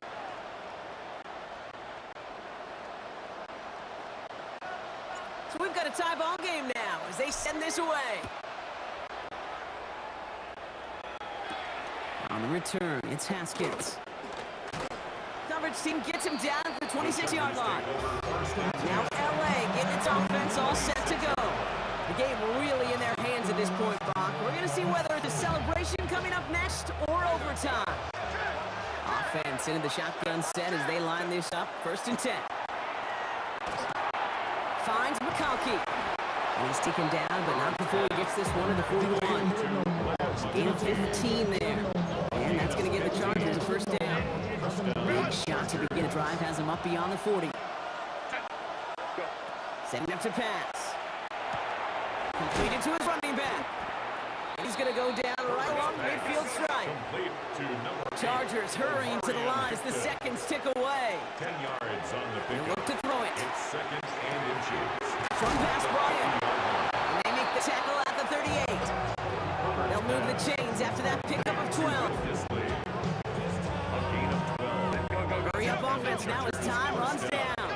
So we've got a tie ball game now as they send this away. On the return, it's Haskins. Coverage team gets him down at the 26-yard line. Now LA getting its offense all set to go. The game really in their hands at this point, Brock. We're going to see whether it's a celebration coming up next or overtime. Offense into the shotgun set as they line this up. 1st and 10. Finds McConkey. And he's taken down, but not before he gets this one to the 41. Gain of 15 there. And that's going to give the Chargers a 1st down. Big shot to begin a drive has him up beyond the 40. Setting up to pass. Completed to his running back. He's going to go down right along the midfield stripe. Chargers hurrying to the line as the seconds tick away. 10 yards on the They pickup. look to throw it. It's 2nd and inches. From pass Bryant. And they make the tackle at the 38. They'll move the chains after that pickup of 12. This lead. A gain of 12. Hurry up offense now as time runs down.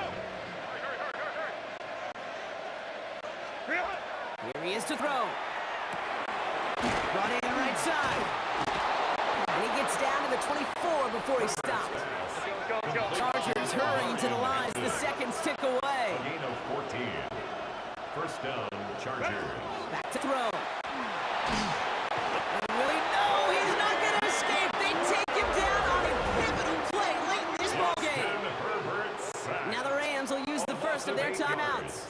Here he is to throw. Brought in right side. And he gets down to the 24 before he stopped. Chargers hurrying to the lines. The seconds tick away. A gain of 14. 1st down, Chargers. Back to throw. Really? No, he's not going to escape. They take him down on a pivotal play late in this ballgame. Now the Rams will use the first of their timeouts.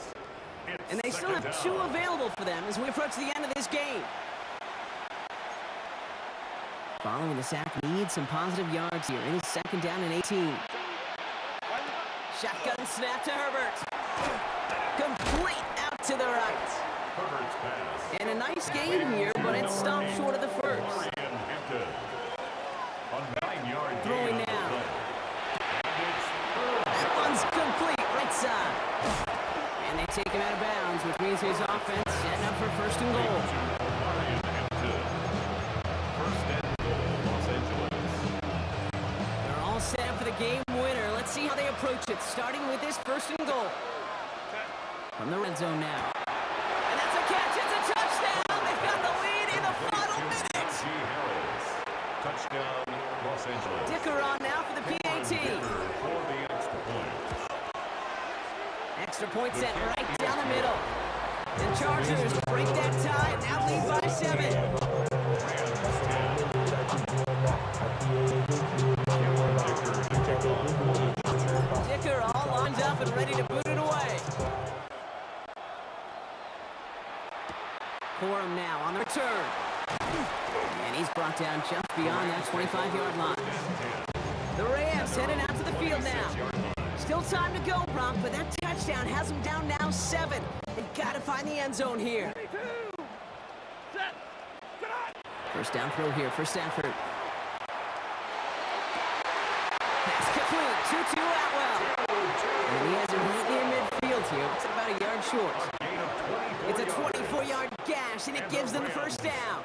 And they still have 2 available for them as we approach the end of this game. Following the sack, needs some positive yards here. It is 2nd down and 18. Shotgun snap to Herbert. Complete out to the right. Herbert's pass. And a nice gain here, but it stopped short of the first. Dorian Hampton. A 9-yard Throwing gain on the now. play. That one's complete right side. And they take him out of bounds, which means his offense setting up for 1st and goal. Dorian Hampton. 1st and goal, Los Angeles. They're all set up for the game winner. Let's see how they approach it, starting with this 1st and goal. From the red zone now. And that's a catch. It's a touchdown. They've got the lead in the final minute. G. Harris. Touchdown, Los Angeles. Dicker on now for the PAT. For the extra point. Extra point set right down the middle. The Chargers break that tie and now lead by 7. Dicker all lined up and ready to boot it away. Corum now on the return. And he's brought down just beyond that 25-yard line. The Rams heading out to the field now. Still time to go, Brock, but that touchdown has them down now 7. They've got to find the end zone here. 1st down throw here for Stafford. Pass complete, 2-2 Atwell. And he has it right near midfield here. It's about a yard short. It's a 24-yard gash, and it gives them the 1st down.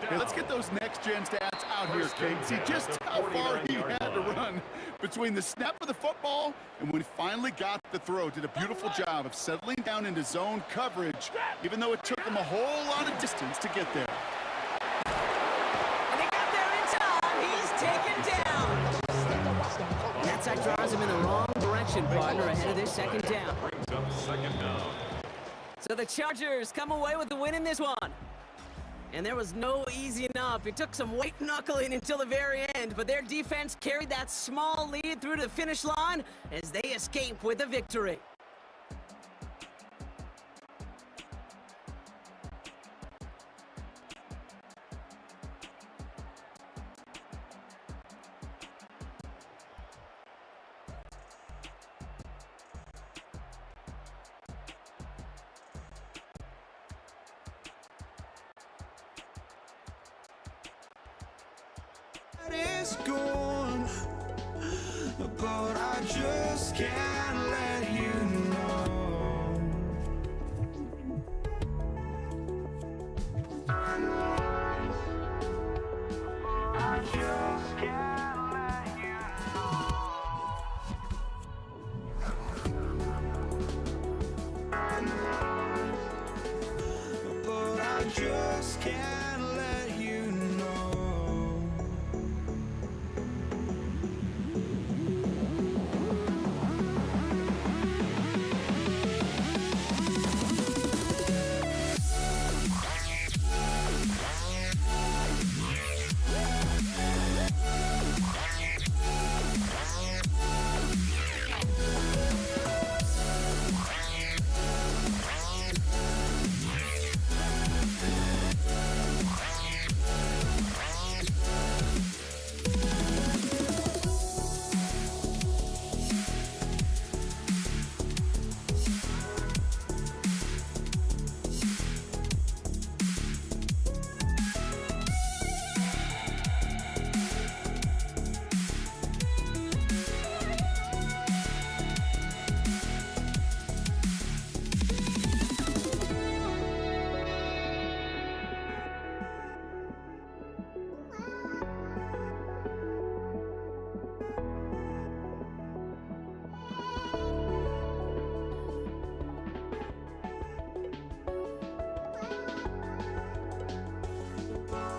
Hey, let's get those next-gen stats out here, King. See just how far he had to run between the snap of the football and when he finally got the throw. Did a beautiful job of settling down into zone coverage, even though it took him a whole lot of distance to get there. And they got there in time. He's taken down. And that sack draws him in the wrong direction, partner, ahead of this 2nd down. Brings up 2nd down. So the Chargers come away with the win in this one. And there was no easy enough. It took some white knuckling until the very end, but their defense carried that small lead through to the finish line as they escape with a victory. It's gone, but I just can't let you know. I just can't let you know. But I just can't let you know.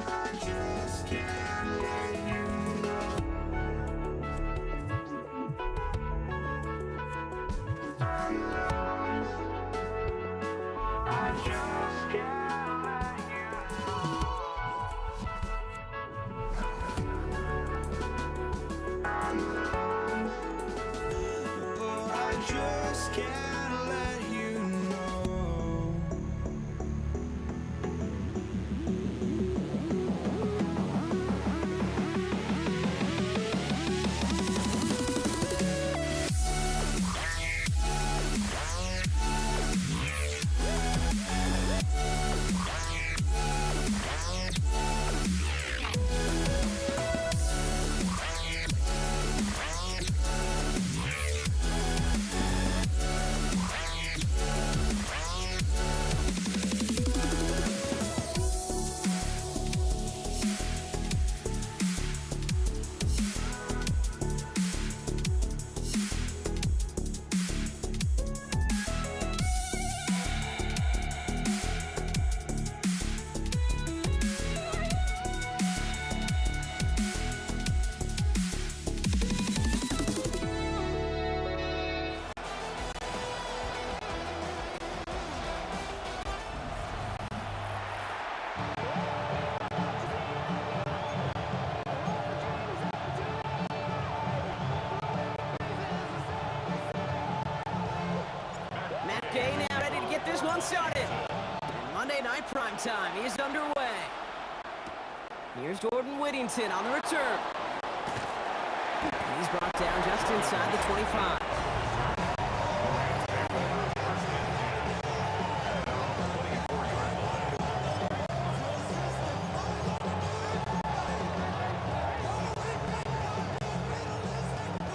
I just can't let you know. I just can't let you know. But I just can't let you know. Matt Gay now ready to get this one started. And Monday Night Primetime is underway. Here's Jordan Whittington on the return. And he's brought down just inside the 25.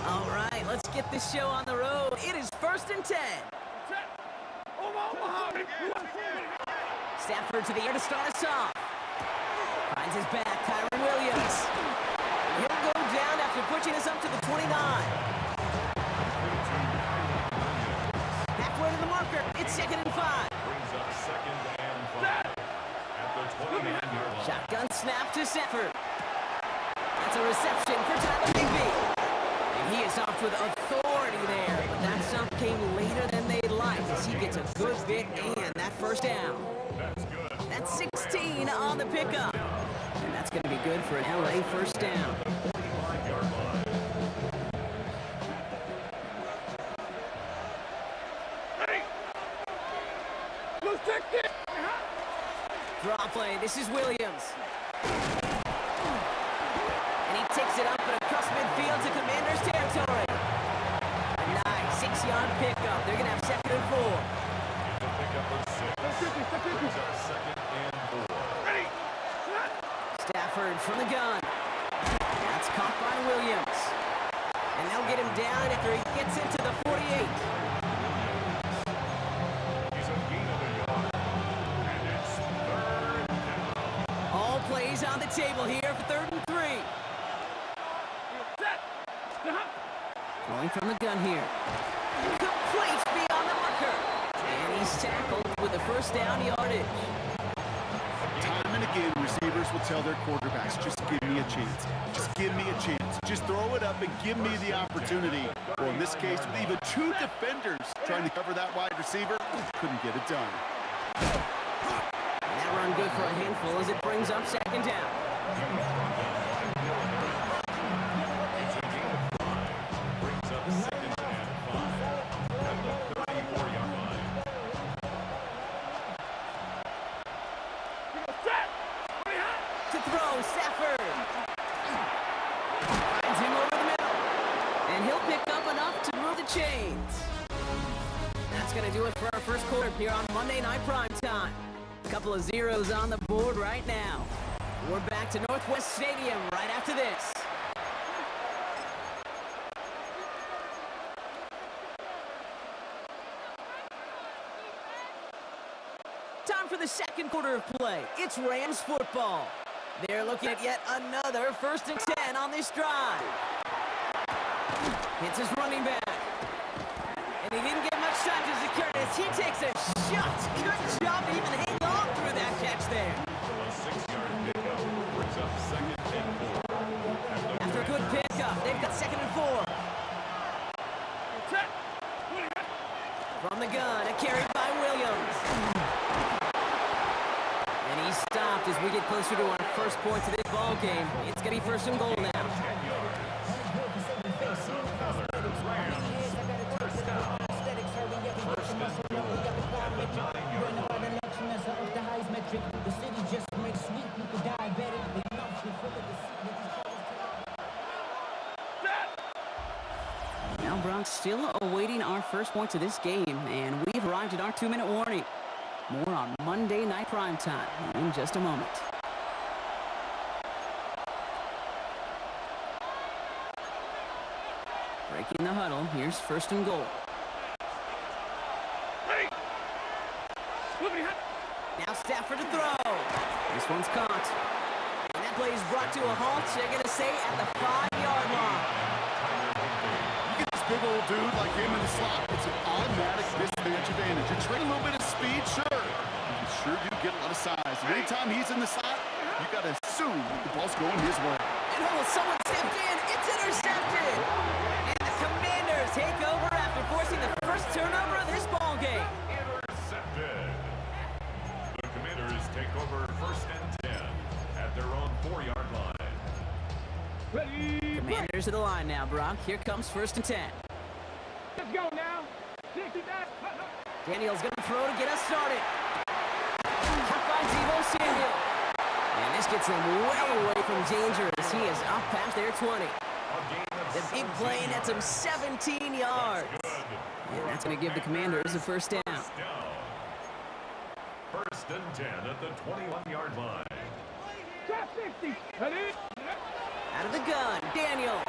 All right, let's get this show on the road. It is 1st and 10. Stafford to the air to start us off. Finds his back, Kyron Williams. He'll go down after pushing us up to the 29. Halfway to the marker, it's 2nd and 5. Brings up 2nd and 5 at the 29-yard line. Shotgun snap to Stafford. That's a reception for Tyler Higbee. And he is off with authority there. But that stop came later than they'd like as he gets a good bit and that first down. That's good. That's 16 on the pickup. And that's going to be good for an LA first down. 45-yard line. Draw play, this is Williams. And he takes it up and across midfield to Commander's territory. A nice 6-yard pickup. They're going to have 2nd and 4. The pickup of 6. Brings up 2nd and 4. Stafford from the gun. caught by Williams. And they'll get him down after he gets into the 48. He's a gain of a yard. And it's third down. All plays on the table here for 3rd and 3. Throwing from the gun here. Complete beyond the marker. And he's tackled with the first down yardage. Time and again, receivers will tell their quarterbacks, just give me a chance. Just give me a chance. Just throw it up and give me the opportunity. Well, in this case, with even 2 defenders trying to cover that wide receiver, couldn't get it done. And that run good for a handful as it brings up 2nd down. It's a gain of 5. Brings up 2nd and 5 at the 34-yard line. To throw, Stafford. Finds him over the middle. And he'll pick up enough to move the chains. That's going to do it for our first quarter here on Monday Night Primetime. A couple of zeros on the board right now. We're back to Northwest Stadium right after this. Time for the second quarter of play. It's Rams football. They're looking at yet another 1st and 10 on this drive. Hits his running back. And he didn't get much time to secure it as he takes a shot. Good job to even hang on through that catch there. A 6-yard pickup brings up 2nd and 4. After a good pickup, they've got 2nd and 4. From the gun, a carry by Williams. And he's stopped as we get closer to our first points of this ball game. It's going to be 1st and goal now. Now Bronx still awaiting our first points of this game, and we've arrived at our 2-minute warning. More on Monday Night Primetime in just a moment. Breaking the huddle, here's 1st and goal. Now Stafford to throw. This one's caught. And that play is brought to a halt, they're going to say at the 5-yard line. You get this big old dude like him in the slot, it's an automatic mismatch advantage. You're trading a little bit of speed, sure. You sure do get a lot of size. And anytime he's in the slot, you got to assume the ball's going his way. And someone stepped in. It's intercepted. And the Commanders take over after forcing the first turnover of this ball game. Intercepted. The Commanders take over 1st and 10 at their own 4-yard line. Commanders to the line now, Brock. Here comes 1st and 10. Let's go now. Daniel's going to throw to get us started. Cut by Deebo Samuel. And this gets him well away from danger as he is up past their 20. The big play nets him 17 yards. And that's going to give the Commanders a 1st down. 1st and 10 at the 21-yard line. Out of the gun, Daniels.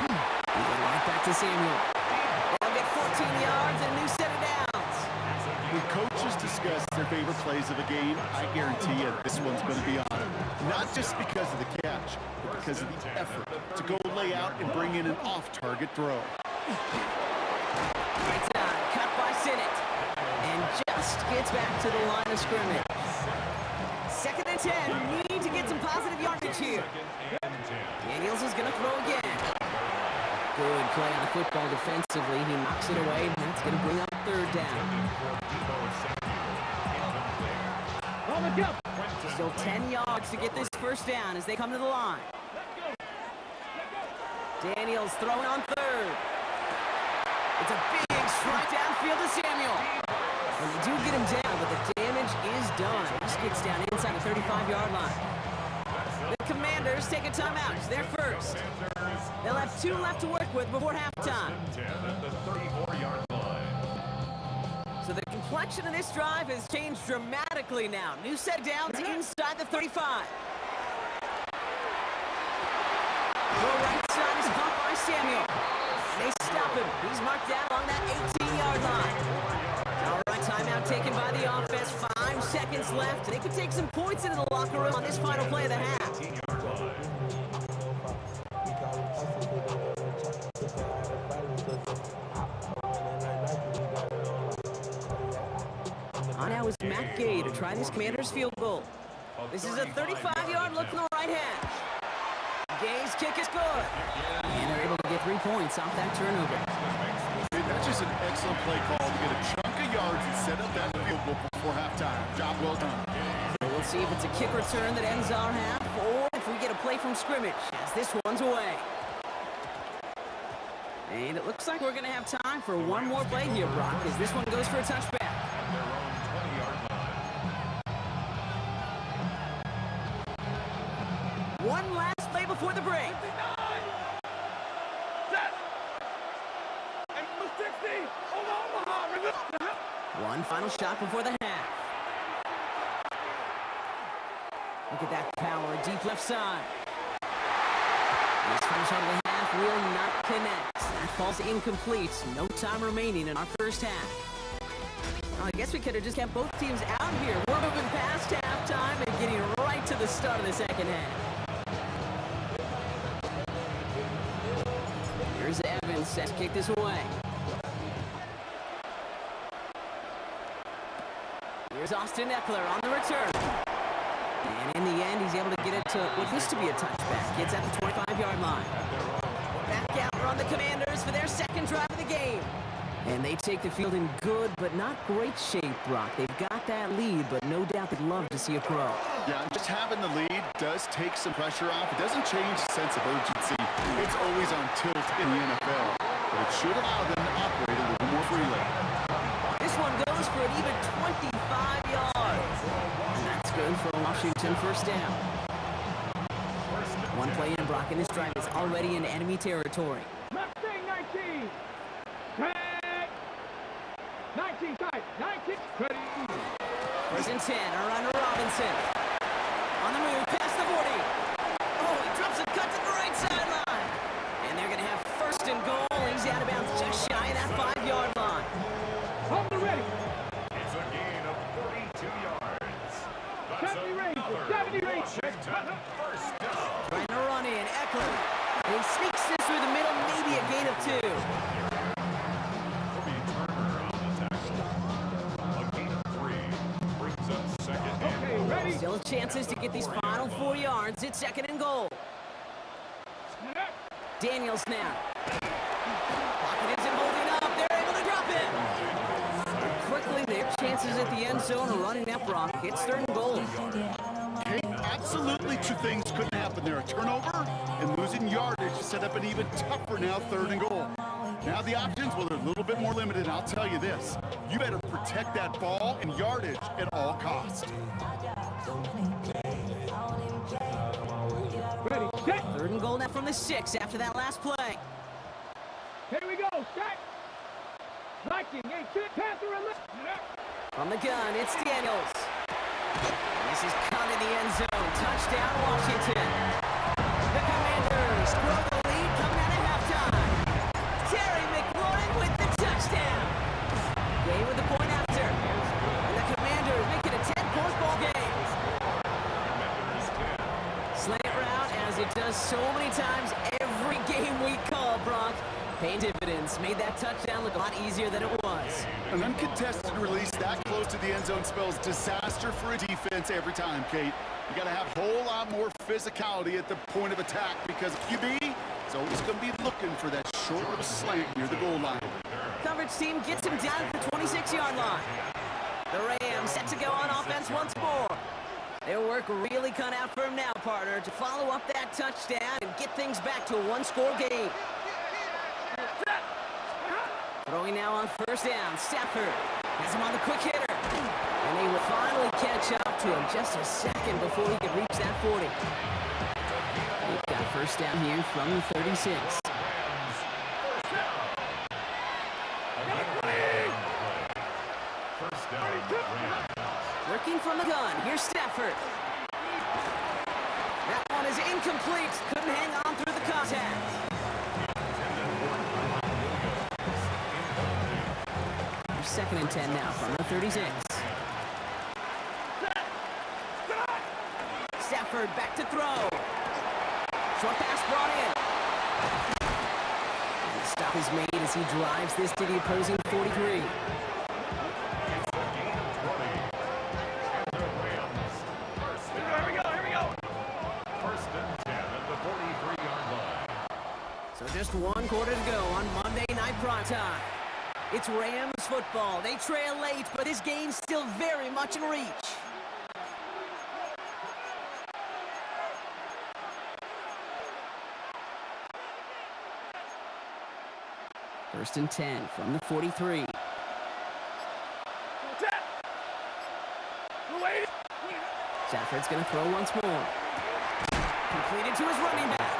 Right back to Samuel. They'll get 14 yards and a new set of downs. When coaches discuss their favorite plays of a game, I guarantee you this one's going to be on it. Not just because of the catch, but because of the effort to go lay out and bring in an off-target throw. It's cut by Sinnott. And just gets back to the line of scrimmage. 2nd and 10. Need to get some positive yardage here. Daniels is going to throw again. Good play on the football defensively. He knocks it away, and that's going to bring up 3rd down. Still 10 yards to get this 1st down as they come to the line. Daniels throwing on 3rd. It's a big strike downfield to Samuel. And they do get him down, but the damage is done. This gets down inside the 35-yard line. The Commanders take a timeout. It's their first. They'll have 2 left to work with before halftime. So the complexion of this drive has changed dramatically now. New set downs inside the 35. He's marked out along that 18-yard line. All right, timeout taken by the offense. 5 seconds left. They could take some points into the locker room on this final play of the half. 18-yard line. On now is Matt Gay to try this Commanders field goal. This is a 35-yard look from the right hash. Gay's kick is good. And they're able to get 3 points off that turnover. That's just an excellent play call to get a chunk of yards and set up that field goal before halftime. Job well done. So we'll see if it's a kick return that ends our half, or if we get a play from scrimmage, as this one's away. And it looks like we're going to have time for one more play here, Brock, as this one goes for a touchback. At their own 20-yard line. One last play before the break. One final shot before the half. Look at that power, deep left side. This final shot of the half will not connect. That falls incomplete. No time remaining in our first half. I guess we could have just kept both teams out here. We're moving past halftime and getting right to the start of the second half. Here's Evans set to kick this away. Here's Austin Eckler on the return. And in the end, he's able to get it to what used to be a touchback. Gets at the 25-yard line. Back out on the Commanders for their second drive of the game. And they take the field in good but not great shape, Brock. They've got that lead, but no doubt they'd love to see it grow. Yeah, and just having the lead does take some pressure off. It doesn't change the sense of urgency. It's always on tilt in the NFL. But it should allow them to operate a little more freely. This one goes for an even 25 yards. And that's good for Washington first down. One play in, Brock, and this drive is already in enemy territory. Left thing, 19. 10. 19 tight. 19. Ready. First and 10, around to Robinson. On the move, past the 40. Oh, he drops a cut to the right sideline. And they're going to have first and goal. He's out of bounds just shy of that 5-yard line. Hold the ready. It's a gain of 42 yards. That's 70 range. another 70 range. Washington first down. Trying to run in, Eckler. And he sneaks this through the middle, maybe a gain of 2. Kobe Turner on the tackle. A gain of 3 brings up second and Okay, goal. ready. Still chances to get these final 4 yards. It's second and goal. Daniels now. Pocket isn't holding up. They're able to drop it. Quickly, their chances at the end zone are running up, Brock. It's third and goal. Hey, absolutely 2 things couldn't happen there. A turnover and losing yardage to set up an even tougher now third and goal. Now the options, well, they're a little bit more limited. I'll tell you this. You better protect that ball and yardage at all costs. Ready. Set. Third and goal now from the 6 after that last play. Here we go. Set. Liking. 18. Panther and left. From the gun, it's Daniels. This is caught in the end zone. Touchdown, Washington. The Commanders grow the lead coming out of halftime. Terry McLaurin with the touchdown. Gay with the point after. And the Commanders make it a 10-point ball game. Slant route, as it does so many times every game we call, Brock. Paying dividends. Made that touchdown look a lot easier than it was. An uncontested release that close to the end zone spells disaster for a defense every time, Kate. You got to have a whole lot more physicality at the point of attack because QB is always going to be looking for that short little slant near the goal line. Coverage team gets him down at the 26-yard line. The Rams set to go on offense once more. Their work really cut out for him now, partner, to follow up that touchdown and get things back to a one-score game. Throwing now on first down, Stafford has him on the quick hitter. And they will finally catch up to him just a second before he can reach that 40. They've got first down here from the 36. First down, Rams. Working from the gun, here's Stafford. That one is incomplete. Couldn't hang on through the contact. second and 10 now from the 36. Stafford back to throw. Short pass brought in. And the stop is made as he drives this to the opposing 43. First and 10 at the 43-yard line. So just one quarter to go on Monday Night Primetime. It's Rams football. They trail late, but this game's still very much in reach. First and 10 from the 43. Stafford's going to throw once more. Completed to his running back.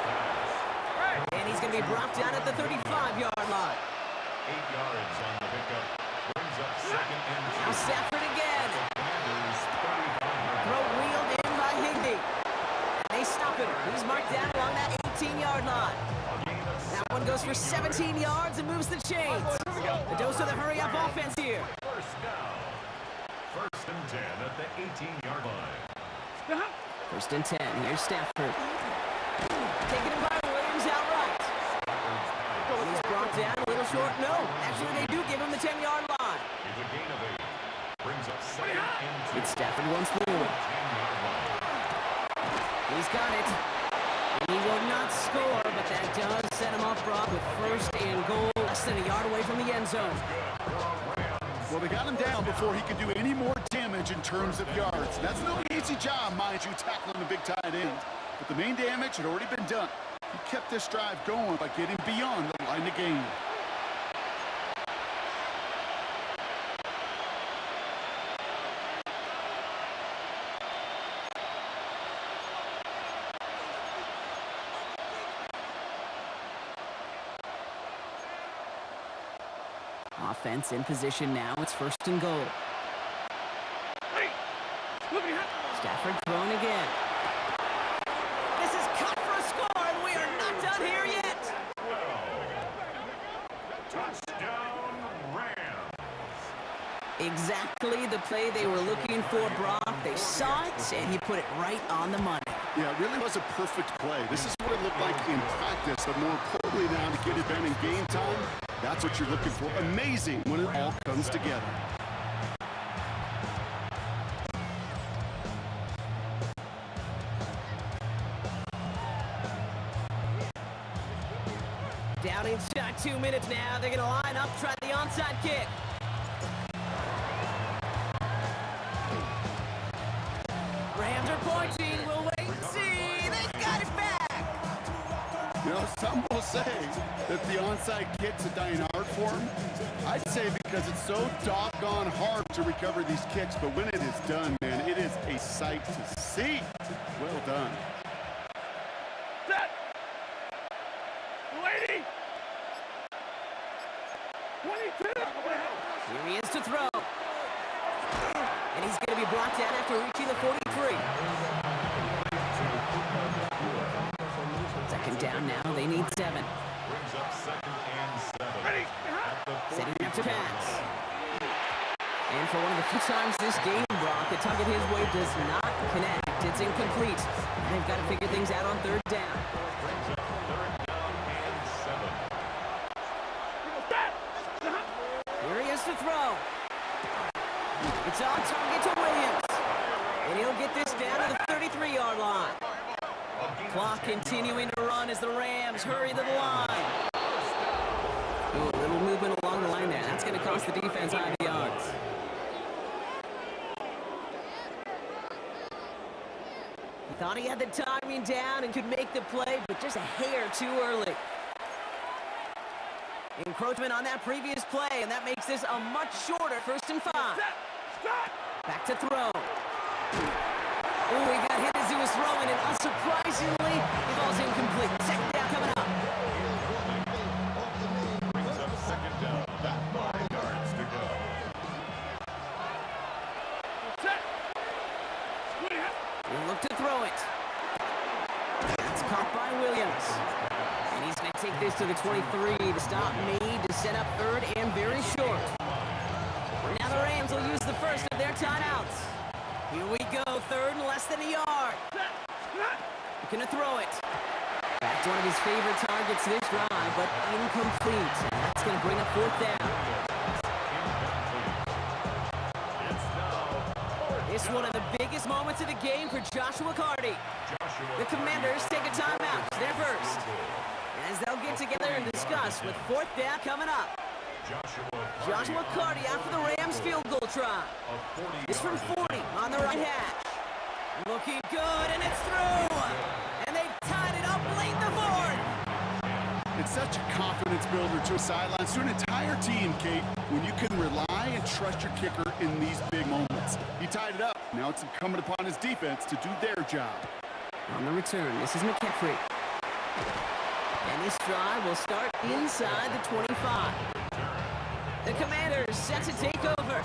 And he's going to be brought down at the 35-yard line. 8 yards on the pickup. Brings up second and 2. Now Stafford again. Commanders 35. Throw wheeled in by Higbee. And they stop him. He's marked down along that 18-yard line. That one goes for 17 yards and moves the chains. The dose of the hurry-up offense here. First down. First and 10 at the 18-yard line. First and 10. Here's Stafford. Taken him by Williams outright. And he's brought down a little short. No, actually they do give him the 10-yard line. With a gain of 8. Brings up second and 2. It's Stafford once more. 10-yard line. He's got it. He will not score, but that does set him up, Brock, with first and goal, less than a yard away from the end zone. Well, they got him down before he could do any more damage in terms of yards. That's no easy job, mind you, tackling the big tight end. But the main damage had already been done. He kept this drive going by getting beyond the line of game. Offense in position now. It's first and goal. Stafford throwing again. This is cut for a score, and we are not done here yet. Touchdown, Rams. Exactly the play they were looking for, Brock. They saw it, and he put it right on the money. Yeah, it really was a perfect play. This is what it looked like in practice, but more importantly now to get it done in game time, that's what you're looking for. Amazing when it all comes together. Down inside 2 minutes now. They're going to line up, try the onside kick. Rams are pointing. We'll wait and see. They got it back. You know, some will say that the onside kick's a dying art form. I'd say because it's so doggone hard to recover these kicks, but when it is done, man, it is a sight to see. Well done. Set. Lady. 22. Here he is to throw. And he's going to be brought down after reaching the 43. Second down now. They need 7. Brings up second and 7. Ready. Setting up to pass. And for one of the few times this game, Brock, the target his way does not connect. It's incomplete. And they've got to figure things out on third down. Brings up third down and 7. Here he is to throw. It's on target to Williams. And he'll get this down to the 33-yard line. Clock continuing to run as the Rams hurry to the line. Ooh, a little movement along the line there. That's going to cost the defense 5 yards. He thought he had the timing down and could make the play, but just a hair too early. Encroachment on that previous play, and that makes this a much shorter first and 5. Back to throw. Oh, he got hit as he was throwing, and unsurprisingly, he falls incomplete. Second down coming up. Brings up second down. 5 yards to go. He'll look to throw it. That's caught by Williams. And he's going to take this to the 23 to stop Meade to set up third and very short. will use the first of their timeouts. Here we go, third and less than a yard. Looking to throw it. Back to one of his favorite targets this drive, but incomplete. And that's going to bring up fourth down. It's one of the biggest moments of the game for Joshua Carty. The Commanders take a timeout. It's their first. As they'll get together and discuss with fourth down coming up. Joshua Carty after the Rams field goal try. It's from 40 on the right hash. Looking good, and it's through. And they've tied it up late in the fourth. It's such a confidence builder to a sideline, to an entire team, Kate, when you can rely and trust your kicker in these big moments. He tied it up. Now it's incumbent upon his defense to do their job. On the return, this is McCaffrey. And this drive will start inside the 25. The Commanders set to take over.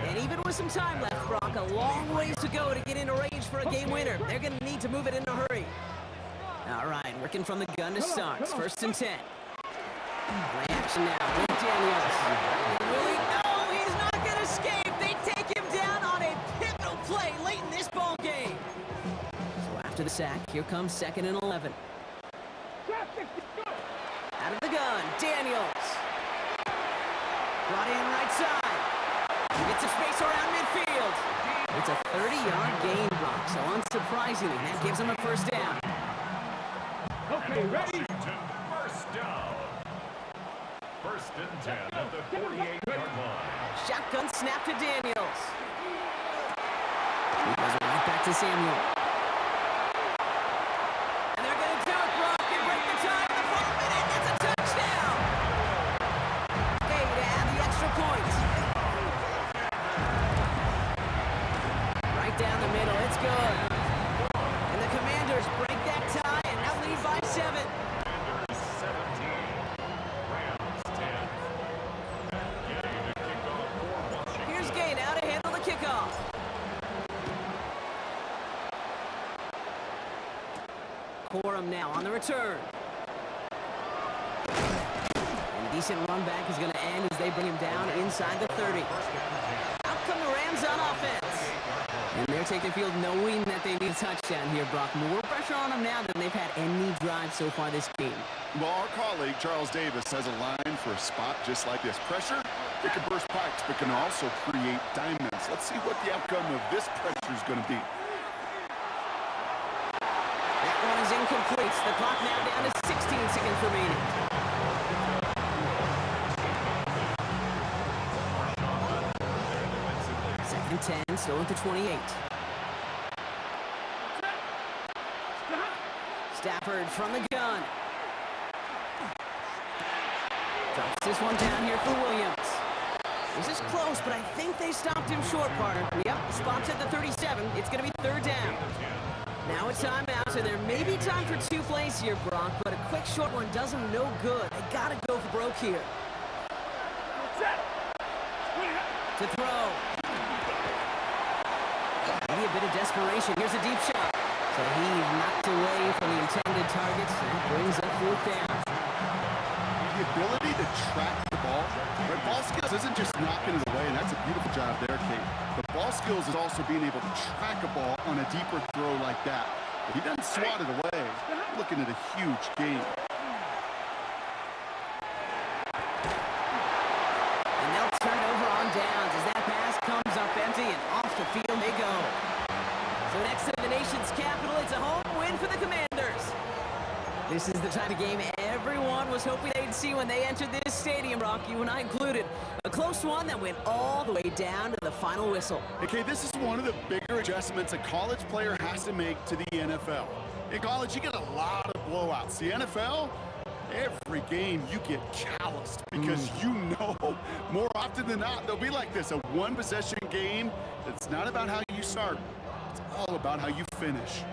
And even with some time left, Brock, a long ways to go to get into range for a game winner. They're going to need to move it in a hurry. All right, working from the gun to start. It's 1st and 10. Play action now with Daniels. Really? No, he's not going to escape. They take him down on a pivotal play late in this ball game. So after the sack, here comes 2nd and 11. Out of the gun, Daniels. Brought in right side. He gets a space around midfield. It's a 30-yard gain block, so unsurprisingly, that gives him a first down. Okay, ready? First down. 1st and 10 at the 48-yard line. Shotgun snap to Daniels. He goes right back to Samuel. And they're going to do it, Brock, and break the tie in the 4th minute. It's a touchdown. Hey, to add the extra point. Right down the middle, it's good. And the Commanders break that tie and now lead by 7. Commanders 17, Rams 10. Getting the kickoff for Washington. Here's Gay now to handle the kickoff. Corum now on the return. And a decent run back is going to end as they bring him down inside the 30. Out come the Rams on offense. And they're taking the field knowing that they need a touchdown here, Brock. More pressure on them now than they've had any drive so far this game. Well, our colleague, Charles Davis, has a line for a spot just like this. Pressure, it can burst pipes, but can also create diamonds. Let's see what the outcome of this pressure is going to be. That one is incomplete. The clock now down to 16 seconds remaining. Second 10, still at the 28. Stafford from the gun. Drops this one down here for Williams. This is close, but I think they stopped him short, partner. Yep, spot's at the 37. It's going to be 3rd down. Now a timeout, so there may be time for 2 plays here, Brock, but a quick short one does them no good. They got to go for broke here. To throw. Maybe a bit of desperation. Here's a deep shot. So he knocked away from the intended targets. That brings up 4th down. The ability to track the ball. Right, ball skills isn't just knocking it away, and that's a beautiful job there, Kate. The ball skills is also being able to track a ball on a deeper throw like that. If he doesn't swat it away, we're looking at a huge gain. And they'll turn it over on downs as that pass comes up empty and off the field they go. So next to the nation's capital, it's a home win for the Commanders. This is the type of game everyone was hoping they'd see when they entered this stadium, Brock, you and I included. A close one that went all the way down to the final whistle. Okay, this is one of the bigger adjustments a college player has to make to the NFL. In college, you get a lot of blowouts. The NFL, every game you get calloused because you know more often than not they'll be like this, a one-possession game. It's not about how you start. It's all about how you finish.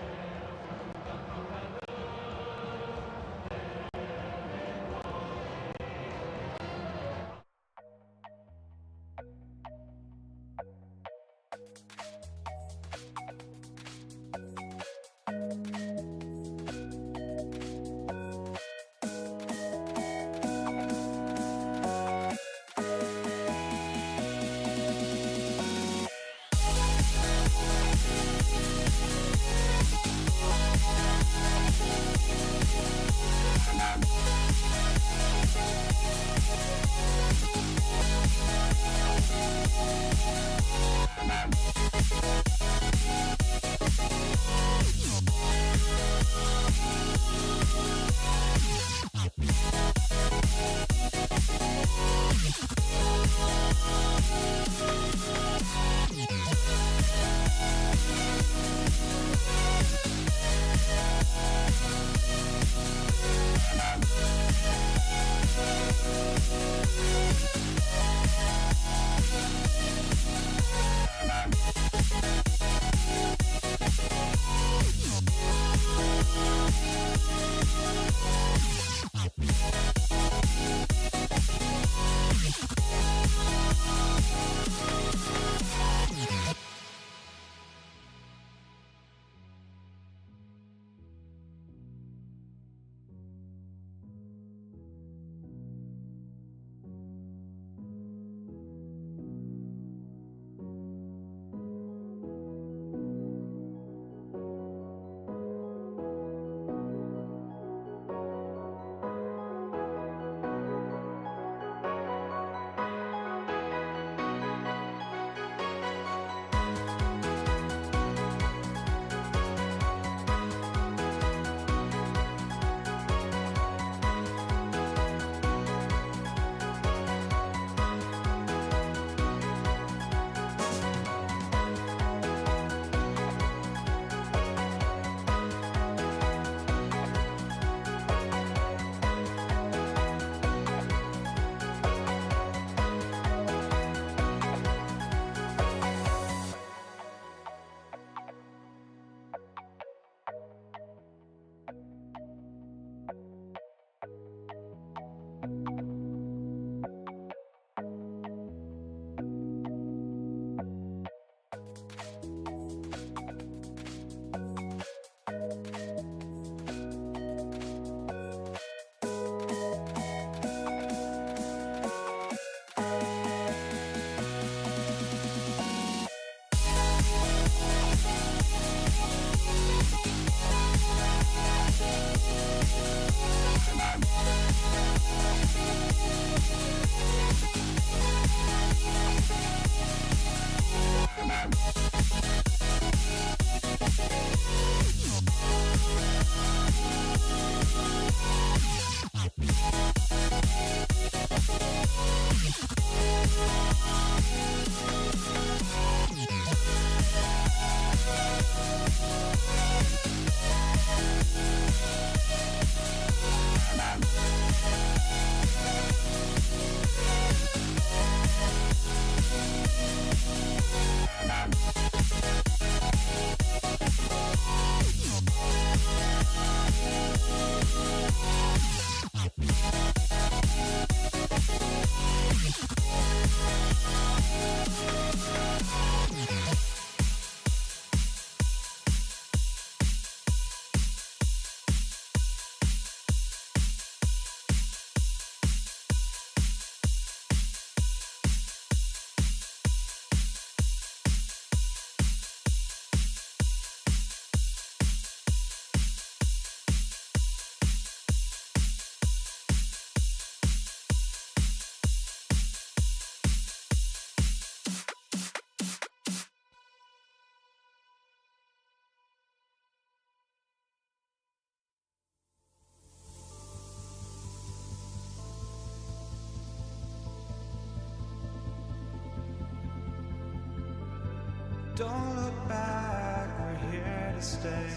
Don't look back, we're here to stay.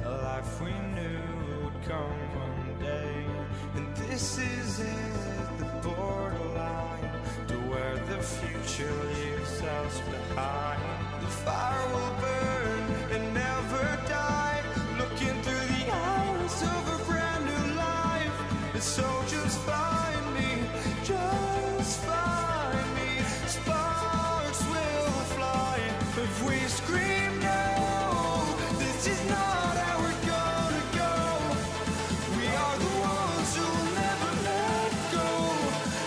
A life we knew would come one day. And this is it, the borderline to where the future leaves us behind. The fire will burn and never die, looking through the eyes of a brand new life. And so just find me, just find me. Sparks will fly if we scream no. This is not how we're gonna go. We are the ones who'll never let go.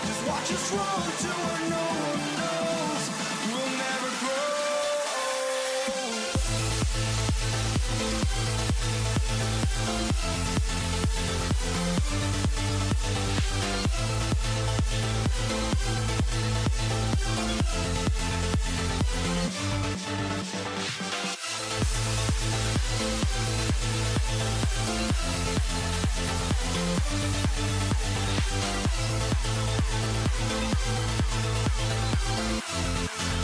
Just watch us run to where no one knows. We'll never grow.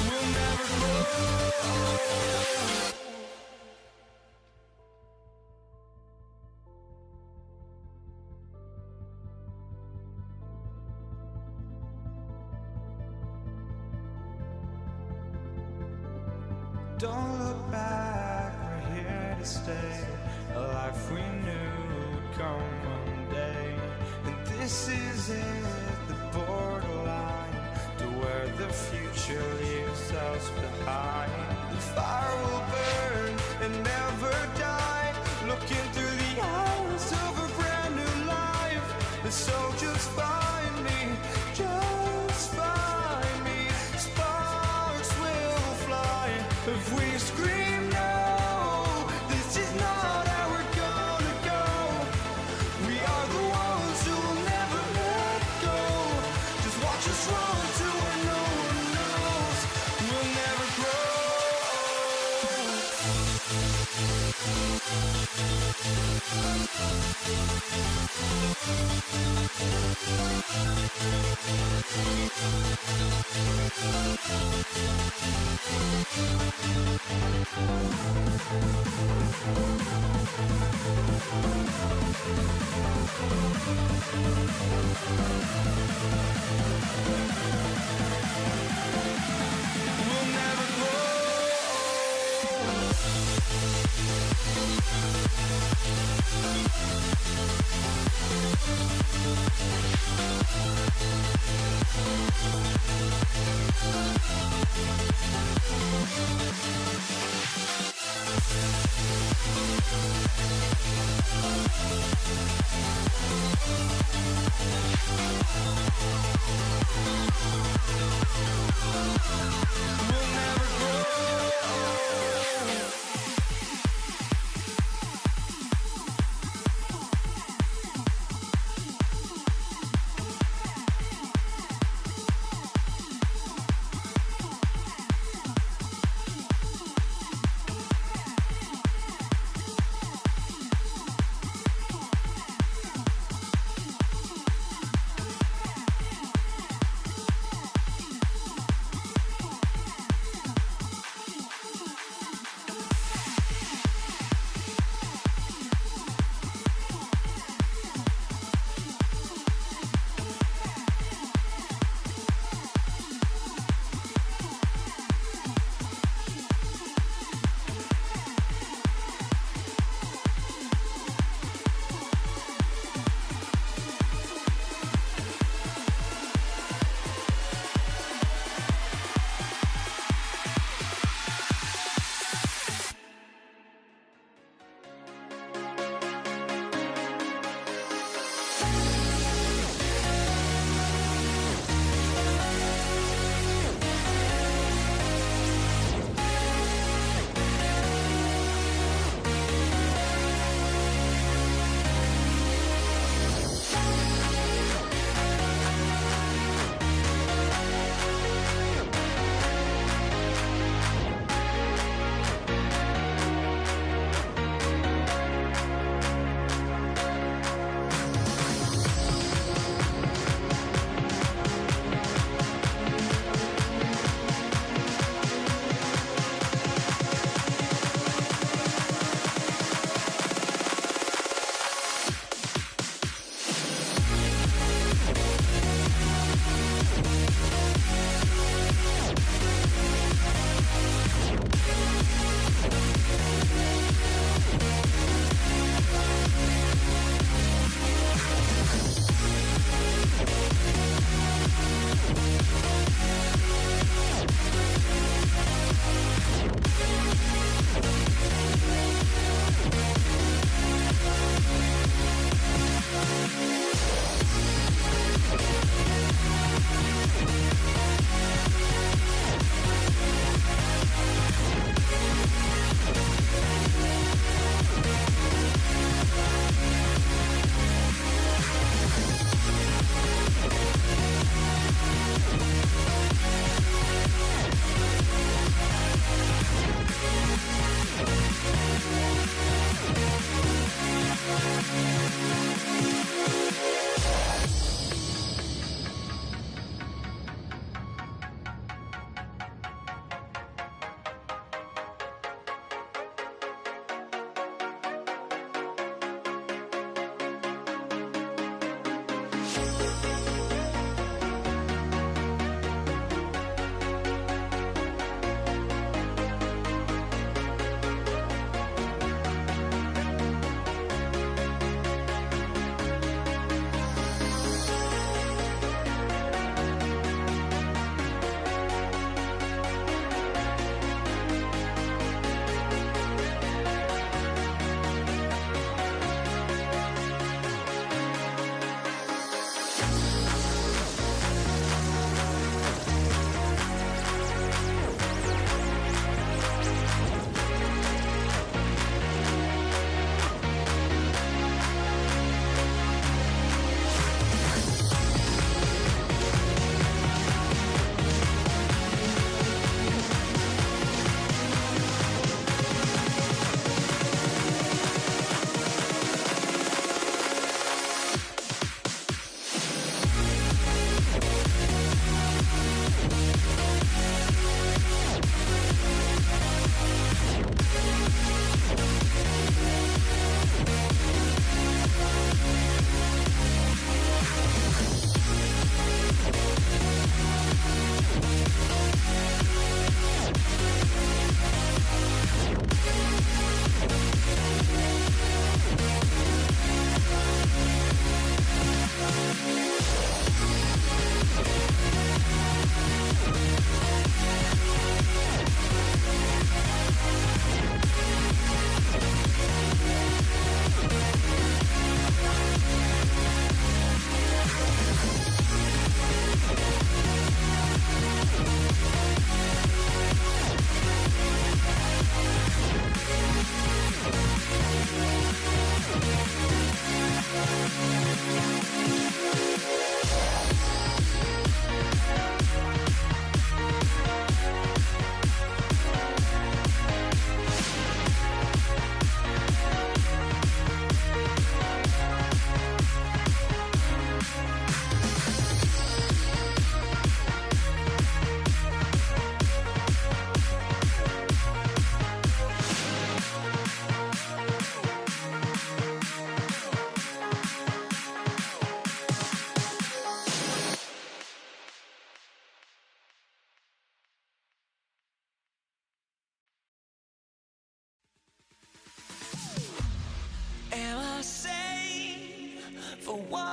We'll never grow. Don't look back, we're here to stay. A life we knew would come one day. And this is it, the borderline to where the future leaves us behind. The fire will burn and never die, looking through the eyes of a brand new life. And so just find me, just find me. Sparks will fly if we scream no. This is not how we're gonna go. We are the ones who will never let go. Just watch us run to where no one knows. We'll never grow. We'll never grow.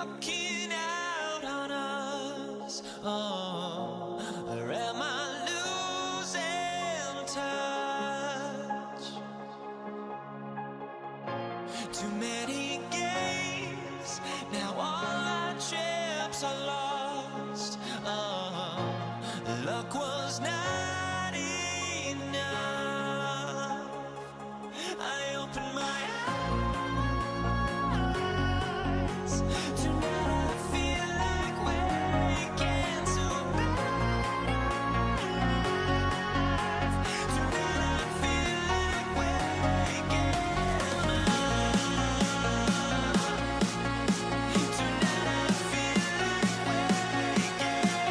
walking out on us? Oh, or am I losing touch? Too many games, now all our chips are lost. Oh, luck was not enough. I opened my eyes. Tonight I feel like waking to life. Tonight I feel like waking up. Tonight I feel like waking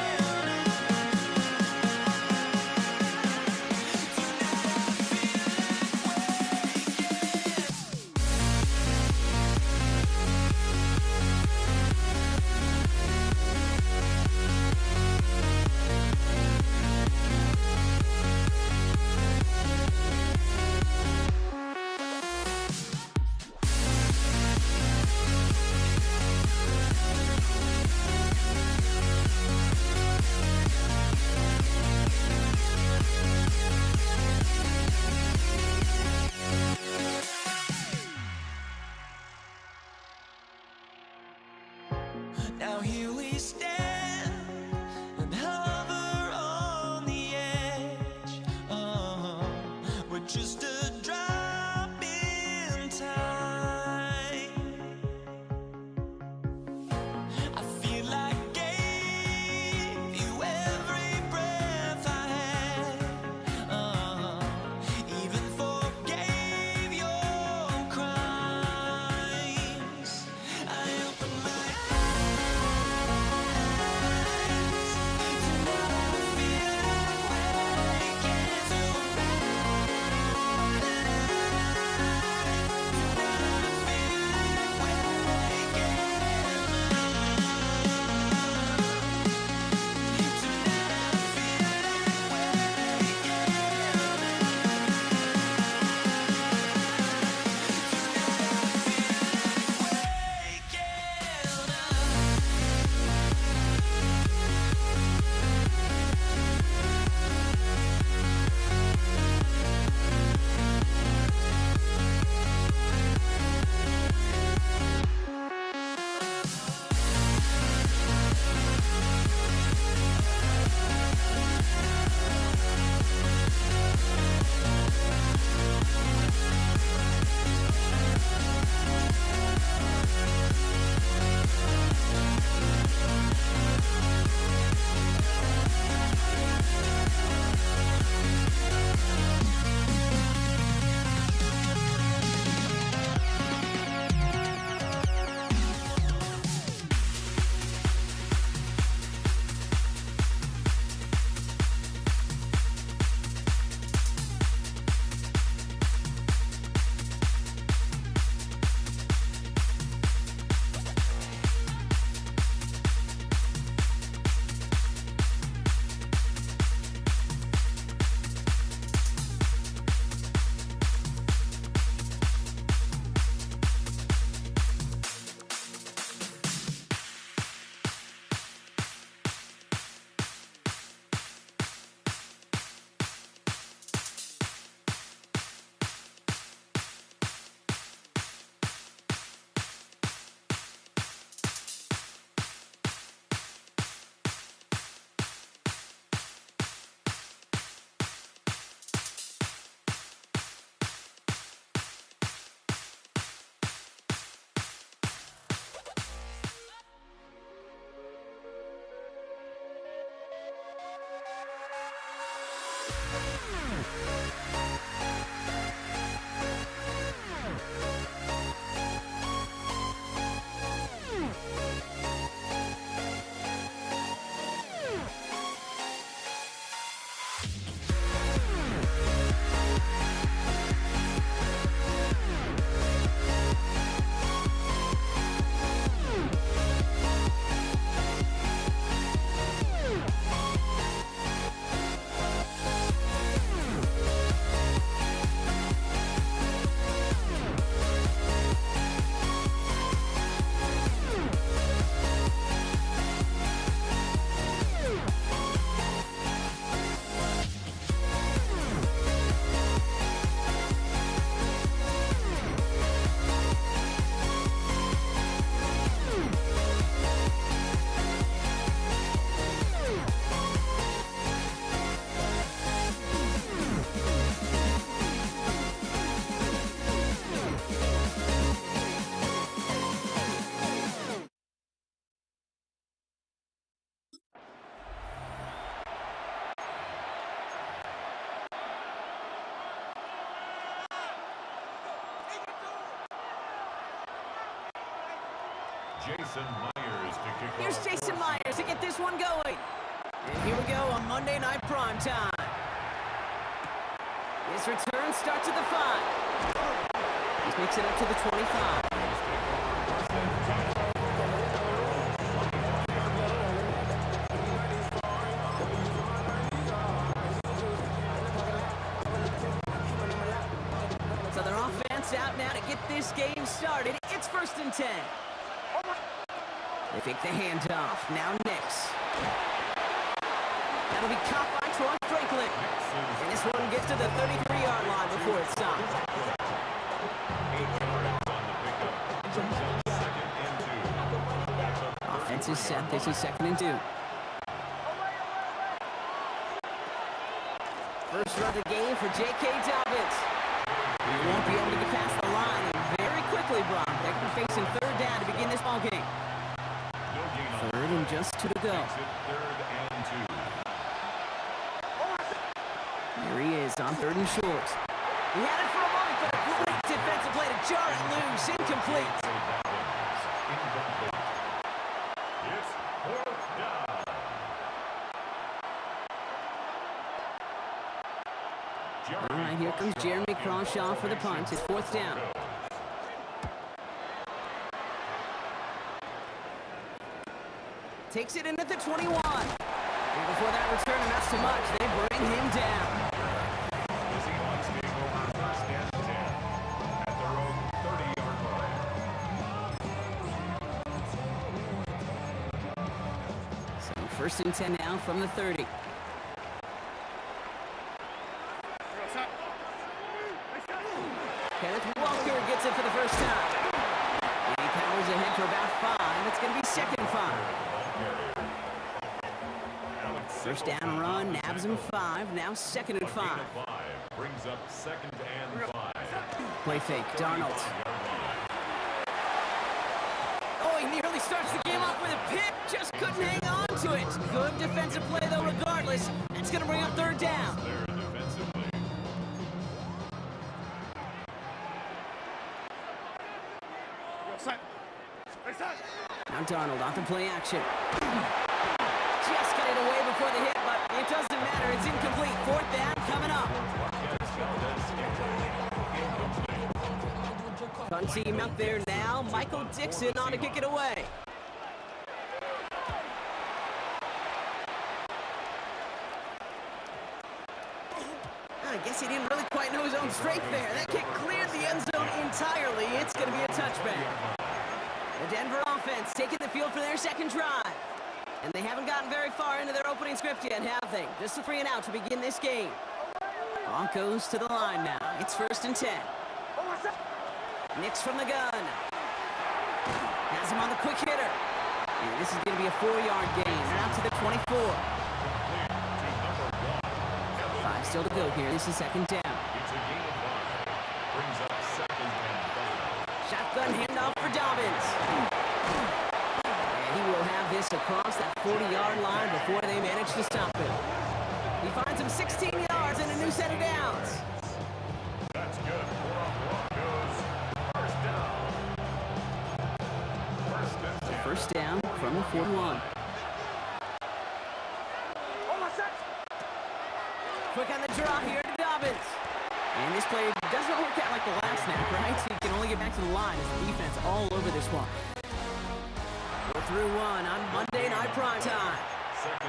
Now here we stand and hover on the edge. Oh, we're just a drop in time. I feel like I gave you every breath I had. Even forgave your crimes. I opened my Jason Myers to kick Here's off. Jason Myers to get this one going. And here we go on Monday Night Primetime. His return starts at the 5. He makes it up to the 25. So their offense out now to get this game started. It's 1st and 10. They take the handoff. Now Nix. That'll be caught by Troy Franklin. And this one gets to the 33-yard line before it stops. 8 yards on the pickup. Brings up 2nd and 2. Offense is set. This is 2nd and 2. First run of the game for J.K. Dobbins. He won't be able to get past the line. And very quickly, Brock, they're going to be facing 3rd down to begin this ballgame. No gain on 3rd and just 2 to go. Makes it 3rd and 2. Here he is on 3rd and short. He had it for a moment, but a great defensive play to jar it loose. Incomplete. Incomplete. It's 4th down. All right, here comes Jeremy Crawshaw for the punt. It's 4th down. Takes it in at the 21. And before that return amounts to much, they bring him down. The Seahawks take over 1st and 10 at their own 30-yard line. So 1st and 10 now from the 30. Kenneth Walker gets it for the first time. And he powers ahead for about 5. It's going to be 2nd and 5. First down run, nabs him 5. Now 2nd and 5. Brings up 2nd and 5. Play fake, Darnold. Oh, he nearly starts the game off with a pick. Just couldn't hang on to it. Good defensive play, though, regardless. That's going to bring up 3rd down. There defensively. Now Darnold off the play action. Just got it away before the hit, but it doesn't matter. It's incomplete. 4th down coming up. Fun team up there now. Michael Dixon on to kick it away. I guess he didn't really quite know his own strength there. That kick cleared the end zone entirely. It's going to be a touchback. The Denver offense taking the field for their 2nd drive. And they haven't gotten very far into their opening script yet, have they? Just a 3 and out to begin this game. Broncos to the line now. It's 1st and 10. Nix from the gun. Has him on the quick hitter. And this is going to be a 4-yard gain. They're out to the 24. 5 still to go here. This is 2nd down. It's a gain of 1. Brings up 2nd and 5. Shotgun handoff for Dobbins. And he will have this across that 40-yard line before they manage to stop him. He finds him 16 yards and a new set of downs. That's good for Broncos. 1st down. 1st and 10. First down from the 41. Quick on the draw here to Dobbins. And this play doesn't work out like the last snap, right? So you can only get back to the line as the defense all over this one. We're through 1 on Monday Night Primetime.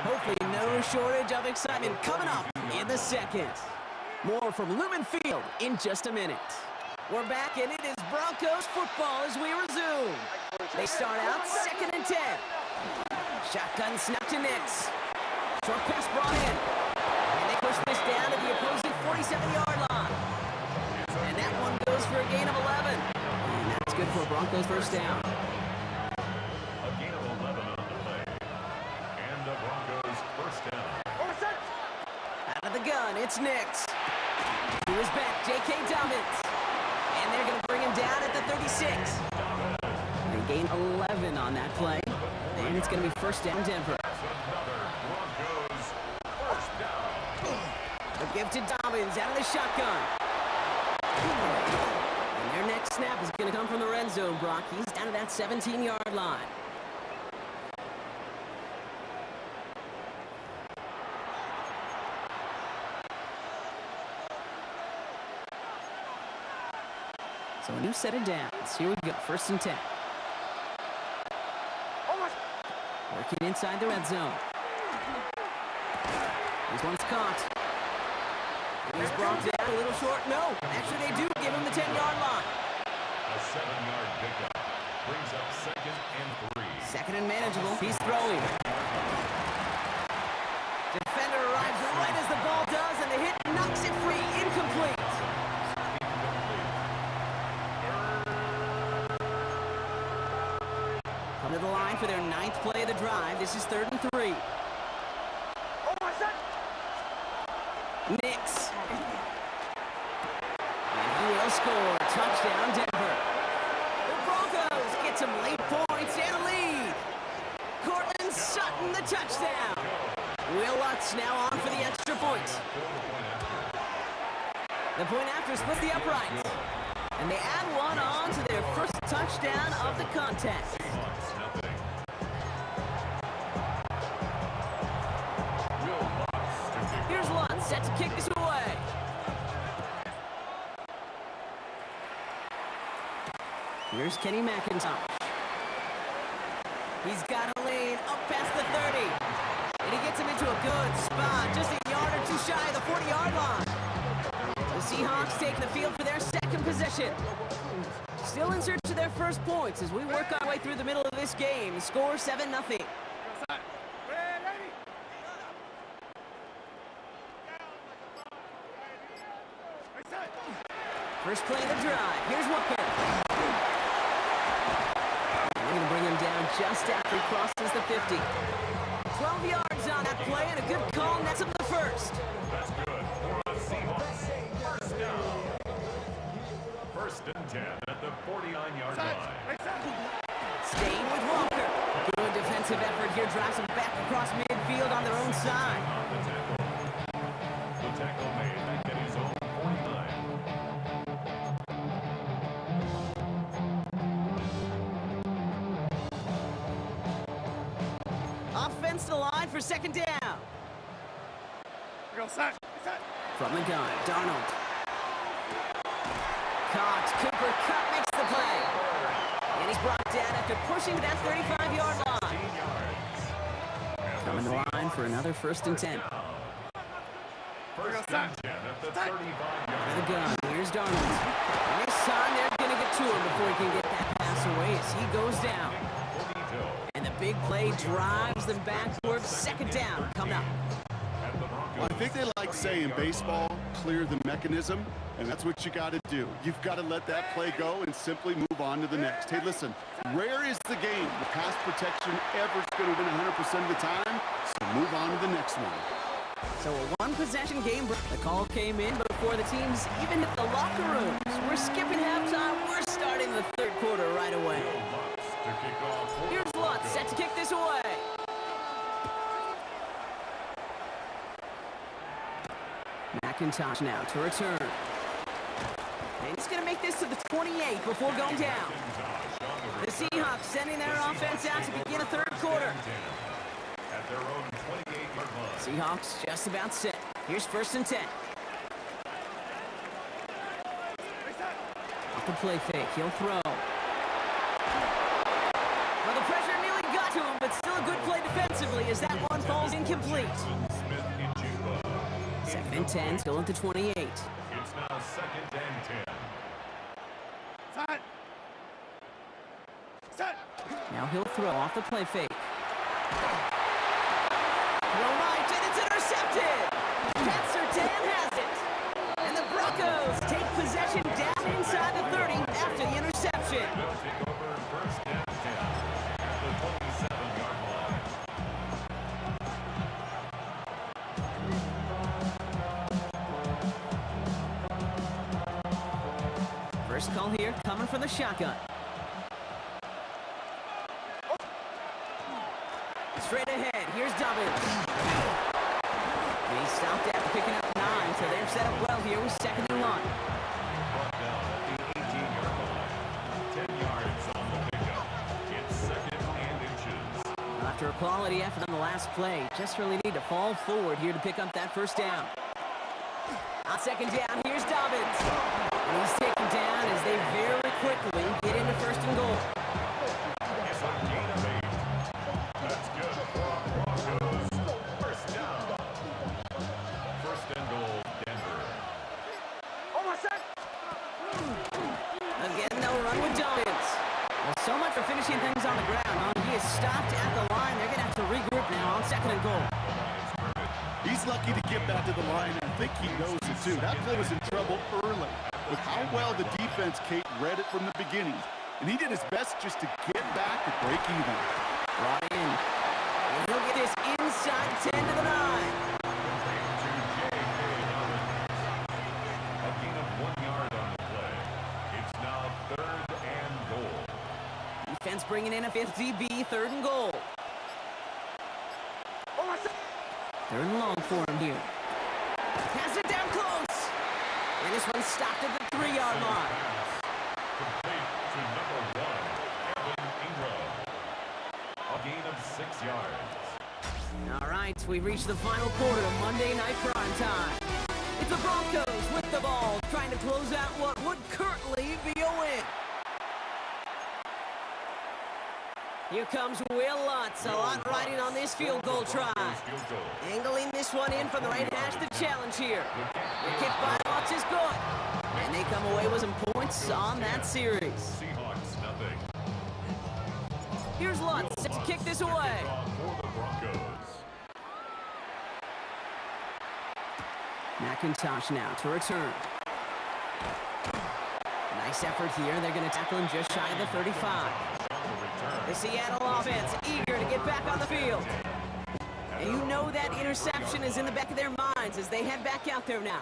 Hopefully no shortage of excitement coming up in the 2nd. More from Lumen Field in just a minute. We're back and it is Broncos football as we resume. They start out 2nd and 10. Shotgun snap to Nix. Short pass brought in. And they push this down to the opposing 47-yard line. And that one goes for a gain of 11. And that's good for Broncos 1st down. A gain of 11 on the play. And the Broncos 1st down. Out of the gun, it's Nix. Who is back, J.K. Dobbins. And they're going to bring him down at the 36. They gain 11 on that play. And it's going to be 1st down Denver. Another Broncos 1st down. The give to Dobbins out of the shotgun. And their next next snap is going to come from the red zone, Brock. He's down to that 17-yard line. So a new set of downs. Here we go, 1st and 10. Working inside the red zone. This one's caught. And he's brought down a little short. No, actually they do give him the 10-yard line. A 7-yard pickup brings up 2nd and 3. 2nd and manageable. He's throwing. Defender arrives right as the ball does, and the hit knocks it free. Incomplete. Come to the line for their 9th play of the drive. This is 3rd and 3. Nix. And he will score. Touchdown, Denver. The Broncos get some late points and a lead. Cortland Sutton, the touchdown. Will Lutz now on for the extra point. The point after splits the uprights. And they add one on to their first touchdown of the contest. Here's Lutz set to kick this away. Here's Kenny McIntosh. He's got a lead up past the 30. And he gets him into a good spot, just a yard or two shy of the 40-yard line. The Seahawks take the field for their 2nd possession. Still in search of their first points as we work our way through the middle of this game. The score 7-0. First play of the drive. Here's Walker. They're going to bring him down just after he crosses the 50. 12 yards on that play and a good call nets him the first. That's good for the Seahawks. 1st down. 1st and 10 at the 49-yard line. Staying with Walker. Good defensive effort here. Drives him back across midfield on their own side. The tackle made at his own 49. Offense to the line for 2nd down. From the gun, Darnold. Caught. Cooper Kupp makes the play. And he's brought down after pushing to that 35-yard line. Coming to the line for another 1st and 10. 1st and 10 at the 35-yard For the gun, here's Darnold. And this time they're going to get to him before he can get that pass away as he goes down. And the big play drives them backwards. 2nd down coming up. Well, I think they like saying baseball, clear the mechanism, and that's what you got to do. You've got to let that play go and simply move on to the next. Hey, listen, rare is the game. The pass protection ever going to win 100% of the time, so move on to the next one. So a one-possession game. The call came in before the teams even hit the locker rooms. We're skipping halftime. We're starting the 3rd quarter right away. Here's Lutz set to kick this away. McIntosh now to return. And he's going to make this to the 28 before going down. The Seahawks sending their offense out to begin a 3rd quarter. At their own 28-yard line. Seahawks just about set. Here's 1st and 10. Off the play fake, he'll throw. Well, the pressure nearly got to him, but still a good play defensively as that one falls incomplete. 2nd and 10, still at the 28. It's now 2nd and 10. Now he'll throw off the play fake. Throw right, and it's intercepted. Pat Surtain has it. And the Broncos take possession down inside the 30 after the interception. They'll take over 1st and 10 at the 27-yard line. First call here coming from the shotgun. Straight ahead, here's Dobbins. And he stopped after picking up 9, so they're set up well here with 2nd and 1. Brought down at the 18-yard line. quality effort on the last play. Just really need to fall forward here to pick up that first down. On second down, here's Dobbins. And he's taken down as they very quickly get into first and goal. It's a gain of 8. That's good for Broncos. First down. First and goal, Denver. Again, they'll run with Dobbins. Well, so much for finishing things on the ground. Huh? He is stopped at the line. They're going to have to regroup now on second and goal. He's lucky to get back to the line, and I think he knows it too. That play was in trouble early. With how well the defense, Kate, read it from the beginning. And he did his best just to get back to break even. Brought in. And he'll get this inside 10 to the 9. A gain of 1 yard on the play. It's now third and goal. Defense bringing in a 5th DB, third and goal. Third and long for him here. Pass it down close. And this one's stopped at the 3-yard line. Complete to number 1, Evan Ingram. A gain of 6 yards. All right, we've reached the final quarter of Monday Night Prime Time. It's the Broncos with the ball, trying to close out what would currently be a win. Here comes Will Lutz, a lot riding on this field goal try. Angling this one in from the right hash, the challenge here. The kick by Lutz is good. And they come away with some points on that series. Seahawks, nothing. Here's Lutz set to kick this away. For the Broncos. McIntosh now to return. Nice effort here. They're going to tackle him just shy of the 35. The Seattle offense eager to get back on the field. And you know that interception is in the back of their minds as they head back out there now.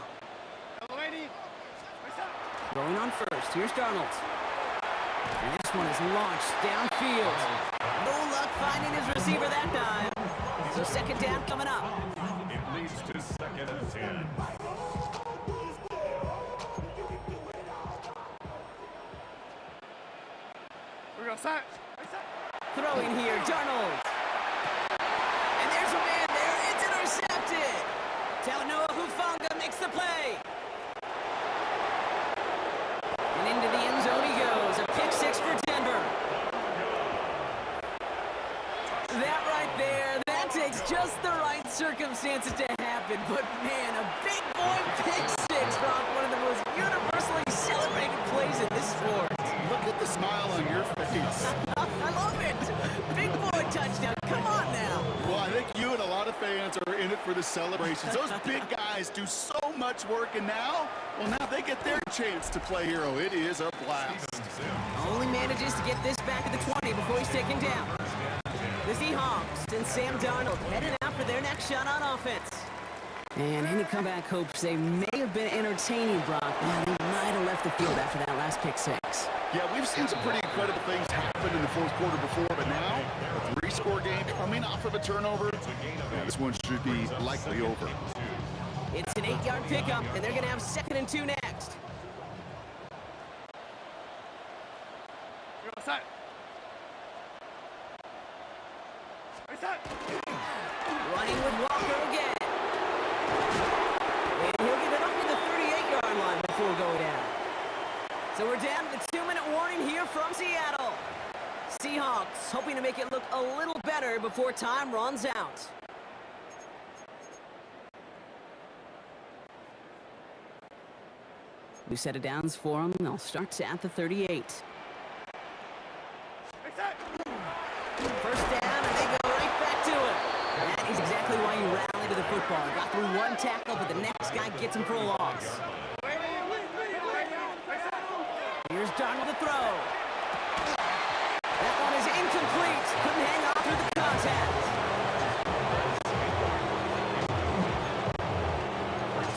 Going on first, here's Darnold. And this one is launched downfield. No luck finding his receiver that time. So second down coming up. It leads to second and 10. Throwing here, Darnold. And there's a man there. It's intercepted. Talanoa Hufanga makes the play. And into the end zone he goes. A pick 6 for Denver. That right there, that takes just the right circumstances to happen. But man, a big boy pick 6, Rob. One of the most universally celebrated plays in this sport. Look at the smile on your face. I love it. Big boy touchdown. Come on now. Well, I think you and a lot of fans are in it for the celebrations. Those big guys do so much work, and now they get their chance to play hero. It is a blast. Only manages to get this back at the 20 before he's taken down. The Seahawks and Sam Darnold heading out for their next shot on offense. And any comeback hopes they may have been entertaining, Brock. Now, they might have left the field after that last pick 6. Yeah, we've seen some pretty incredible things happen in the fourth quarter before, but now a 3-score game coming off of a turnover, this one should be likely over. It's an 8-yard pickup, and they're going to have second and 2 next. Running with Walker again. And he'll get it up to the 38-yard line before going down. So we're down to the 2-minute warning here from Seattle. Seahawks hoping to make it look a little better before time runs out. We set it downs for them. They'll start at the 38. First down, and they go right back to it. That is exactly why you rally to the football. Got through one tackle, but the next guy gets him for a loss. Here's Darnold to throw. That one is incomplete. Couldn't hang on through the contact.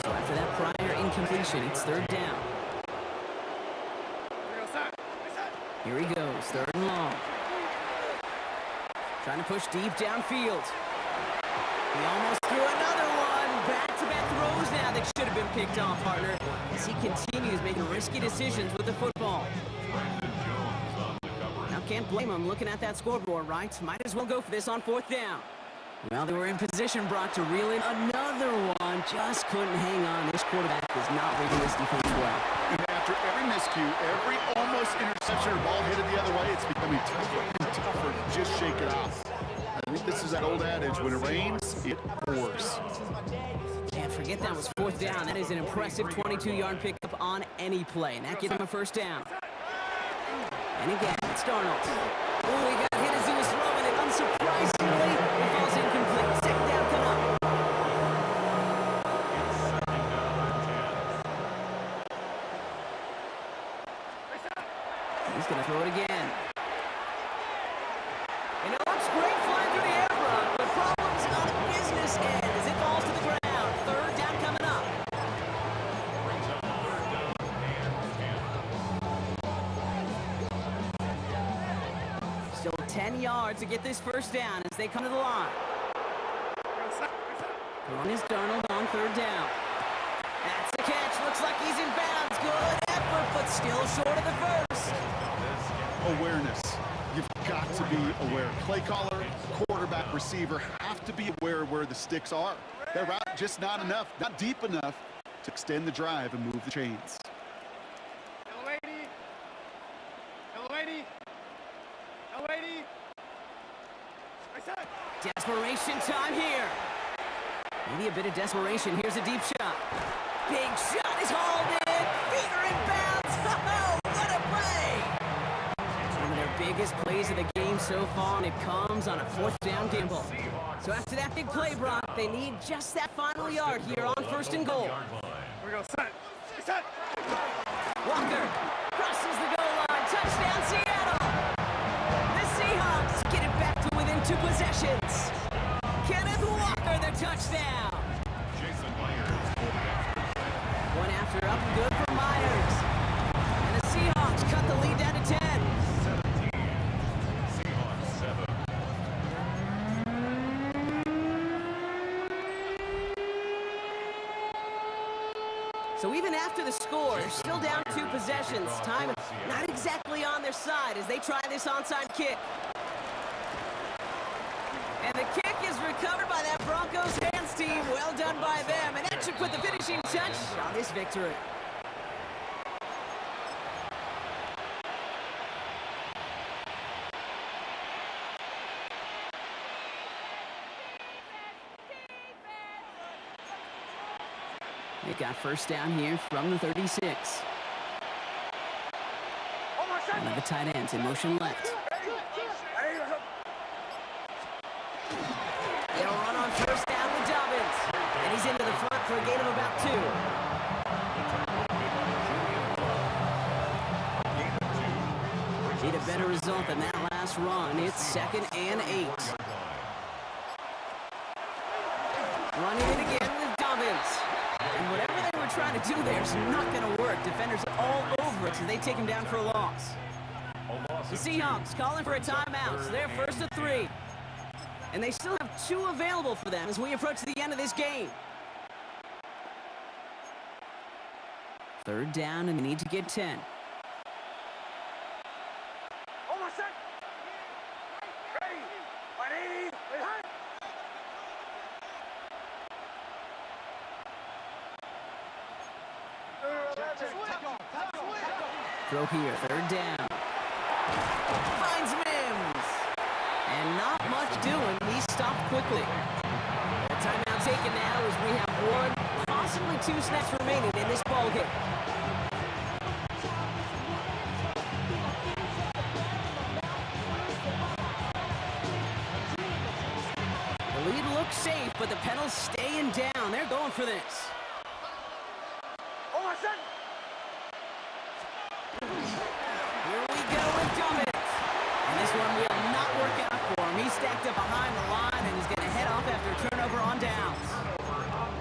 So after that prior incompletion, it's third down. Here he goes, third and long. Trying to push deep downfield. He almost threw another one. Back-to-back throws now that should have been picked off, partner, as he continues making risky decisions with the football. Now can't blame them looking at that scoreboard, right? Might as well go for this on 4th down. Well, they were in position, Brock, to reel in another one. Just couldn't hang on. This quarterback is not reading this defense well. And after every miscue, every almost interception or ball headed the other way, it's becoming tougher and tougher to just shake it off. I think this is that old adage, when it rains, it pours. Can't forget that was 4th down. That is an impressive 22-yard pickup on any play, and that gives him a 1st down. And again, it's Darnold. Oh, he got hit as he was throwing it. Unsurprisingly, it falls incomplete. 2nd down coming up. He's going to throw it again. And it looks great flying through the air, Brock, but problems on the business end as it falls to the ground. 3rd down coming up. Still 10 yards to get this 1st down as they come to the line. Throwing is Darnold on 3rd down. That's the catch. Looks like he's in bounds. Good effort, but still short of the 1st. Awareness. You've got to be aware. Play caller, quarterback, receiver have to be aware of where the sticks are. They're out just not enough, not deep enough to extend the drive and move the chains. L80. L80. L80. Desperation time here. Maybe a bit of desperation. Here's a deep shot. Big shot is hauled in. Feet are in bounds. Oh, what a play! It's one of their biggest plays of the game so far, and it comes on a 4th down gamble. So after that big play, Brock, they need just that final yard here on 1st and goal. Here we go, set. Set. Walker crosses the goal line. Touchdown, Seattle. The Seahawks get it back to within 2 possessions. Kenneth Walker, the touchdown. One after up, good for Myers. And the Seahawks cut the lead down to 10. 17. Seahawks 7. So even after the score, they're still down 2 possessions. Time not exactly on their side as they try this onside kick. And the kick is recovered by that Broncos hands team. Well done by them. And that should put the finishing touch on this victory. They got 1st down here from the 36. One of the tight ends in motion left. They'll run on 1st down with Dobbins. And he's into the front for a gain of about 2. Need a better result than that last run. It's 2nd and 8. Running it again with Dobbins. And whatever they were trying to do there is not going to work. Defenders all over it, so they take him down for a loss. The Seahawks calling for a timeout, so they're 1st and 3. And they still have 2 available for them as we approach the end of this game. 3rd down, and they need to get 10. Throw here, 3rd down. Finds Mims. And not much doing. He stopped quickly. A timeout taken now as we have 1, possibly 2 snaps remaining in this ballgame. The lead looks safe, but the Penals staying down. They're going for this. Here we go with Dobbins. And this one will not work out for him. He's stacked up behind the line and he's going to head off after a turnover on downs.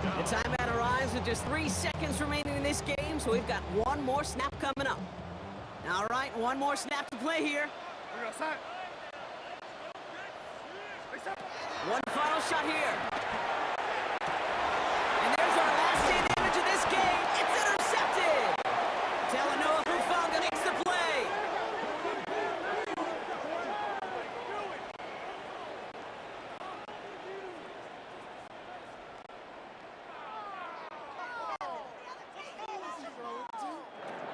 The timeout arrives with just 3 seconds remaining in this game, so we've got 1 more snap coming up. All right, 1 more snap to play here. One final shot here. And there's our last hit image of this game. It's intercepted. Talanoa Hufanga makes the play.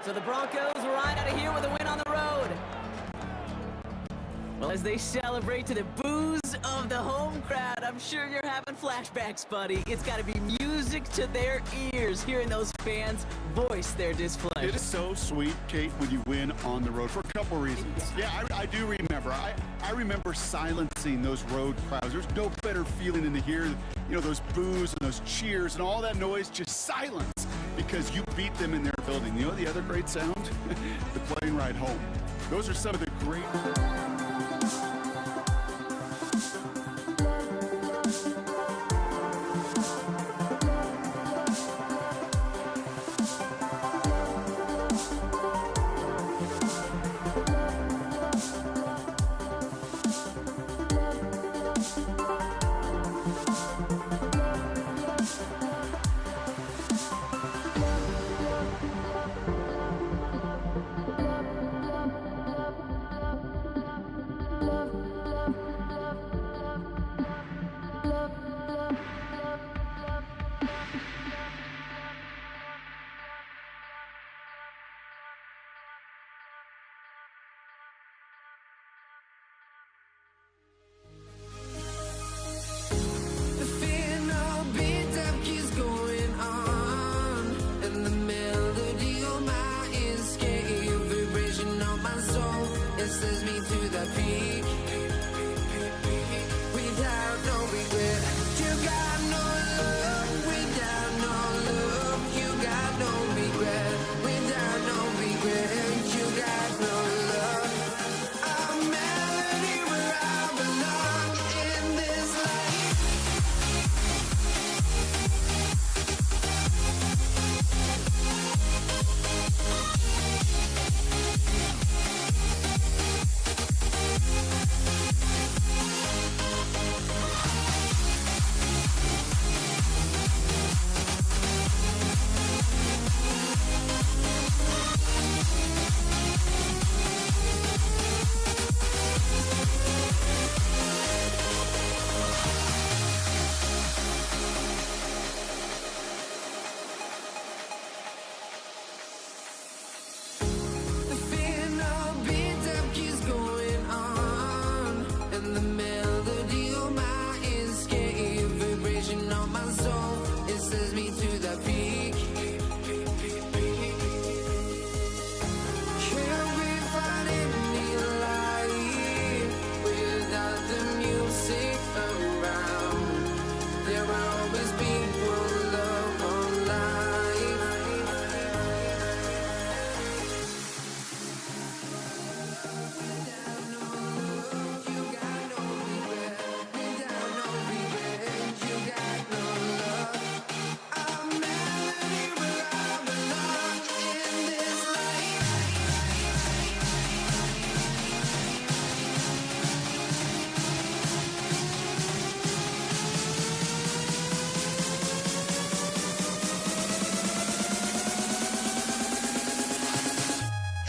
So the Broncos ride out of here with a win on the road. Well, as they celebrate to the boos of the home crowd, I'm sure you're having flashbacks, buddy. It's got to be music to their ears, hearing those fans voice their displeasure. It is so sweet, Kate, when you win on the road for a couple reasons. Yeah, I do remember. I remember silencing those road crowds. There's no better feeling than to hear, those boos and those cheers and all that noise, just silence, because you beat them in their building. You know the other great sound? The plane ride home. Those are some of the great... The fear no beat-up keeps going on, and the melody on my escape, vibration on my soul, it sends me to the peak. Without no regret, you got no love. Without no love, you got no regret. Without no regret, you got no love. A melody where I belong in this life. The fear no beat-up keeps going on, and the melody on my escape, vibration on my soul, it sends me to the peak. Can't we find any light without the music around? There will always be one love, one life. You got no regret. Without no regret, you got no love. A melody where I belong in this life.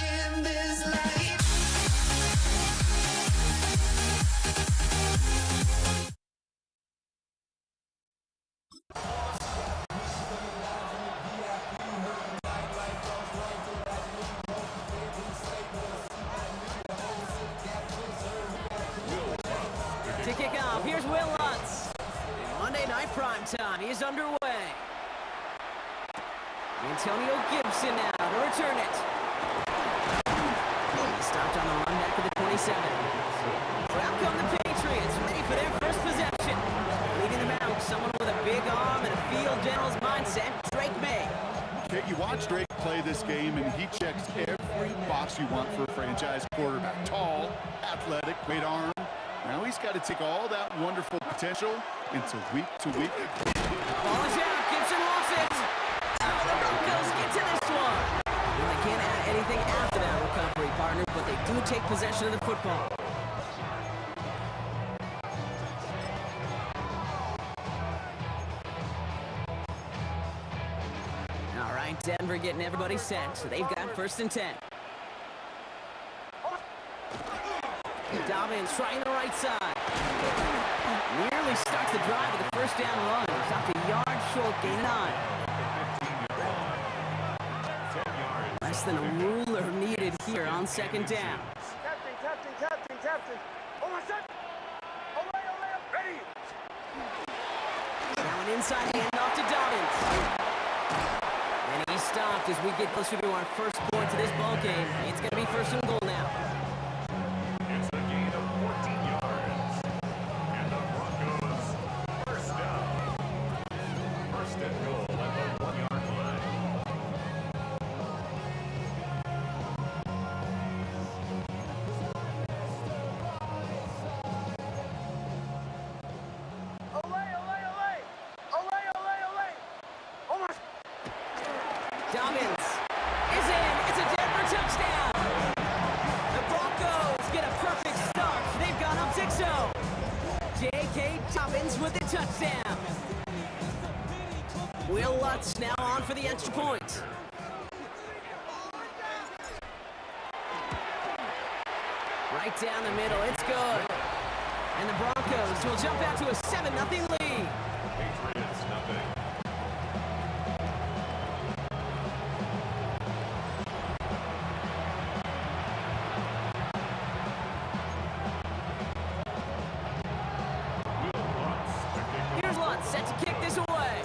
In this life. To kick off, here's Will Lutz. Monday Night Primetime is underway. Antonio Gibson now to return it. He stopped on the run back of the 27. Out come the Patriots, ready for their first possession. Leading them out, someone with a big arm and a field general's mindset, Drake May. Kate, you watch Drake play this game, and he checks every box you want for a franchise quarterback. Tall, athletic, great arm. Now he's got to take all that wonderful potential into week-to-week. Ball is out, Gibson lost it. Oh, the Broncos get to this one. Well, they can't add anything after that recovery, partner, but they do take possession of the football. All right, Denver getting everybody set, so they've got 1st and 10. Dobbins trying the right side. Nearly starts the drive with a first down run. Stopped a yard short, gain 9. less than a ruler needed here on second down. Captain. Oh, my son. Ole, ready. Now an inside handoff to Dobbins. And he stopped as we get closer to our first point to this ball game. It's going to be first and goal now. It's a gain of 14 yards. And the Broncos first down. First and goal at the 1-yard line. Ole. Oh, my. Dobbins is in. It's a Denver touchdown. The Broncos get a perfect start. They've gone up 6-0. J.K. Dobbins with the touchdown. Will Lutz now on for the extra point. Right down the middle. It's good. And the Broncos will jump out to a 7-0 lead. Patriots nothing. Will Lutz to kick off. Here's Lutz set to kick this away.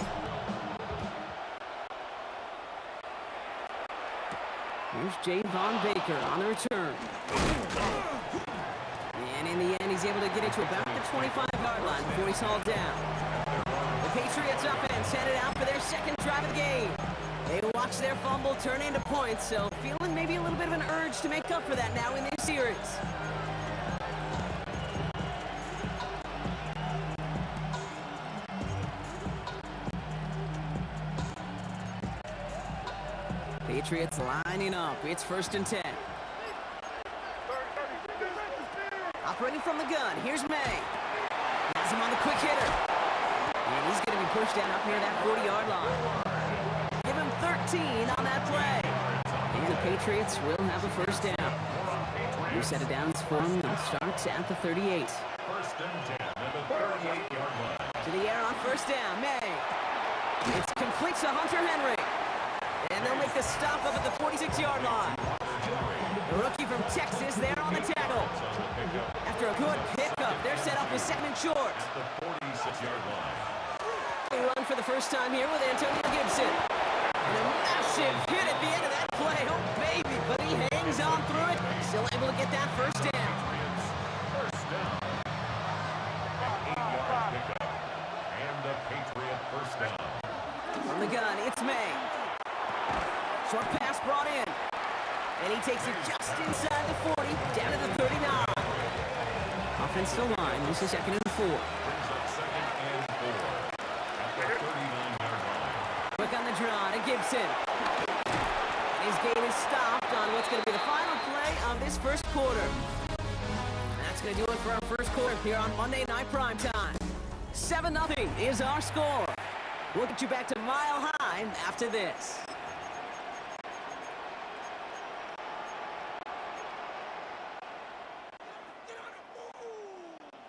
Here's Javon Baker on the return. And in the end, he's able to get it to about the 25-yard line before he's hauled down. The Patriots offense headed out for their second drive of the game. They watched their fumble turn into points, so feeling maybe a little bit of an urge to make up for that now in this series. Patriots lining up. It's first and 10. Operating from the gun, here's May. Has him on the quick hitter. And he's going to be pushed down up near that 40-yard line. Give him 13 on that play. And the Patriots will have a first down. New set of downs for them. They'll start at the 38. First and 10 at the 38-yard line. To the air on first down, May. It's complete to Hunter Henry. And they'll make the stop up at the 46-yard line. The rookie from Texas there on the tackle. After a good pickup, they're set up with second and short. At the 46-yard line. They run for the first time here with Antonio Gibson. And a massive hit at the end of that play. Oh, baby, but he hangs on through it. Still able to get that first down. First down. An 8-yard pickup. And the Patriot first down. From the gun, it's May. Short pass brought in. And he takes it just inside the 40, down to the 39. Offensive line, this is second and 4. Brings up second and 4 at the 39-yard line. Quick on the draw to Gibson. His game is stopped on what's going to be the final play of this first quarter. That's going to do it for our first quarter here on Monday Night Primetime. 7-0 is our score. We'll get you back to Mile High after this.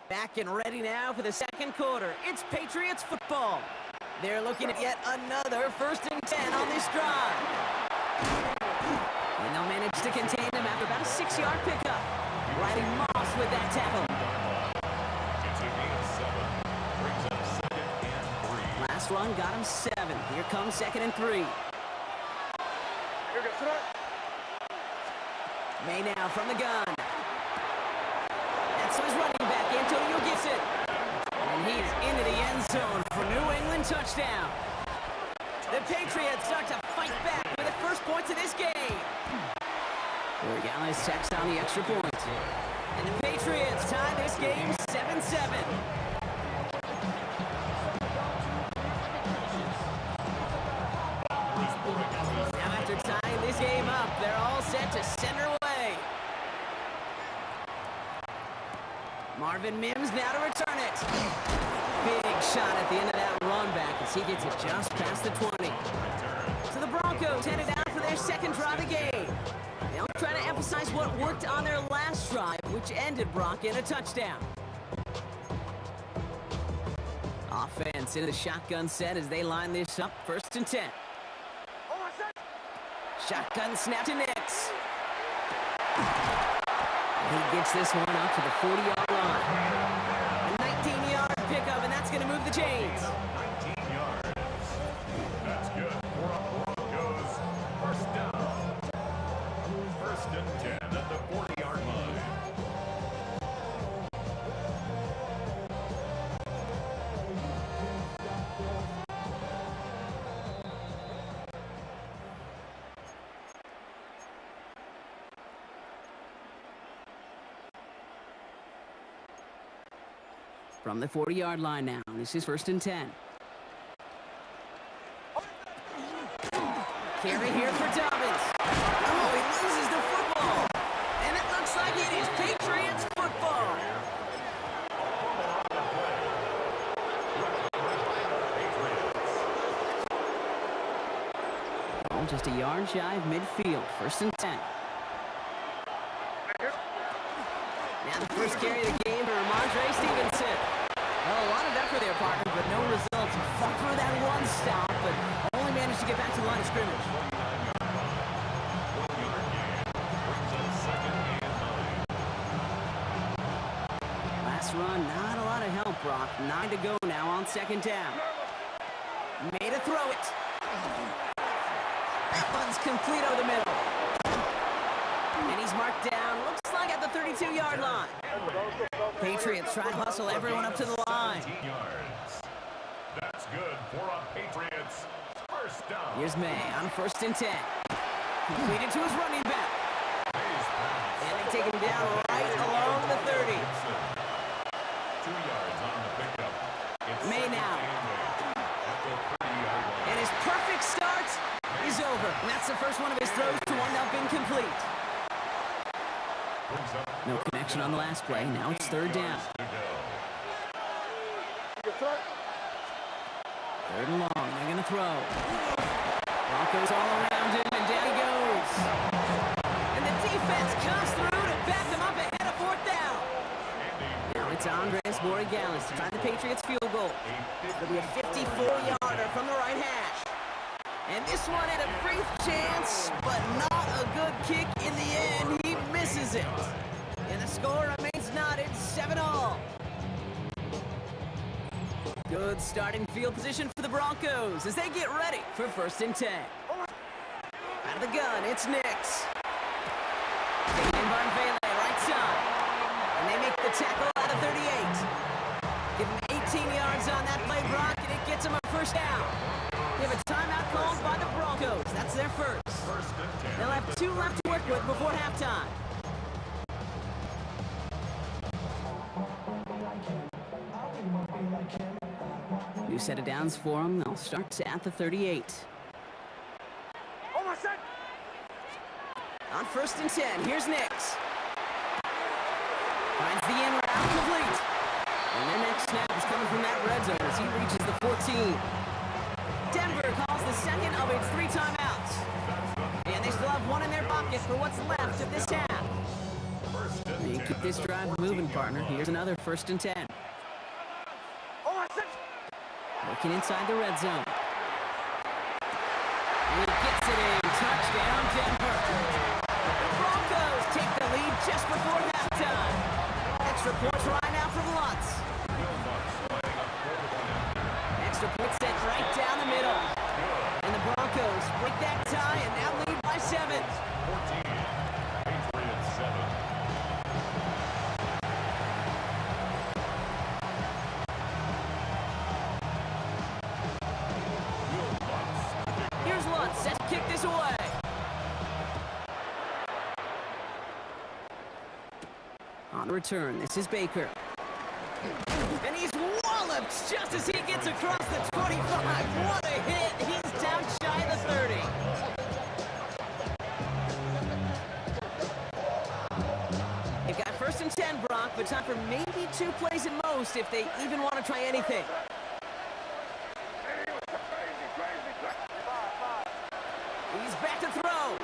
Back and ready now for the second quarter. It's Patriots football. They're looking at yet another first and 10 on this drive. And they'll manage to contain them after about a 6-yard pickup. Riding Moss with that tackle. It's a gain of 7. Brings up second and 3. Last run got him 7. Here comes second and 3. May now from the gun. That's his running back, Antonio Gibson. And he is into the end zone for New England touchdown. The Patriots start to fight back with the first points of this game. Borregales tacks on the extra point. And the Patriots tie this game 7-7. Now after tying this game up, they're all set to send her away. Marvin Mims now to return it. Big shot at the end of that run back as he gets it just past the 20. So the Broncos headed out for their second drive of the game. They'll try to emphasize what worked on their last drive, which ended Brock in a touchdown. Offense into the shotgun set as they line this up, first and 10. Shotgun snap to Nix. He gets this one up to the 40-yard line. A 19-yard pickup, and that's going to move the chains. 19 yards. That's good for a Broncos first down. First and 10 at the 40-yard line. From the 40-yard line now. This is first and 10. Carry here for Dobbins. Oh, he loses the football. And it looks like it is Patriots football. Oh, just a yard shy of midfield. First and 10. Now the first carry of the game for Ramondre Stevenson. Well, a lot of effort there, partner, but no results. Fought through that one stop, but only managed to get back to the line of scrimmage. Last run, not a lot of help, Brock. 9 to go now on second down. Made a throw it. That one's complete over the middle. And he's marked down, looks like at the 32-yard line. Patriots try to hustle everyone up to the line. 19 yards. That's good for a Patriots first down. Here's May on first and 10. Completed to his running back. And they take him down right along the 30. 2 yards on the pickup. It's May now. at the 30-yard line. And his perfect start is over. And that's the first one of his throws to wind up incomplete. Brings up No connection on the last play. Now it's third down. to go. Third and long. They're going to throw. Broncos all around him, and down he goes. And the defense comes through to back them up ahead of fourth down. Now it's Andres Borregales to try the Patriots field goal. It'll be a 54-yarder from the right hash. And this one had a brief chance, but not a good kick in the end. He misses it. And the score remains knotted 7-all. Good starting field position for the Broncos as they get ready for first and 10. Out of the gun, it's Nix. Taken in by Vele, right side. And they make the tackle out of 38. Give him 18 yards on that play, Brock, and it gets him a first down. They have a timeout called by the Broncos. That's their first. First and 10. They'll have 2 left to work with before halftime. New set of downs for them. They'll start at the 38. On first and 10, here's Nix. Finds the in route complete. And their next snap is coming from that red zone as he reaches the 14. Denver calls the second of its 3 timeouts. And they still have 1 in their pocket for what's left of this half. You keep this drive moving, partner. Here's another first and 10. Working inside the red zone. And he gets it in. Touchdown, Denver. The Broncos take the lead just before halftime. Extra points right now from Lutz. Extra point sent right down the middle. And the Broncos break that tie and now lead by 7. 14. Patriots 7. Here's Lutz set to kick this away. On the return, this is Baker. And he's walloped just as he gets across the 25. What a hit. He's down shy of the 30. They've got first and 10, Brock, but time for maybe 2 plays at most if they even want to try anything. He's back to throw.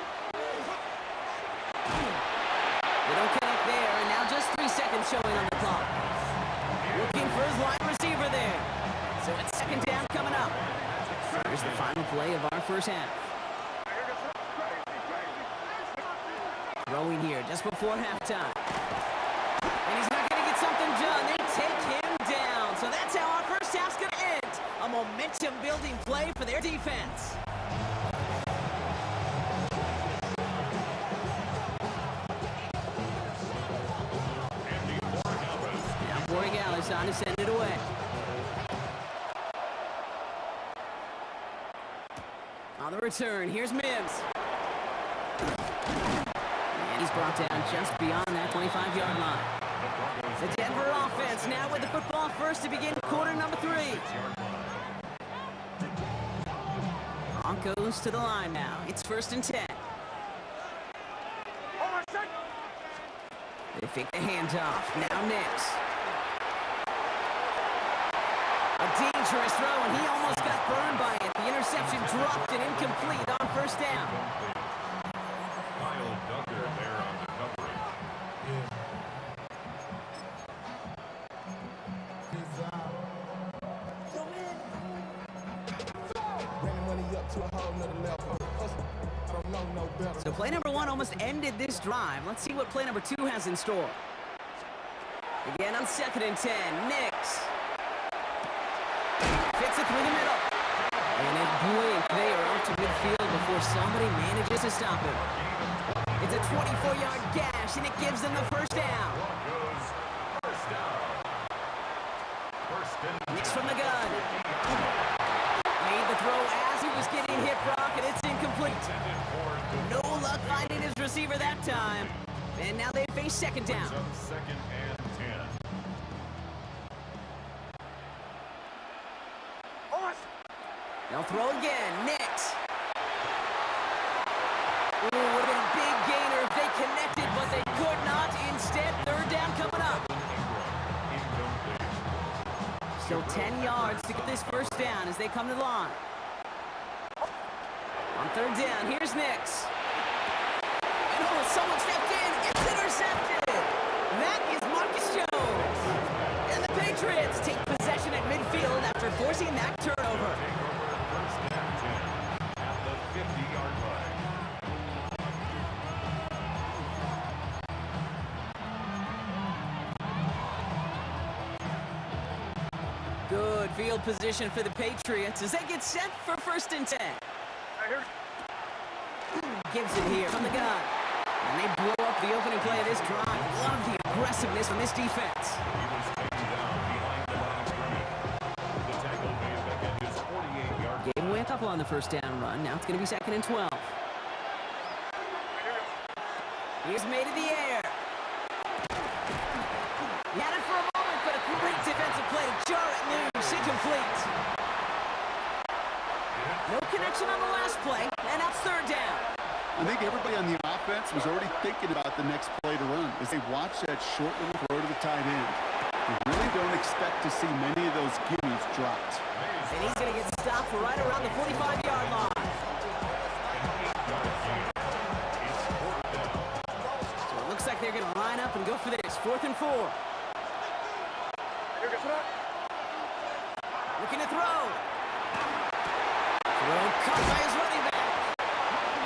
They don't connect there, and now just 3 seconds showing on the clock. Looking for his wide receiver there. So it's second down coming up. Here's the final play of our first half. just before halftime. And he's not going to get something done. They take him down. So that's how our first half's going to end. A momentum-building play for their defense. Now Borregales on to send it away. On the return, here's Mims. And he's brought down just beyond that 25-yard line. The Denver offense now with the football first to begin quarter number 3. Broncos to the line now. It's 1st and 10. They fake the handoff. Now Nix. A dangerous throw, and he almost got burned by it. The interception dropped and incomplete on 1st down. Kyle Duggar there on the coverage. So play number 1 almost ended this drive. Let's see what play number 2 has in store. Again on 2nd and 10, Nix. Fits it through the middle. And in a blink, they are out to midfield before somebody manages to stop him. It's a 24-yard gash, and it gives them the 1st down. First down. Nix from the gun. Made the throw as he was getting hit, Brock, and it's incomplete. No luck finding his receiver that time. And now they face 2nd down. 2nd and 10. They'll throw again. Nix. Ooh, would have been a big gainer if they connected, but they could not. Instead, 3rd down coming up. Still 10 yards to get this 1st down as they come to the line. On 3rd down, here's Nix. And oh, someone stepped in. It's intercepted. That is Marcus Jones. And the Patriots take possession at midfield after forcing that turnover. At the 50-yard line. Good field position for the Patriots as they get set for 1st and 10. Gives it here from the gun. And they blow up the opening play of this drive. Love the aggressiveness from this defense. He was taken down behind the line of scrimmage. The tackle made back at his 48-yard line. Gave away a couple on the 1st down run. Now it's going to be 2nd and 12. Here's made in the air. He had it for a moment, but a great defensive play to jar it loose. Incomplete. No connection on the last play, and that's 3rd down. I think everybody on the offense was already thinking about the next play to run as they watch that short little throw to the tight end. They really don't expect to see many of those gimmies dropped. And he's going to get stopped right around the 45-yard line. So it looks like they're going to line up and go for this. 4th and 4. Looking to throw. Throw caught by his running back.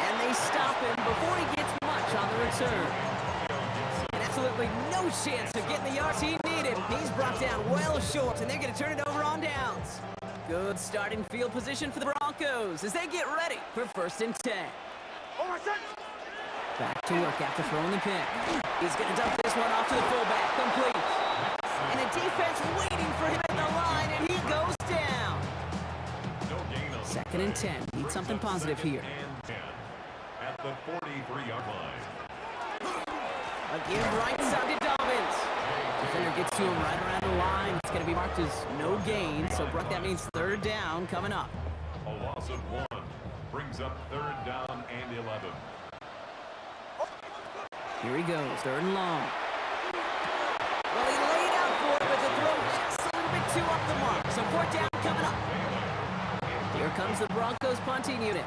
And they stop him before he gets much on the return. And absolutely no chance of getting the yards he needed. He's brought down well short, and they're going to turn it over on downs. Good starting field position for the Broncos as they get ready for 1st and 10. Back to work after throwing the pick. He's going to dump this one off to the fullback. Complete. And the defense waiting for him at the line, and he goes down. No gain on 2nd and 10. Need something positive here. and 10 at the 43-yard line. Again, right side to Dobbins. Defender gets to him right around the line. It's going to be marked as no gain, so Brock, that means 3rd down coming up. A loss of 1 brings up 3rd down and 11. Here he goes, 3rd and long. Well, he laid out for it, but the throw just a little bit too off the mark. So 4th down coming up. Here comes the Broncos punting unit.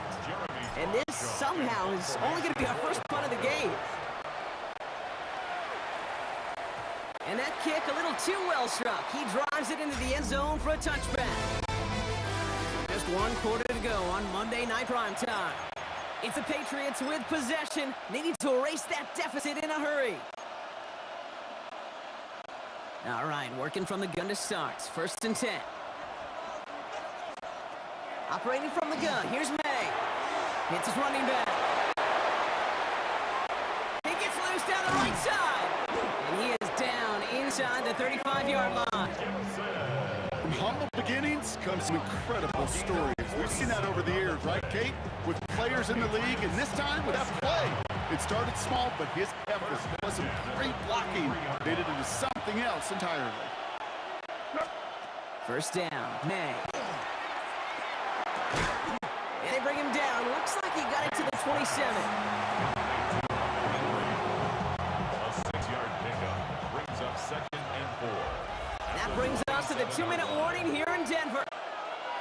And this somehow is only going to be our first punt of the game. And that kick a little too well struck. He drives it into the end zone for a touchback. Just 1 quarter to go on Monday Night Prime Time. It's the Patriots with possession, needing to erase that deficit in a hurry. All right, working from the gun to start. 1st and 10. Operating from the gun, here's May. Hits his running back. He gets loose down the right side. And he is down inside the 35-yard line. From humble beginnings comes some incredible stories. We've seen that over the years, right, Kate? With players in the league, and this time with that play. It started small, but his effort plus some great blocking made it into something else entirely. 1st down, May. And they bring him down. Looks like he got it to the 27. A 6-yard pickup brings up 2nd and 4. That brings us to the 2-minute warning here in Denver.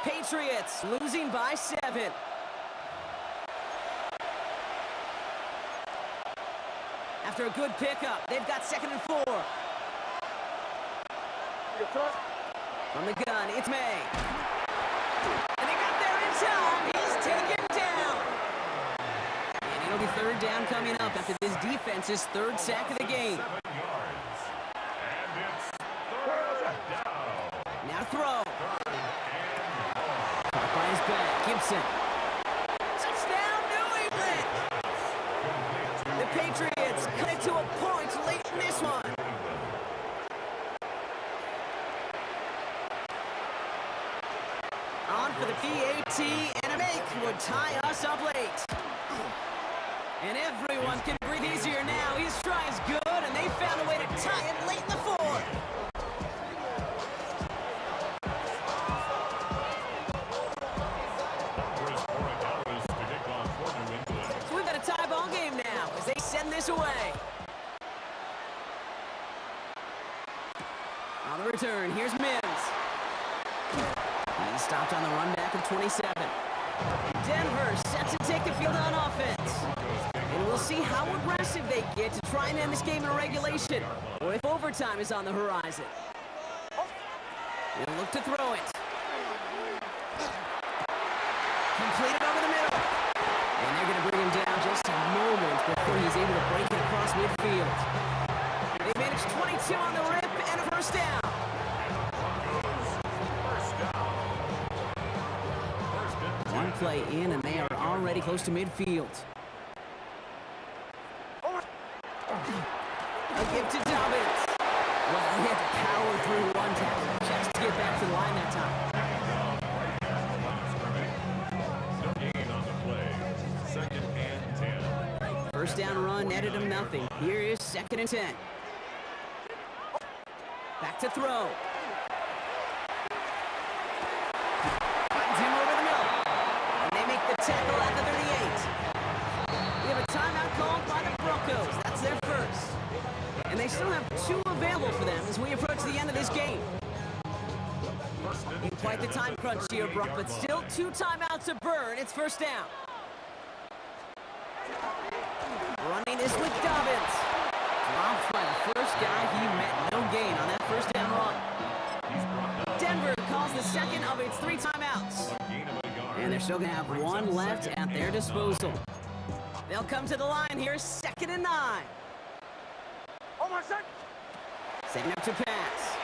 Patriots losing by 7. After a good pickup, they've got 2nd and 4. From the gun, it's May. And he got there in time. He's taken down. And it'll be 3rd down coming up after this defense's 3rd sack of the game. 7 yards. And it's 3rd down. Now throw. Caught by his back, Gibson. Touchdown, New England. The Patriots cut it to a point late in this one. On for the PAT, and a make would tie us up late. And everyone can breathe easier now. His try's good, and they found a way to tie it late in the 4th. So we've got a tie ball game now as they send this away. On the return, here's Mims. He's stopped on the run back of 27. Denver set to take the field on offense. And we'll see how aggressive they get to try and end this game in regulation, or if overtime is on the horizon. They'll look to throw it. Completed over the middle. And they're going to bring him down just a moment before he's able to break it across midfield. They managed 22 on the rip and a 1st down. One play in, and they are already close to midfield. A give to Dobbins. Well, he had to power through one tackle just to get back to the line that time. No gain on the play. 2nd and 10. 1st down run netted him nothing. Here is 2nd and 10. Back to throw. Finds him over the middle. And they make the tackle at the 38. We have a timeout called by the Broncos. That's their 1st. And they still have 2 available for them as we approach the end of this game. In quite the time crunch here, Brock, but still 2 timeouts to burn. It's 1st down. Running this with Dobbins. Dropped by the first guy he met. No gain on that 1st down run. Denver calls the 2nd of its 3 timeouts. And they're still going to have 1 left at their disposal. They'll come to the line here, 2nd and 9. Setting up to pass.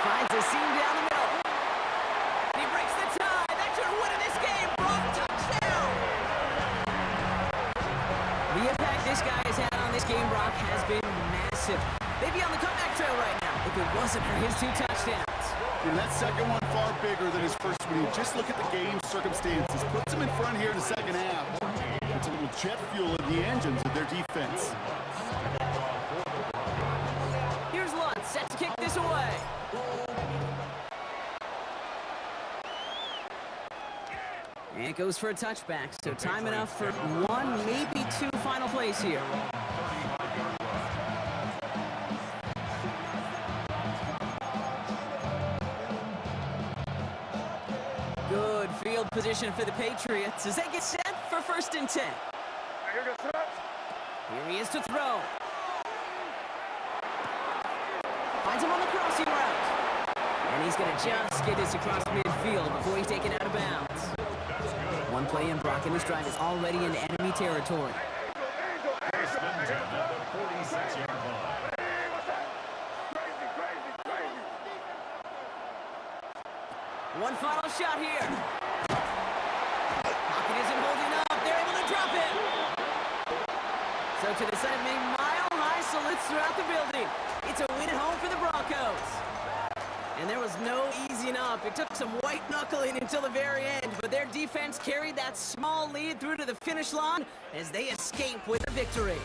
Finds a seam down the middle. He breaks the tie. That should win in this game. Brock, touchdown. The impact this guy has had on this game, Brock, has been massive. They'd be on the comeback trail right now if it wasn't for his 2 touchdowns. And that 2nd one far bigger than his 1st one. You just look at the game circumstances. Puts him in front here in the 2nd half. It's a little jet fuel in the engines of their defense. Here's Lutz, set to kick this away. And it goes for a touchback, so time enough for 1, maybe 2 final plays here. Good field position for the Patriots as they get set for 1st and 10. Here he is to throw. Finds him on the crossing route. And he's going to just get this across midfield before he's taken out of bounds. play, and Brock, and this drive is already in enemy territory. First and 10 at the 46-yard line. One final shot here. Pocket isn't holding up. They're able to drop it. So to the side, mile-high salutes throughout the building. It's a win at home for the Broncos. And there was no easing up. It took some white knuckling until the very end, but their defense carried that small lead through to the finish line as they escape with a victory.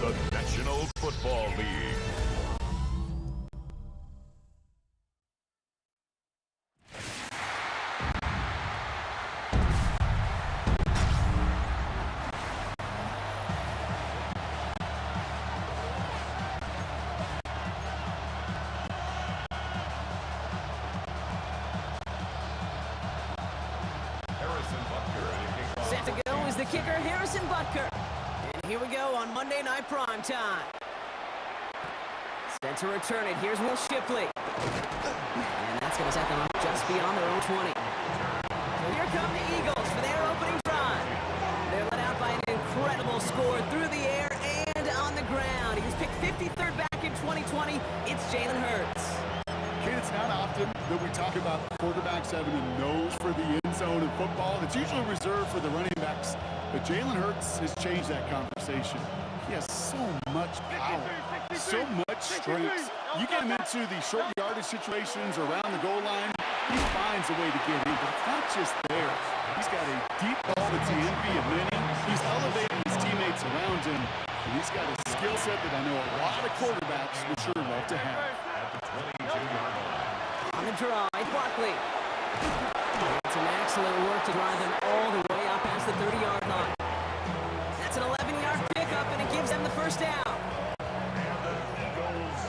Of the National Football League. Harrison Butker at kickoff. Set to go is the kicker, Harrison Butker. Here we go on Monday Night Primetime. Set to return it. Here's Will Shipley. And that's going to set them up just beyond their own 20. So here come the Eagles for their opening drive. They're led out by an incredible score through the air and on the ground. He was picked 53rd back in 2020. It's Jalen Hurts. Kid, it's not often that we talk about quarterbacks having a nose for the end zone in football. It's usually reserved for the running backs. But Jalen Hurts has changed that conversation. He has so much power, so much strength. You get him into the short yardage situations around the goal line, he finds a way to get in. But it's not just there. He's got a deep ball that's the envy of many. He's elevating his teammates around him. And he's got a skill set that I know a lot of quarterbacks would sure love to have. At the 22-yard line. the draw. It's Barkley. It's an excellent work to drive them all the way out past the 30-yard line. That's an 11-yard pickup, and it gives them the first down. And the Eagles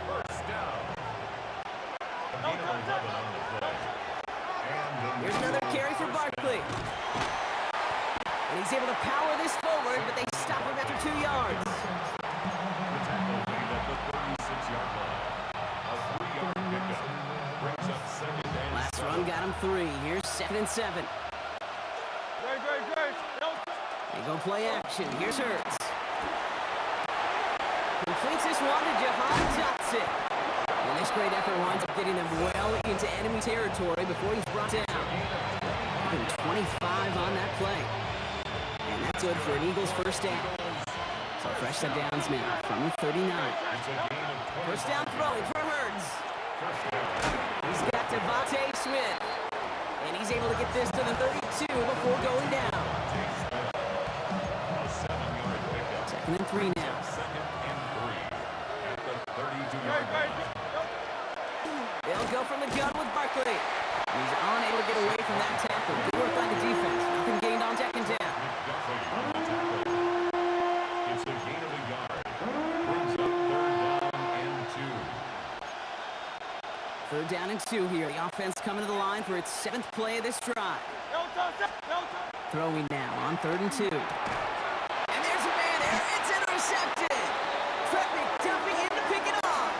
first down. A gain of 11 on the play. And Here's another carry for Barkley. And he's able to power this forward, but they stop him after 2 yards. the tackle made at the 36-yard line. A 3-yard pickup brings up second and Last 7. run got him 3. Here's 2nd and 7. They go play action. Here's Hurts. Completes this one to Jahan Dotson. And this great effort winds up getting them well into enemy territory before he's brought down. Even 25 on that play. And that's good for an Eagles first down. So fresh set downs now from the 39. It's a gain of 20. First down throwing for Hurts. He's got Devontae Smith. And he's able to get this to the 32 before going down. A 7-yard pickup. 2nd and 3 now. Second and 3 at the 32-yard line. They'll go from the gun with Barkley. He's unable to get away from that tackle. Good work by the defense. Nothing gained on 2nd down. McDuffie on the tackle. It's a gain of a yard. Brings up 3rd down and 2. 3rd down and 2 here. The offense coming to the line for its 7th play of this drive. Throwing now on 3rd and 2. And there's a man there. It's intercepted. Trent McDuffie in to pick it off.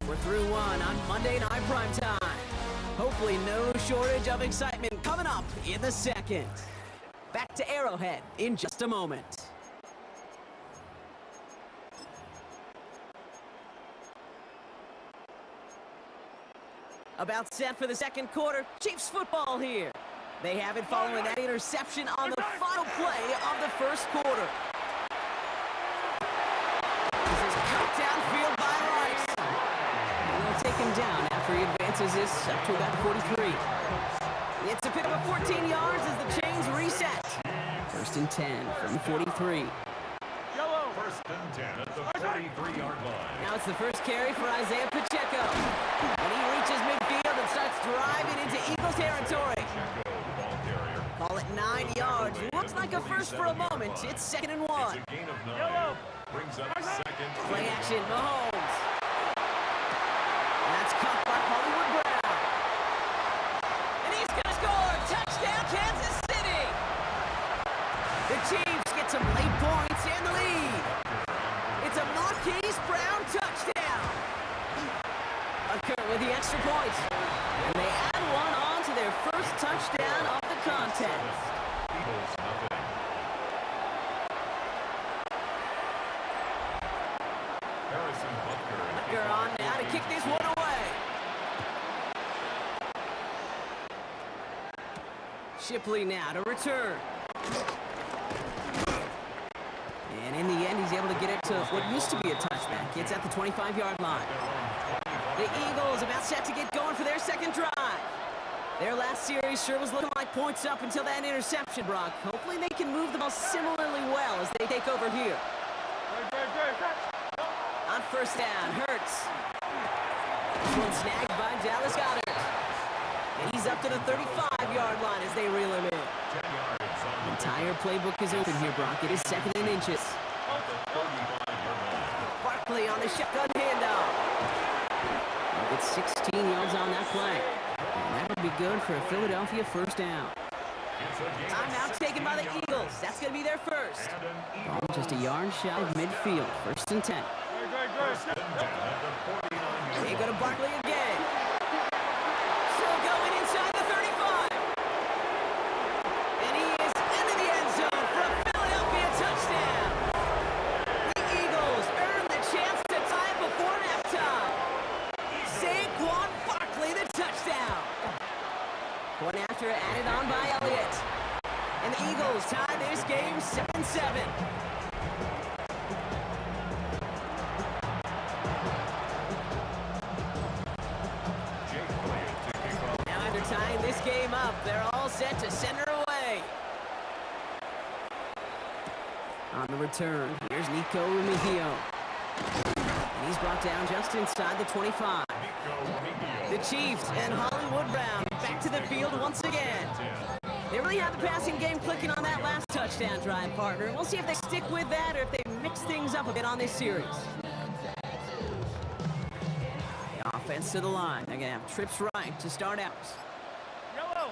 We're through one on Monday Night Primetime. Hopefully no shortage of excitement coming up in the 2nd. Back to Arrowhead in just a moment. About set for the 2nd quarter. Chiefs football here. They have it following that interception on the final play of the 1st quarter. This is cut downfield by Rice. And they'll take him down after he advances this up to about 43. It's a pickup of 14 yards as the chains reset. 1st and 10 from 43. First and 10 at the 43-yard line. Now it's the first carry for Isaiah Pacheco. And he reaches midfield and starts driving into Eagles territory. Pacheco, the ball carrier. Call it 9 yards. Looks like a first for a moment. It's 2nd and 1. It's a gain of 9. Brings up second. Play action, Mahomes. That's caught by Hollywood Brown. And he's going to score. Touchdown, Kansas City. The Chiefs get some late points and the lead. It's a Marquise Brown touchdown. Occur with the extra point. And they add one on to their first touchdown of the contest. Eagles nothing. Harrison Butker. They're on now to kick this one away. Shipley now to return. And in the end, he's able to get it to what used to be a touchback. It's at the 25-yard line. The Eagles about set to get going for their 2nd drive. Their last series sure was looking like points up until that interception, Brock. Hopefully they can move the ball similarly well as they take over here. On 1st down, Hurts. This one snagged by Dallas Goedert. And he's up to the 35-yard line as they reel him in. 10 yards on The entire playbook is open here, Brock. It is 2nd and inches. the 35-yard line. Barkley on the shotgun handoff. They'll get 16 yards on that play. And that would be good for a Philadelphia first down. It's a gain of Timeout taken by the Eagles. That's going to be their first. and an Ball just a yard shy of midfield. 1st and 10. First and 10 at the 49-yard They go to line. Barkley again. Still going inside the 35. And he is into the end zone for a Philadelphia touchdown. The Eagles earn the chance to tie it before halftime. Saquon Barkley, the touchdown. Point after added on by Elliott. And the Eagles tie this game 7-7. Jake Elliott to kick off. Now after tying this game up, They're all set to send her away. On the return, here's Nico Remigio. And he's brought down just inside the 25. The Chiefs and Hollywood Brown back to the field once again. They really have the passing game clicking on that last touchdown drive, partner. We'll see if they stick with that or if they mix things up a bit on this series. The offense to the line. They're going to have trips right to start out. Yellow.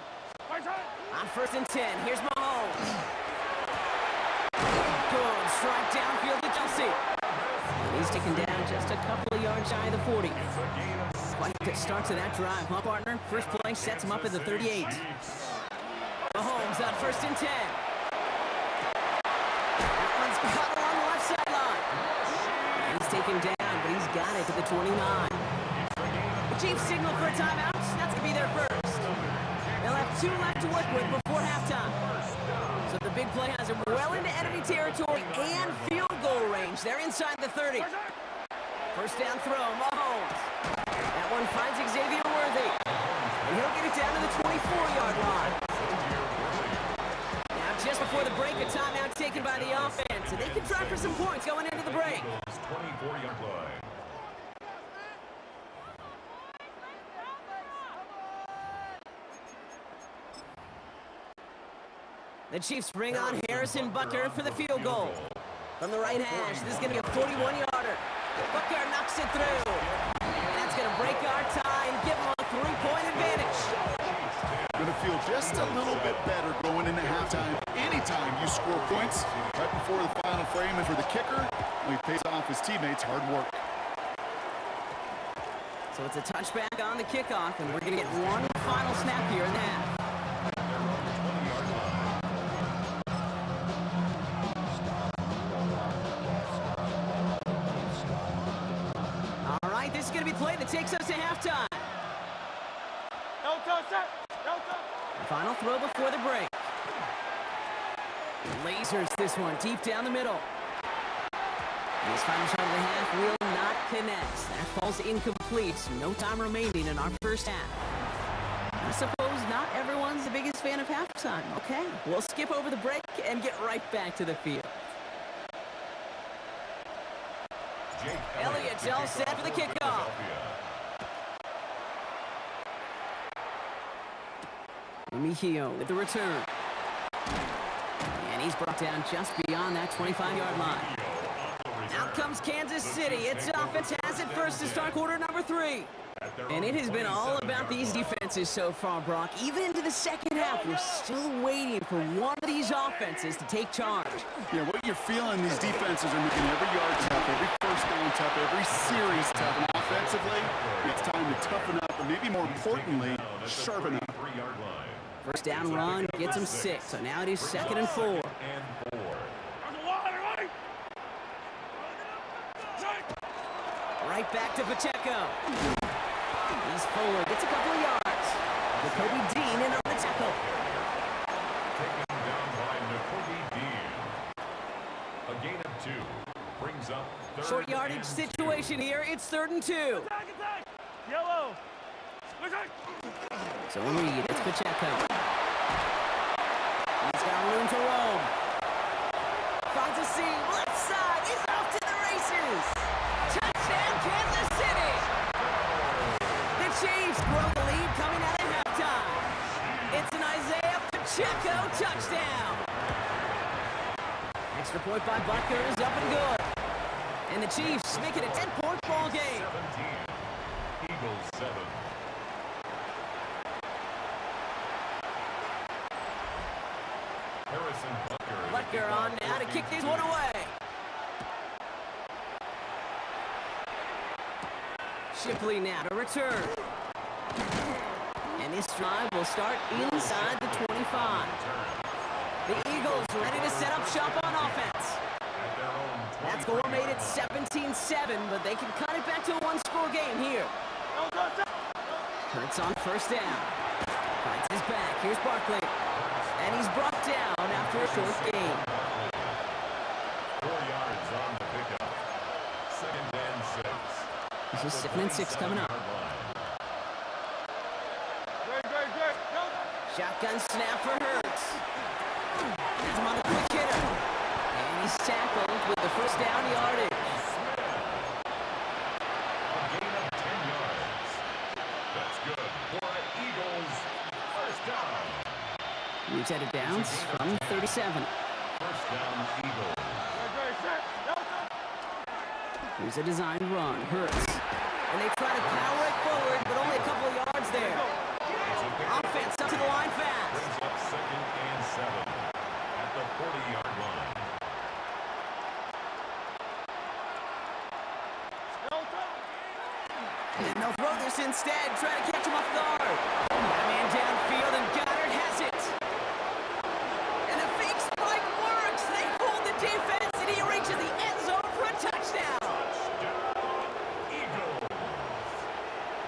On 1st and 10, here's Mahomes. Good strike downfield to Chelsea. And he's taken down just a couple of yards shy of the 40. Quite a good start to that drive, huh, partner? First play sets him up at the 38. Mahomes on 1st and 10. That one's caught along the left sideline. And he's taken down, but he's got it to the 29. The Chiefs signal for a timeout. That's going to be their first. They'll have 2 left to work with before halftime. So the big play has them well into enemy territory and field goal range. They're inside the 30. First down throw, Mahomes. That one finds Xavier Worthy. And he'll get it down to the 24-yard line. Now just before the break, a timeout taken by the offense. And they can try for some points going into the break. 24-yard line. The Chiefs bring on Harrison Butker for the field goal. From the right hash, this is going to be a 41-yarder. Butker knocks it through. And that's going to break our tie and give them a 3-point advantage. Going to feel just a little bit better going into halftime. Anytime you score points right before the final frame, and for the kicker, he pays off his teammates' hard work. So it's a touchback on the kickoff, and we're going to get one final snap here in the half. All right, this is going to be a play that takes us to halftime. Final throw before the break. Lasers this one deep down the middle. And his final shot of the half will not connect. That falls incomplete. No time remaining in our first half. I suppose not everyone's the biggest fan of halftime. Okay, we'll skip over the break and get right back to the field. Elliott's all set for the kickoff. Remigio with the return. And he's brought down just beyond that 25-yard line. Out comes Kansas City. Its offense has it first to start quarter number 3. And it has been all about these defenses so far, Brock. Even into the second half, we're still waiting for one of these offenses to take charge. Yeah, what you're feeling, these defenses are making every yard tough, every first down tough, every series tough. And offensively, it's time to toughen up, and maybe more importantly, sharpen up. First down run gets him 6, so now it is 2nd and 4. Right back to Pacheco. He's forward, gets a couple of yards. Nakobe Dean in on the tackle. Taken down by Nakobe Dean. A gain of 2 brings up Short yardage situation here. It's 3rd and 2. Yellow. So Reed, it's Pacheco. He's got room to roam. Finds a seam, left side, he's off to the races. Touchdown, Kansas City! The Chiefs grow the lead coming out of halftime. It's an Isaiah Pacheco touchdown. Extra point by Butker is up and good. And the Chiefs make it a 10-point ball game. 17. Eagles 7. Harrison Butker on now to kick this one away. Shipley now to return. And this drive will start inside the 25. The Eagles ready to set up shop on offense. That score made it 17-7, but they can cut it back to a one-score game here. Hurts on first down. Finds his back. Here's Barkley. And he's brought down after a short gain. 4 yards on the pickup. 2nd and 6. This is 2nd and 6 coming up. Shotgun snap for Hurts. He's him on the quick hitter. And he's tackled with the first down yardage. A gain of 10 yards. That's good for an Eagles first down. Moves out of downs from 37. First down, Eagles. Here's a design run. Hurts. And they try to power it forward, but only a couple of yards there. Offense up to the line fast. Brings up 2nd and 7 at the 40-yard line. And they'll throw this instead, trying to catch him off guard. Got a man downfield, and Goddard has it. And the fake spike works. They pulled the defense, and he reaches the end zone for a touchdown.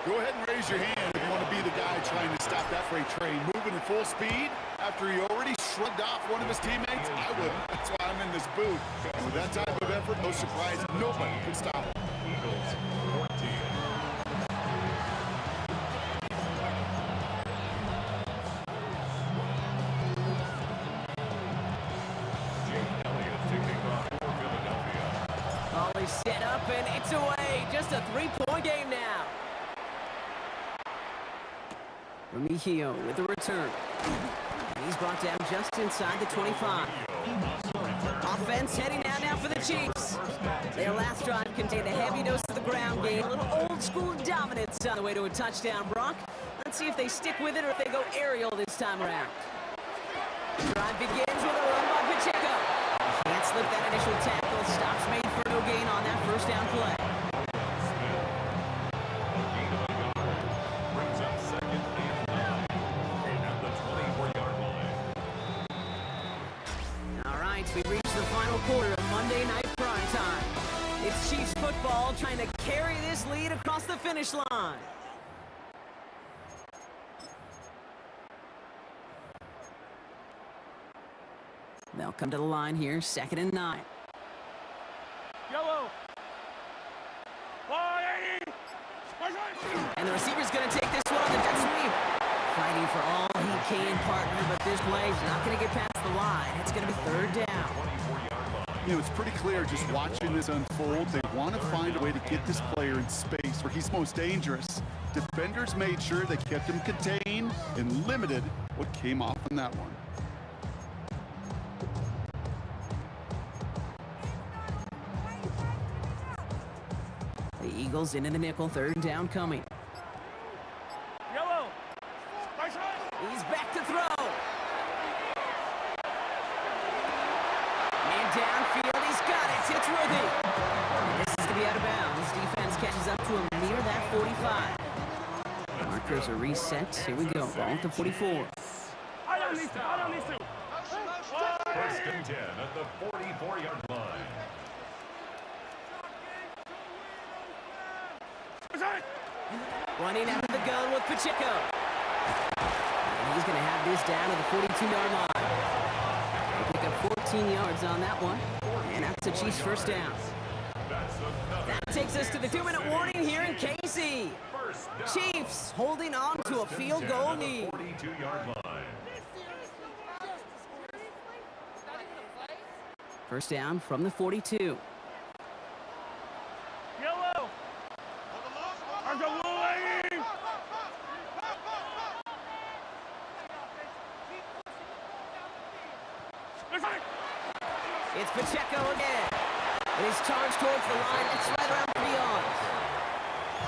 Go ahead and raise your hand if you want to be the guy trying to stop that freight train moving at full speed after he already shrugged off one of his teammates. I wouldn't. That's why I'm in this booth. And with that type of effort, no surprise, nobody can stop him. Eagles 14. Jake Elliott taking off for Philadelphia. All is set up, and it's away. Just a 3-point game now. Remigio with the return. And he's brought down just inside the 25. Offense heading out now for the Chiefs. Their last drive contained a heavy dose of the ground game. A little old-school dominance on the way to a touchdown, Brock. Let's see if they stick with it or if they go aerial this time around. Drive begins with a run by Pacheco. Can't slip that initial tackle. Stops made for no gain on that first down play. Brings up 2nd and 9 at the 24-yard line. All right, we reached the final quarter of Monday Night Primetime. It's Chiefs football trying to carry this lead across the finish line. They'll come to the line here, 2nd and 9. Yellow. And the receiver's going to take this one on the jet sweep. Fighting for all he can, partner, but this play's not going to get past the line. It's going to be 3rd down. 24-yard line. You know, it's pretty clear just watching this unfold. They want to find a way to get this player in space where he's most dangerous. Defenders made sure they kept him contained and limited what came off in that one. The Eagles into the nickel, 3rd down coming. Yellow. He's back to throw. Man downfield, he's got it. It's Worthy. This is going to be out of bounds. Defense catches up to him near that 45. Markers are reset. Here we go. Ball at the 44. First and 10 at the 44-yard line. Running out of the gun with Pacheco. And he's going to have this down to the 42-yard line. They pick up 14 yards on that one. And that's the Chiefs' first down. That takes us to the 2-minute warning here in KC. Chiefs holding on to a field goal lead. 42-yard line. First down from the 42. Yellow. It's Pacheco again. And he's charged towards the line. It's right around 3 yards.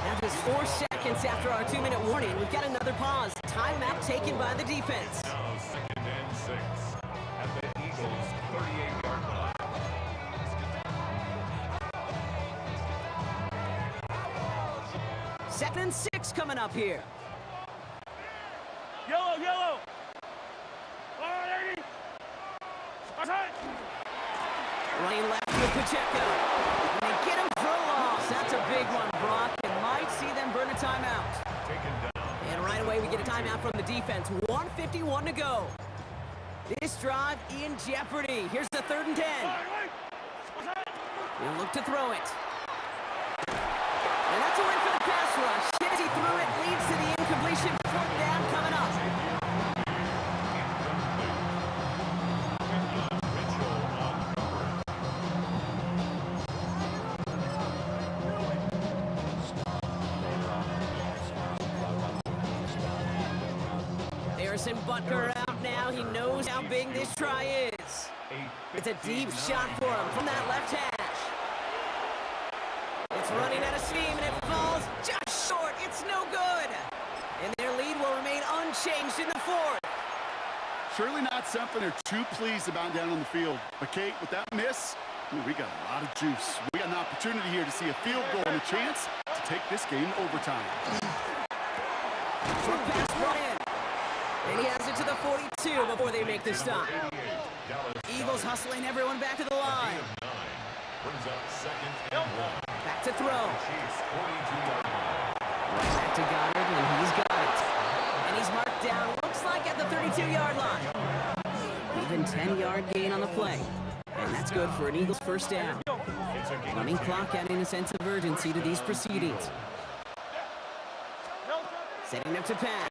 Now just 4 seconds after our 2-minute warning, we've got another pause. Timeout taken by the defense. Now 2nd and 6 at the Eagles' 38-yard line. Second and 6 coming up here. Yellow, yellow. Running left with Pacheco. And they get him for a loss. That's a big one, Brock. And might see them burn a timeout. Taken down. And right away we get a timeout from the defense. 1:51 to go. This drive in jeopardy. Here's the 3rd and 10. He'll look to throw it. And that's a win for the pass rush. He threw it, leads to the incompletion. 4th down coming up. Harrison Butker out now. He knows how big this try is. It's a deep shot for him from that left hash. It's running out of steam, and it falls just short. It's no good. And their lead will remain unchanged in the fourth. Surely not something they're too pleased about down on the field. But, Kate, with that miss, we got a lot of juice. We got an opportunity here to see a field goal and a chance to take this game to overtime. Short pass brought in. And he has it to the 42 before they make the stop. Eagles hustling everyone back to the line. Brings up second and 1. Back to throw. Chiefs 42-yard line. Back to Goddard, and he's got it. And he's marked down, looks like at the 32-yard line. Even 10-yard gain on the play. And that's good for an Eagles first down. Running clock adding a sense of urgency to these proceedings. Setting up to pass.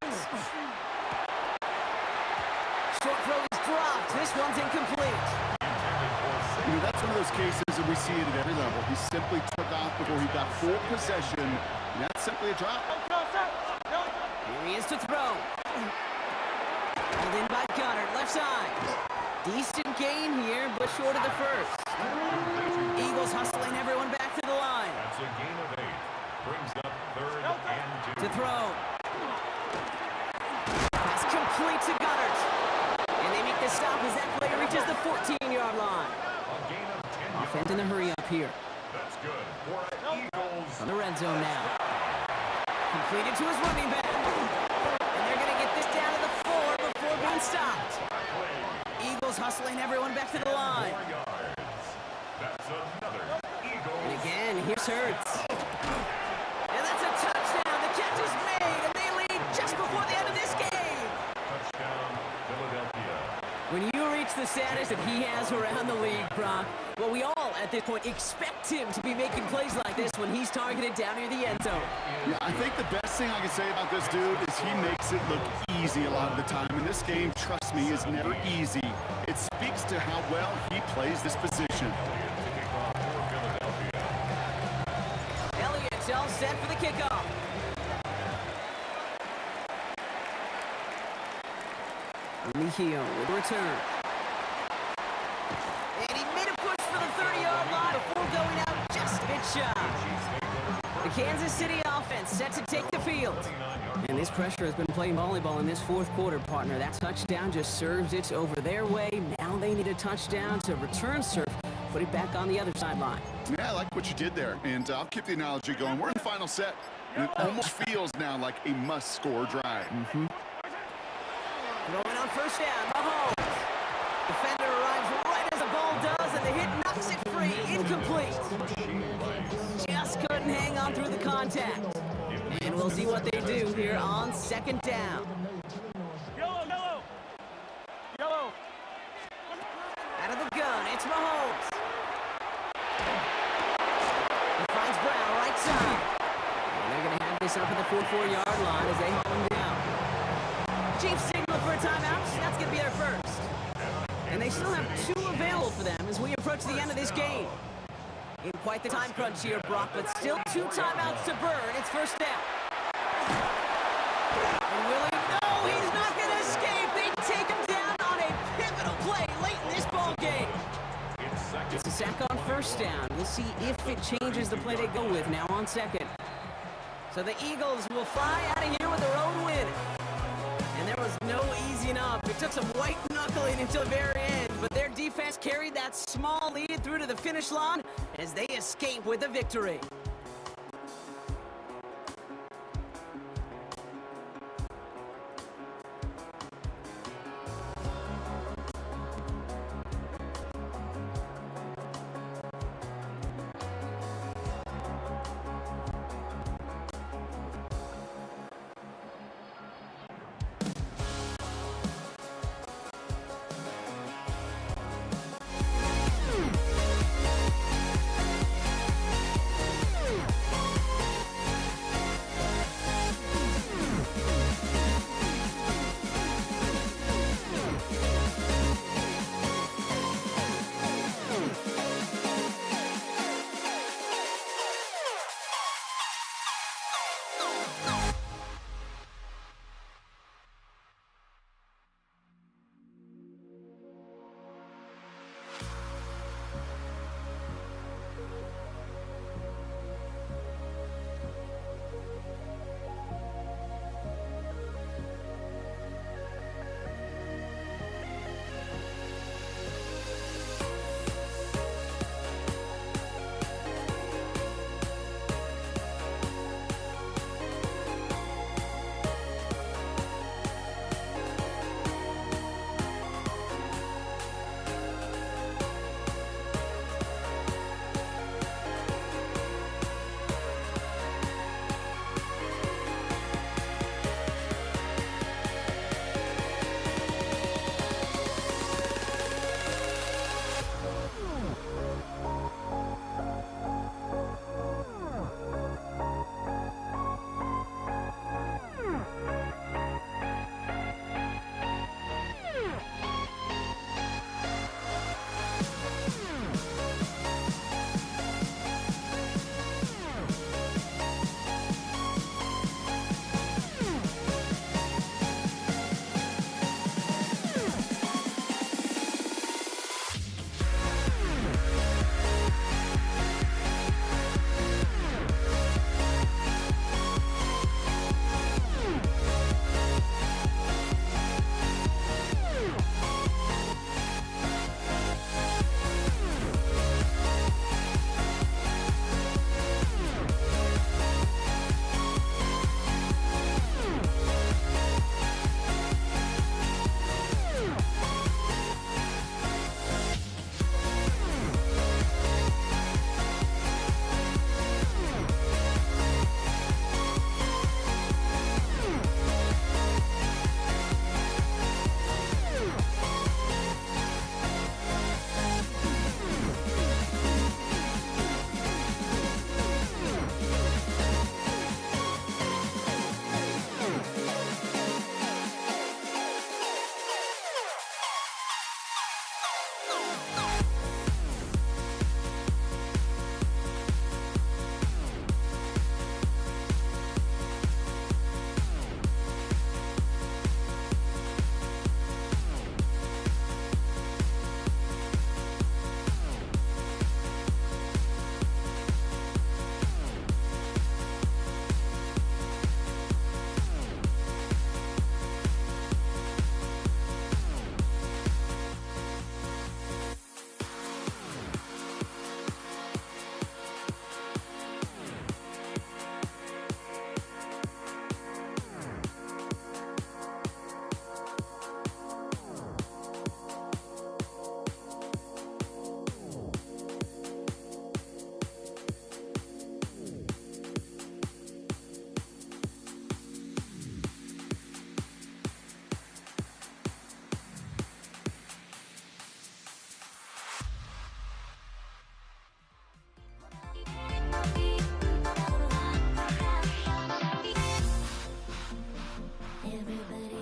Short throw is dropped. This one's incomplete. You know, that's one of those cases that we see it at every level. He simply took off before he got full possession, and that's simply a drop. Here he is to throw. Held in by Goddard, left side. Decent gain here, but short of the first. Eagles hustling everyone back to the line. That's a gain of 8. Brings up third and 2. To throw. Pass complete to Goddard. And they make the stop as that player reaches the 14-yard line. A gain of 10. Offense in the hurry up here. That's good for Eagles. On the red zone now. Completed to his running back. And they're going to get this down to the 4 before being stopped. Eagles hustling everyone back to the line. 4 yards. That's another Eagles. And again, here's Hurts. And that's a touchdown. The catch is made, and they lead just before the end of this game. Touchdown, Philadelphia. When you reach the status that he has around the league, Brock, well, we all at this point expect him to be making plays like this when he's targeted down near the end zone. Yeah, I think the best thing I can say about this dude is he makes it look easy a lot of the time. And this game, trust me, is never easy. It speaks to how well he plays this position. Elliott's all set for the kickoff. Mejio with the return. And he made a push for the 30-yard line before going out just a bit shy. The Kansas City offense set to take the field. And this pressure has been playing volleyball in this fourth quarter, partner. That touchdown just serves it over their way. Now they need a touchdown to return serve, put it back on the other sideline. Yeah, I like what you did there. And I'll keep the analogy going. We're in the final set, and it almost feels now like a must-score drive. Throwing on first down, Mahomes. Defender arrives right as the ball does, and the hit knocks it free. Incomplete. Just couldn't hang on through the contact. And we'll see what they do here on second down. Yellow! Out of the gun, it's Mahomes. He finds Brown right side. And they're going to have this up at the 44-yard line as they haul him down. Chiefs signal for a timeout. That's going to be their first. And they still have 2 available for them as we approach the end of this game. In quite the time crunch here, Brock, but still 2 timeouts to burn. It's first down. And Willie, no, he's not going to escape. They take him down on a pivotal play late in this ball game. It's a sack on first down. We'll see if it changes the play they go with now on second. So the Eagles will fly out of here with their own win. And there was no easing up. It took some white knuckling until the very end, but their defense carried that small lead through to the finish line as they escape with a victory.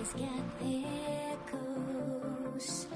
always get there goes